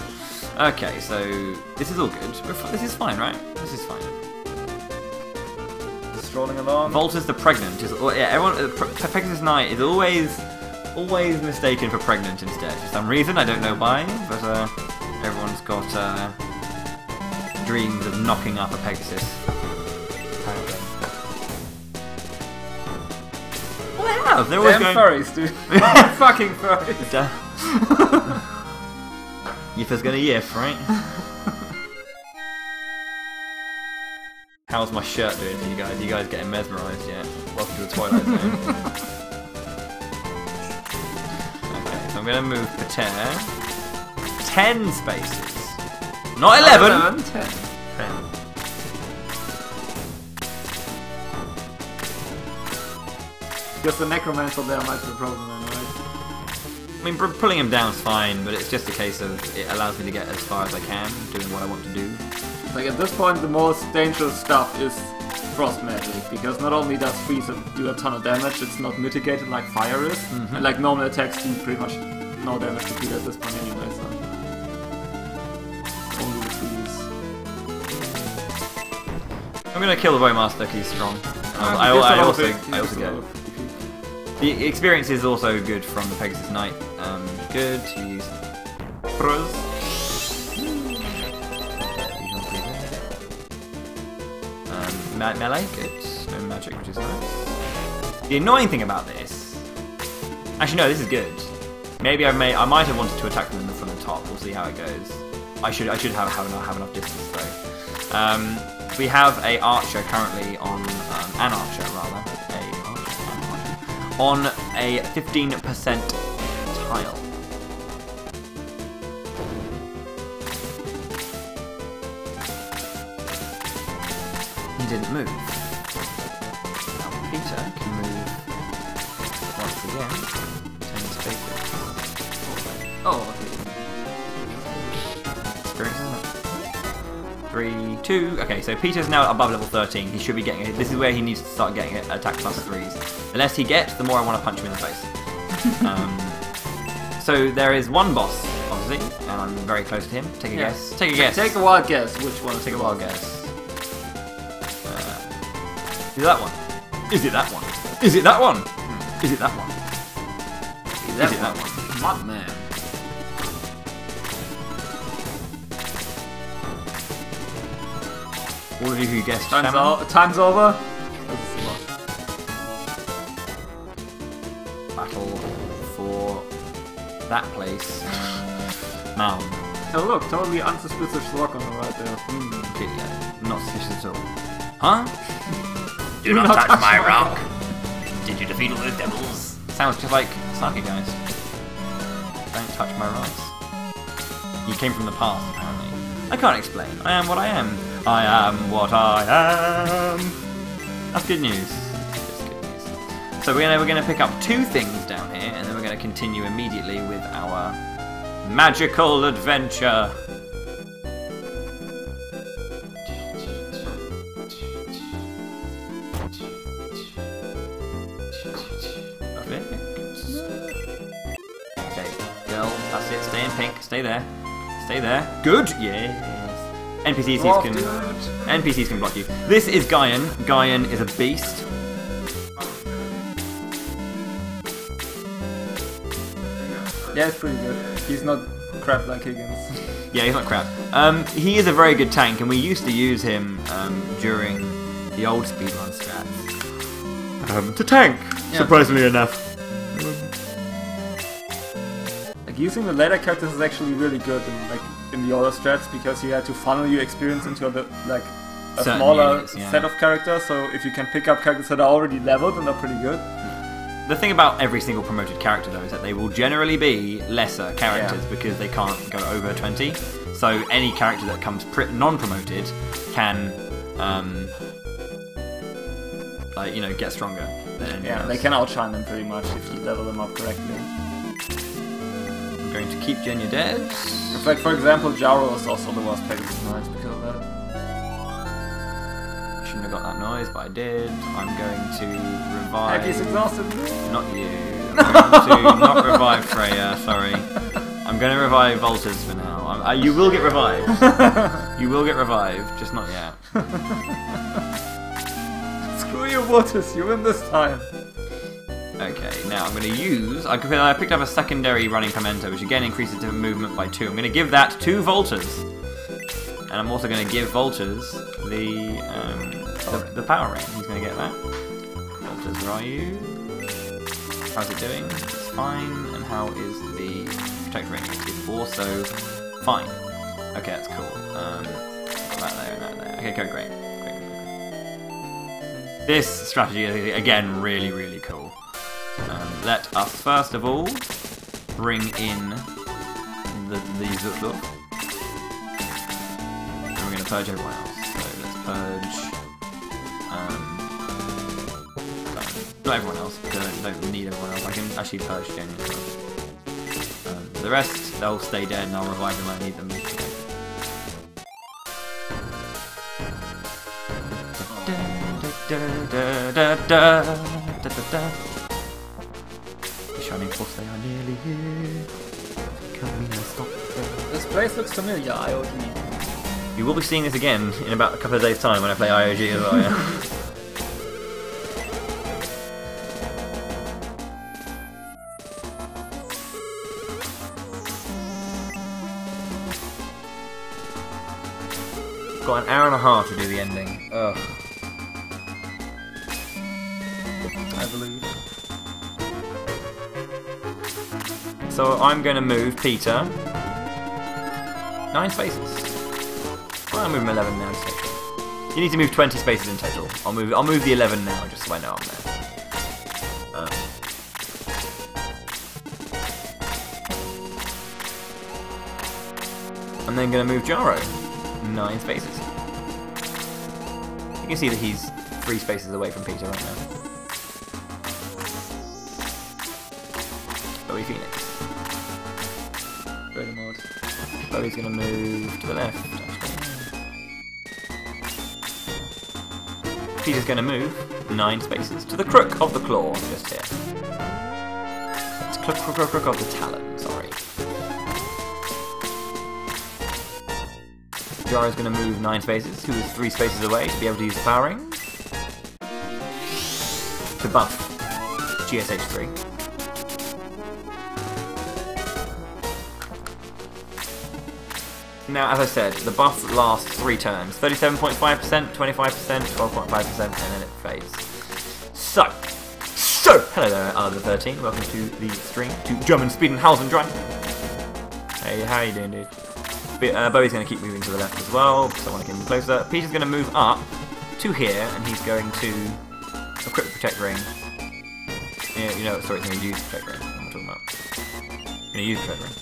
Okay, so this is all good. This is fine, right? This is fine. Strolling along. Volta's the pregnant. Everyone. Pegasus Knight is always mistaken for pregnant instead. For some reason, I don't know why, but everyone's got dreams of knocking up a Pegasus. Well, they have. They're always Damn going. furries, dude. Fucking furries. Yiffer's gonna yiff, right? How's my shirt doing for you guys? You guys getting mesmerised yet? Welcome to the Twilight Zone. Okay, so I'm gonna move Pater 10 spaces. Not 11! 10. 10. Because the necromancer there might be a problem then, right? I mean, pulling him down is fine, but it's just a case of it allows me to get as far as I can, doing what I want to do. Like at this point, the most dangerous stuff is frost magic, because not only does freeze do a ton of damage, it's not mitigated like fire is, and like normal attacks do pretty much no damage to Peter at this point anyway. So only the freeze. I'm gonna kill the Bowmaster because he's strong. I also get it. The experience is also good from the Pegasus Knight. Good to use Bros. Melee, good. No magic, which is nice. The annoying thing about this... Actually no, this is good. Maybe I might have wanted to attack them from the top. We'll see how it goes. I should have enough distance though. We have an archer currently on... an archer rather. On a 15% tile. He didn't move. Now Peter can move once again. 10 spaces. Oh, Experience, isn't it? 3, 2. Okay, so Peter's now above level 13. He should be getting it. This is where he needs to start getting it. Attack plus 3s. The less he gets, the more I want to punch him in the face. So there is one boss, obviously, and I'm very close to him. Take a guess. Take a guess. Take a wild guess. Which one? Take a wild guess. Is it that one? Is it that one? Is it that one? Is it that one? Is it that one? Mud man. All of you who guessed Time's over. Battle for that place. Mound. Oh look, totally unsuspicious rock on the right there. Completely not suspicious at all. Huh? Do not touch my rock. Did you defeat all those devils? Sounds just like Sake guys. Don't touch my rice. You came from the past, apparently. I can't explain. I am what I am. I am what I am. That's good news. That's good news. So we're gonna pick up 2 things down here, and then we're gonna continue immediately with our magical adventure. Okay, girl, that's it. Stay in pink. Stay there. Stay there. Good. Yes. NPCs can block you. This is Gaian. Gaian is a beast. Yeah, it's pretty good. He's not crap like Higgins. Yeah, he's not crap. He is a very good tank, and we used to use him during the old speedrun strats. To tank, surprisingly enough. Like using the later characters is actually really good in the older strats, because you had to funnel your experience into a Certain smaller units, yeah. set of characters. So if you can pick up characters that are already leveled and are pretty good. The thing about every single promoted character though is that they will generally be lesser characters because they can't go over 20. So any character that comes non-promoted can, get stronger than anyone else. They can outshine them pretty much if you level them up correctly. I'm going to keep Genya dead. In fact, for example, Jaro is also the worst Pegasus Knight because of that. Shouldn't have got that noise, but I did. I'm going to revive... He's exhausted. Not you. I'm going to not revive Freya, sorry. I'm going to revive Voltas for now. I'm You will get revived. You will get revived, just not yet. Screw you, Waters, you win this time. Okay, now I'm going to use... I picked up a secondary running pimento, which again increases the movement by 2. I'm going to give that to Volters. And I'm also going to give Volters the power ring. He's going to get that. Volters, where are you? How's it doing? It's fine. And how is the protect ring? It's also fine. Okay, that's cool. That there and that there. Okay, great. This strategy is, again, really, really cool. Let us first of all bring in the Zutlov. And we're going to purge everyone else. So let's purge. Not everyone else, because I don't need everyone else. I can actually purge Jenny as well. The rest, they'll stay dead and I'll revive them when I need them. Shining force, they are nearly here. Can we stop them? This place looks familiar, IoT. You will be seeing this again in about a couple of days' time when I play IOG as well, yeah. Got an hour and a half to do the ending. Ugh. I believe. So I'm going to move Peter 9 spaces. Well, I'll move him 11 now. Just you need to move 20 spaces in total. I'll move the 11 now, just so I know I'm there. I'm then going to move Jaro 9 spaces. You can see that he's 3 spaces away from Peter right now. Bowie Phoenix. Very mod. Bowie's going to move to the left, actually. Peter's going to move 9 spaces to the crook of the claw, just here. It's crook of the talon, sorry. Jaro's going to move 9 spaces, who is 3 spaces away to be able to use the power ring. To buff GSH 3. Now, as I said, the buff lasts 3 turns. 37.5%, 25%, 12.5%, and then it fades. So, hello there, Other13. Welcome to the stream, to German Speeden Hausen Drive. Hey, how you doing, dude? Bowie's going to keep moving to the left as well, because I want to get him closer. Peter's going to move up to here, and he's going to equip the Protect Ring. Yeah, you know, sorry, he's going to use the Protect Ring. What am I talking about? He's going to use the Protect Ring.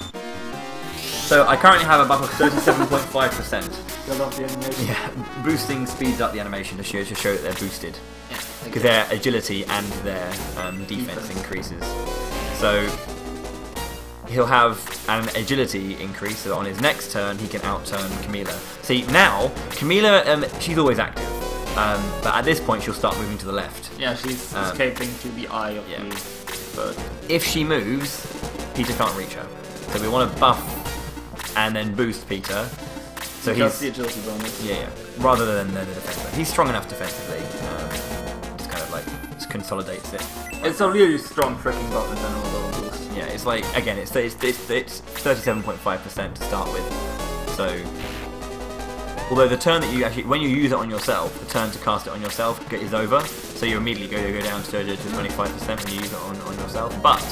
So I currently have a buff of 37.5%. I love the animation. Yeah, boosting speeds up the animation to show that they're boosted. Yeah, Because their agility and their defense increases. So he'll have an agility increase, so on his next turn he can outturn Camila. See, now, Camila, she's always active. But at this point she'll start moving to the left. Yeah, she's escaping to the eye of yeah. the bird. If she moves, Peter can't reach her. So we want to buff and then boost Peter. So Just he's the agility bonus. yeah, rather than the defense. He's strong enough defensively. Just kind of like just consolidates it. It's a really strong freaking buff in general, though, boost. Yeah, it's like again, it's 37.5% to start with. So although the turn that you actually, when you use it on yourself, the turn to cast it on yourself is over. So you immediately go down to 25% when you use it on yourself. But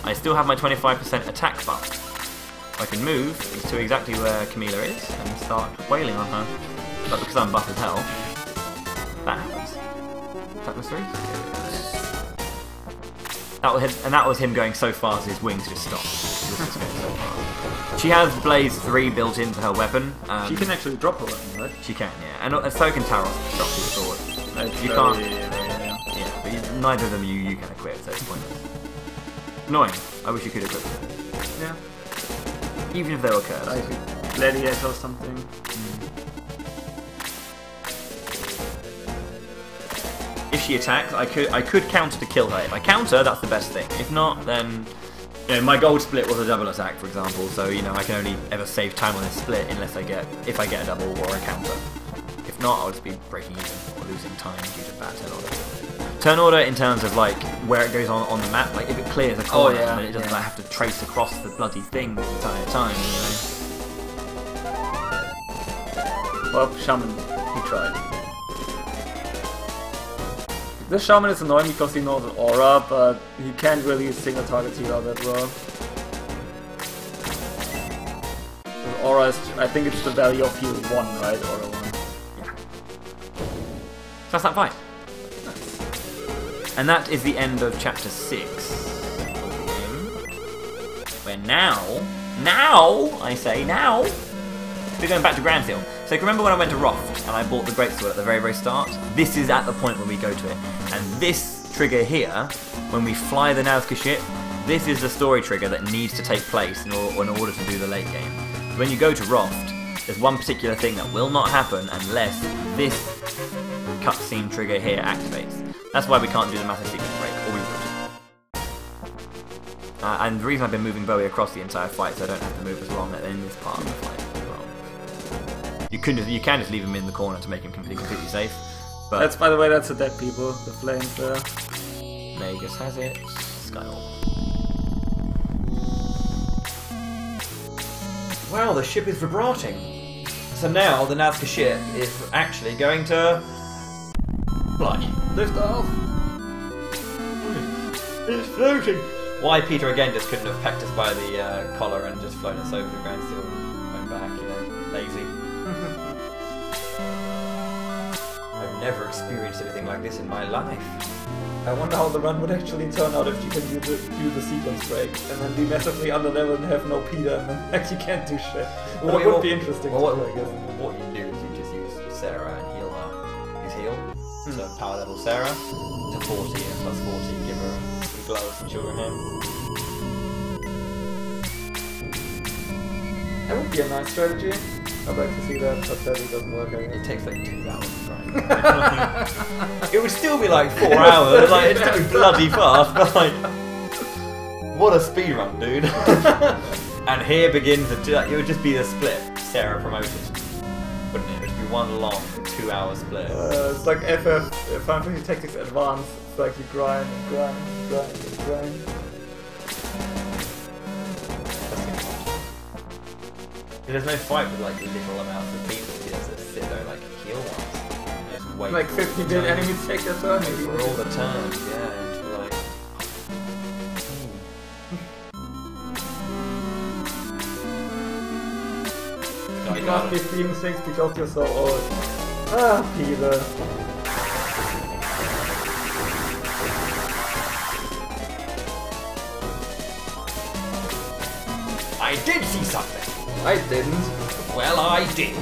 I still have my 25% attack buff. I can move to exactly where Camila is and start wailing on her. But because I'm buff as hell, that happens. That was 3. That was him going so fast his wings just stopped. He was just going so fast. She has Blaze 3 built into her weapon. She can actually drop her weapon, right? She can, yeah. And so can Taros drop his sword. It's You very, can't. yeah. But neither of them you can equip, so it's pointless. Annoying. I wish you could equip them. Yeah. Even if they were cursed. Like a gladiator or something. If she attacks, I could counter to kill her. If I counter, that's the best thing. If not, then You know, my gold split was a double attack, for example, so you know I can only ever save time on this split unless if I get a double or a counter. If not, I'll just be breaking even or losing time due to bad turn order. Turn order in terms of like where it goes on the map, like if it clears a corner, then it doesn't like, have to trace across the bloody thing the entire time, you know. Well, Shaman, he tried. This Shaman is annoying because he knows an aura, but he can't really single target heal that well. The aura is, I think it's the value of heal 1, right? Aura 1. Yeah. So that's that fight. And that is the end of chapter 6 of the game. Where now, we're going back to Grand Seal. So remember when I went to Roft and I bought the Greatsword at the very, very start? This is at the point when we go to it. And this trigger here, when we fly the Nazca ship, this is the story trigger that needs to take place in order to do the late game. So when you go to Roft, there's one particular thing that will not happen unless this cutscene trigger here activates. That's why we can't do the massive sequence break, or we would. And the reason I've been moving Bowie across the entire fight, so I don't have to move as long in this part of the fight as well. You can just leave him in the corner to make him completely safe. But That's, by the way, that's the dead people, the flames there. Magus has it. Skyhawk. Well, the ship is vibrating. So now the Nazca ship is actually going to fly. Lift off! It's floating! Why Peter again just couldn't have pecked us by the collar and just flown us over the Grand Seal and went back, you know, lazy. I've never experienced anything like this in my life. I wonder how the run would actually turn out if you can do the sequence break and then be massively under level and have no Peter and then actually can't do shit. Well, it would be interesting to do, I guess. What you do is you just use Sarah and heal her. Use heal. So power level Sarah to 40 and plus 40, give her some gloves and show her hand. That would be a nice strategy. I'd like to see that, but sadly it doesn't work, I guess. It takes like 2 hours to try. It would still be like 4 hours, like it'd still be bloody fast, but like, what a speedrun, dude. And here begins it would just be the split, Sarah promoted. Wouldn't it? It would be one long 2 hour split. It's like FF, Final Fantasy Tactics Advanced. It's like you grind and grind and grind and grind. There's no fight with like little amounts of people. You just sit there and like kill ones. Just wait. Like 50 bit enemies take their turn. Maybe for all the turns, yeah. And like. You can't be stealing things because you're so old. Ah, Peter. I did see something. I didn't. Well, I did.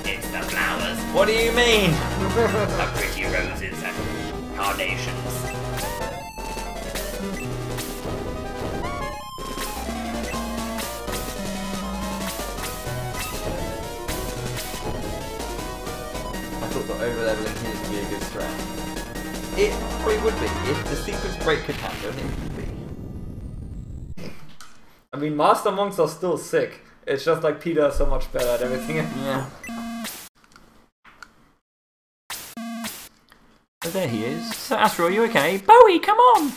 It's the flowers, What do you mean? the pretty roses and carnations. I thought that over-leveling here would be a good strat. It probably would be. If the sequence break could happen, it would be. I mean, Master Monks are still sick. It's just like Peter is so much better at everything. Yeah. So there he is. So Astro, are you okay? Bowie, come on!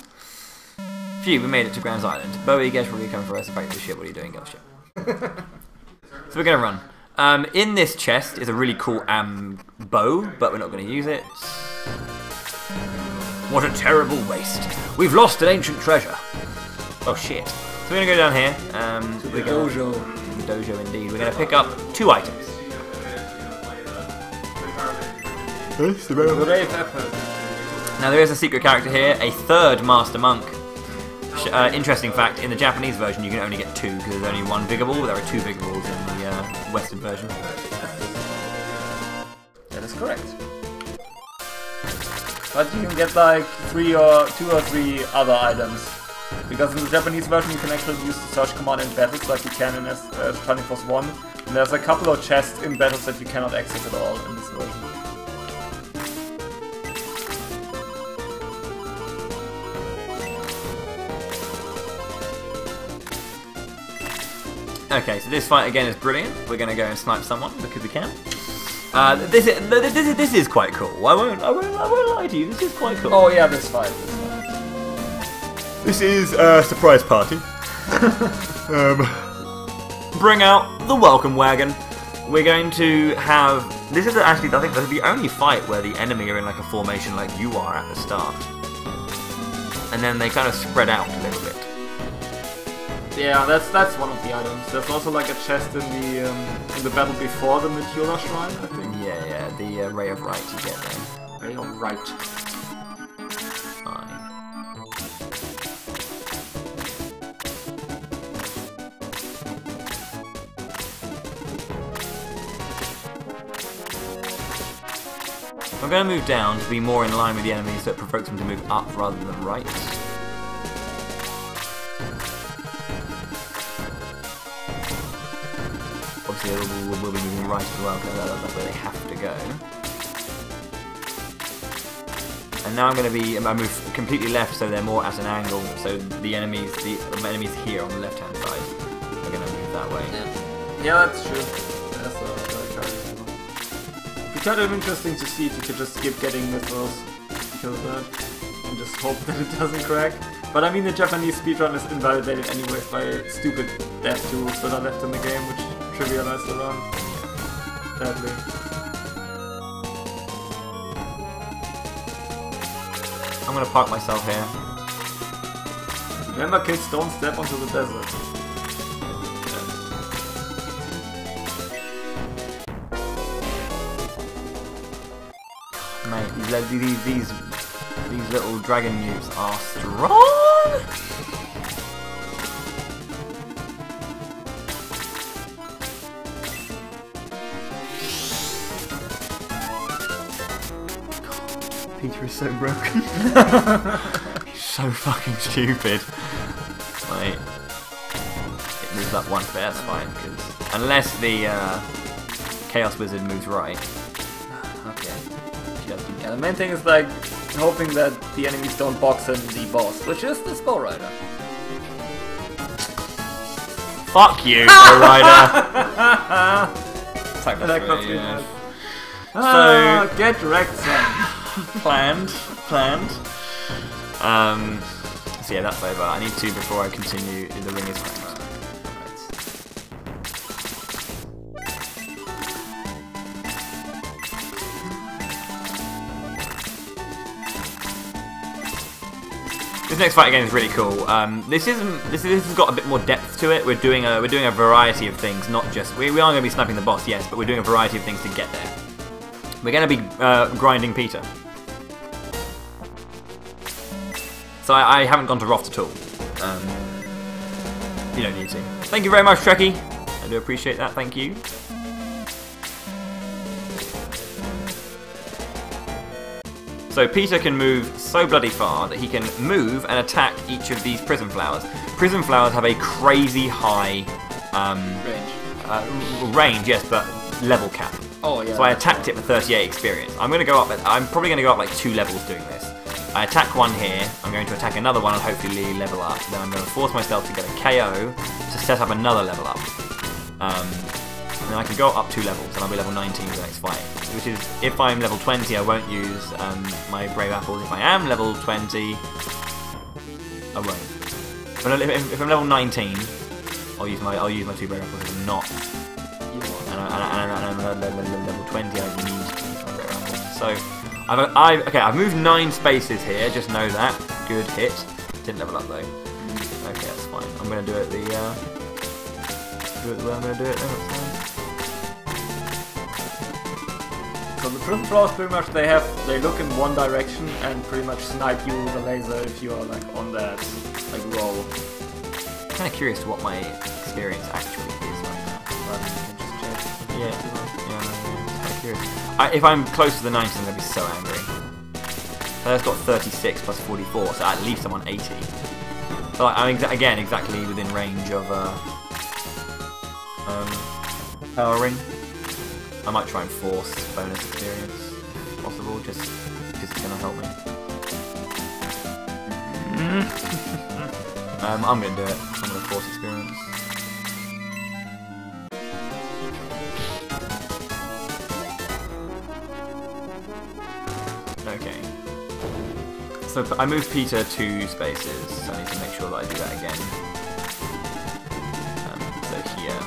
Phew, we made it to Grand Island. Bowie, guess where you come for us? In fact, shit, what are you doing, girl shit? So we're gonna run. In this chest is a really cool bow, but we're not gonna use it. What a terrible waste. We've lost an ancient treasure. Oh shit. So we're gonna go down here. We're gonna, Dojo. Dojo indeed. We're gonna pick up 2 items. Now there is a secret character here, a 3rd Master Monk. Interesting fact, in the Japanese version you can only get 2 because there's only 1 Vigor Ball. There are 2 Vigor Balls in the Western version. That is correct. But you can get like 2 or 3 other items. Because in the Japanese version you can actually use the search command in battles like you can in Shining Force 1. And there's a couple of chests in battles that you cannot access at all in this version. Okay, so this fight again is brilliant. We're going to go and snipe someone because we can. This is quite cool. I won't lie to you. This is quite cool. Oh yeah, this fight. This is a surprise party. Bring out the welcome wagon. We're going to have... This is actually, I think, the only fight where the enemy are in like a formation like you are at the start. And then they kind of spread out a little bit. Yeah, that's one of the items. There's also like a chest in the battle before the Meteora Shrine, I think. Yeah, the Ray of Right you get there. Ray of Right. I'm going to move down to be more in line with the enemies, so it provokes them to move up rather than right. Obviously, we'll be moving right as well, because that's where they have to go. And now I'm going to be, I move completely left, so they're more at an angle. So the enemies here on the left-hand side are going to move that way. Yeah, that's true. That's kind of interesting to see if you could just skip getting missiles because of that and just hope that it doesn't crack. But I mean, the Japanese speedrun is invalidated anyways by stupid death tools that are left in the game, which trivialize the run. Sadly. I'm gonna park myself here. Remember, kids, don't step onto the desert. Mate, these little dragon newts are strong! Peter is so broken. He's so fucking stupid. Wait. It moves up one, but that's fine, because unless the Chaos Wizard moves right. Okay. Yeah, the main thing is like hoping that the enemies don't box in the boss, which is the Bow Rider. Fuck you, Bow Rider! So get wrecked, son. Planned. So yeah, that's over. I need to before I continue. The ring is cracked. This next fight again is really cool. This has got a bit more depth to it. We're doing a variety of things, not just we are going to be sniping the boss, yes, but we're doing a variety of things to get there. We're going to be grinding Peter. So I haven't gone to Roft at all. You don't need to. Thank you very much, Trekkie. I do appreciate that. Thank you. So Peter can move so bloody far that he can move and attack each of these prism flowers. Prism flowers have a crazy high range, yes, but level cap. Oh yeah. So I attacked it for 38 experience. I'm probably going to go up like 2 levels doing this. I attack one here. I'm going to attack another one and hopefully level up. Then I'm going to force myself to get a KO to set up another level up. And then I can go up 2 levels and I'll be level 19 for the next fight. Which is, if I'm level 20, I won't use my Brave Apples. If I am level 20, I won't. But if I'm level 19, I'll use my 2 Brave Apples. If I'm not, and I'm level 20, I need to use my Brave Apples. So I've moved 9 spaces here. Just know that. Good hit. Didn't level up though. Okay, that's fine. I'm gonna do it the way I'm gonna do it. Then that's fine. So the prism flowers pretty much they look in one direction and pretty much snipe you with a laser if you are like on that like roll. I'm kind of curious to what my experience actually is right now. Yeah, I'm kind of curious. If I'm close to the 90, I'm gonna be so angry. So that's got 36 plus 44, so at least I'm on 80. So I'm again exactly within range of power ring. I might try and force bonus experience, if possible, just because it's going to help me. I'm going to do it. I'm going to force experience. So I moved Peter 2 spaces, so I need to make sure that I do that again. So here.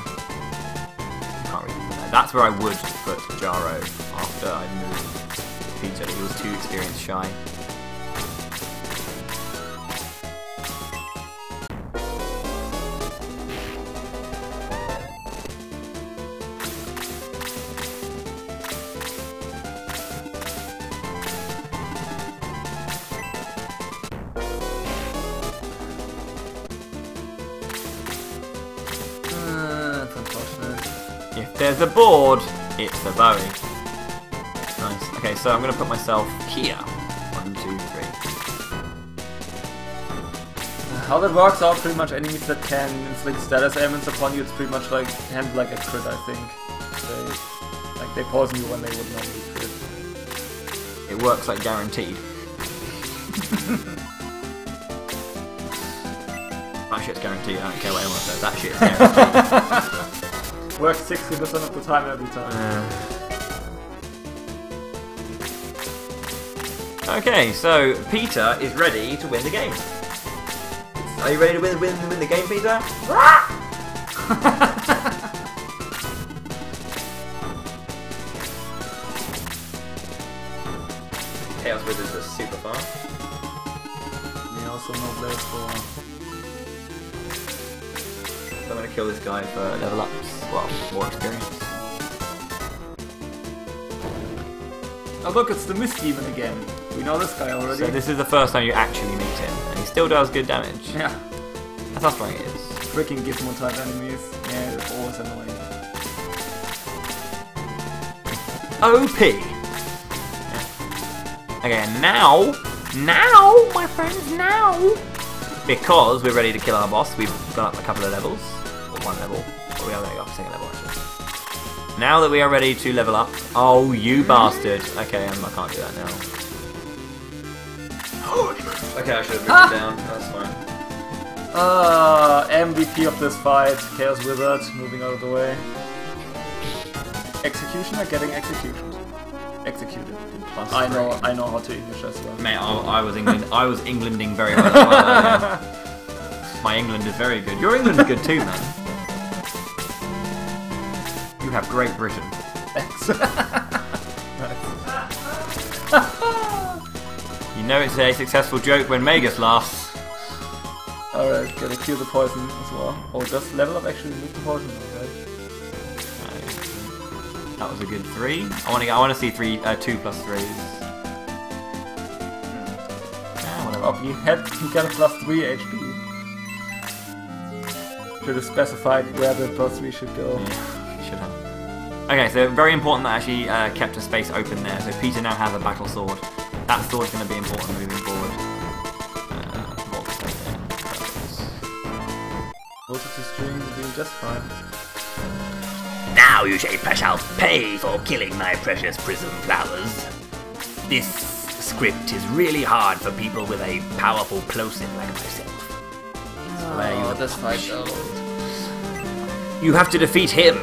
Can't really put that. That's where I would put Jaro after I moved Peter. He was too experience shy. If there's a board, it's a Bowie. Nice. Okay, so I'm going to put myself here. 1, 2, 3. How that works out, pretty much enemies that can inflict status ailments upon you, it's pretty much like handled like a crit, I think. They poison you when they would normally crit. It works like guaranteed. That shit's guaranteed, I don't care what anyone says, that shit is guaranteed. Works 60% of the time every time. Okay, so Peter is ready to win the game. Are you ready to win the game, Peter? Chaos Wizards are super fast. We also know Blaze for... I'm going to kill this guy for level ups. Well, more experience. Oh look, it's the Mist Demon again. We know this guy already. So this is the first time you actually meet him, and he still does good damage. Yeah. That's how strong it is. Freaking Gizmo type enemies. Yeah, they're always annoying. OP! Okay, now, my friends, now! Because we're ready to kill our boss, we've gone up a couple of levels. Or 1 level. Or we are going to go up a 2nd level, actually. Now that we are ready to level up... Oh, you bastard! Okay, I can't do that now. Okay, I should have moved it down. That's fine. MVP of this fight, Chaos Wizard, moving out of the way. Executioner getting executed. Executed. Plus I know how to English as well. Mate, I was Englanding very well. My England is very good. Your England is good too, man. You have Great Britain. Thanks. You know it's a successful joke when Magus laughs. Alright, gotta cure the poison as well. Oh, does level up actually remove the poison? Alright. That was a good 3. I want to see 2 plus 3s. Oh, you get a plus 3 HP. Should have specified where the plus 3 should go. Yeah, should have. Okay, so very important that I actually kept a space open there. So Peter now has a battle sword. That sword's going to be important moving forward. Voltage string doing just fine. Now you shall pay for killing my precious prism flowers. This script is really hard for people with a powerful plosive like myself. This fight though. You have to defeat him.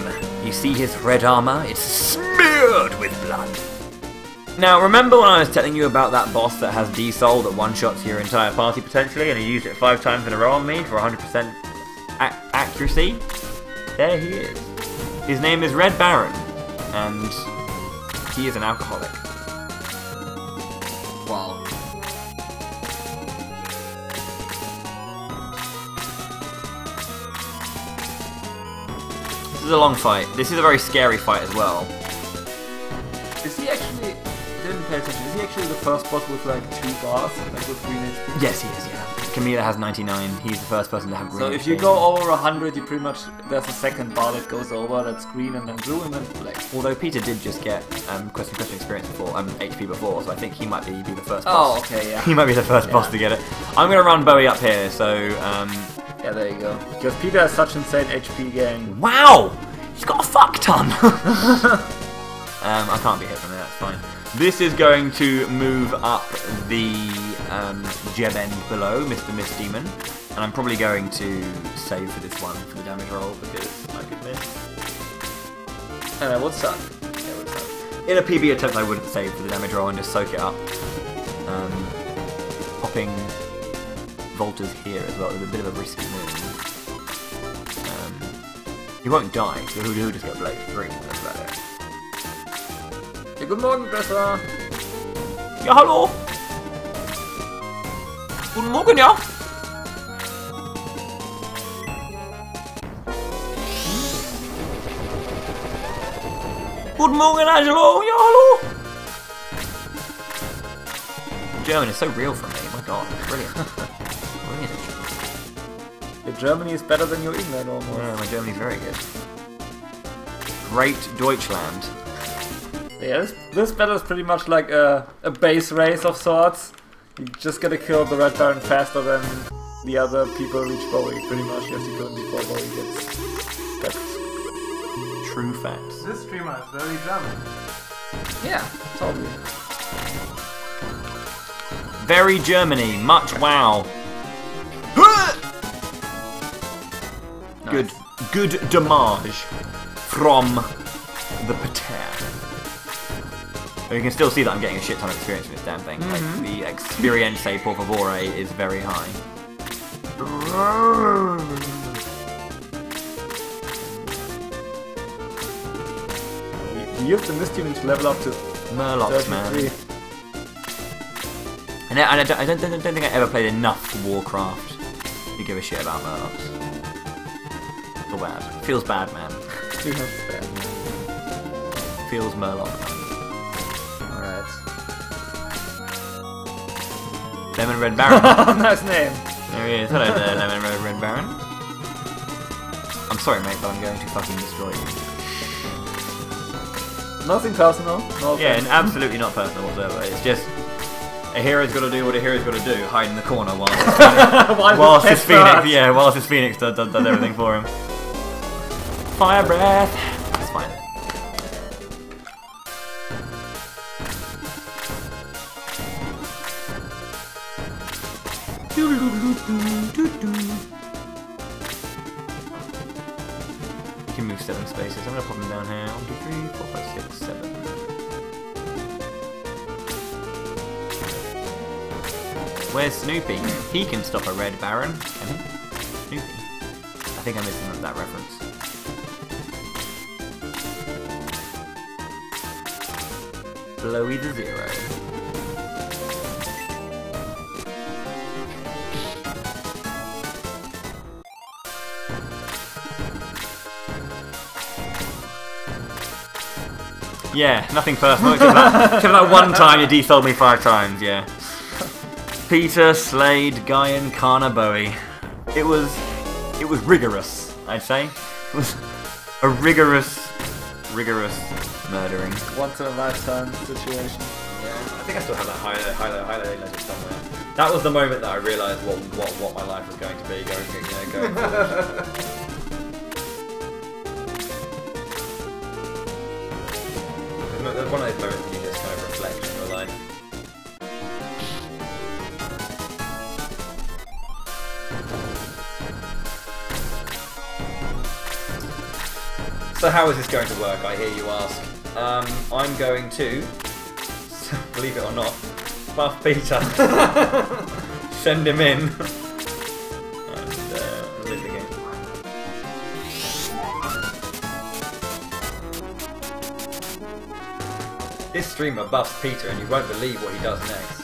You see his red armor? It's smeared with blood. Now, remember when I was telling you about that boss that has D-Soul that one-shots your entire party potentially, and he used it 5 times in a row on me for 100% accuracy? There he is. His name is Red Baron, and he is an alcoholic. Wow. This is a long fight. This is a very scary fight as well. Is he actually... didn't pay attention. Is he actually the first boss with like 2 bars, like with green HP? Yes, he is, yeah. Camila has 99. He's the first person to have green. So if you go over 100, you pretty much... there's a second bar that goes over that's green and then blue and then black. Although Peter did just get question experience before, HP before, so I think he might be the first boss. Oh, okay, yeah. He might be the first boss to get it. I'm going to run Bowie up here, so... yeah, there you go. Because Peter has such insane HP gain. Wow! He's got a fuck ton! I can't be hit from there, that's fine. This is going to move up the gem end below, Mr. Mist Demon. And I'm probably going to save for this one, for the damage roll, because I could miss. And that would suck. Yeah, it would suck. In a PB attempt I wouldn't save for the damage roll and just soak it up. dropping Voltas here as well is a bit of a risky move. He won't die, so he'll just get Blade 3, that's about it. Ja, guten Morgen, Dresser. Ja, hallo! Guten Morgen, ja! Guten Morgen, Angelo! Ja, hallo! German is so real for me, my god, brilliant. Brilliant. Your Germany is better than your England almost. Yeah, my Germany's very good. Great Deutschland. Yeah, this battle is pretty much like a base race of sorts. You just gotta kill the Red Baron faster than the other people reach Bowie, pretty much. You have to kill him before Bowie gets kept. True facts. This streamer is very German. Yeah, totally. Very Germany, much wow. Nice. Good damage from the pater. You can still see that I'm getting a shit ton of experience from this damn thing. Like, the experience, por favore, is very high. You used the Misty to level up to Murlocs, 33. man. And I don't think I ever played enough Warcraft to give a shit about Murlocs. Feel bad. Feels bad, man. Feels Murloc. Alright. Lemon Red Baron. Nice name. There he is. Hello there, Lemon Red Baron. I'm sorry, mate, but I'm going to fucking destroy you. Nothing personal. No Yeah, and offense. absolutely not personal whatsoever. It's just a hero's got to do what a hero's got to do, hide in the corner whilst his Phoenix, whilst his Phoenix does everything for him. Fire breath. That's fine. You can move 7 spaces. I'm gonna pop them down here. 1, 2, 3, 4, 5, 6, 7. Where's Snoopy? He can stop a Red Baron, can he? Snoopy. I think I missed that reference. BOWIEtheHERO. Yeah, nothing personal except that one time you desold me 5 times, yeah. Peter, Slade, Guyan, Kana, Bowie. It was rigorous, I'd say. It was a rigorous murdering. Once in a lifetime situation. Yeah, I think I still have that highlight legend somewhere. That was the moment that I realised what my life was going to be going forward. There's one of those moments when you just kind of reflect on your life. So how is this going to work, I hear you ask? I'm going to, believe it or not, buff Peter. Send him in. And win the game. This streamer buffs Peter and you won't believe what he does next.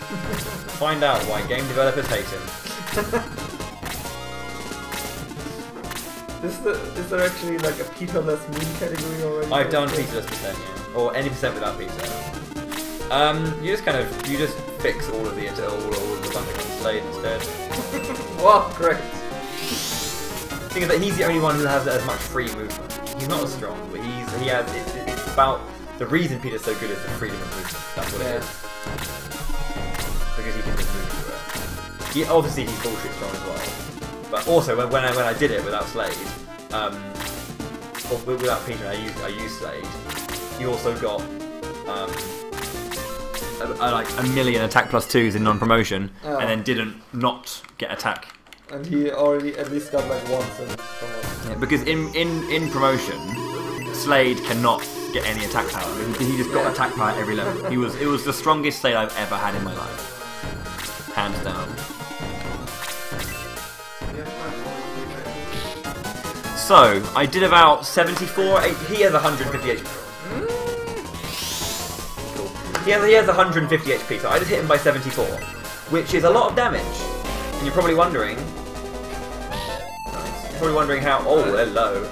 Find out why game developers hate him. Is there actually like a Peter-less meme category already? I've done Peterless percent, yeah. Or any percent without Peter. You just fix all of the bumping on Slade instead. Oh, great. The thing is that he's the only one who has as much free movement. He's not as strong, but it's about the reason Peter's so good is the freedom of movement. That's what it is. Because he can just move everywhere. Obviously he's bullshit strong as well. But also when I did it without Slade, or without Peter, I used Slade. He also got like a million attack +2s in non-promotion, and then didn't not get attack. And he already at least got like once in promotion. Yeah, because in promotion, Slade cannot get any attack power. He just got attack power at every level. It was the strongest Slade I've ever had in my life. hands down. So, I did about 74, he has 150 HP. Cool. He has 150 HP, so I just hit him by 74, which is a lot of damage. And you're probably wondering... how... Oh, hello.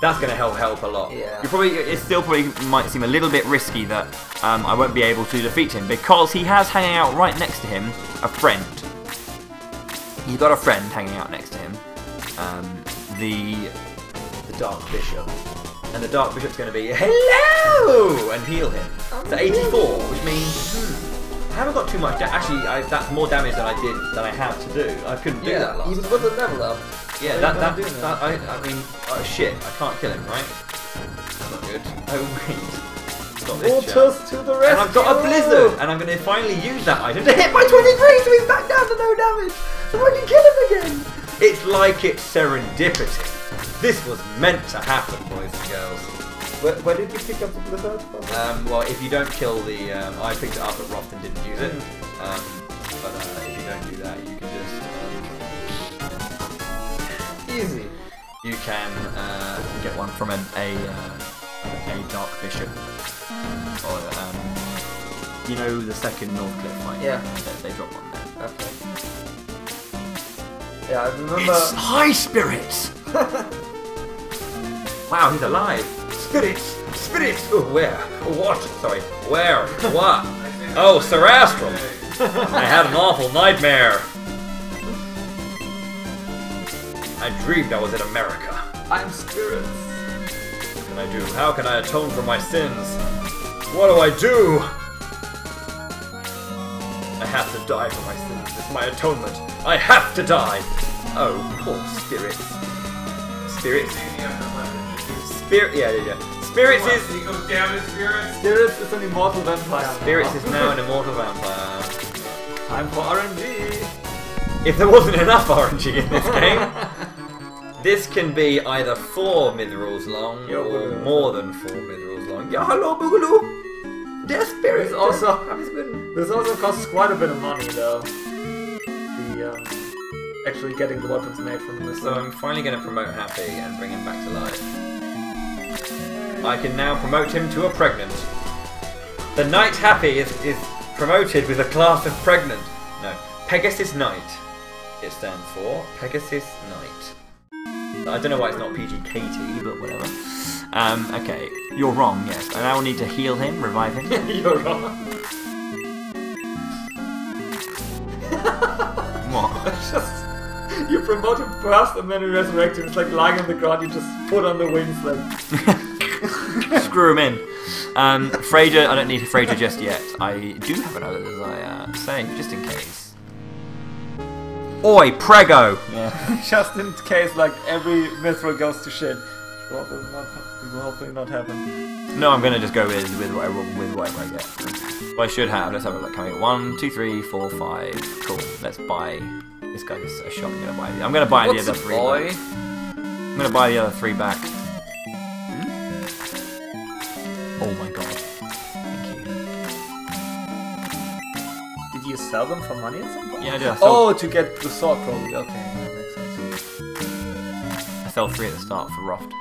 That's going to help a lot. Yeah. It still probably might seem a little bit risky that I won't be able to defeat him, because he has hanging out right next to him a friend. He's got a friend hanging out next to him. The Dark Bishop. And the Dark Bishop's going to be, hello! And heal him. So 84, which means... I haven't got too much actually, that's more damage than I had to do. I couldn't do that last even time. with the level up. Yeah, I mean, shit, I can't kill him, right? That's not good. Oh, wait. Stop this shit. Waters to the rescue! And I've got a blizzard! And I'm going to finally use that item to hit my 23, so he's back down to no damage! So I can kill him again! It's like it's serendipity. This was meant to happen, boys and girls. Where did you pick up the blizzard from? Well, if you don't kill the... I picked it up at Roft and didn't use it. But if you don't do that, you can just... Easy. You can get one from a Dark Bishop. Or, you know the second North Cliff fight? Yeah. They drop one there. Okay. Yeah, I remember... It's high spirits! Wow, he's alive! Spirits! Spirits! Oh, where? What? Sorry. Where? What? Oh, Sir Astral! I had an awful nightmare! I dreamed I was in America. I'm spirits. What can I do? How can I atone for my sins? What do I do? I have to die for my sins. It's my atonement. I have to die! Oh, poor spirits. Spirits? Yeah. Spirits is... He goes down in spirits. Spirits is an immortal vampire. Spirits is now an immortal vampire. Time for RNG. If there wasn't enough RNG in this game, this can be either 4 mithrils long or more than 4 mithrils long. Yeah, hello, Boogaloo! There's spirits also. This also costs quite a bit of money, though. Actually getting the weapons made from this. So I'm finally going to promote Happy and bring him back to life. I can now promote him to a pregnant. The Knight Happy is promoted with a class of pregnant. No, Pegasus Knight. It stands for Pegasus Knight. I don't know why it's not PGKT, but whatever. Okay, you're wrong. Yes, I now need to heal him, revive him. You're wrong. What? Just you promote him first and then you resurrect him. It's like lying on the ground. You just put on the wings like. Screw him in. Fraser, I don't need Fraser just yet. I do have another desire. Save, just in case. Oi, prego! Yeah. Just in case, like every mithril goes to shit. What will hopefully not happen. No, I'm gonna just go with whatever I get. Well, I should have. Let's have a look. Can I get 1, 2, 3, 4, 5? Cool. Let's buy. This guy's a shot. I'm gonna buy. I'm gonna buy the other 3. Back. I'm gonna buy the other 3 back. Oh my god. Thank you. Did you sell them for money at some point? Yeah, I did. Oh, to get the sword probably. Okay, that makes sense. I fell 3 at the start for Roft.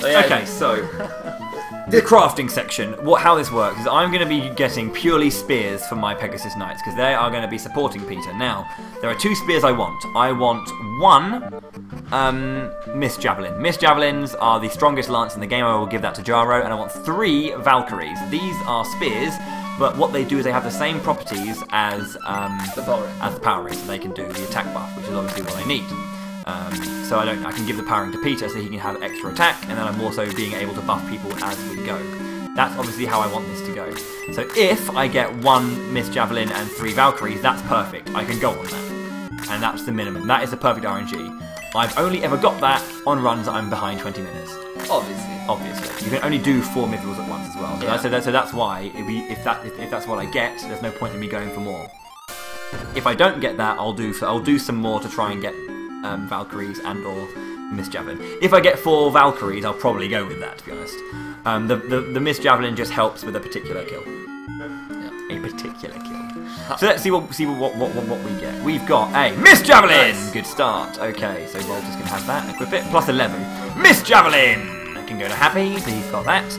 Okay, so the crafting section. How this works is I'm going to be getting purely spears for my Pegasus Knights because they are going to be supporting Peter. Now, there are 2 spears I want. I want 1 Mist Javelin. Mist Javelins are the strongest lance in the game. I will give that to Jaro, and I want 3 Valkyries. These are spears, but what they do is they have the same properties as the power ring, so they can do the attack buff, which is obviously what I need. So I can give the powering to Peter so he can have extra attack, and then I'm also being able to buff people as we go. That's obviously how I want this to go. So if I get 1 Mist Javelin and 3 Valkyries, that's perfect. I can go on that. And that's the minimum. That is the perfect RNG. I've only ever got that on runs that I'm behind 20 minutes. Obviously. You can only do 4 mithrils at once as well. So, so that's why, if that's what I get, there's no point in me going for more. If I don't get that, I'll do some more to try and get Valkyries and or Mist Javelin. If I get 4 Valkyries, I'll probably go with that, to be honest. The Mist Javelin just helps with a particular kill. A particular kill. So let's see what we get. We've got a Mist Javelin! Nice. Good start. Okay, so Voltus can have that. Equip it. Plus 11. Mist Javelin! I can go to Happy, so he's got that.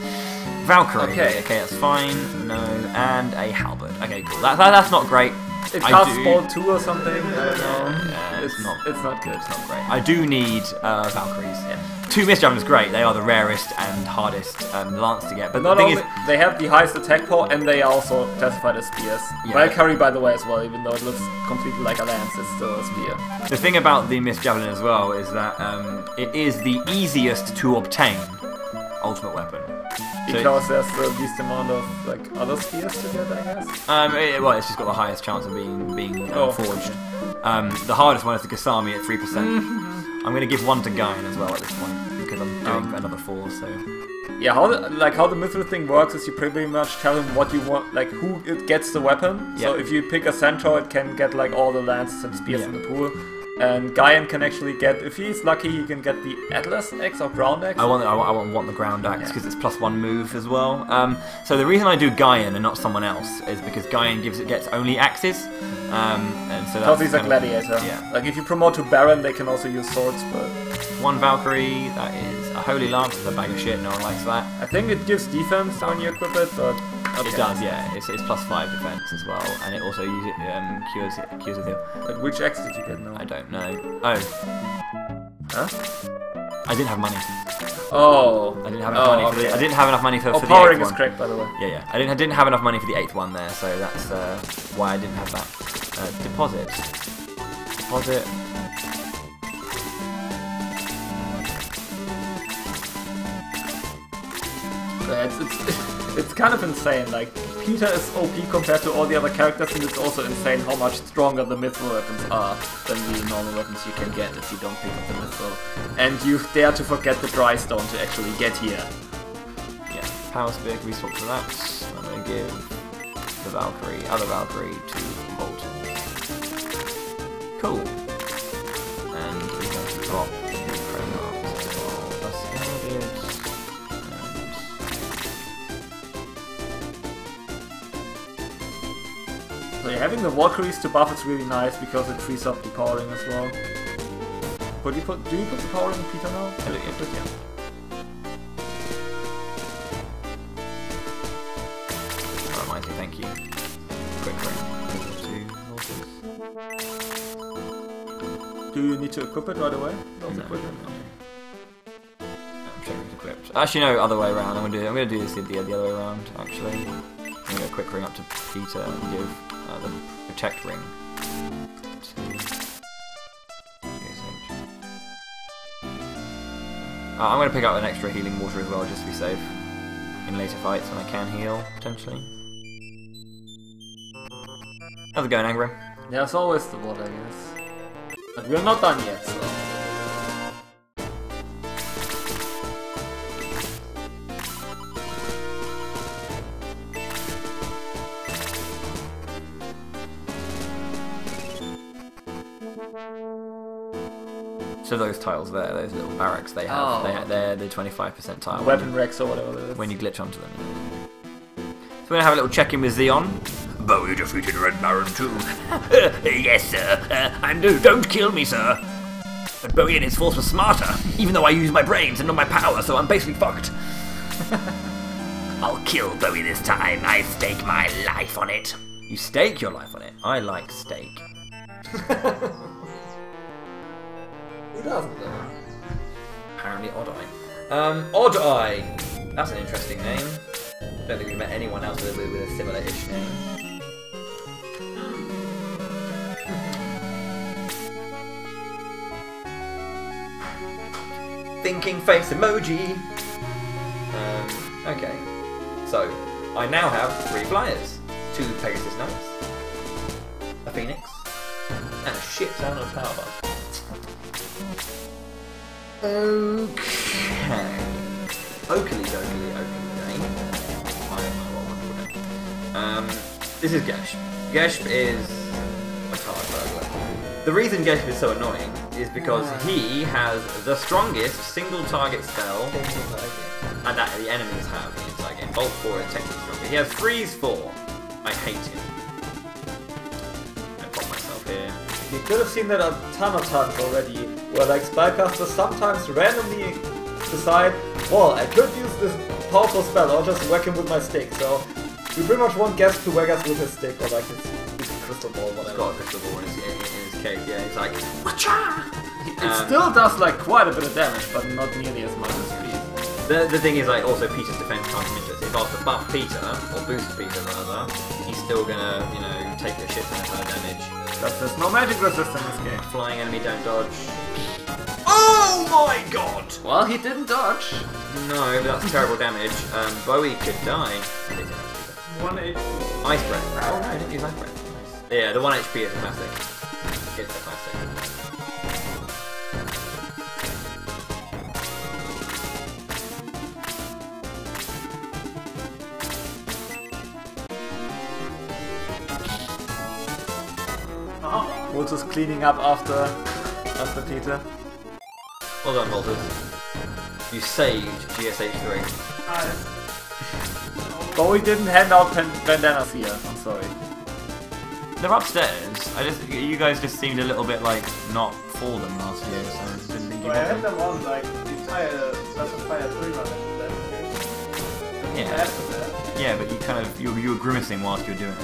Valkyrie. Okay, that's fine. No. And a Halberd. Okay, cool. That's not great. It casts Ball 2 or something. I don't know. Yeah, it's not good. It's not great. I do need Valkyries. Yeah. 2 Mist Javelins is great. They are the rarest and hardest lance to get. But not the thing only they have the highest attack power, and they are also classified as spears. Yeah. Valkyrie, by the way, as well. Even though it looks completely like a lance, it's still a spear. The thing about the Mist Javelin as well is that it is the easiest to obtain ultimate weapon. Because there's the least amount of other spears to get, I guess. Well, it's just got the highest chance of being forged. The hardest one is the Kasami at 3%. I'm going to give 1 to Guyan as well at this point because I'm doing another 4. So yeah, how the Mithril thing works is you pretty much tell him what you want, who it gets the weapon. Yep. So if you pick a centaur, it can get all the lances and spears in the pool. And Guyan can actually get, if he's lucky, he can get the Atlas Axe or Ground Axe. I want the Ground Axe because it's +1 move as well. So the reason I do Guyan and not someone else is because Guyan gets only axes. And so because he's a gladiator. Yeah. If you promote to Baron, they can also use swords, but 1 Valkyrie, that is a Holy Lance, it's a bag of shit, no one likes that. I think it gives defense when you equip it, but okay. It does, yeah. It's +5 defense as well, and it also cures a heal. But which axe did you get now? I don't know. Oh. Huh? I didn't have money. Oh. I didn't have enough money for the. I didn't have enough money for the 8th one. powering is correct, by the way. Yeah. I didn't have enough money for the 8th one there, so that's why I didn't have that. Deposit. It's kind of insane. Peter is OP compared to all the other characters, and it's also insane how much stronger the mithril weapons are than the normal weapons you can get if you don't pick up the mithril. And you dare to forget the dry stone to actually get here. Yeah, Power Spear can be swapped for that. I'm going to give the other Valkyrie to Bolt. Cool. And we're going to drop the Chrome Arms as well. That's guarded. So yeah, having the Valkyries to buff is really nice because it frees up the powering as well. But do you put the powering in Peter now? I do, yeah. Oh, mighty, thank you. Quick ring. Do you need to equip it right away? No. I'm checking it's equipped. Actually, no, other way around. I'm gonna do this the other way around. Actually, I'm gonna go quick ring up to Peter and give the protect ring to GSH. I'm gonna pick up an extra healing water as well, just to be safe in later fights when I can heal potentially. How's it going, Angrim? Yeah, it's always the water, I guess. But we're not done yet, so. So those tiles there, those little barracks they have, they're the 25% tile. Weapon Rex or whatever it is. When you glitch onto them. So we're going to have a little check-in with Xeon. Bowie defeated Red Baron too. Yes, sir. Don't kill me, sir. But Bowie and his force were smarter, even though I used my brains and not my power, so I'm basically fucked. I'll kill Bowie this time. I stake my life on it. You stake your life on it? I like steak. Who doesn't though? Apparently Odd Eye. Odd Eye! That's an interesting name. I don't think we've met anyone else with a similar-ish name. Thinking face emoji! Okay. So, I now have 3 flyers. 2 Pegasus Knights, a Phoenix, and a shit ton of power buff. Okay. Oakley day. I don't know what one. This is Geshp. Geshp is a card burglar. The reason Geshp is so annoying is because he has the strongest single target spell and that the enemies have in the entire game. Bolt 4 is technically stronger. He has Freeze 4. I hate him. I pop myself here. You could have seen that a ton of times already, where like spellcasters sometimes randomly decide, well, I could use this powerful spell or just whack him with my stick. So you pretty much want Guest to whack us with his stick or like his crystal ball, whatever. He's got a crystal ball in his cape, yeah, he's like, Wacha! It still does like quite a bit of damage, but not nearly as much as Freeze. The thing is, like, also Peter's defense can't be interested. If I was to buff Peter, or boost Peter rather, he's still gonna, you know, take the shit ton of damage. Because there's no magic resist in this game. Flying enemy don't dodge. Oh my god! Well, he didn't dodge. No, but that's terrible damage. Bowie could die. 1 HP. Ice breath. Oh no, I didn't use ice breath. Nice. Yeah, the 1 HP is a classic. It's a classic. Voltus cleaning up after Peter. Well done, Voltus. You saved GSH 3. Bowie didn't hand out bandanas here, I'm sorry. They're upstairs. You guys just seemed a little bit like not for them last year, so I didn't think you I got had them. them on like the entire Fire 3 run that game. Yeah. After that. Yeah, but you were grimacing whilst you were doing it.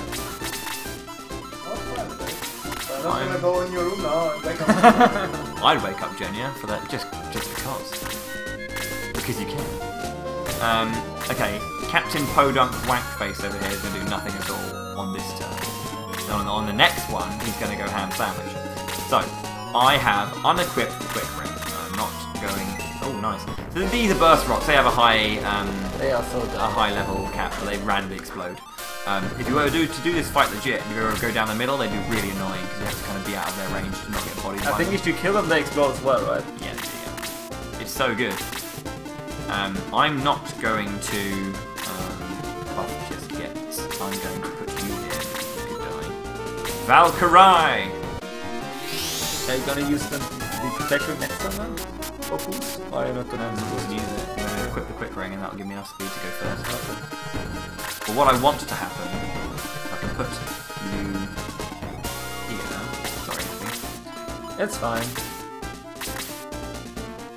I'm not gonna go in your room now and wake up. I'd wake up Jenya for that just because you can. Okay, Captain Podunk Wankface over here is going to do nothing at all on this turn. On the next one, he's going to go ham sandwich. So, I have unequipped Quick Ring. I'm not going. Oh, nice. So these are burst rocks. They have a high, They are so a dumb. high level cap, but they randomly explode. If you were to do this fight legit, and you were to go down the middle, they'd be really annoying because you have to kind of be out of their range to not get bodied. I think if you kill them, they explode as well, right? Yeah. It's so good. I'm not going to buff just yet. I'm going to put you here. You could die. Valkyrie! Are you gonna use the protector next time then? Or boost? Or are you not gonna I'm going to use it. I'm going to equip the quick ring and that'll give me enough speed to go first. But what I want to happen, if I can put you here. Sorry, nothing. It's fine.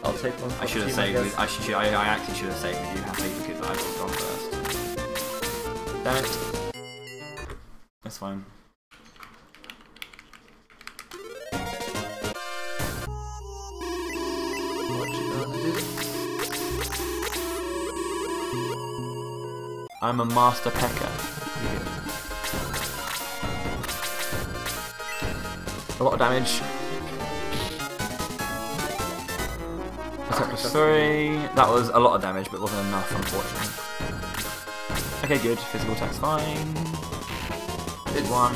I'll take one for I should the have team, saved I with. guess. I actually should have saved with you happy because I was gone first. Damn it. That's fine. What you gonna do? I'm a master pecker. A lot of damage. Attack plus 3. That was a lot of damage, but wasn't enough, unfortunately. Okay, good. Physical attack's fine. Did one.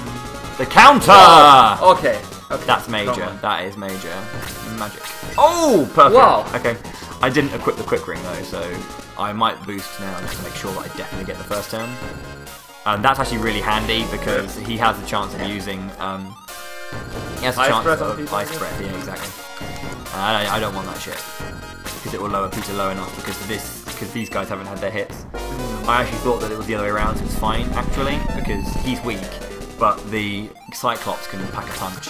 The counter! Okay. That's major. That is major. Magic. Oh, perfect. Wow. Okay. I didn't equip the quick ring though, so I might boost now just to make sure that I definitely get the first turn. And that's actually really handy because he has the chance of using. He has a Ice chance breath on of people, ice yeah. breath. Yeah, exactly. I don't want that shit because it will lower Peter low enough because these guys haven't had their hits. I actually thought that it was the other way around. So it's fine actually because he's weak, but the Cyclops can pack a punch.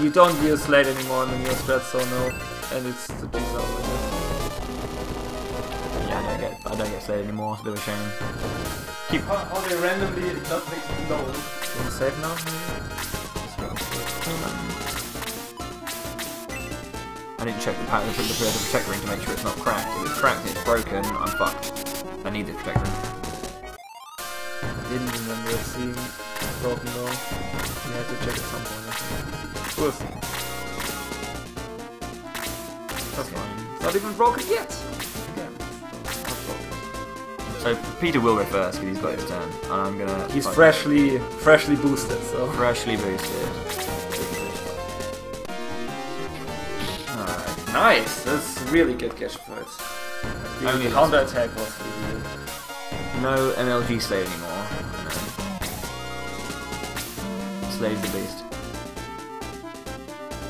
You don't use Slade anymore in the new strat, so no. And it's the G zone, I guess. Yeah, I don't get slayed anymore. It's a bit of a shame. How they randomly just explode. You wanna save now? I didn't check the protector ring to make sure it's not cracked. If it's cracked and it's broken, I'm fucked. I need the protector ring. I didn't remember seeing broken though. You had to check at some point, I think. Good. That's fine. It's not even broken yet! Again. So Peter will go first because he's got his turn, and I'm gonna. He's freshly boosted, so. freshly boosted. Alright. Nice! That's really good catch points. Only The counter attack was really good. No MLG Slade anymore. No. Slade's the beast.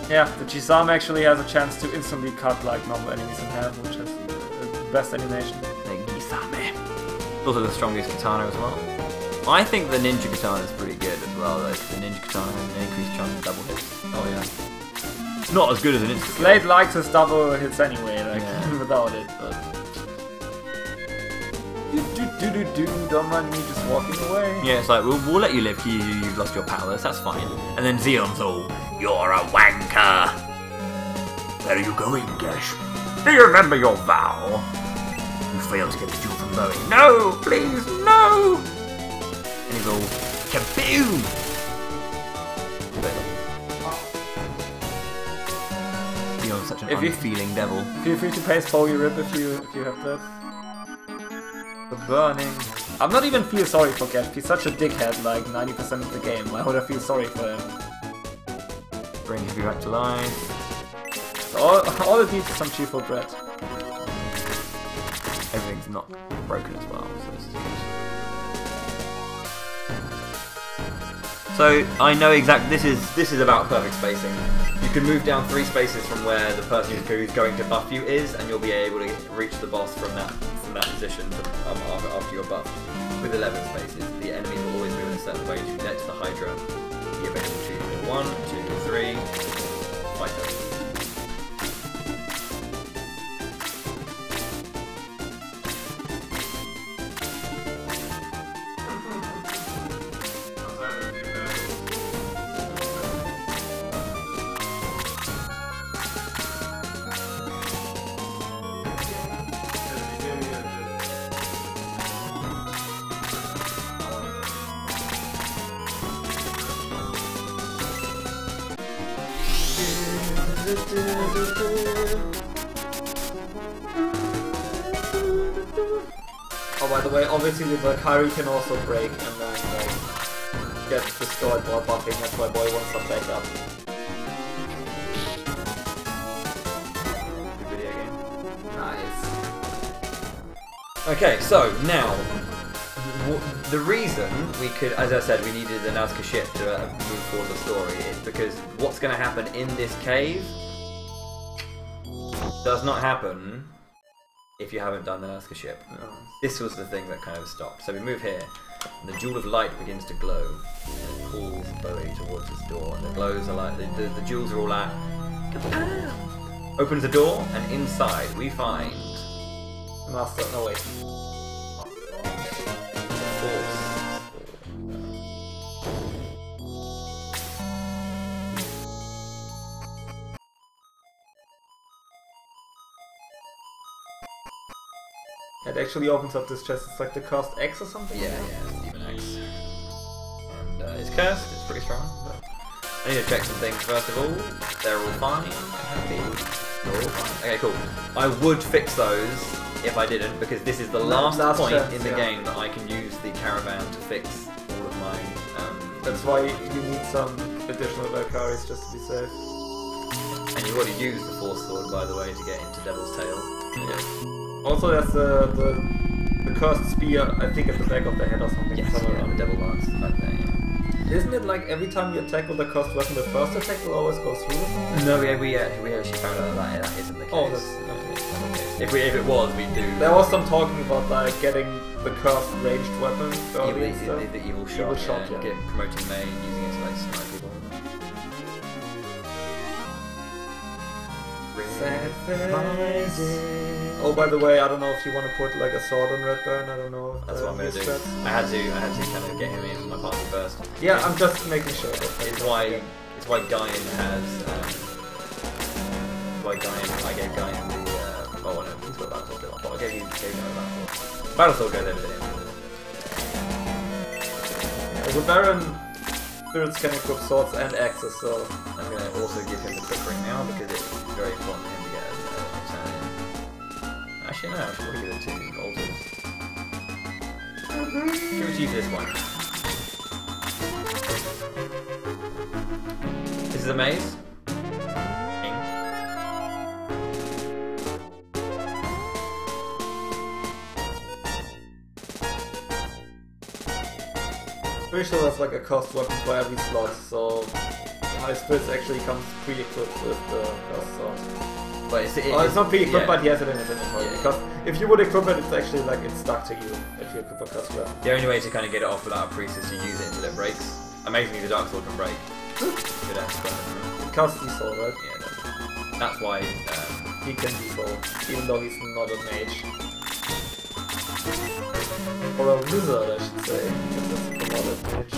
Yeah, the Chisame actually has a chance to instantly cut like normal enemies in half, which is the best animation. Also the strongest katana as well. I think the ninja katana is pretty good as well though. The ninja katana has an increased chance of double hits. Oh yeah. It's not as good as an instant. Slade likes his double hits anyway, like without it, but... Don't mind me just walking away. Yeah, it's like, we'll let you live because you've lost your powers, that's fine. And then Zeon's all, You're a wanker. Where are you going, Gash? Do you remember your vow? You failed to get the jewel from Bowie. No, please, no! and he's all, Kaboom! Zeon's such an If you- unfeeling devil. Feel free to paste Bowie Rip if you have that. The burning. I'm not even feel sorry for Gash. He's such a dickhead like 90% of the game. Why would I feel sorry for him? Bring Heavy back to life. So all it needs is some cheerful bread. Everything's not broken as well, so this is good. So I know exactly. This is about perfect spacing. You can move down 3 spaces from where the person who's going to buff you is, and you'll be able to reach the boss from that position after you're buffed. With 11 spaces, the enemies will always move in a certain way to connect to the Hydra. You're able to choose 1, 2, 3, fight them. Oh, by the way, obviously the Valkyrie can also break and then like get destroyed while buffing. That's why Boy wants some backup. Video game. Nice. Okay, so now the reason we could, as I said, we needed the Nazca ship to move forward the story is because what's going to happen in this cave does not happen if you haven't done the Nazca ship. This was the thing that kind of stopped. So we move here, and the Jewel of Light begins to glow, and it pulls Bowie towards this door, and the glows are like, the jewels are all at, opens the door, and inside we find Master, no wait. Force. It actually opens up this chest. It's like the cursed X or something? Yeah, it's Demon X. And it's cursed, it's pretty strong. But I need to check some things first of all. They're all fine and happy. They're all fine. Okay, cool. I would fix those if I didn't, because this is the last point chest, in the game that I can use the caravan to fix all of my... That's why you need some additional Valkyries just to be safe. And you've already used the Force Sword, by the way, to get into Devil's Tail. Yeah. Also, there's the cursed spear, I think, at the back of the head or something. Yes, somewhere yeah, around. the Devil Lance right there, yeah. Isn't it like every time you attack with a cursed weapon, the first attack will always go through or something? No, we actually found out that isn't the case. Oh, that's... If it was, we'd do... There was some talking about like getting the cursed ranged weapon early and stuff. The evil shot, yeah. Get promoting May and using it to like snipe people. Oh, by the way, I don't know if you want to put like a sword on Redburn. I don't know. If, That's what I'm gonna do. I had to kind of get him in my party first. Yeah, I'm just making sure. It's why Guyan has. I gave Guyan the. Oh no, he's got Battle Sword. I thought I gave him a Battle Sword goes over to him. The Baron spirits can equip swords and axes, so I'm gonna also give him the quick ring now because it's very important for him to get a turn in. Actually, no, I should probably give it to Altars. Give it to you for this one. This is a maze. pretty sure that's like a cost weapon for every slot, so My Spritz actually comes pre-equipped with the curse sword. But It's not pre-equipped, yeah. but he has it in his inventory. Yeah. Because if you would equip it, it's actually like it's stuck to you if you equip a curse weapon. The only way to kind of get it off without a priest is to use it until it breaks. Amazingly, the Dark Sword can break. Good experiment. It casts D-Soul, right? Yeah, it does. That's why. He can D-Soul, even though he's not a mage. Or a wizard, I should say, because that's a promoted mage.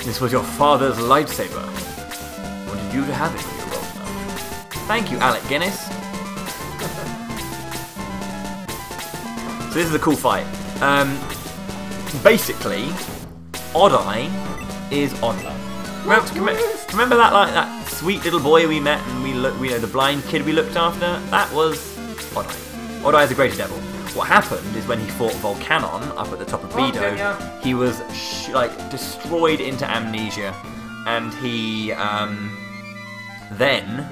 This was your father's lightsaber. Wanted you to have it when you rolled enough. Thank you, Alec Guinness. So this is a cool fight. Basically, Odd Eye is Odd Love. Remember that that sweet little boy we met and we know the blind kid we looked after? That was Odd Eye. Odd Eye is a greater devil. What happened is when he fought Volcanon up at the top of Bedo, he was destroyed into amnesia, and he then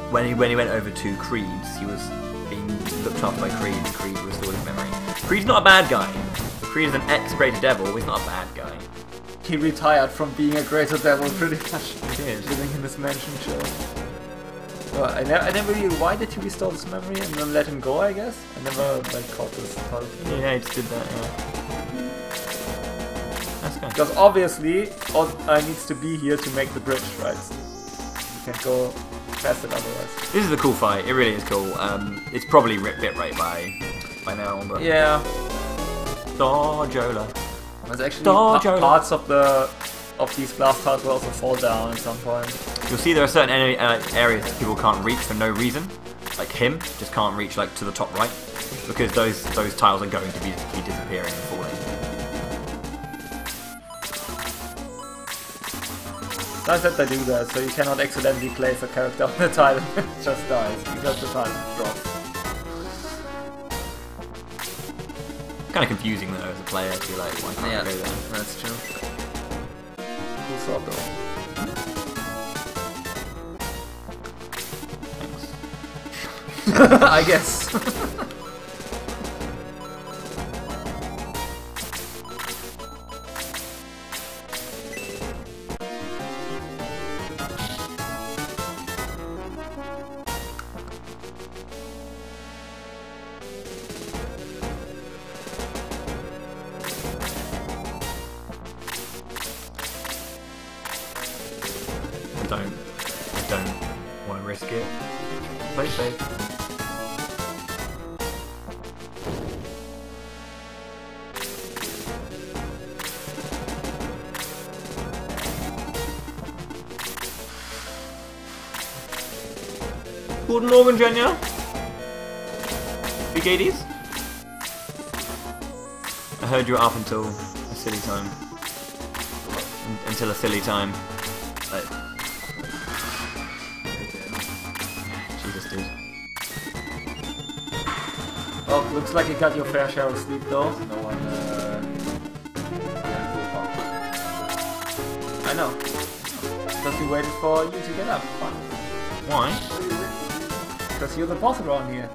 when he went over to Creed's, he was being looked after by Creed, and Creed restored his memory. Creed's not a bad guy. Creed is an ex-greater devil. He's not a bad guy. He retired from being a greater devil pretty much. He is. Living in this mansion show. Well, I never really. Why did he restore his memory and then let him go? I guess I never caught this part. Yeah, he just did that. Yeah. That's good. Because obviously, Odd needs to be here to make the bridge, right? You can't go past it otherwise. This is a cool fight. It really is cool. It's probably bit right by now, but Yeah, Darjola. there's actually Darjola. parts of these glass tiles will also fall down at some point. You'll see there are certain areas that people can't reach for no reason. Like him, just can't reach to the top right, because those tiles are going to be disappearing and falling. It's nice that they do that, so you cannot accidentally place a character on the tile and it just dies because the tile drops. Kind of confusing though as a player to be like, why can't I go there? That's true. Cool sword though. Thanks. I guess. I don't want to risk it. Play safe. Guten Morgen, Jenja. Wie geht es? I heard you were up until a silly time. Until a silly time. Jesus, dude. Well, looks like you got your fair share of sleep though. No one, I know. Because we waited for you to get up. Why? Because you're the boss around here.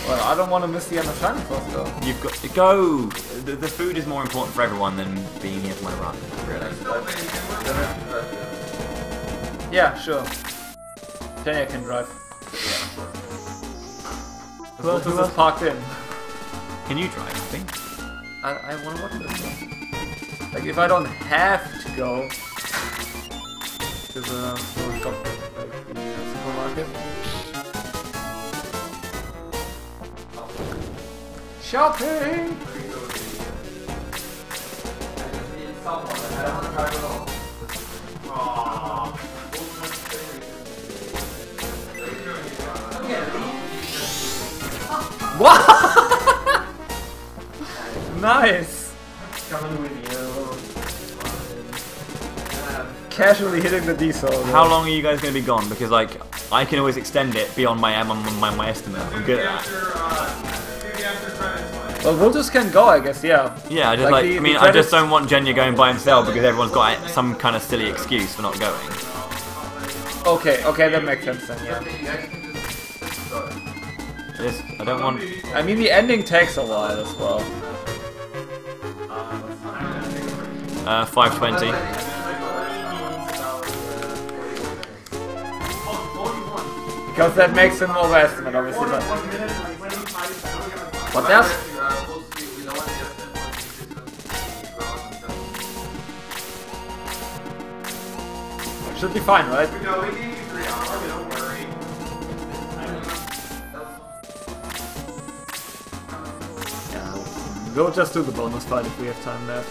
Well, I don't want to miss the end of Shining Force though. You've got to go. The food is more important for everyone than being here for my run. Really. Yeah, sure. Then I can drive. Well, This is parked in. Can you drive? I think. I want to watch this one. Like, if I don't have to go to the shop, like the supermarket. Shopping! What? Nice! Coming with you. Casually hitting the D-Soul. How long are you guys going to be gone? Because like I can always extend it beyond my estimate. I'm good at that. After credits, Well, Vultus can go, I guess, yeah. Yeah, I just Like like. the- I mean, the I just credits- don't want Genya going by himself because everyone's got some kind of silly excuse for not going. Okay, okay, that makes sense then, yeah. Okay, you guys can just start. I don't want. I mean, the ending takes a while as well. 520. Because that makes him overestimate, obviously. But there's... Should be fine, right? No, we gave you 3 hours, don't worry. Yeah, we'll just do the bonus fight if we have time left.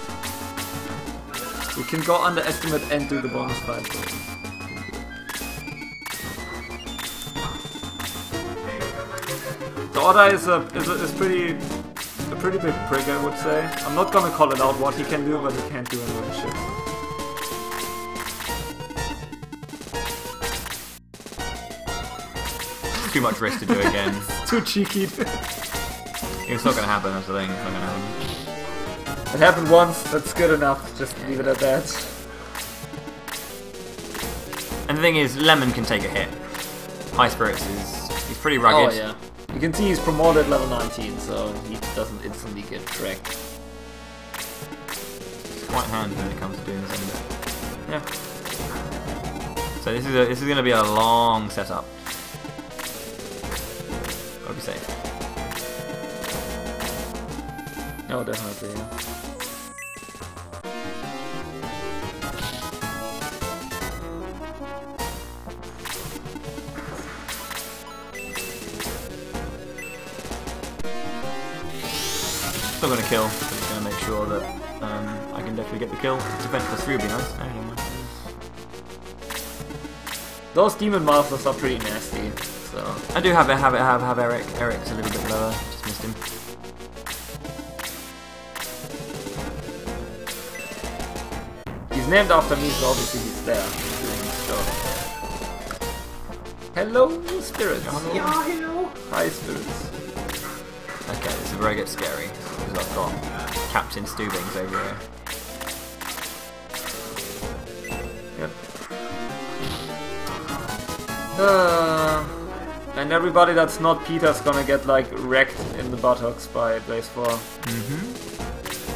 We can go underestimate and do the bonus fight. The Order is a pretty big prick, I would say. I'm not gonna call it out what he can do, but he can't do annoying shit. Too much risk to do again. Too cheeky. It's not gonna happen. That's the thing. It's not gonna happen. It happened once, that's good enough. Just leave it at that. And the thing is, Lemon can take a hit. High Spirits he's pretty rugged. Oh yeah. You can see he's promoted level 19, so he doesn't instantly get wrecked. It's quite handy when it comes to doing this, isn't it? Yeah. So this is going to be a long setup. Gotta be safe. Oh, definitely, yeah. Still going to kill. Just going to make sure that I can definitely get the kill. Defense plus 3 would be nice. No, never mind. Those demon masters are pretty nasty, so... I do have Eric. Eric's a little bit lower. Just missed him. He's named after me, so obviously he's there. Doing his job. Hello, spirits. Yeah, hello. Hi, spirits. Okay, this is where it gets scary. Because I've got Captain Steubings over here. Yep. And everybody that's not Peter's gonna get like wrecked in the buttocks by Blaze 4.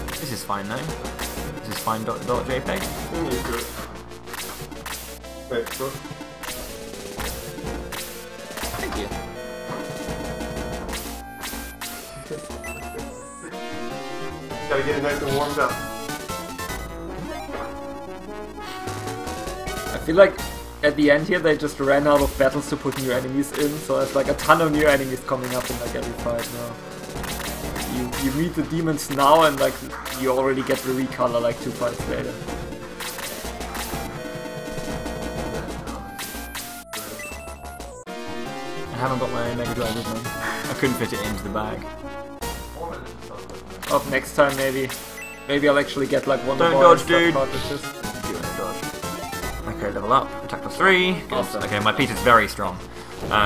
This is fine though. This is fine. .jpg. Wait, bro. Thank you. Gotta get it nice and warmed up. I feel like at the end here they just ran out of battles to put new enemies in, so there's like a ton of new enemies coming up in like every fight now. You meet the demons now and like you already get the recolor like 2 fights later. I haven't got my Mega Drive with me. I couldn't fit it into the bag. Up next time maybe. Maybe I'll actually get like one Don't of dodge, our dude. cartridges. Okay, level up. Attack plus 3. Good. Awesome. Okay, my Peter's very strong.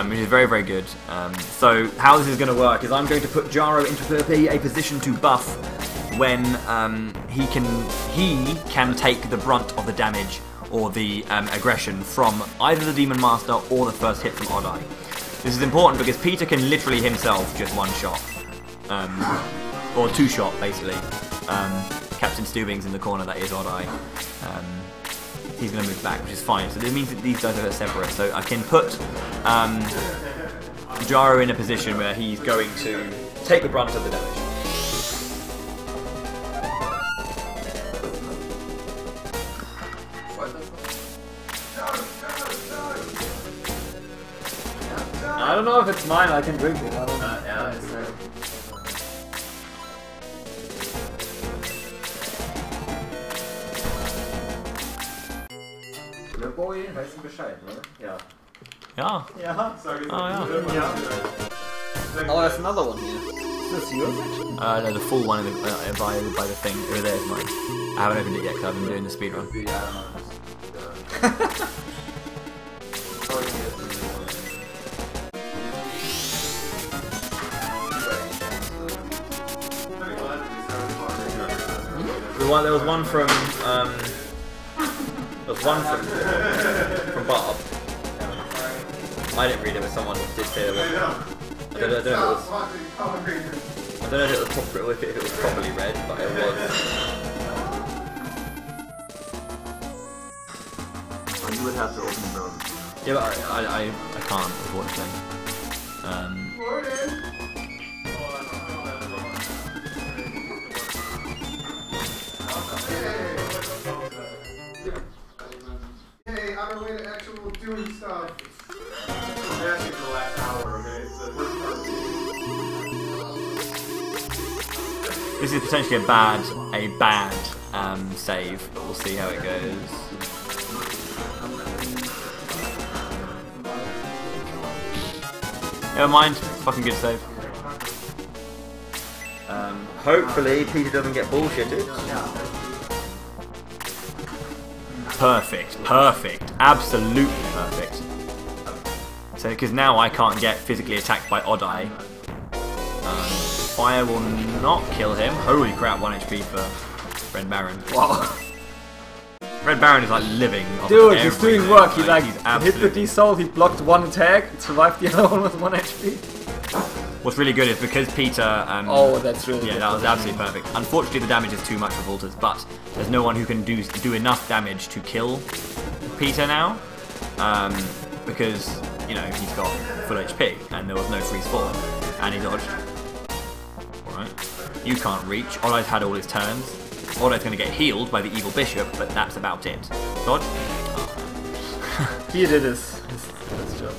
Which is very, very good. So how this is going to work is I'm going to put Jaro into a position to buff when he can take the brunt of the damage or the aggression from either the Demon Master or the first hit from Odd Eye. This is important because Peter can literally himself just one shot. Or 2 shot basically. Captain Steubings in the corner, that is Odd Eye. He's going to move back, which is fine. So this means that these guys are separate. So I can put Jaro in a position where he's going to take the brunt of the damage. I don't know if it's mine, I can drink it. I don't know. Der Bowie, weißt du Bescheid, oder? Ja. Ja. Ja. Oh, ja. Oh, there's another one here. Is this yours actually? No, the full one by the thing. Over there is mine. I haven't opened it yet because I've been doing the speedrun. There was one from Bob. I didn't read it, but someone did say it. I don't know if it was. I don't know if it was properly read, but it was. Well, you would have to open the browser. Yeah, but I can't, unfortunately. Hey, on our way to actual doing stuff. I'm asking for the last hour, okay? It's the first part. This is potentially a bad save, but we'll see how it goes. Never mind, fucking good save. Hopefully Peter doesn't get bullshitted. Perfect, absolutely perfect. So, because now I can't get physically attacked by Oddeye. Fire will not kill him. Holy crap, 1 HP for Red Baron. Wow. Red Baron is like living. Dude, he's doing work. He like he's hit the D-Soul, he blocked one attack, survived the other one with 1 HP. What's really good is because Peter... oh, that's really yeah, that was absolutely perfect. Unfortunately, the damage is too much for Volters, but there's no one who can do enough damage to kill Peter now. Because, you know, he's got full HP, and there was no freeze fall, and he dodged. Alright. You can't reach. Oddai's had all his turns. Oddai's going to get healed by the evil bishop, but that's about it. Dodge? Oh. He did his job.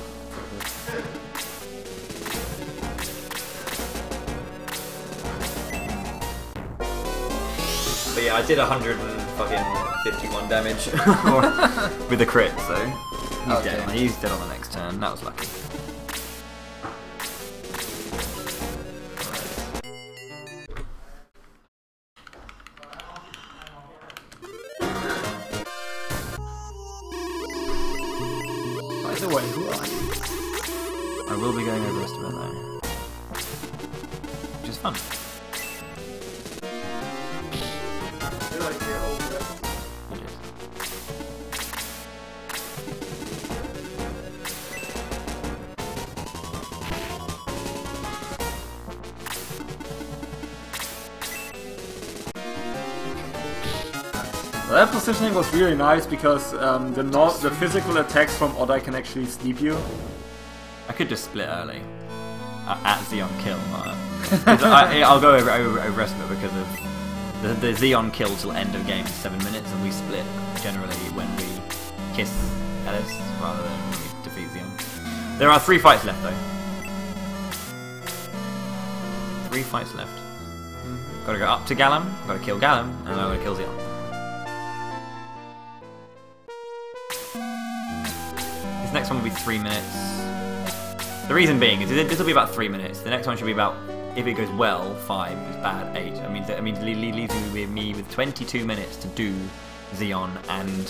But yeah, I did 151 damage with a crit, so he's dead. He's dead on the next turn. That was lucky. By the way, who are you? I will be going over rest of it though, which is fun. That positioning was really nice because the physical attacks from Oddai can actually sleep you. I could just split early at Xeon kill. I'll go over rest of it because of the Xeon kill till end of game is 7 minutes, and we split generally when we kiss Ellis rather than when we defeat Xeon. There are 3 fights left though. 3 fights left. Gotta go up to Gallum, gotta kill Gallum, and then I'm gonna kill Xeon. This next one will be 3 minutes. The reason being is this will be about 3 minutes. The next one should be about, if it goes well, 5. If it's bad, 8. I mean, it leaves me with 22 minutes to do Xeon and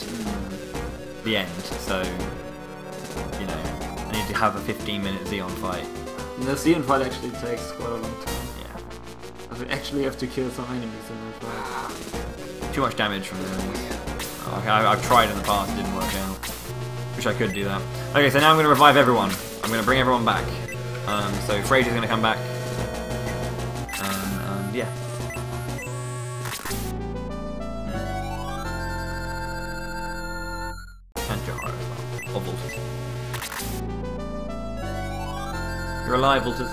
the end. So, you know, I need to have a 15-minute Xeon fight. The Xeon fight actually takes quite a long time. Yeah. I actually have to kill some enemies in that fight. Too much damage from them. Okay, I've tried in the past, it didn't work out. Wish I could do that. Okay, so now I'm going to revive everyone. I'm going to bring everyone back. So Fraser's going to come back. And yeah. And Jara as well. Or Volters. You're alive, Volters.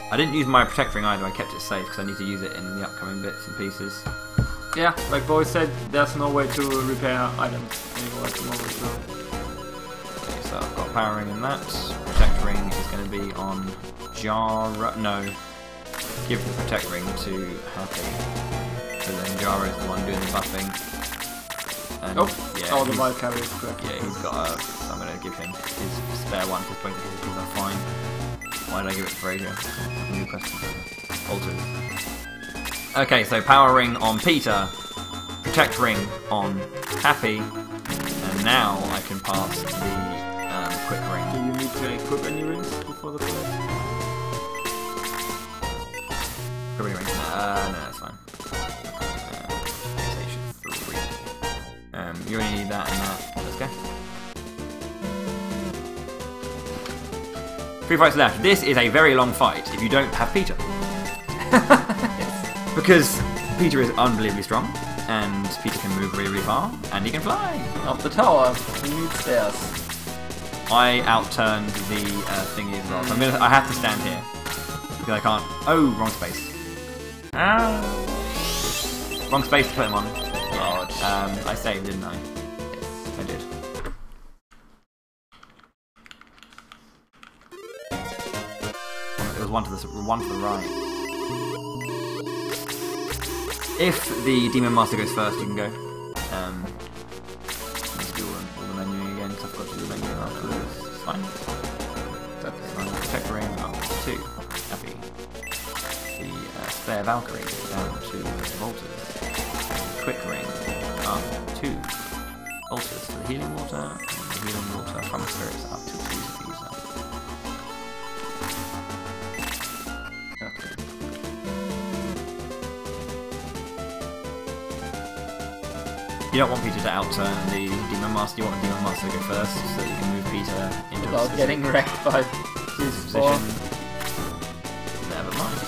I didn't use my Protect Ring either, I kept it safe because I need to use it in the upcoming bits and pieces. Yeah, like Bowie said, there's no way to repair items anymore at the moment, so... Okay, so I've got Power Ring in that. Protect Ring is going to be on Jara. No. Give the Protect Ring to Happy. So then Jara is the one doing the buffing. And yeah, the wild carry is correct. Yeah, he's got a... So I'm going to give him his spare one because both of his skills are fine. Why did I give it to Fraser? New question. Alters. Okay, so Power Ring on Peter, Protect Ring on Happy, and now I can pass the Quick Ring. Do you need to equip any rings before the fight? Probably range. No, that's fine. GSH 3. You only need that and that. Let's go. 3 fights left. This is a very long fight if you don't have Peter. Because Peter is unbelievably strong, and Peter can move really, really far, and he can fly. Up the tower, he needs stairs. I outturned the thingy as well, so I have to stand here. Because I can't. Oh, wrong space. Wrong space to put him on. Yeah. I saved, didn't I? Yes, I did. It was one to the right. If the Demon Master goes first, you can go. Let's do all the menuing again, because I've got to do the menu afterwards. It's fine. That's fine. Protect ring up to 2. Happy. The spare Valkyrie down to Volters. Quick ring up 2 Volters for the healing water. And the healing water from spirits up to 2 user. You don't want Peter to outturn the Demon Master, you want the Demon Master to go first so that you can move Peter into without getting wrecked by his position. Never mind.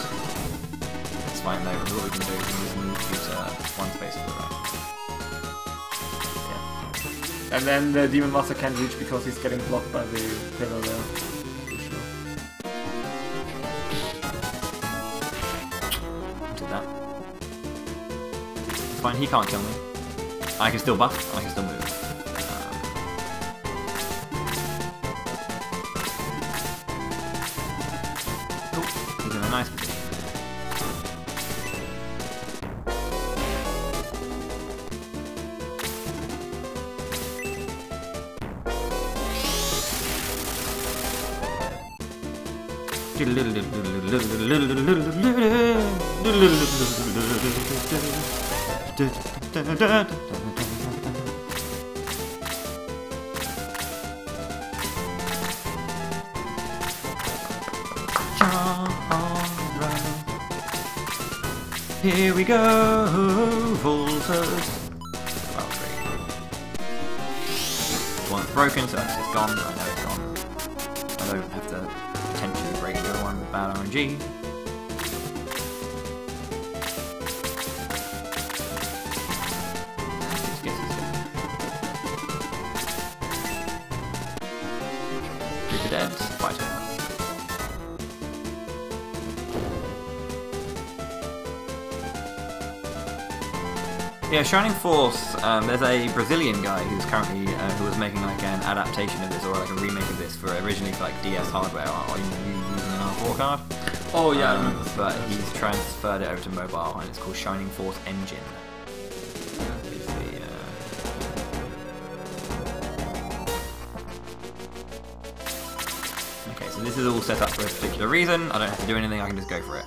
It's fine though, because what we can do is just move Peter 1 space to the right. Yeah. And then the Demon Master can't reach because he's getting blocked by the pillar there. Did that. It's fine, he can't kill me. I can still buff, I can still move. Cool, he's in a nice position. Here we go, Volters. One's broken, so that's just gone. I know it's gone. I don't have to potentially break the other one with bad RNG. Reaper dead, fight it. Yeah, Shining Force, there's a Brazilian guy who's currently, who was making like an adaptation of this, or like a remake of this, for originally for like DS hardware, or using an R4 card. Oh yeah, I remember. But he's transferred it over to mobile, and it's called Shining Force Engine. Is the, Okay, so this is all set up for a particular reason. I don't have to do anything, I can just go for it.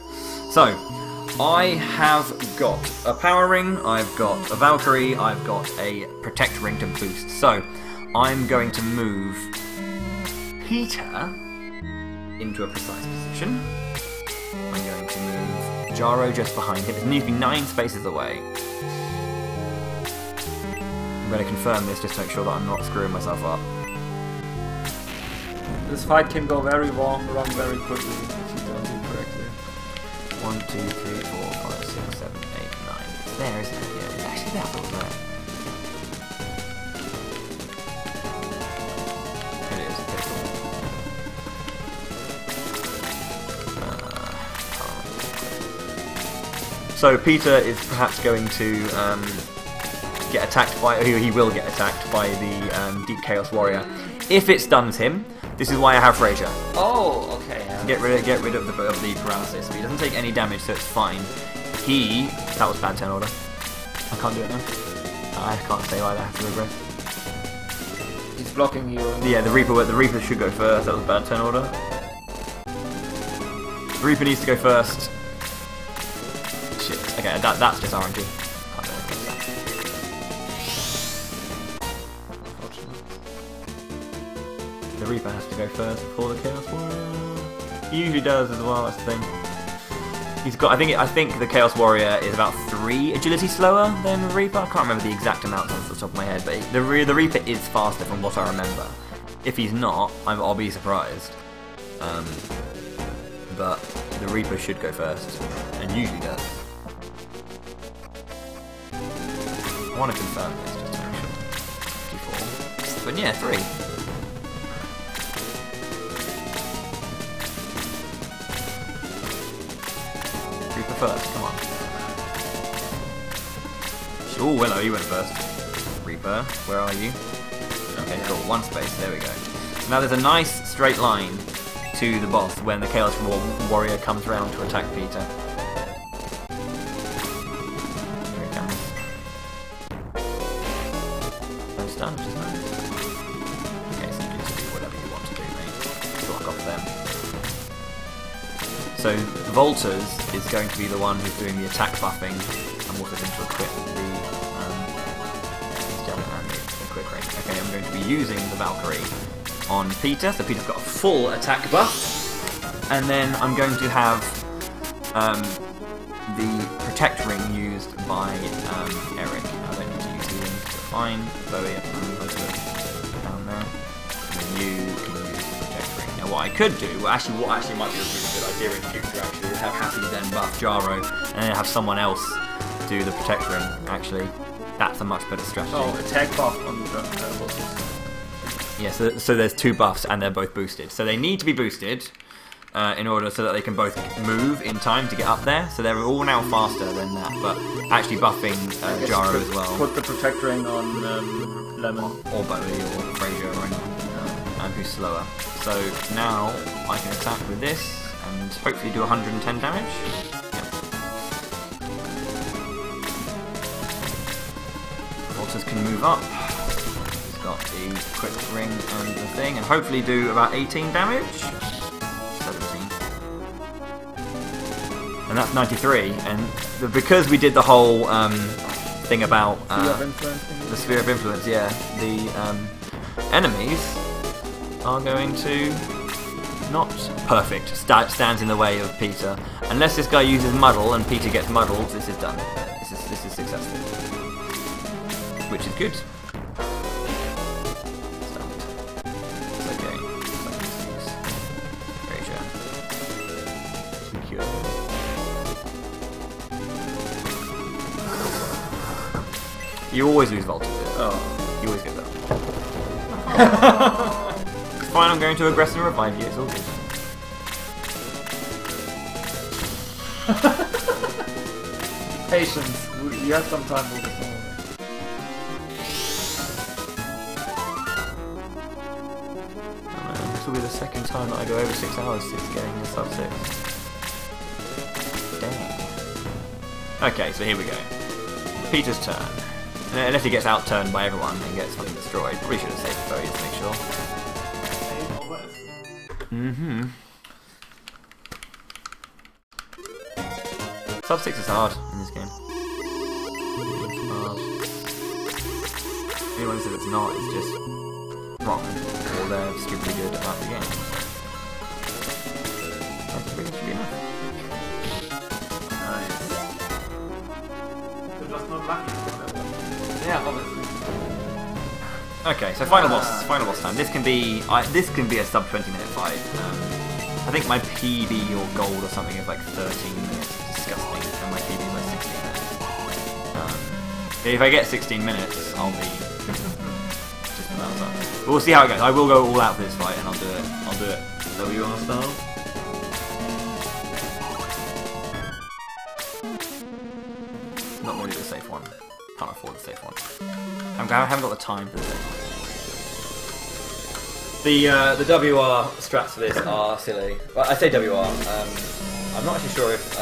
So, I have got a power ring, I've got a Valkyrie, I've got a protect ring to boost. So, I'm going to move Peter into a precise position. I'm going to move Jaro just behind him. It needs to be 9 spaces away. I'm going to confirm this just to make sure that I'm not screwing myself up. This fight can go very wrong very quickly if you don't do it correctly. 1, 2, 3, 4, 5, 6, 7, 8, 9. It's there, isn't it? Yeah, it's actually that one there. It is, okay, cool. So Peter is perhaps going to get attacked by, or he will get attacked by the Deep Chaos Warrior. If it stuns him, this is why I have Frazier. Oh, okay. Yeah. Get rid of the paralysis, but he doesn't take any damage, so it's fine. That was bad turn order. I can't do it now. I can't say either. I have to regress. He's blocking you. Yeah, the Reaper should go first. That was bad turn order. The Reaper needs to go first. Shit. Okay, that's just RNG. Can't do anything. The Reaper has to go first before the Chaos Warrior. He usually does as well, that's the thing. He's got. I think the Chaos Warrior is about 3 agility slower than Reaper. I can't remember the exact amount off the top of my head, but the Reaper is faster from what I remember. If he's not, I'll be surprised. But the Reaper should go first, and usually does. I want to confirm this just to make sure. 54. But yeah, 3. Reaper first, come on. Oh, hello, you went first. Reaper, where are you? Okay, cool, 1 space, there we go. Now there's a nice straight line to the boss when the Chaos Warrior comes round to attack Peter. Here it comes. No stun, which is nice. Okay, so you can just do whatever you want to do, mate. Block off them. So, Volters is going to be the one who's doing the attack buffing. I'm also going to equip the quick range. Okay, I'm going to be using the Valkyrie on Peter, so Peter's got a full attack buff, and then I'm going to have the Protect Ring used by Eric. I don't need to use healing, so fine. Bowie, down there. And then you can use the Protect Ring. Now what I could do, what actually might be a really good idea in future actually, is have Happy then buff Jaro, and then have someone else do the Protect Ring, actually. That's a much better strategy. Oh, attack buff on the bosses. Yeah, so there's 2 buffs and they're both boosted. So they need to be boosted in order so that they can both move in time to get up there. So they're all now faster than that, but actually buffing Jaro as well. Put the Protect Ring on Lemon. Or Bowie or Frazier or anyone, and who's slower. So now I can attack with this and hopefully do 110 damage. Volters can move up. Got the quick ring and the thing, and hopefully do about 18 damage. 17. And that's 93. And because we did the whole thing about the sphere of influence, yeah, the enemies are going to not perfect. Stands in the way of Peter. Unless this guy uses muddle and Peter gets muddled, this is done. This is successful, which is good. You always lose Voltage. Oh. You always get that. It's fine, I'm going to aggress and revive you, it's all good. Patience. You have some time with this. This will be the second time that I go over 6 hours since getting the sub 6. Dang. Okay, so here we go. Peter's turn. Unless he gets outturned by everyone and gets fucking destroyed. Probably should have saved the Bowie to make sure. Sub 6 is hard in this game. It's hard. Anyone who says it's not is just wrong. Or they're stupidly good about the game. That's pretty much enough. Nice. They're just not lucky. Yeah, obviously. Okay, so final boss time. This can be a sub 20-minute fight. I think my PB or gold or something is like 13 minutes. It's disgusting, and my PB is like 16 minutes. If I get 16 minutes, I'll be just about done. But we'll see how it goes. I will go all out for this fight, and I'll do it. WR style. Not really the safe one. Can't afford the safe one. I haven't got the time for the safe one. The WR strats for this are silly. Well, I say WR. I'm not actually sure if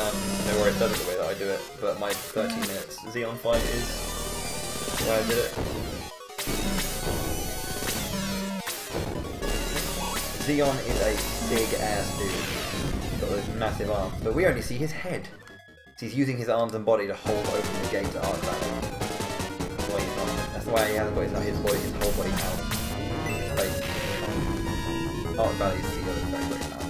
No Worries does it the way that I do it, but my 13 minutes Xeon fight is the way I did it. Xeon is a big ass dude. He's got those massive arms, but we only see his head. So he's using his arms and body to hold open the gate to Arc Valley. That's why he hasn't got his whole body out. His face. Arc Valley's seagull is very, very loud.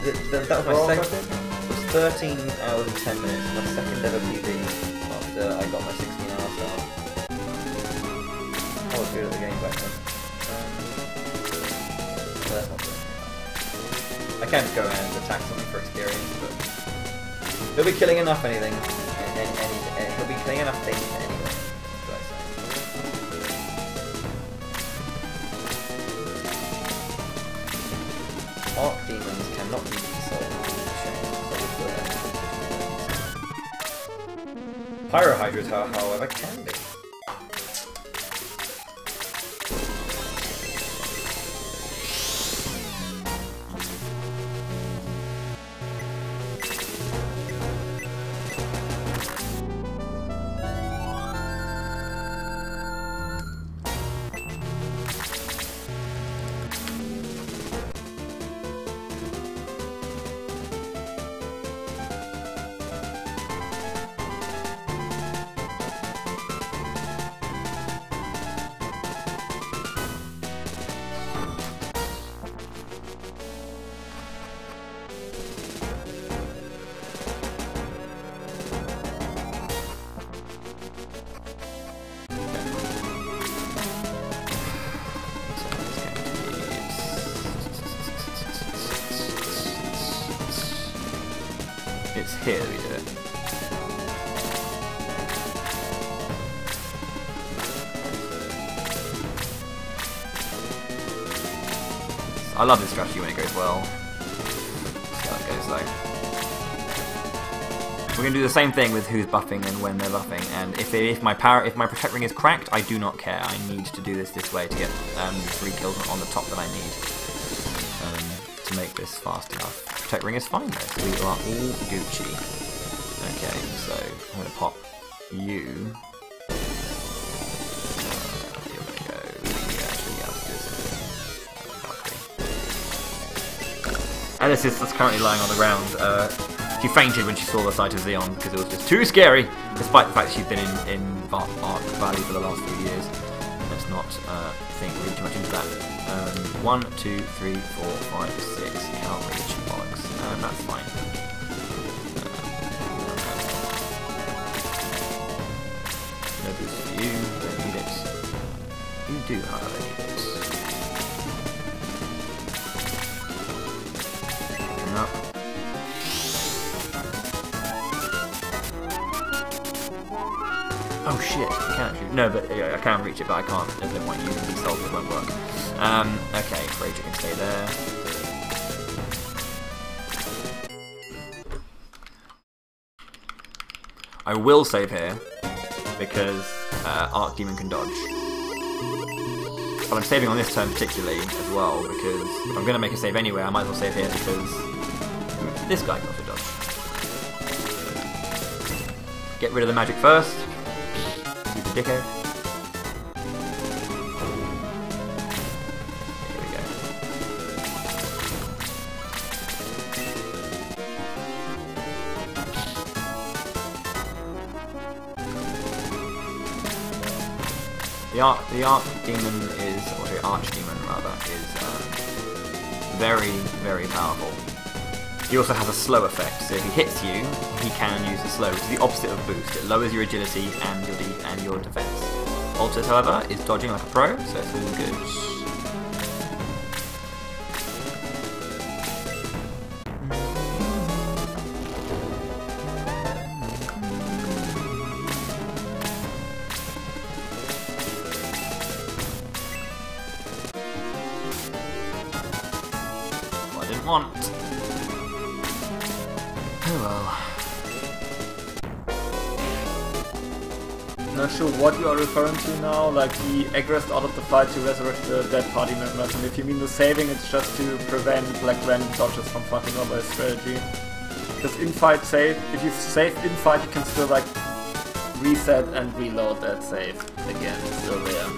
That was my second. It was 13 hours and 10 minutes. My second ever PB after I got my 16-hour start. I was good at the game back then. So that's not good. I can just go around and attack something for experience, but he'll be killing enough anything. He'll be killing enough things anyway. Should I say? Archdemons cannot be sold. Pyrohydras, however, can be. It's here that we do it. I love this strategy when it goes well. See how it goes though. We're gonna do the same thing with who's buffing and when they're buffing, and if my protect ring is cracked, I do not care. I need to do this way to get 3 kills on the top that I need to make this fast enough. Protect ring is fine though, so we are all Gucci. Okay, so I'm gonna pop you. Here we go. Alice is currently lying on the ground. She fainted when she saw the sight of Xeon because it was just too scary, despite the fact that she's been in Ark Valley for the last few years. Let's not read too much into that. 1, 2, 3, 4, 5, 6. Can't reach bollocks. That's fine. No boost for you. Don't need it. You do, however, need it. Coming up. Oh shit! I can't shoot. No, but yeah, I can reach it, but I can't. There's no point using these salts. It won't work. Okay, Fraser can stay there. I will save here because Archdemon can dodge. But I'm saving on this turn particularly as well because if I'm going to make a save anyway, I might as well save here because this guy got to dodge. Get rid of the magic first. Keep the dickhead. The Archdemon is, or the Archdemon rather, is very, very powerful. He also has a slow effect, so if he hits you, he can use the slow, which is the opposite of boost. It lowers your agility and your defense. Altus, however, is dodging like a pro, so it's all good. Want. Oh well. Not sure what you are referring to now, like he aggressed out of the fight to resurrect the dead party members, and if you mean the saving, it's just to prevent like random dodges from fucking over his strategy. Because in-fight save, if you save in-fight, you can still like reset and reload that save again, it's still there.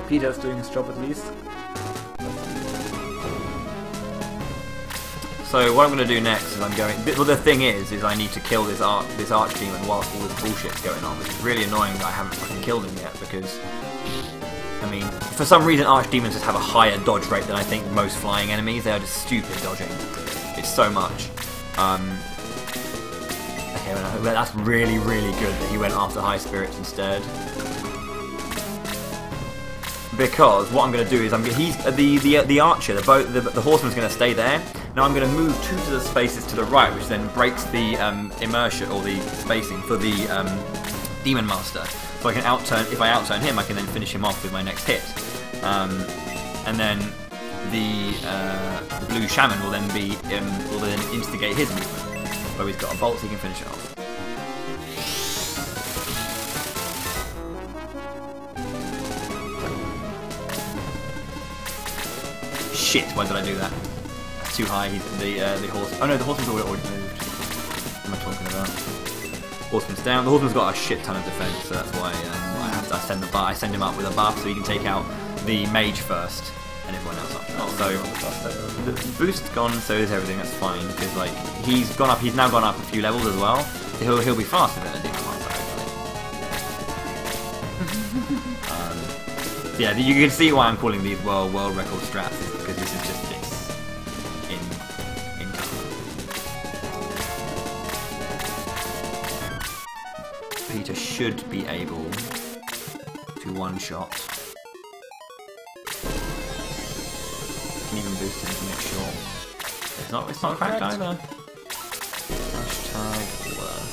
Peter's doing his job at least. So what I'm going to do next is I'm going. Well, the thing is I need to kill this archdemon whilst all this bullshit's going on, which is really annoying that I haven't fucking killed him yet because. I mean, for some reason archdemons just have a higher dodge rate than I think most flying enemies. They are just stupid dodging. It's so much. Okay, well, that's really, really good that he went after high spirits instead. Because what I'm going to do is he's the archer, the horseman's going to stay there. Now I'm going to move 2 to the spaces to the right, which then breaks the immersion or the spacing for the demon master. So I can outturn. If I outturn him, I can then finish him off with my next hit. And then the blue shaman will then instigate his movement. Where he's got a bolt, so he can finish it off. Shit! Why did I do that? That's too high. He's the horse. Oh no, the horseman's already moved. What am I talking about? Horseman's down. The horseman's got a shit ton of defense, so that's why I send him up with a buff so he can take out the mage first and everyone else after that. So the boost's gone, so is everything. That's fine because like he's now gone up a few levels as well. So he'll be faster than a demon master actually. Yeah, you can see why I'm calling these world record strats because this is just this in color. Peter should be able to one-shot. Can even boost him to make sure. It's not cracked either. Hashtag worth.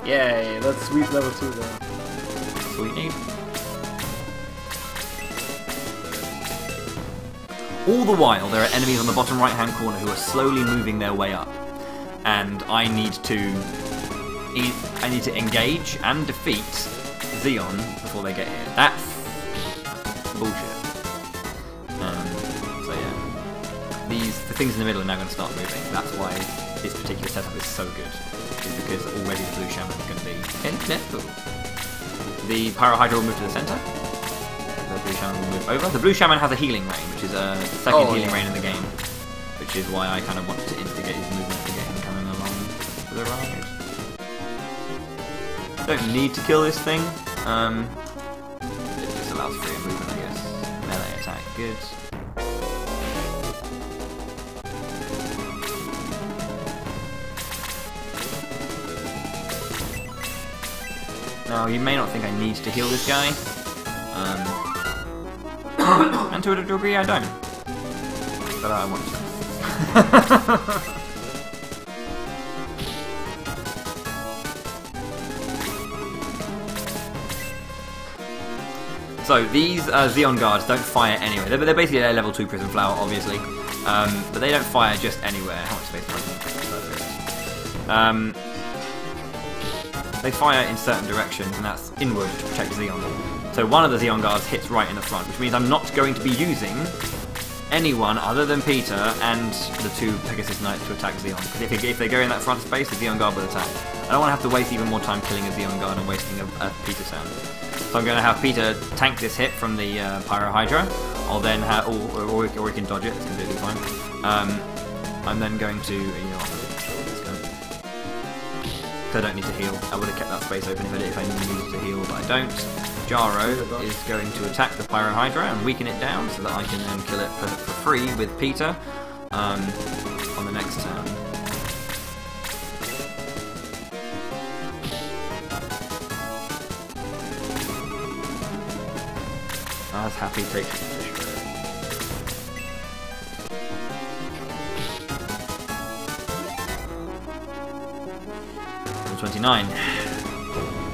Yay, that's sweet level 2 then. Sweet need. All the while, there are enemies on the bottom right-hand corner who are slowly moving their way up, and I need to engage and defeat Xeon before they get here. That's bullshit. So yeah, the things in the middle are now going to start moving. That's why this particular setup is so good. Is because already the blue shaman is going to be helpful. The Pyro Hydra will move to the center. The blue shaman will move over. The blue shaman has a healing rain, which is the second healing rain in the game, which is why I kind of wanted to instigate his movement to get him coming along for the ride. Don't need to kill this thing. It just allows free movement, I guess. Melee attack, good. Now, you may not think I need to heal this guy. And to a degree I don't. But I want to. So, these Xeon guards don't fire anywhere. They're basically a level 2 Prism Flower, obviously. But they don't fire just anywhere. How much space do I need? They fire in certain directions, and that's inward to protect Xeon. So one of the Xeon guards hits right in the front, which means I'm not going to be using anyone other than Peter and the 2 Pegasus Knights to attack Xeon. Because if they go in that front space, the Xeon guard will attack. I don't want to have to waste even more time killing a Xeon guard and wasting a Peter sound. So I'm going to have Peter tank this hit from the Pyro Hydra. I'll then have, or he can dodge it. It's completely fine. I'm then going to, I don't need to heal. I would have kept that space open if I needed to heal, but I don't. Jaro is going to attack the Pyro Hydra and weaken it down so that I can then kill it for free with Peter on the next turn. I was happy to take fish. 29.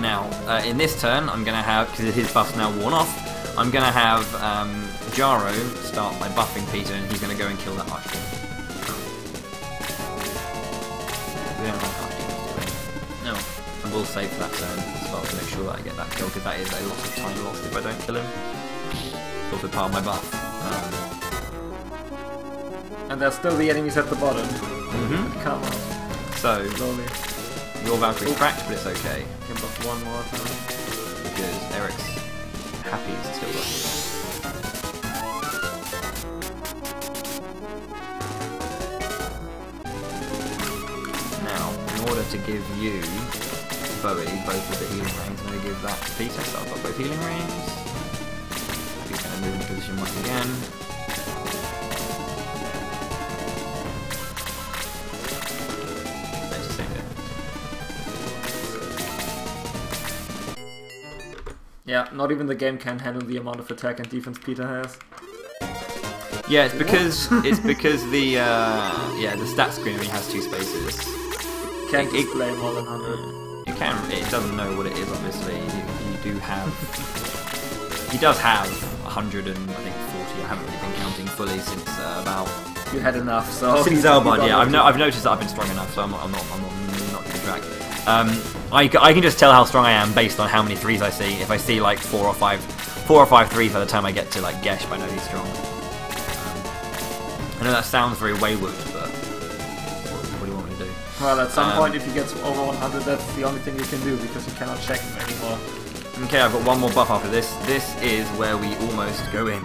Now, in this turn, I'm going to have, because his buff's now worn off, I'm going to have Jaro start by buffing Peter, and he's going to go and kill that Archdemon. We don't like Archdemons, do we? No. And we'll save for that turn as well to make sure that I get that kill, because that is a lot of time lost if I don't kill him. It's also part of my buff. And there's still the enemies at the bottom. Come on. So, Slowly. Your Valkyrie's cracked, but it's okay. Can buff one more time. Because Eric's Happy's still got here. Now, in order to give you, Bowie, both of the healing rings, I'm going to give that to Peter, so I've got both healing rings. He's going to move into position once again. Let's just save it. Yeah, not even the game can handle the amount of attack and defense Peter has. Yeah, it's because the the stat screen only has 2 spaces. Can't display more than 100. It can. It doesn't know what it is. Obviously, you do have. He does have 100 and I think 40. I haven't really been counting fully since about. You had enough, so. Since Zelbud, yeah. I've noticed that I've been strong enough, so I'm not keeping track. I can just tell how strong I am based on how many 3s I see. If I see like 4 or 5 3s by the time I get to like Gesh, I know he's strong. I know that sounds very wayward, but what do you want me to do? Well, at some point, if he gets over 100, that's the only thing you can do because you cannot check him anymore. Okay, I've got one more buff after this. This is where we almost go in.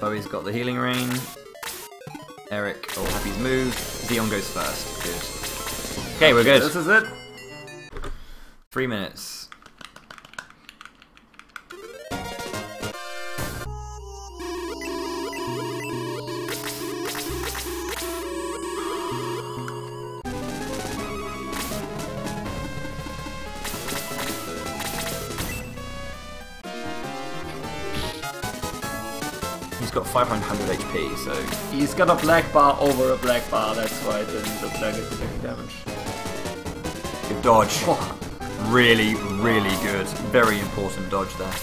Bowie's got the healing ring. Eric, or Happy's moved. Dion goes first. Good. Okay, we're good. This is it. 3 minutes. He's got 500 HP, so... He's got a black bar over a black bar, that's why it didn't look like it did any damage. Good dodge. Really, really good. Very important dodge there.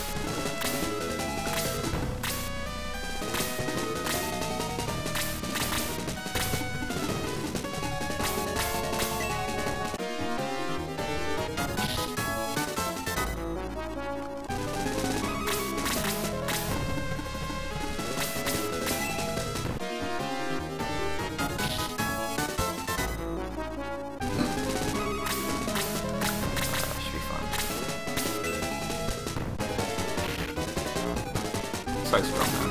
So strong, man.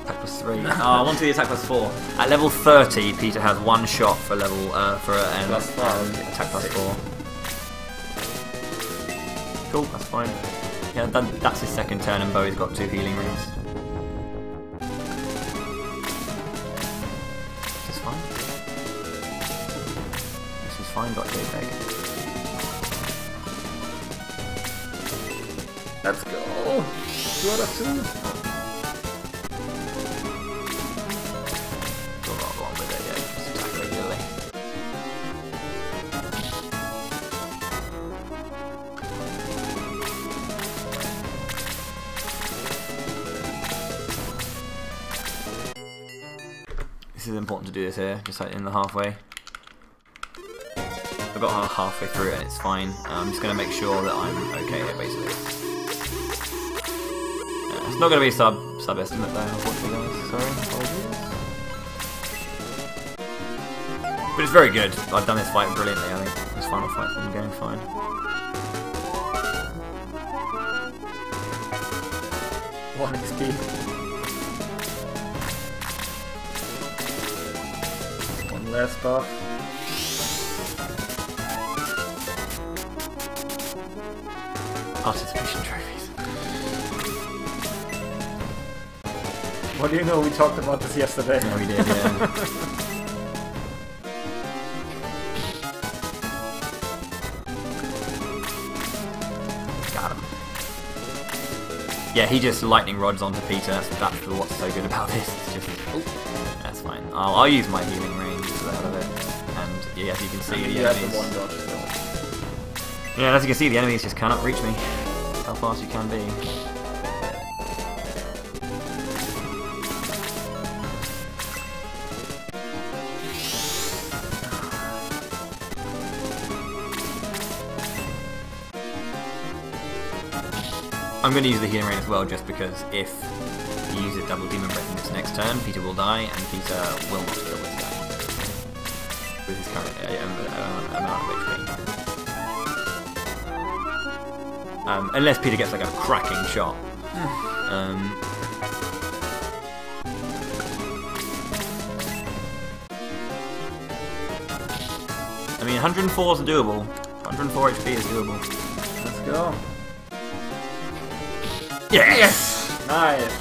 Attack plus 3. Oh, I want to the attack plus 4. At level 30, Peter has 1 shot for level Plus 5. attack plus 4. Cool, that's fine. Yeah, that's his second turn, and Bowie's got 2 healing rings. This is fine. This is fine. Got JPEG. Let's go! 2 out of 2! Go along with it, yeah, just attack regularly. This is important to do this here, just like in the halfway. I got halfway through it and it's fine. I'm just going to make sure that I'm okay here, basically. It's not going to be sub-estimate though, unfortunately guys. Sorry, apologies. But it's very good. I've done this fight brilliantly, I think. This final fight's been going fine. One XP. One last buff. Participation trophies. What do you know? We talked about this yesterday. Yeah, we did, yeah. Got him. Yeah, he just lightning rods onto Peter. That's what's so good about this. It's just, that's fine. I'll use my healing ring just out of it. And yeah, as you can see, the enemies. One dodge, so. Yeah, as you can see, the enemies just cannot reach me. How fast you can be. I'm going to use the healing ring as well, just because if he uses double demon breath in this next turn, Peter will die, and Peter will not kill this guy with his current amount of HP. Unless Peter gets like a cracking shot. I mean, 104 is doable. 104 HP is doable. Let's go. Yes! Nice.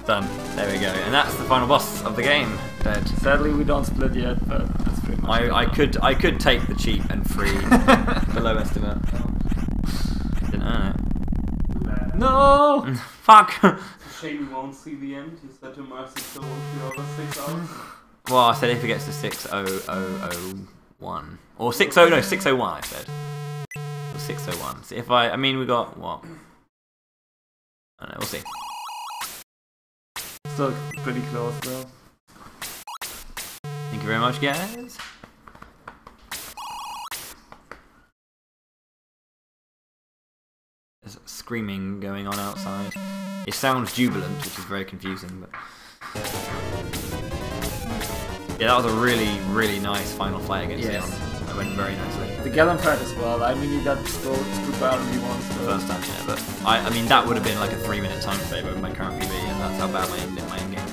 Done. There we go. And that's the final boss of the game. Dead. Sadly, we don't split yet, but that's pretty much it. I could take the cheap and free below estimate. Didn't earn it. No! Fuck! Shame we won't see the end. You said to Mercy so the other 6 hours. Well, I said if it gets to 6001. Or 601 I said. Or 601. So if I mean we got what? I don't know, we'll see. Still pretty close though. Thank you very much, guys. There's screaming going on outside. It sounds jubilant, which is very confusing, but yeah, that was a really, really nice final fight against Leon. That went very nicely. The Gallon fight as well. I mean, you got screwed by only once. First time, yeah, but I mean that would have been like a 3-minute time saver with my current PB, and that's how bad my in game is.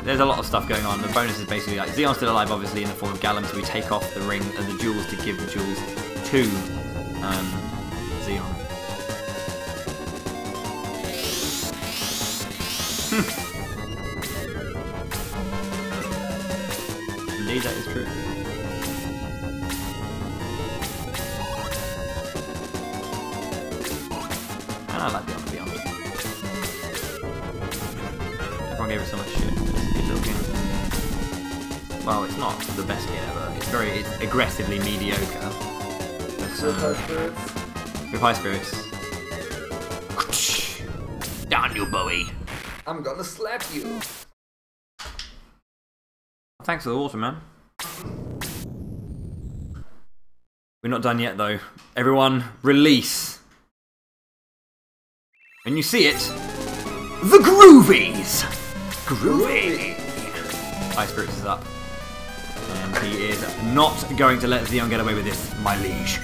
There's a lot of stuff going on. The bonus is basically like Zeon's still alive, obviously, in the form of Gallum, so we take off the ring and the jewels to give the jewels to Zeon. Indeed, that is true. And I like the to be honest. Everyone gave it so much shit. It's a good little game. Well, it's not the best game ever. It's aggressively mediocre. With high spirits. With high spirits. Down you, Bowie. I'm gonna slap you. Thanks for the water, man. We're not done yet, though. Everyone, release. When you see it, The Groovies! Groovy! High Spirits is up. And he is not going to let Zeon get away with this, my liege.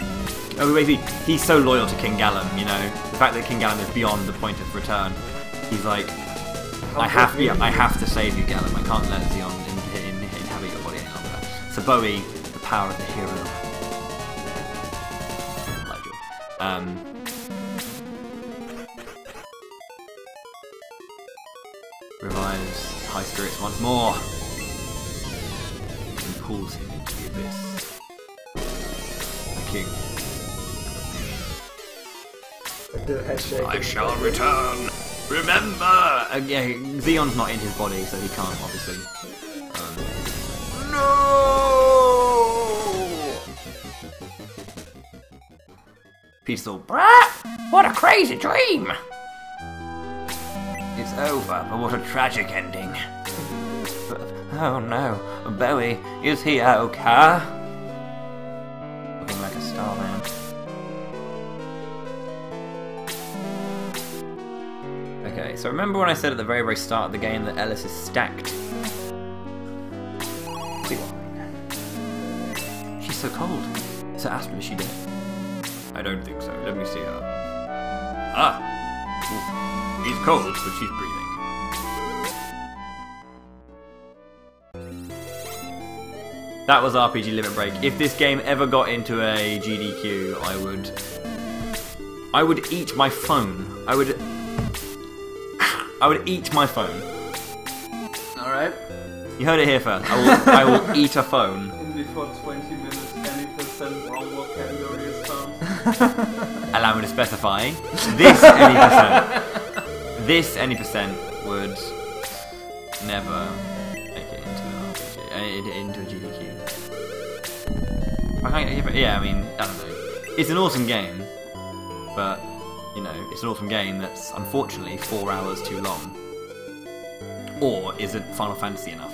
Oh, basically, he's so loyal to King Gallum, you know. The fact that King Gallum is beyond the point of return. He's like, I have to save you, Gallum. I can't let Zeon inhabit your body any longer. So Bowie, the power of the hero. Revives High Spirits once more. And pulls him into the abyss. The king. I shall return. Remember! Yeah, Zeon's not in his body, so he can't, obviously. No! Peaceful. Brat! What a crazy dream! It's over, but what a tragic ending. But, oh no, Bowie, is he okay? Looking like a star, man. Okay, so remember when I said at the very, very start of the game that Ellis is stacked? See what? She's so cold. So Astra, is she dead? I don't think so. Let me see her. Ah! She's cold, but she's breathing. That was RPG Limit Break. If this game ever got into a GDQ, I would eat my phone. I would eat my phone. Alright. You heard it here first. I will eat a phone. In before 20 minutes, any % wrong vocabulary is found. Allow me to specify. This any percent. This any percent would never make it into an RPG, into a GDQ. I can't get, yeah, I mean, I don't know. It's an awesome game, but you know, it's an awesome game that's unfortunately 4 hours too long. Or isn't Final Fantasy enough?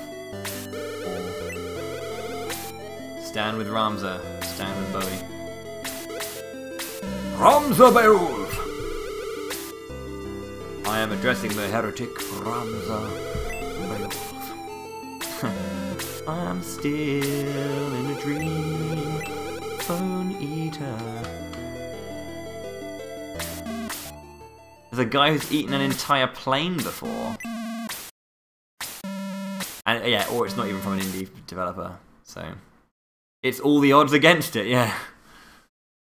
Stand with Ramza, stand with Bowie. Ramza Beowulf! I am addressing the heretic Ramza Beowulf. I'm still in a dream, phone eater. There's a guy who's eaten an entire plane before. And yeah, or it's not even from an indie developer, so it's all the odds against it, yeah.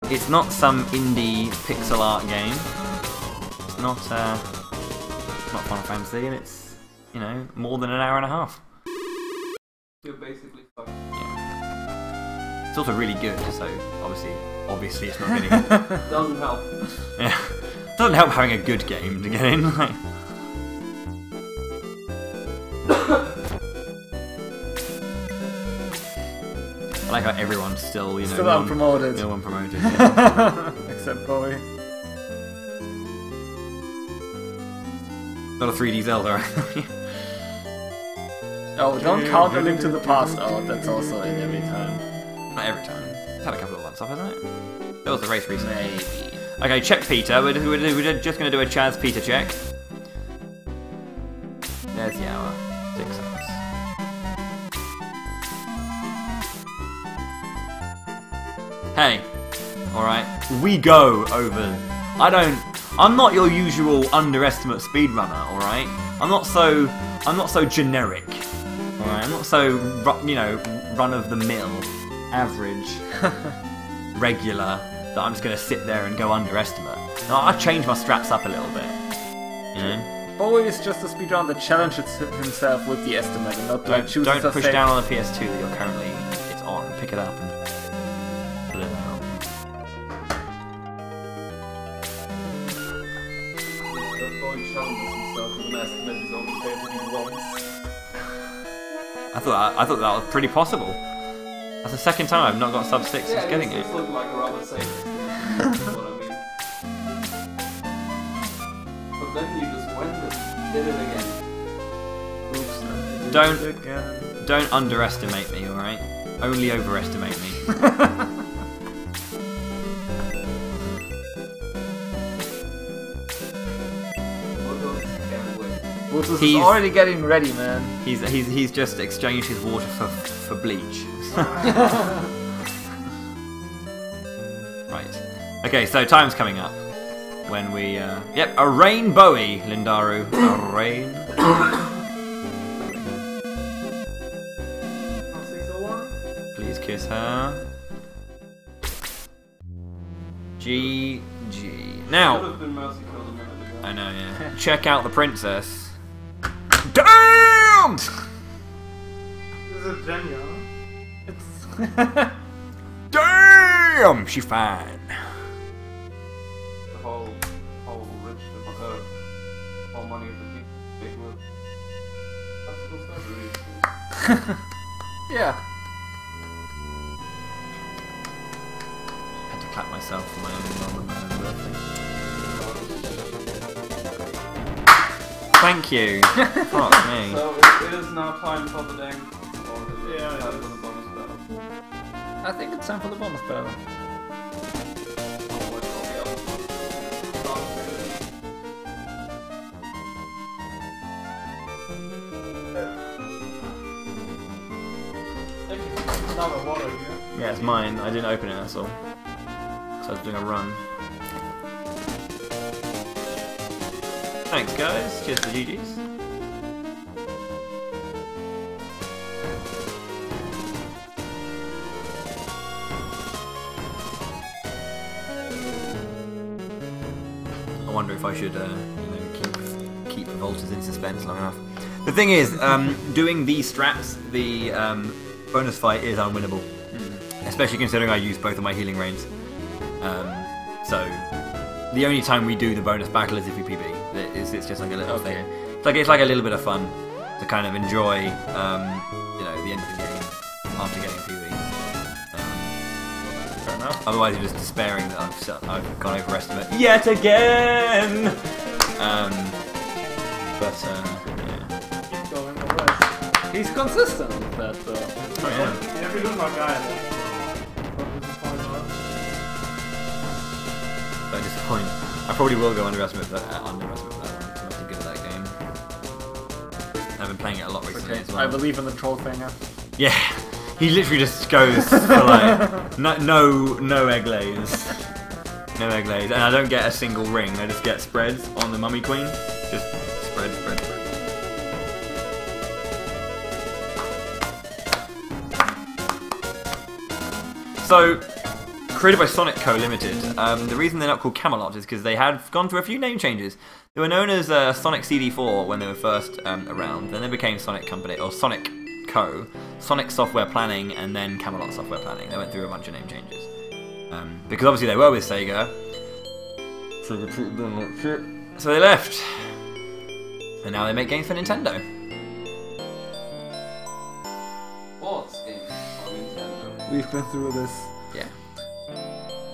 It's not some indie pixel art game. It's not Final Fantasy, and it's, you know, more than an hour and a half. You're basically fucked. Yeah. It's also really good, so obviously it's not getting. Doesn't help. Yeah. It doesn't help having a good game to get in. I like how everyone's still, you know, Still unpromoted. No one promoted. Yeah. Except Bowie. Not a 3D Zelda. Oh, don't count A Link to the Past out. That's also in every time. Not every time. It's had a couple of months off, hasn't it? There was a race recently. Maybe. Okay, check Peter. We're just going to do a Chaz Peter check. There's the hour. 6 hours. Hey, alright, we go over. I'm not your usual underestimate speedrunner, alright? I'm not so generic, alright? I'm not so, you know, run of the mill, average, regular, that I'm just gonna sit there and go underestimate. No, I change my straps up a little bit, you know? Bowie is just a speedrunner that challenges himself with the estimate and not like chooses Don't to push say, down on the PS2 that you're currently, it's on, pick it up and put it out. That boy challenges himself with an estimate he's only failed to do once. I thought that was pretty possible. That's the second time I've not got sub 6 since getting it. It's looking like a rubber safe. That's what I mean. But then you just went and did it again. Don't underestimate me, alright? Only overestimate me. Woods He's- is already getting ready, man. He's just exchanged his water for bleach. Right. Okay, so time's coming up. When we yep, a rain Bowie, Lindaru. A rain. 601? Please kiss her. GG. Could Now, have been merciful a minute ago. I know, yeah. Check out the princess. Damn! This is a Genya. Damn! She fine. The whole rich, all money of the people, big with. That's really cool. Yeah. Had to clap myself for my own birthday. Thank you. Fuck me. So it is now time for the dang. Or is it time for the bonus battle? I think it's time for the bonus battle. Oh, what's all the other Another water here. Yeah, it's mine. I didn't open it, that's all. So I was doing a run. Thanks, guys. Cheers to GG's. I wonder if I should, you know, keep Volters in suspense long enough. The thing is, doing these straps, the bonus fight is unwinnable, especially considering I use both of my healing reins. So the only time we do the bonus battle is if we PB. It's just like a little thing. It's like a little bit of fun to kind of enjoy, you know, the end of the game after getting PB. Otherwise, you're just despairing that I've gone over estimate yet again. But yeah. Keep going, alright. He's consistent with that though. Oh yeah. Yeah, if you lose my guy, then. So disappointing. I probably will go underestimate that. Underestimate that. I'm not good at that game. I've been playing it a lot recently as well. I believe in the troll finger. Yeah, he literally just goes for like no egg lays. No egg lays, and I don't get a single ring. I just get spreads on the mummy queen. Just spread. So, created by Sonic Co. Limited. The reason they're not called Camelot is because they had gone through a few name changes. They were known as Sonic CD4 when they were first around. Then they became Sonic Company or Sonic Co. Sonic Software Planning, and then Camelot Software Planning. They went through a bunch of name changes because obviously they were with Sega. So they left, and now they make games for Nintendo. Sports games on Nintendo. We've been through this. Yeah,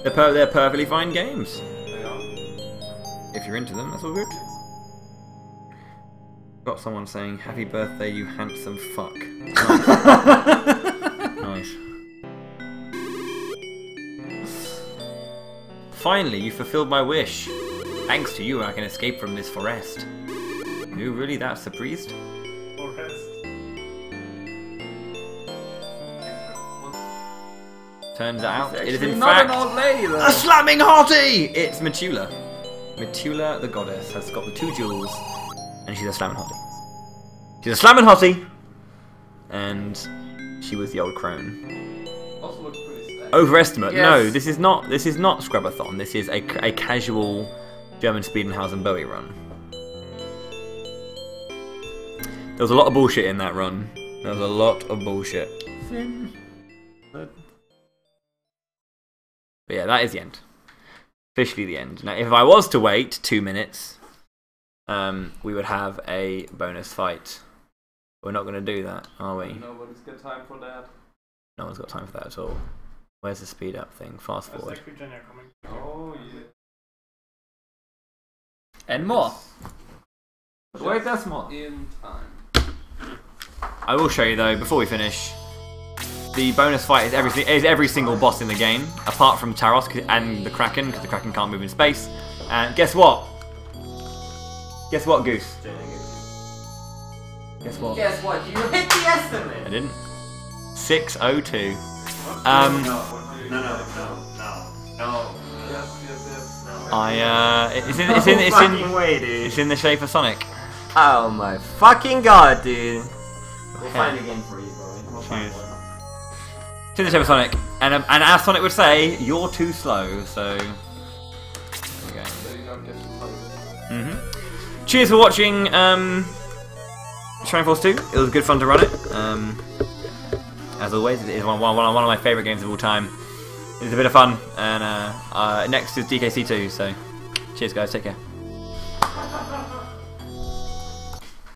they're perfectly fine games. They are. If you're into them, that's all good. Got someone saying, "Happy birthday, you handsome fuck." Nice. Finally, you fulfilled my wish. Thanks to you, I can escape from this forest. You really that's the priest? Turns out, it is in not fact an old lady though. a slamming hottie! It's Metula. Metula, the goddess, has got the 2 jewels, and she's a slamming hottie. She's a slamming hottie, and she was the old crone. Also looks pretty stacked. Overestimate? Yes. No, this is not. This is not Scrub-a-thon. This is a casual German Speeden Hausen Bowie run. There was a lot of bullshit in that run. There was a lot of bullshit. But yeah, that is the end. Officially the end. Now, if I was to wait 2 minutes, we would have a bonus fight. We're not going to do that, are we? Nobody's got time for that. No one's got time for that at all. Where's the speed up thing? Fast There's forward. like Virginia coming. Oh yeah. And more. Wait, that's more. In time. I will show you though, before we finish, the bonus fight is every single boss in the game, apart from Taros and the Kraken, because the Kraken can't move in space. And guess what? Guess what, Goose? Guess what? Guess what? You hit the estimate. I didn't. 602. It's in the shape of Sonic. Oh my fucking god, dude. We'll find a game for you, bro. Cheers. It's in the shape of Sonic, and as Sonic would say, you're too slow. So there we go. So you don't get to play. Cheers for watching Shining Force 2. It was good fun to run it. As always, it is one of my favourite games of all time. It's a bit of fun, and next is DKC2. So cheers, guys. Take care.